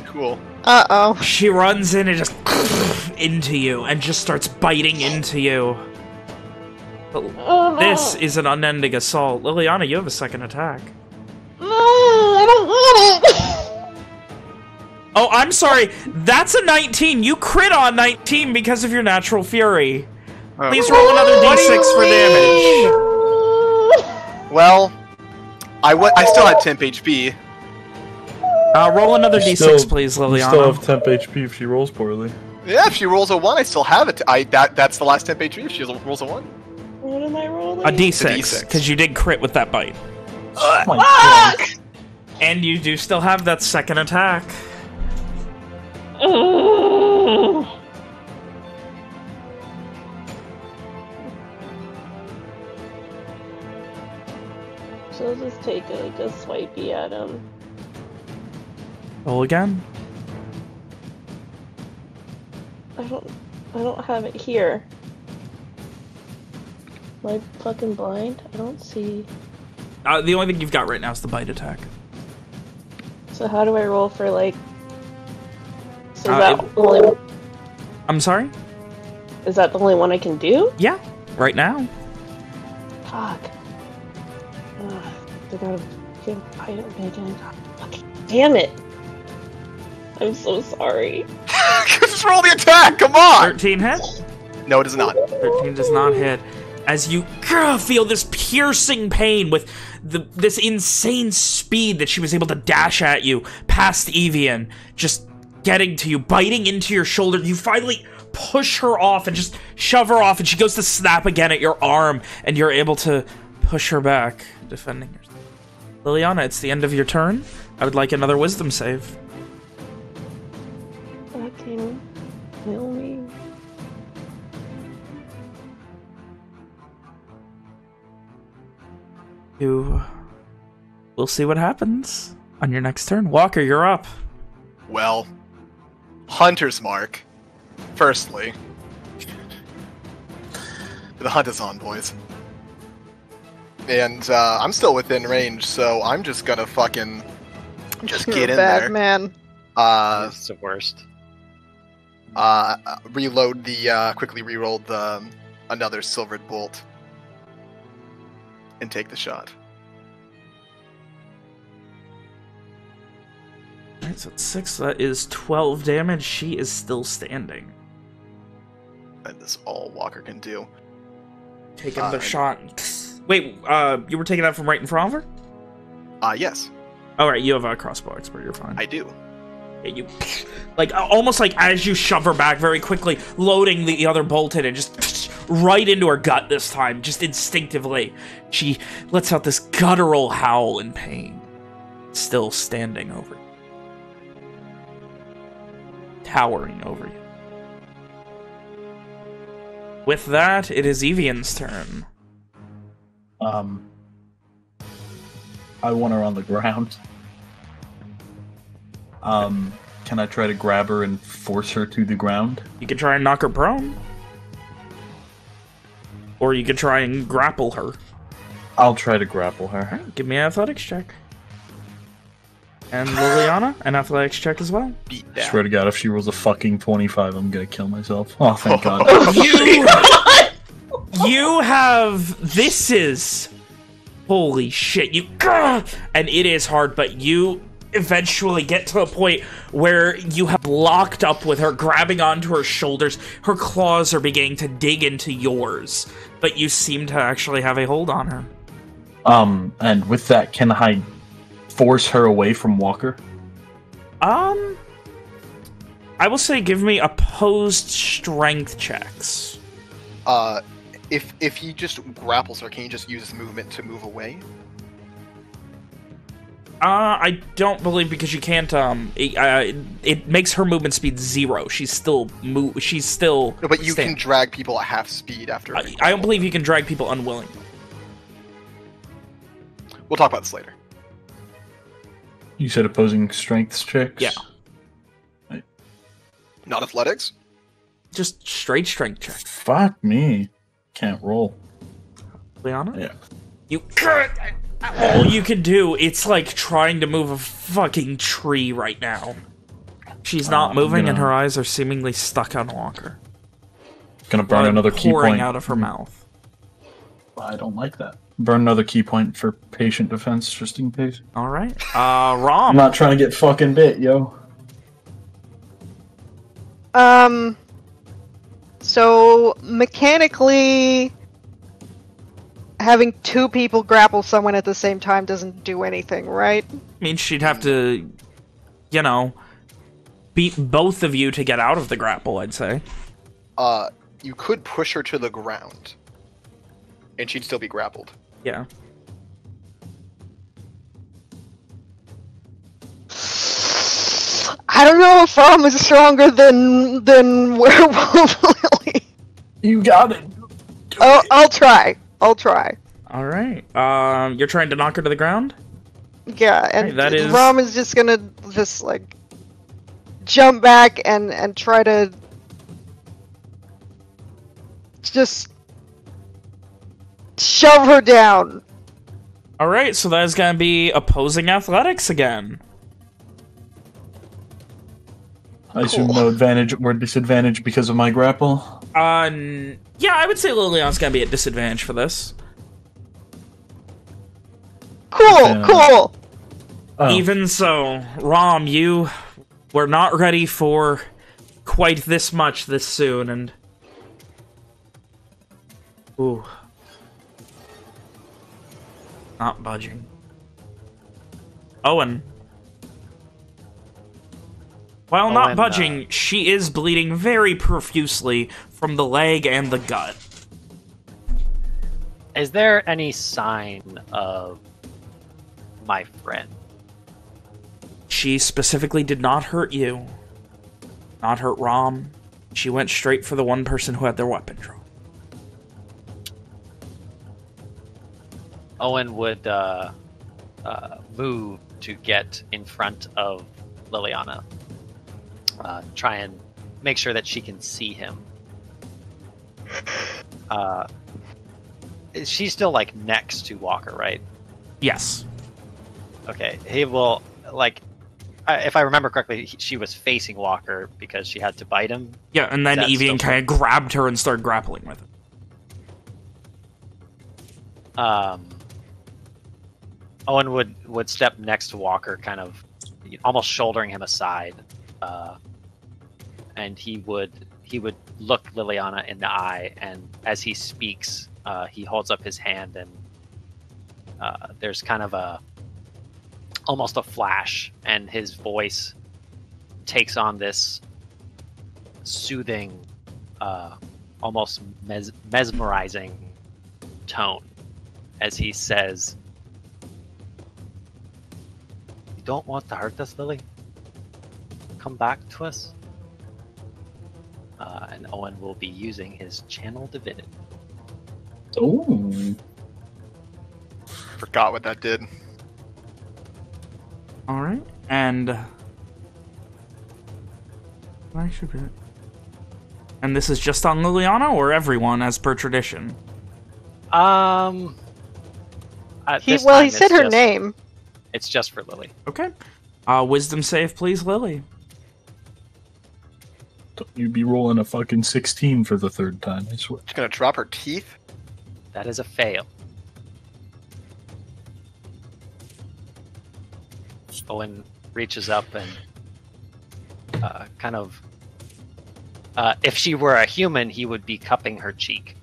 Cool. Uh-oh. She runs in and just into you and just starts biting into you. But this is an unending assault. Liliana, you have a second attack. I don't want it. Oh, I'm sorry. That's a 19. You crit on 19 because of your natural fury. Please roll another d6 for damage. Well, I still had temp HP. Roll another d6, please, Liliana. You still have temp HP if she rolls poorly. Yeah, if she rolls a 1, I still have it. That's the last temp HP if she rolls a 1. What am I rolling? A d6, because you did crit with that bite. Oh my God. And you do still have that second attack. She'll just take a swipey at him. Roll again. I don't have it here. Am I fucking blind? I don't see. The only thing you've got right now is the bite attack. So how do I roll for like? So is that only? I'm sorry? Is that the only one I can do? Yeah, right now. Fuck. Ugh, I gotta bite at me again. Fucking damn it! I'm so sorry. Just roll the attack. Come on. 13 hit? No, it does not. 13 does not hit. As you feel this piercing pain with this insane speed that she was able to dash at you past Evian, just getting to you, biting into your shoulder. You finally push her off and just shove her off, and she goes to snap again at your arm, and you're able to push her back, defending yourself. Liliana, it's the end of your turn. I would like another wisdom save. Fucking kill me. We'll see what happens on your next turn. Walker, you're up. Well, Hunter's Mark. Firstly. The hunt is on, boys. And I'm still within range, so I'm just gonna fucking just You're get a in bad there. man. It's the worst. Reload the quickly reroll the another silvered bolt and take the shot. Alright, so it's 6. That is 12 damage. She is still standing. That is all Walker can do. Take another shot. Wait, you were taking that from right in front of her? Yes. Alright, you have a crossbow expert. You're fine. I do. Yeah, you, like, almost like as you shove her back very quickly, loading the other bolt in and just right into her gut this time, just instinctively. She lets out this guttural howl in pain. Still standing over you. Towering over you. With that, it is Evian's turn. I want her on the ground. Can I try to grab her and force her to the ground? You could try and knock her prone. Or you could try and grapple her. I'll try to grapple her. Alright, give me an athletics check. And Liliana, an athletics check as well. Beat I down. swear to God, if she rolls a fucking 25, I'm gonna kill myself. Oh, thank God. You have... This is... Holy shit, you... And it is hard, but you eventually get to a point where you have locked up with her, grabbing onto her shoulders. Her claws are beginning to dig into yours, but you seem to actually have a hold on her. And with that, can I force her away from Walker? I will say give me opposed strength checks. If he just grapples her, can he just use his movement to move away? I don't believe, because you can't, it makes her movement speed 0. She's still No, but you can drag people at half speed after. I don't believe you can drag people unwillingly. We'll talk about this later. You said opposing strength checks? Yeah. Not athletics? Just straight strength check. Fuck me. Can't roll. Liana? Yeah. You... All you can do, it's like trying to move a fucking tree right now. She's not moving and her eyes are seemingly stuck on Walker. Gonna burn another key point. Pouring out of her mouth. I don't like that. Burn another key point for patient defense, just in case. Alright. Rom. I'm not trying to get fucking bit, yo. So, mechanically, having two people grapple someone at the same time doesn't do anything, right? I mean, she'd have to, you know, beat both of you to get out of the grapple, I'd say. You could push her to the ground, and she'd still be grappled. Yeah. I don't know if Rom is stronger than Werewolf Lily. You got it. I'll try. Alright. You're trying to knock her to the ground? Yeah, and Right, that is... Rom is just gonna just like jump back and try to just shove her down. Alright, so that's gonna be opposing athletics again. I assume no advantage or disadvantage because of my grapple? Yeah, I would say Liliana's gonna be at disadvantage for this. Cool. Oh. Even so, Rom, you were not ready for quite this much this soon, and... Ooh. Not budging. Owen. While not budging, she is bleeding very profusely from the leg and the gut. Is there any sign of my friend? She specifically did not hurt you. Not hurt Rom. She went straight for the one person who had their weapon drawn. Owen would move to get in front of Liliana. Try and make sure that she can see him. She's still, like, next to Walker, right? Yes. Okay, he will, like... if I remember correctly, she was facing Walker because she had to bite him. Yeah, and then Evian kind of grabbed her and started grappling with her. Owen would step next to Walker, kind of almost shouldering him aside, and he would look Liliana in the eye, and as he speaks, he holds up his hand, and there's kind of almost a flash, and his voice takes on this soothing, almost mesmerizing tone as he says, "You don't want to hurt us, Lily? Come back to us?" And Owen will be using his Channel Divinity. Oh. Forgot what that did. Alright, and I should be. And this is just on Liliana or everyone as per tradition? He said her name. It's just for Lily. Okay. Wisdom save, please, Lily. Don't you be rolling a fucking 16 for the third time, I swear. She's gonna drop her teeth. That is a fail. Owen reaches up and if she were a human, he would be cupping her cheek.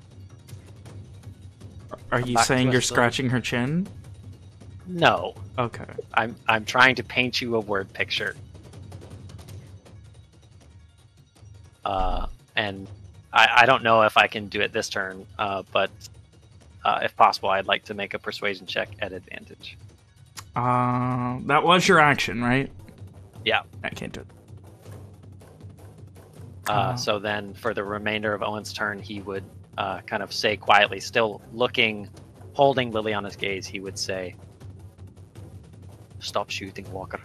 Are you saying you're scratching her chin? No. Okay. I'm trying to paint you a word picture. And I don't know if I can do it this turn, but if possible, I'd like to make a persuasion check at advantage. That was your action, right? Yeah. I can't do it. So then, for the remainder of Owen's turn, he would kind of say quietly, still holding Liliana's gaze, he would say, "Stop shooting, Walker."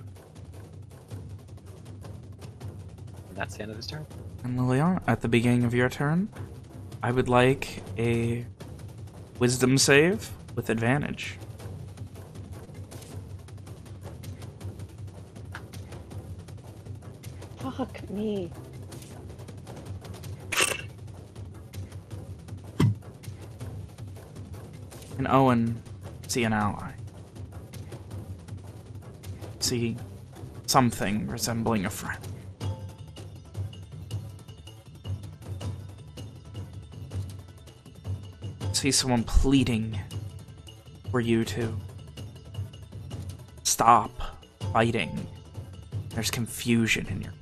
And that's the end of his turn. And Liliana, at the beginning of your turn, I would like a wisdom save with advantage. Fuck me. And Owen, see an ally. See something resembling a friend. See someone pleading for you to stop fighting. There's confusion in your...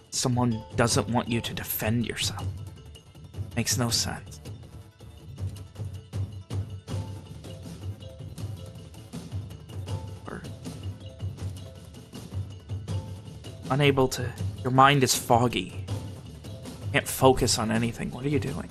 Someone doesn't want you to defend yourself. Makes no sense. Or unable to... Your mind is foggy. Can't focus on anything. What are you doing?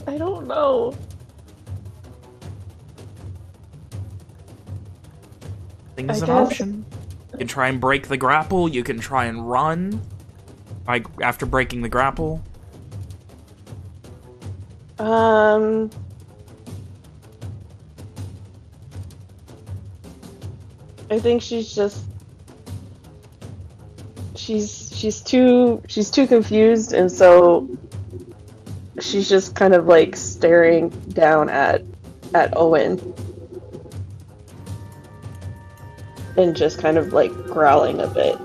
I don't know. Things an option. You can try and break the grapple. You can try and run. After breaking the grapple. I think she's just she's too confused, and so she's just kind of like staring down at Owen and just kind of like growling a bit.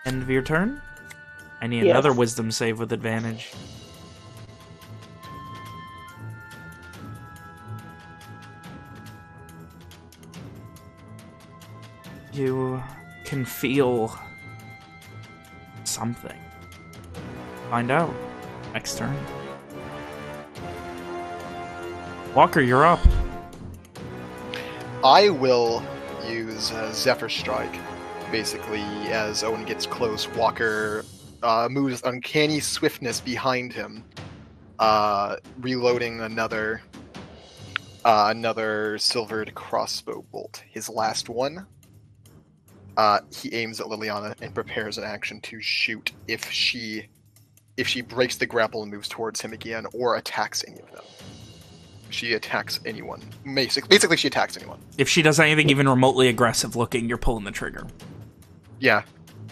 End of your turn? I need Yes. another wisdom save with advantage. You can feel something. Find out next turn. Walker, you're up. I will use Zephyr Strike. Basically, as Owen gets close, Walker moves uncanny swiftness behind him, reloading another silvered crossbow bolt. His last one. He aims at Liliana and prepares an action to shoot if she breaks the grapple and moves towards him again, or attacks any of them. She attacks anyone. Basically, she attacks anyone. If she does anything even remotely aggressive looking, you're pulling the trigger. Yeah.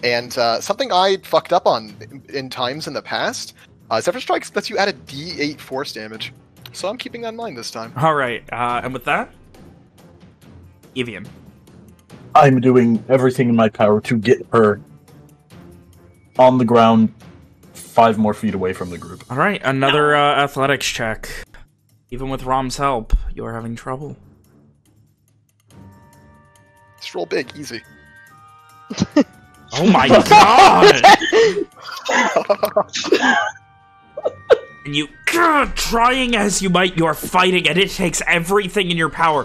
And something I fucked up on in times in the past, Zephyr Strikes lets you add a D8 force damage. So I'm keeping that in mind this time. Alright, and with that, Evian. I'm doing everything in my power to get her on the ground 5 more feet away from the group. Alright, another athletics check. Even with Rom's help, you are having trouble. Just roll big, easy. Oh my god! And you, trying as you might, you're fighting, and it takes everything in your power.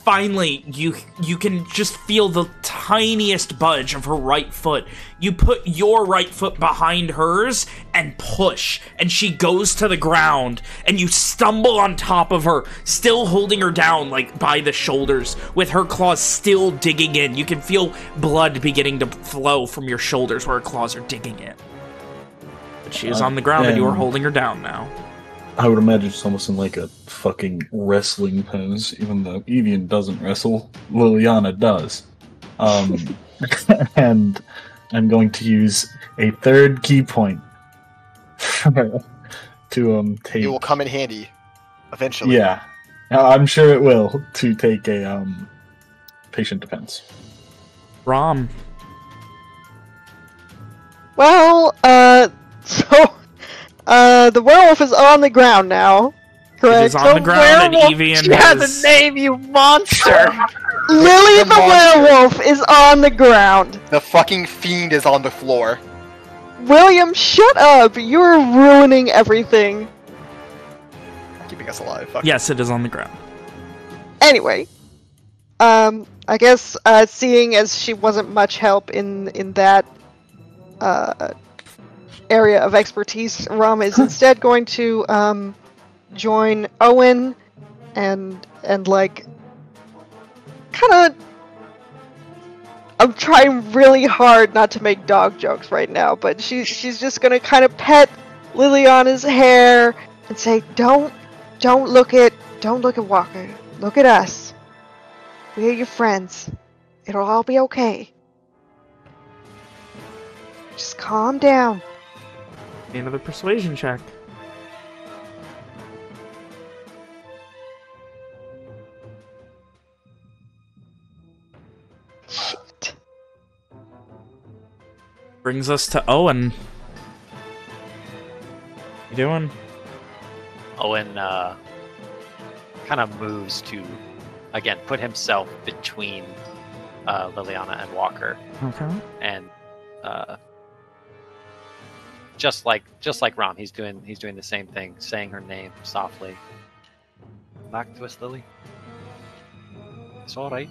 Finally, you can just feel the tiniest budge of her right foot. You put your right foot behind hers and push, and she goes to the ground, and you stumble on top of her, still holding her down, like, by the shoulders, with her claws still digging in. You can feel blood beginning to flow from your shoulders where her claws are digging in. But she is on the ground, and you are holding her down now. I would imagine it's almost in like a fucking wrestling pose, even though Evian doesn't wrestle. Liliana does. And I'm going to use a third key point to take... It will come in handy, eventually. Yeah. I'm sure it will, to take a patient defense. Rom. Well, the werewolf is on the ground now. Correct? It is on the ground, and Evian She has has... a name, you monster! Lily the werewolf is on the ground. The fucking fiend is on the floor. William, shut up! You're ruining everything. Keeping us alive. Fuck. Yes, it is on the ground. Anyway, I guess seeing as she wasn't much help in that area of expertise, Rom is instead going to join Owen and like kind of. I'm trying really hard not to make dog jokes right now, but she's just gonna kind of pet Liliana's hair and say, "Don't look at Walker. Look at us. We're your friends. It'll all be okay. Just calm down." Another persuasion check. Shit. Brings us to Owen. You doing? Owen kind of moves to, again, put himself between Liliana and Walker, Okay. and just like Rom, he's doing the same thing, saying her name softly. Back to us, Lily. It's all right.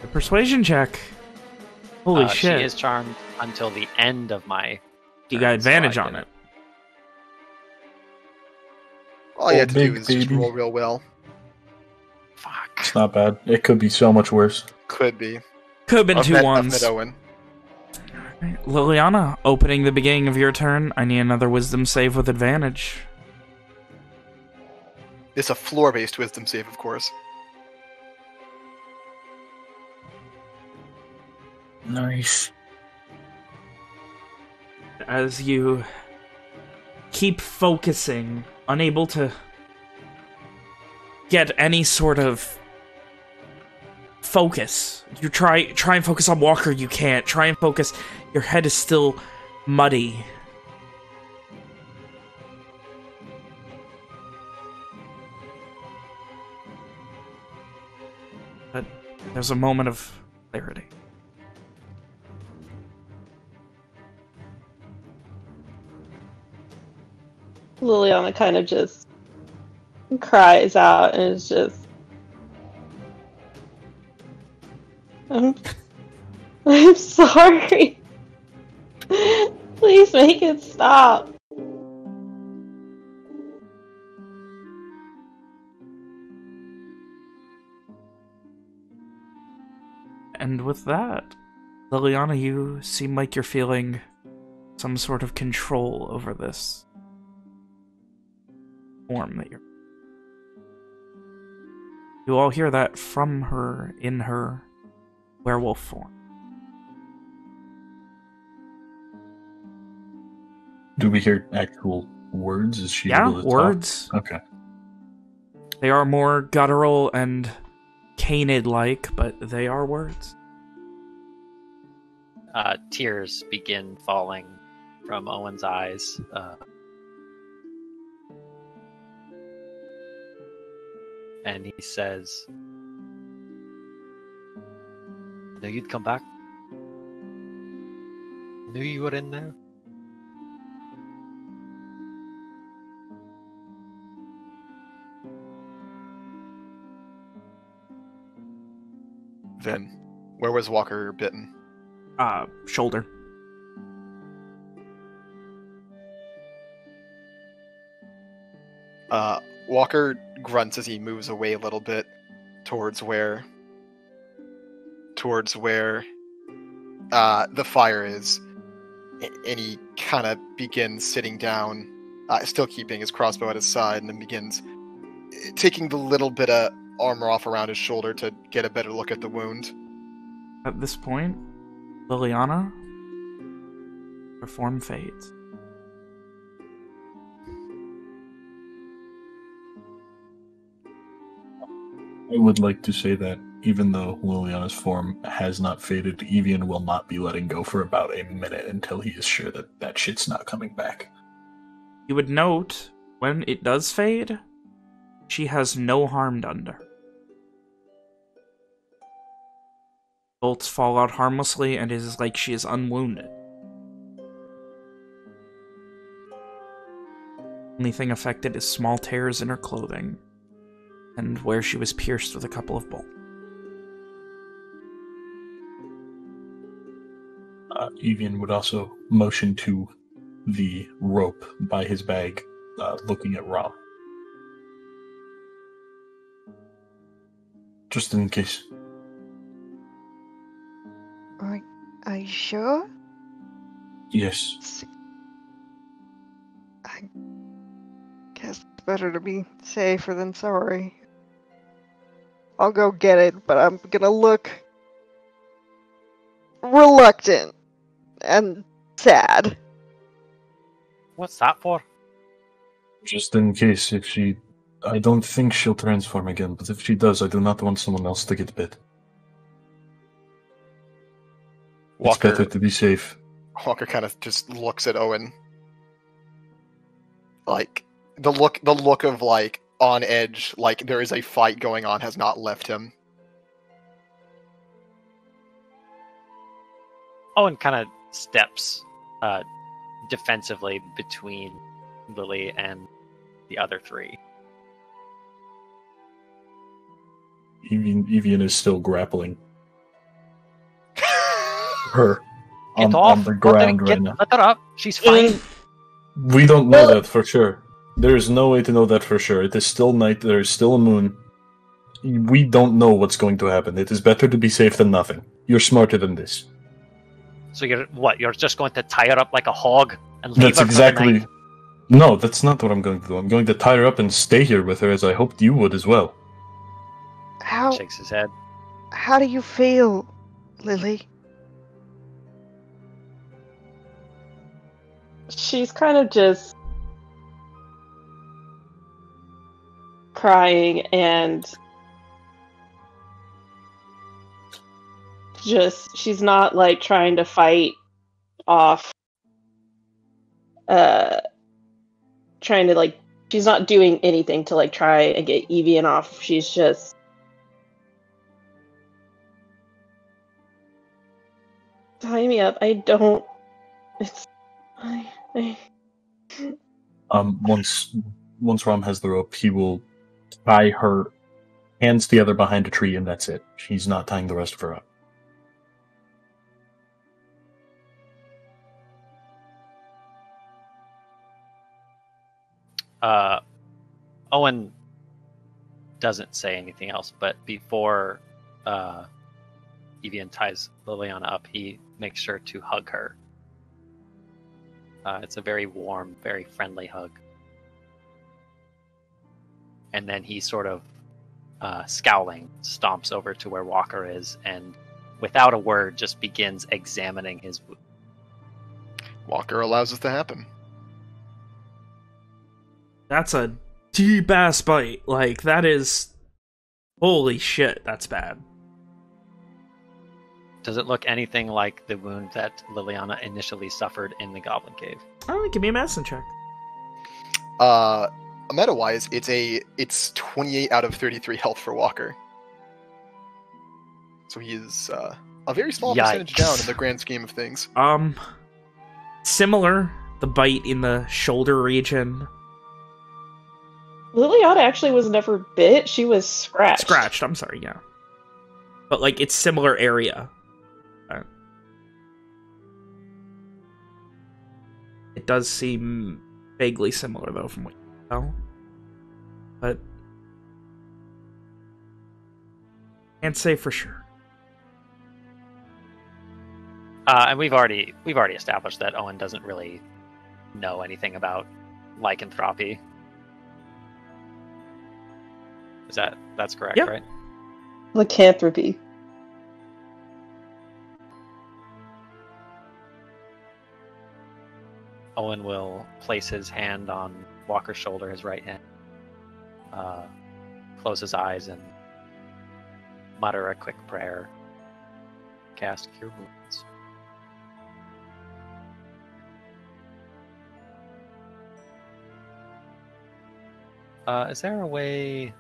The persuasion check. Holy shit. She is charmed until the end of my You turn, got advantage so I on can- it. All you have to big do is just baby. roll real well. Fuck. It's not bad. It could be so much worse. Could be. Could have been I've two met ones. Owen. Liliana, opening the beginning of your turn, I need another wisdom save with advantage. It's a floor-based wisdom save, of course. Nice. As you keep focusing, unable to get any sort of focus. You try and focus on Walker, you can't. Try and focus. Your head is still muddy. But there's a moment of clarity. Liliana kind of just cries out and is just, I'm sorry. Please make it stop. And with that, Liliana, you seem like you're feeling some sort of control over this form that you're... You all hear that from her in her werewolf form. Do we hear actual words? Is she Yeah, able to words. talk? Okay. They are more guttural and canid-like, but they are words. Tears begin falling from Owen's eyes. And he says, "Knew you'd come back." Knew you were in there. Then, where was Walker bitten? Shoulder. Walker grunts as he moves away a little bit towards where the fire is, and he kind of begins sitting down, still keeping his crossbow at his side, and then begins taking the little bit of armor off around his shoulder to get a better look at the wound. At this point, Liliana, her form fades. I would like to say that even though Liliana's form has not faded, Evian will not be letting go for about a minute until he is sure that that shit's not coming back. You would note, when it does fade, she has no harm done to her. Bolts fall out harmlessly, and it is like she is unwounded. Only thing affected is small tears in her clothing, and where she was pierced with a couple of bolts. Evian would also motion to the rope by his bag, looking at Rom. Just in case. Are you sure? Yes. I guess it's better to be safer than sorry. I'll go get it, but I'm gonna look reluctant and sad. What's that for? Just in case, if she... I don't think she'll transform again, but if she does, I do not want someone else to get bit. It's better to be safe. Walker kind of just looks at Owen. Like, the look of, like, on edge, like there is a fight going on, has not left him. Owen kind of steps defensively between Lily and the other three. Evian is still grappling her Get on off! the ground right now. Let her up. She's fine. We don't know that for sure. There is no way to know that for sure. It is still night. There is still a moon. We don't know what's going to happen. It is better to be safe than nothing. You're smarter than this. So you're what? You're just going to tie her up like a hog and leave That's her for the exactly... night? No, that's not what I'm going to do. I'm going to tie her up and stay here with her, as I hoped you would as well. How Shakes his head. do you feel, Lily? She's kind of just crying and just, she's not like trying to fight off, trying to like, she's not doing anything to like try and get Evian off. She's just tie me up. I don't, it's, I Once Rom has the rope, he will tie her hands together behind a tree, and that's it. He's not tying the rest of her up. Owen doesn't say anything else, but before Evian ties Liliana up, he makes sure to hug her. It's a very warm, very friendly hug. And then he sort of, scowling, stomps over to where Walker is, and without a word, just begins examining his wound. Walker allows it to happen. That's a deep-ass bite. Like, that is... Holy shit, that's bad. Does it look anything like the wound that Liliana initially suffered in the Goblin Cave? Oh, give me a medicine check. Meta-wise, it's 28 out of 33 health for Walker. So he is a very small percentage Yikes. down in the grand scheme of things. Similar, the bite in the shoulder region. Liliana actually was never bit. She was scratched. Scratched, I'm sorry, yeah. But, like, it's similar area. It does seem vaguely similar, though, from what you can tell. But can't say for sure. And we've already established that Owen doesn't really know anything about lycanthropy. That's correct, Yep. right? Lycanthropy. Owen will place his hand on Walker's shoulder, his right hand, close his eyes, and mutter a quick prayer. Cast Cure Wounds. Is there a way?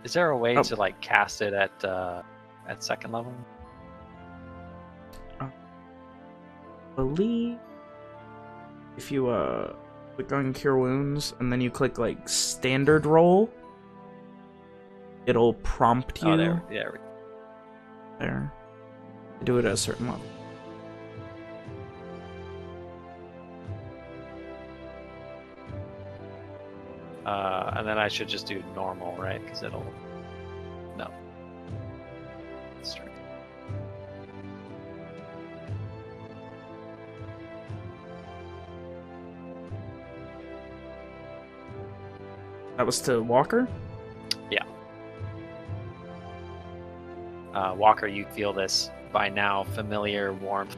Is there a way to like cast it at second level? Believe if you click on Cure Wounds and then you click like Standard Roll, it'll prompt you. Oh, there. Yeah. There. Do it at a certain level. And then I should just do normal, right? Because it'll... No. Strength. That was to Walker? Yeah. Walker, you feel this by now familiar warmth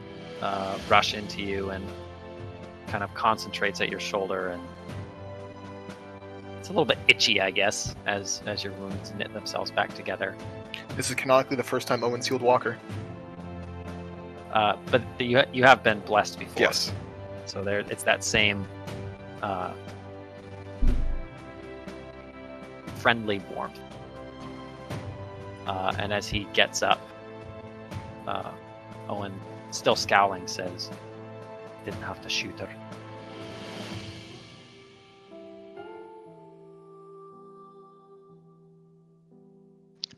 rush into you and kind of concentrates at your shoulder, and it's a little bit itchy, I guess, as your wounds knit themselves back together. This is canonically the first time Owen's healed Walker. But you have been blessed before. Yes. So there, it's that same friendly warmth. And as he gets up, Owen, still scowling, says, "Didn't have to shoot her."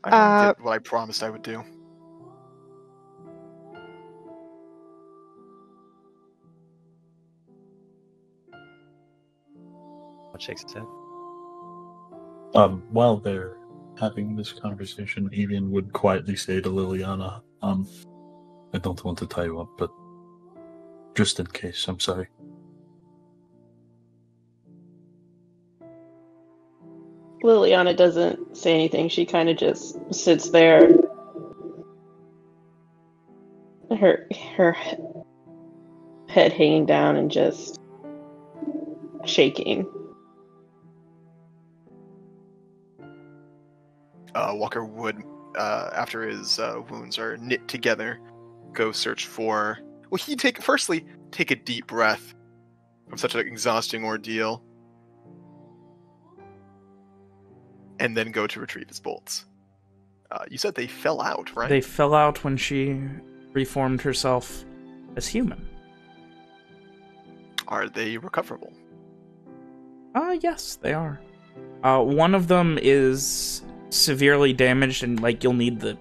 I did what I promised I would do. What shakes his head? While they're having this conversation, Evian would quietly say to Liliana, I don't want to tie you up, but just in case, I'm sorry. Liliana doesn't say anything. She kind of just sits there. Her head hanging down and just shaking. Walker would, after his wounds are knit together, go search for... Well, he'd take a deep breath from such an exhausting ordeal, and then go to retrieve his bolts. You said they fell out, right? They fell out when she reformed herself as human. Are they recoverable? Yes, they are. One of them is severely damaged, and like you'll need to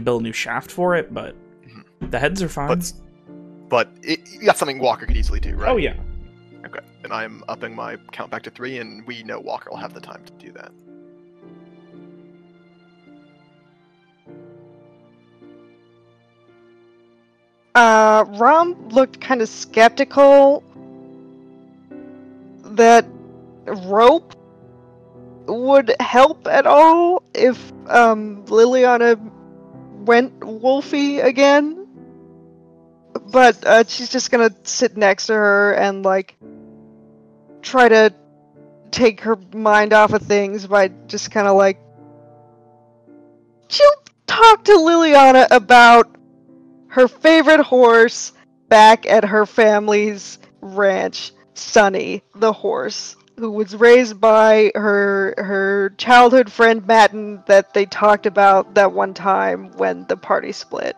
build a new shaft for it, but the heads are fine. But that's something Walker could easily do, right? Oh yeah. Okay, then I'm upping my count back to 3, and we know Walker will have the time to do that. Rom looked kind of skeptical that rope would help at all if Liliana went wolfy again. But she's just gonna sit next to her and like try to take her mind off of things by just kind of like she'll talk to Liliana about her favorite horse back at her family's ranch, Sunny, the horse, who was raised by her childhood friend Matten that they talked about that one time when the party split.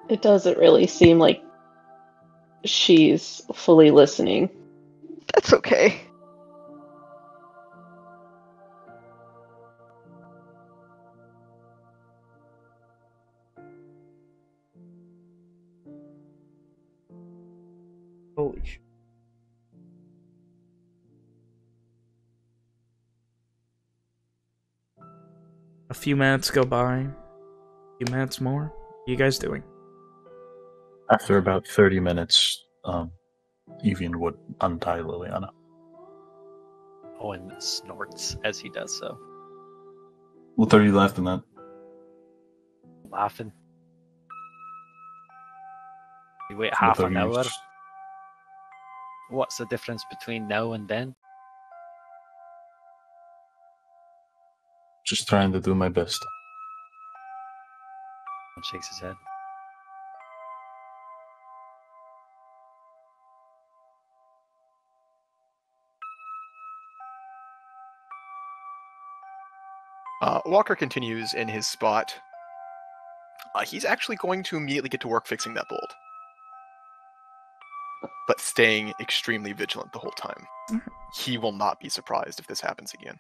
It doesn't really seem like she's fully listening. That's okay. Holy shit. A few minutes go by. A few minutes more. What are you guys doing? After about 30 minutes, Evian would untie Liliana. Owen snorts as he does so, What are you laughing at? laughing. You wait What half are an you hour. s- What's the difference between now and then? Just trying to do my best. And shakes his head. Walker continues in his spot. He's actually going to immediately get to work fixing that bolt, but staying extremely vigilant the whole time. He will not be surprised if this happens again.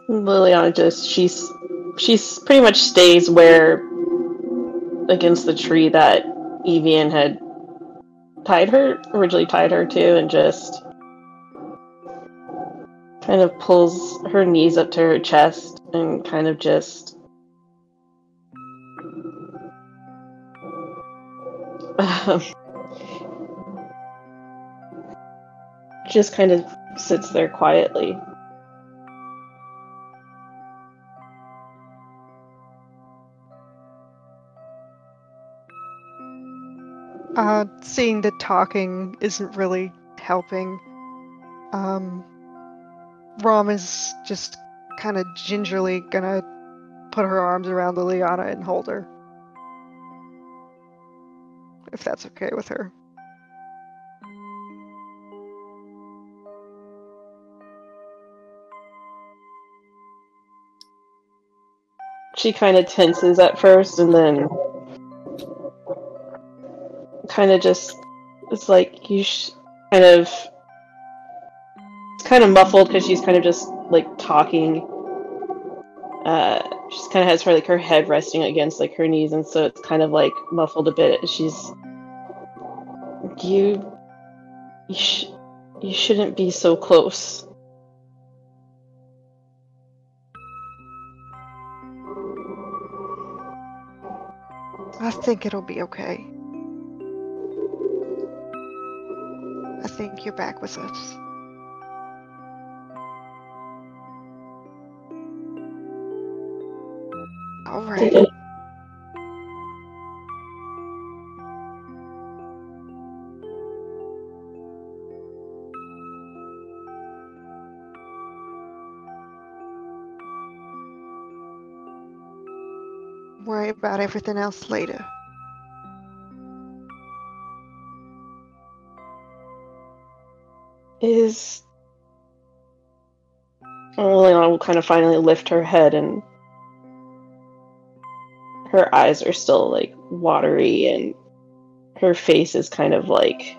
Liliana she's pretty much stays where against the tree that Evian had originally tied her to, and just kind of pulls her knees up to her chest and kind of just just kind of sits there quietly. Seeing that talking isn't really helping, Rom is just kind of gingerly gonna put her arms around Liliana and hold her. If that's okay with her. She kind of tenses at first, and then kind of just it's like kind of it's kind of muffled because she's kind of just like talking. She kind of has her head resting against like her knees, and so it's kind of like muffled a bit. You shouldn't be so close. I think it'll be okay. I think you're back with us. All right. Worry about everything else later. Liliana will kind of finally lift her head, and her eyes are still like watery, and her face is kind of like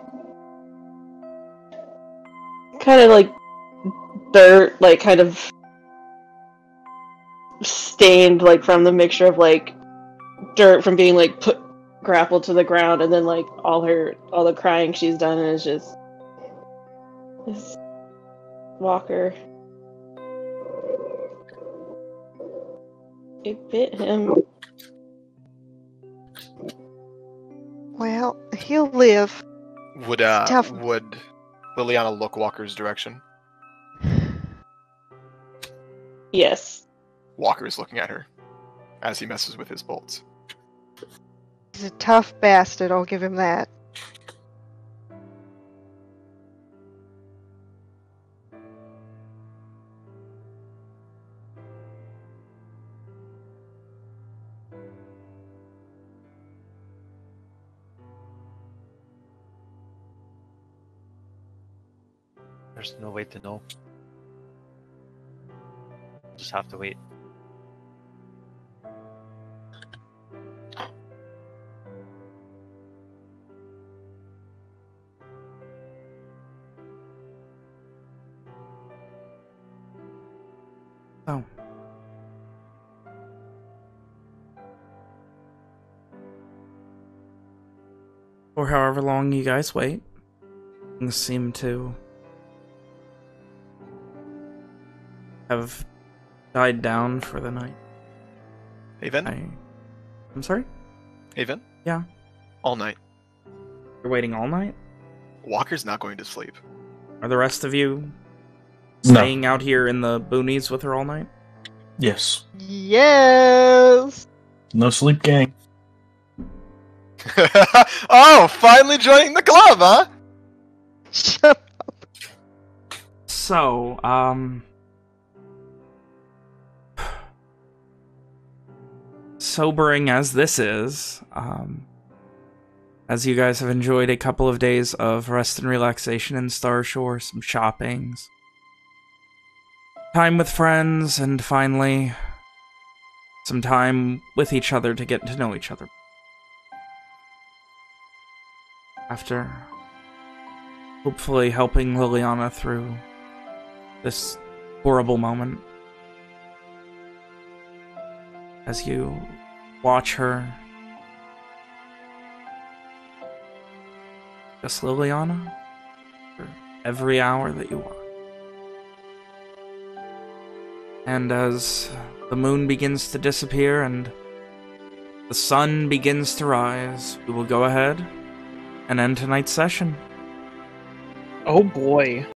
dirt, like kind of stained, like from the mixture of like dirt from being like grappled to the ground, and then like all the crying she's done is just this Walker. It bit him. Well, he'll live. Would Tough. would Liliana look Walker's direction? Yes. Walker is looking at her as he messes with his bolts. He's a tough bastard, I'll give him that. There's no way to know. Just have to wait. For however long you guys wait, things seem to have died down for the night. Haven? I'm sorry? Haven? Yeah. All night. You're waiting all night? Walker's not going to sleep. Are the rest of you No. staying out here in the boonies with her all night? Yes. Yes. No sleep, gang. Oh, finally joining the club, huh? Shut up. So, sobering as this is, as you guys have enjoyed a couple of days of rest and relaxation in Starshore, some shoppings, time with friends, and finally, some time with each other to get to know each other. After hopefully helping Liliana through this horrible moment, as you watch her, just Liliana, for every hour that you want. And as the moon begins to disappear and the sun begins to rise, we will go ahead and end tonight's session. Oh boy.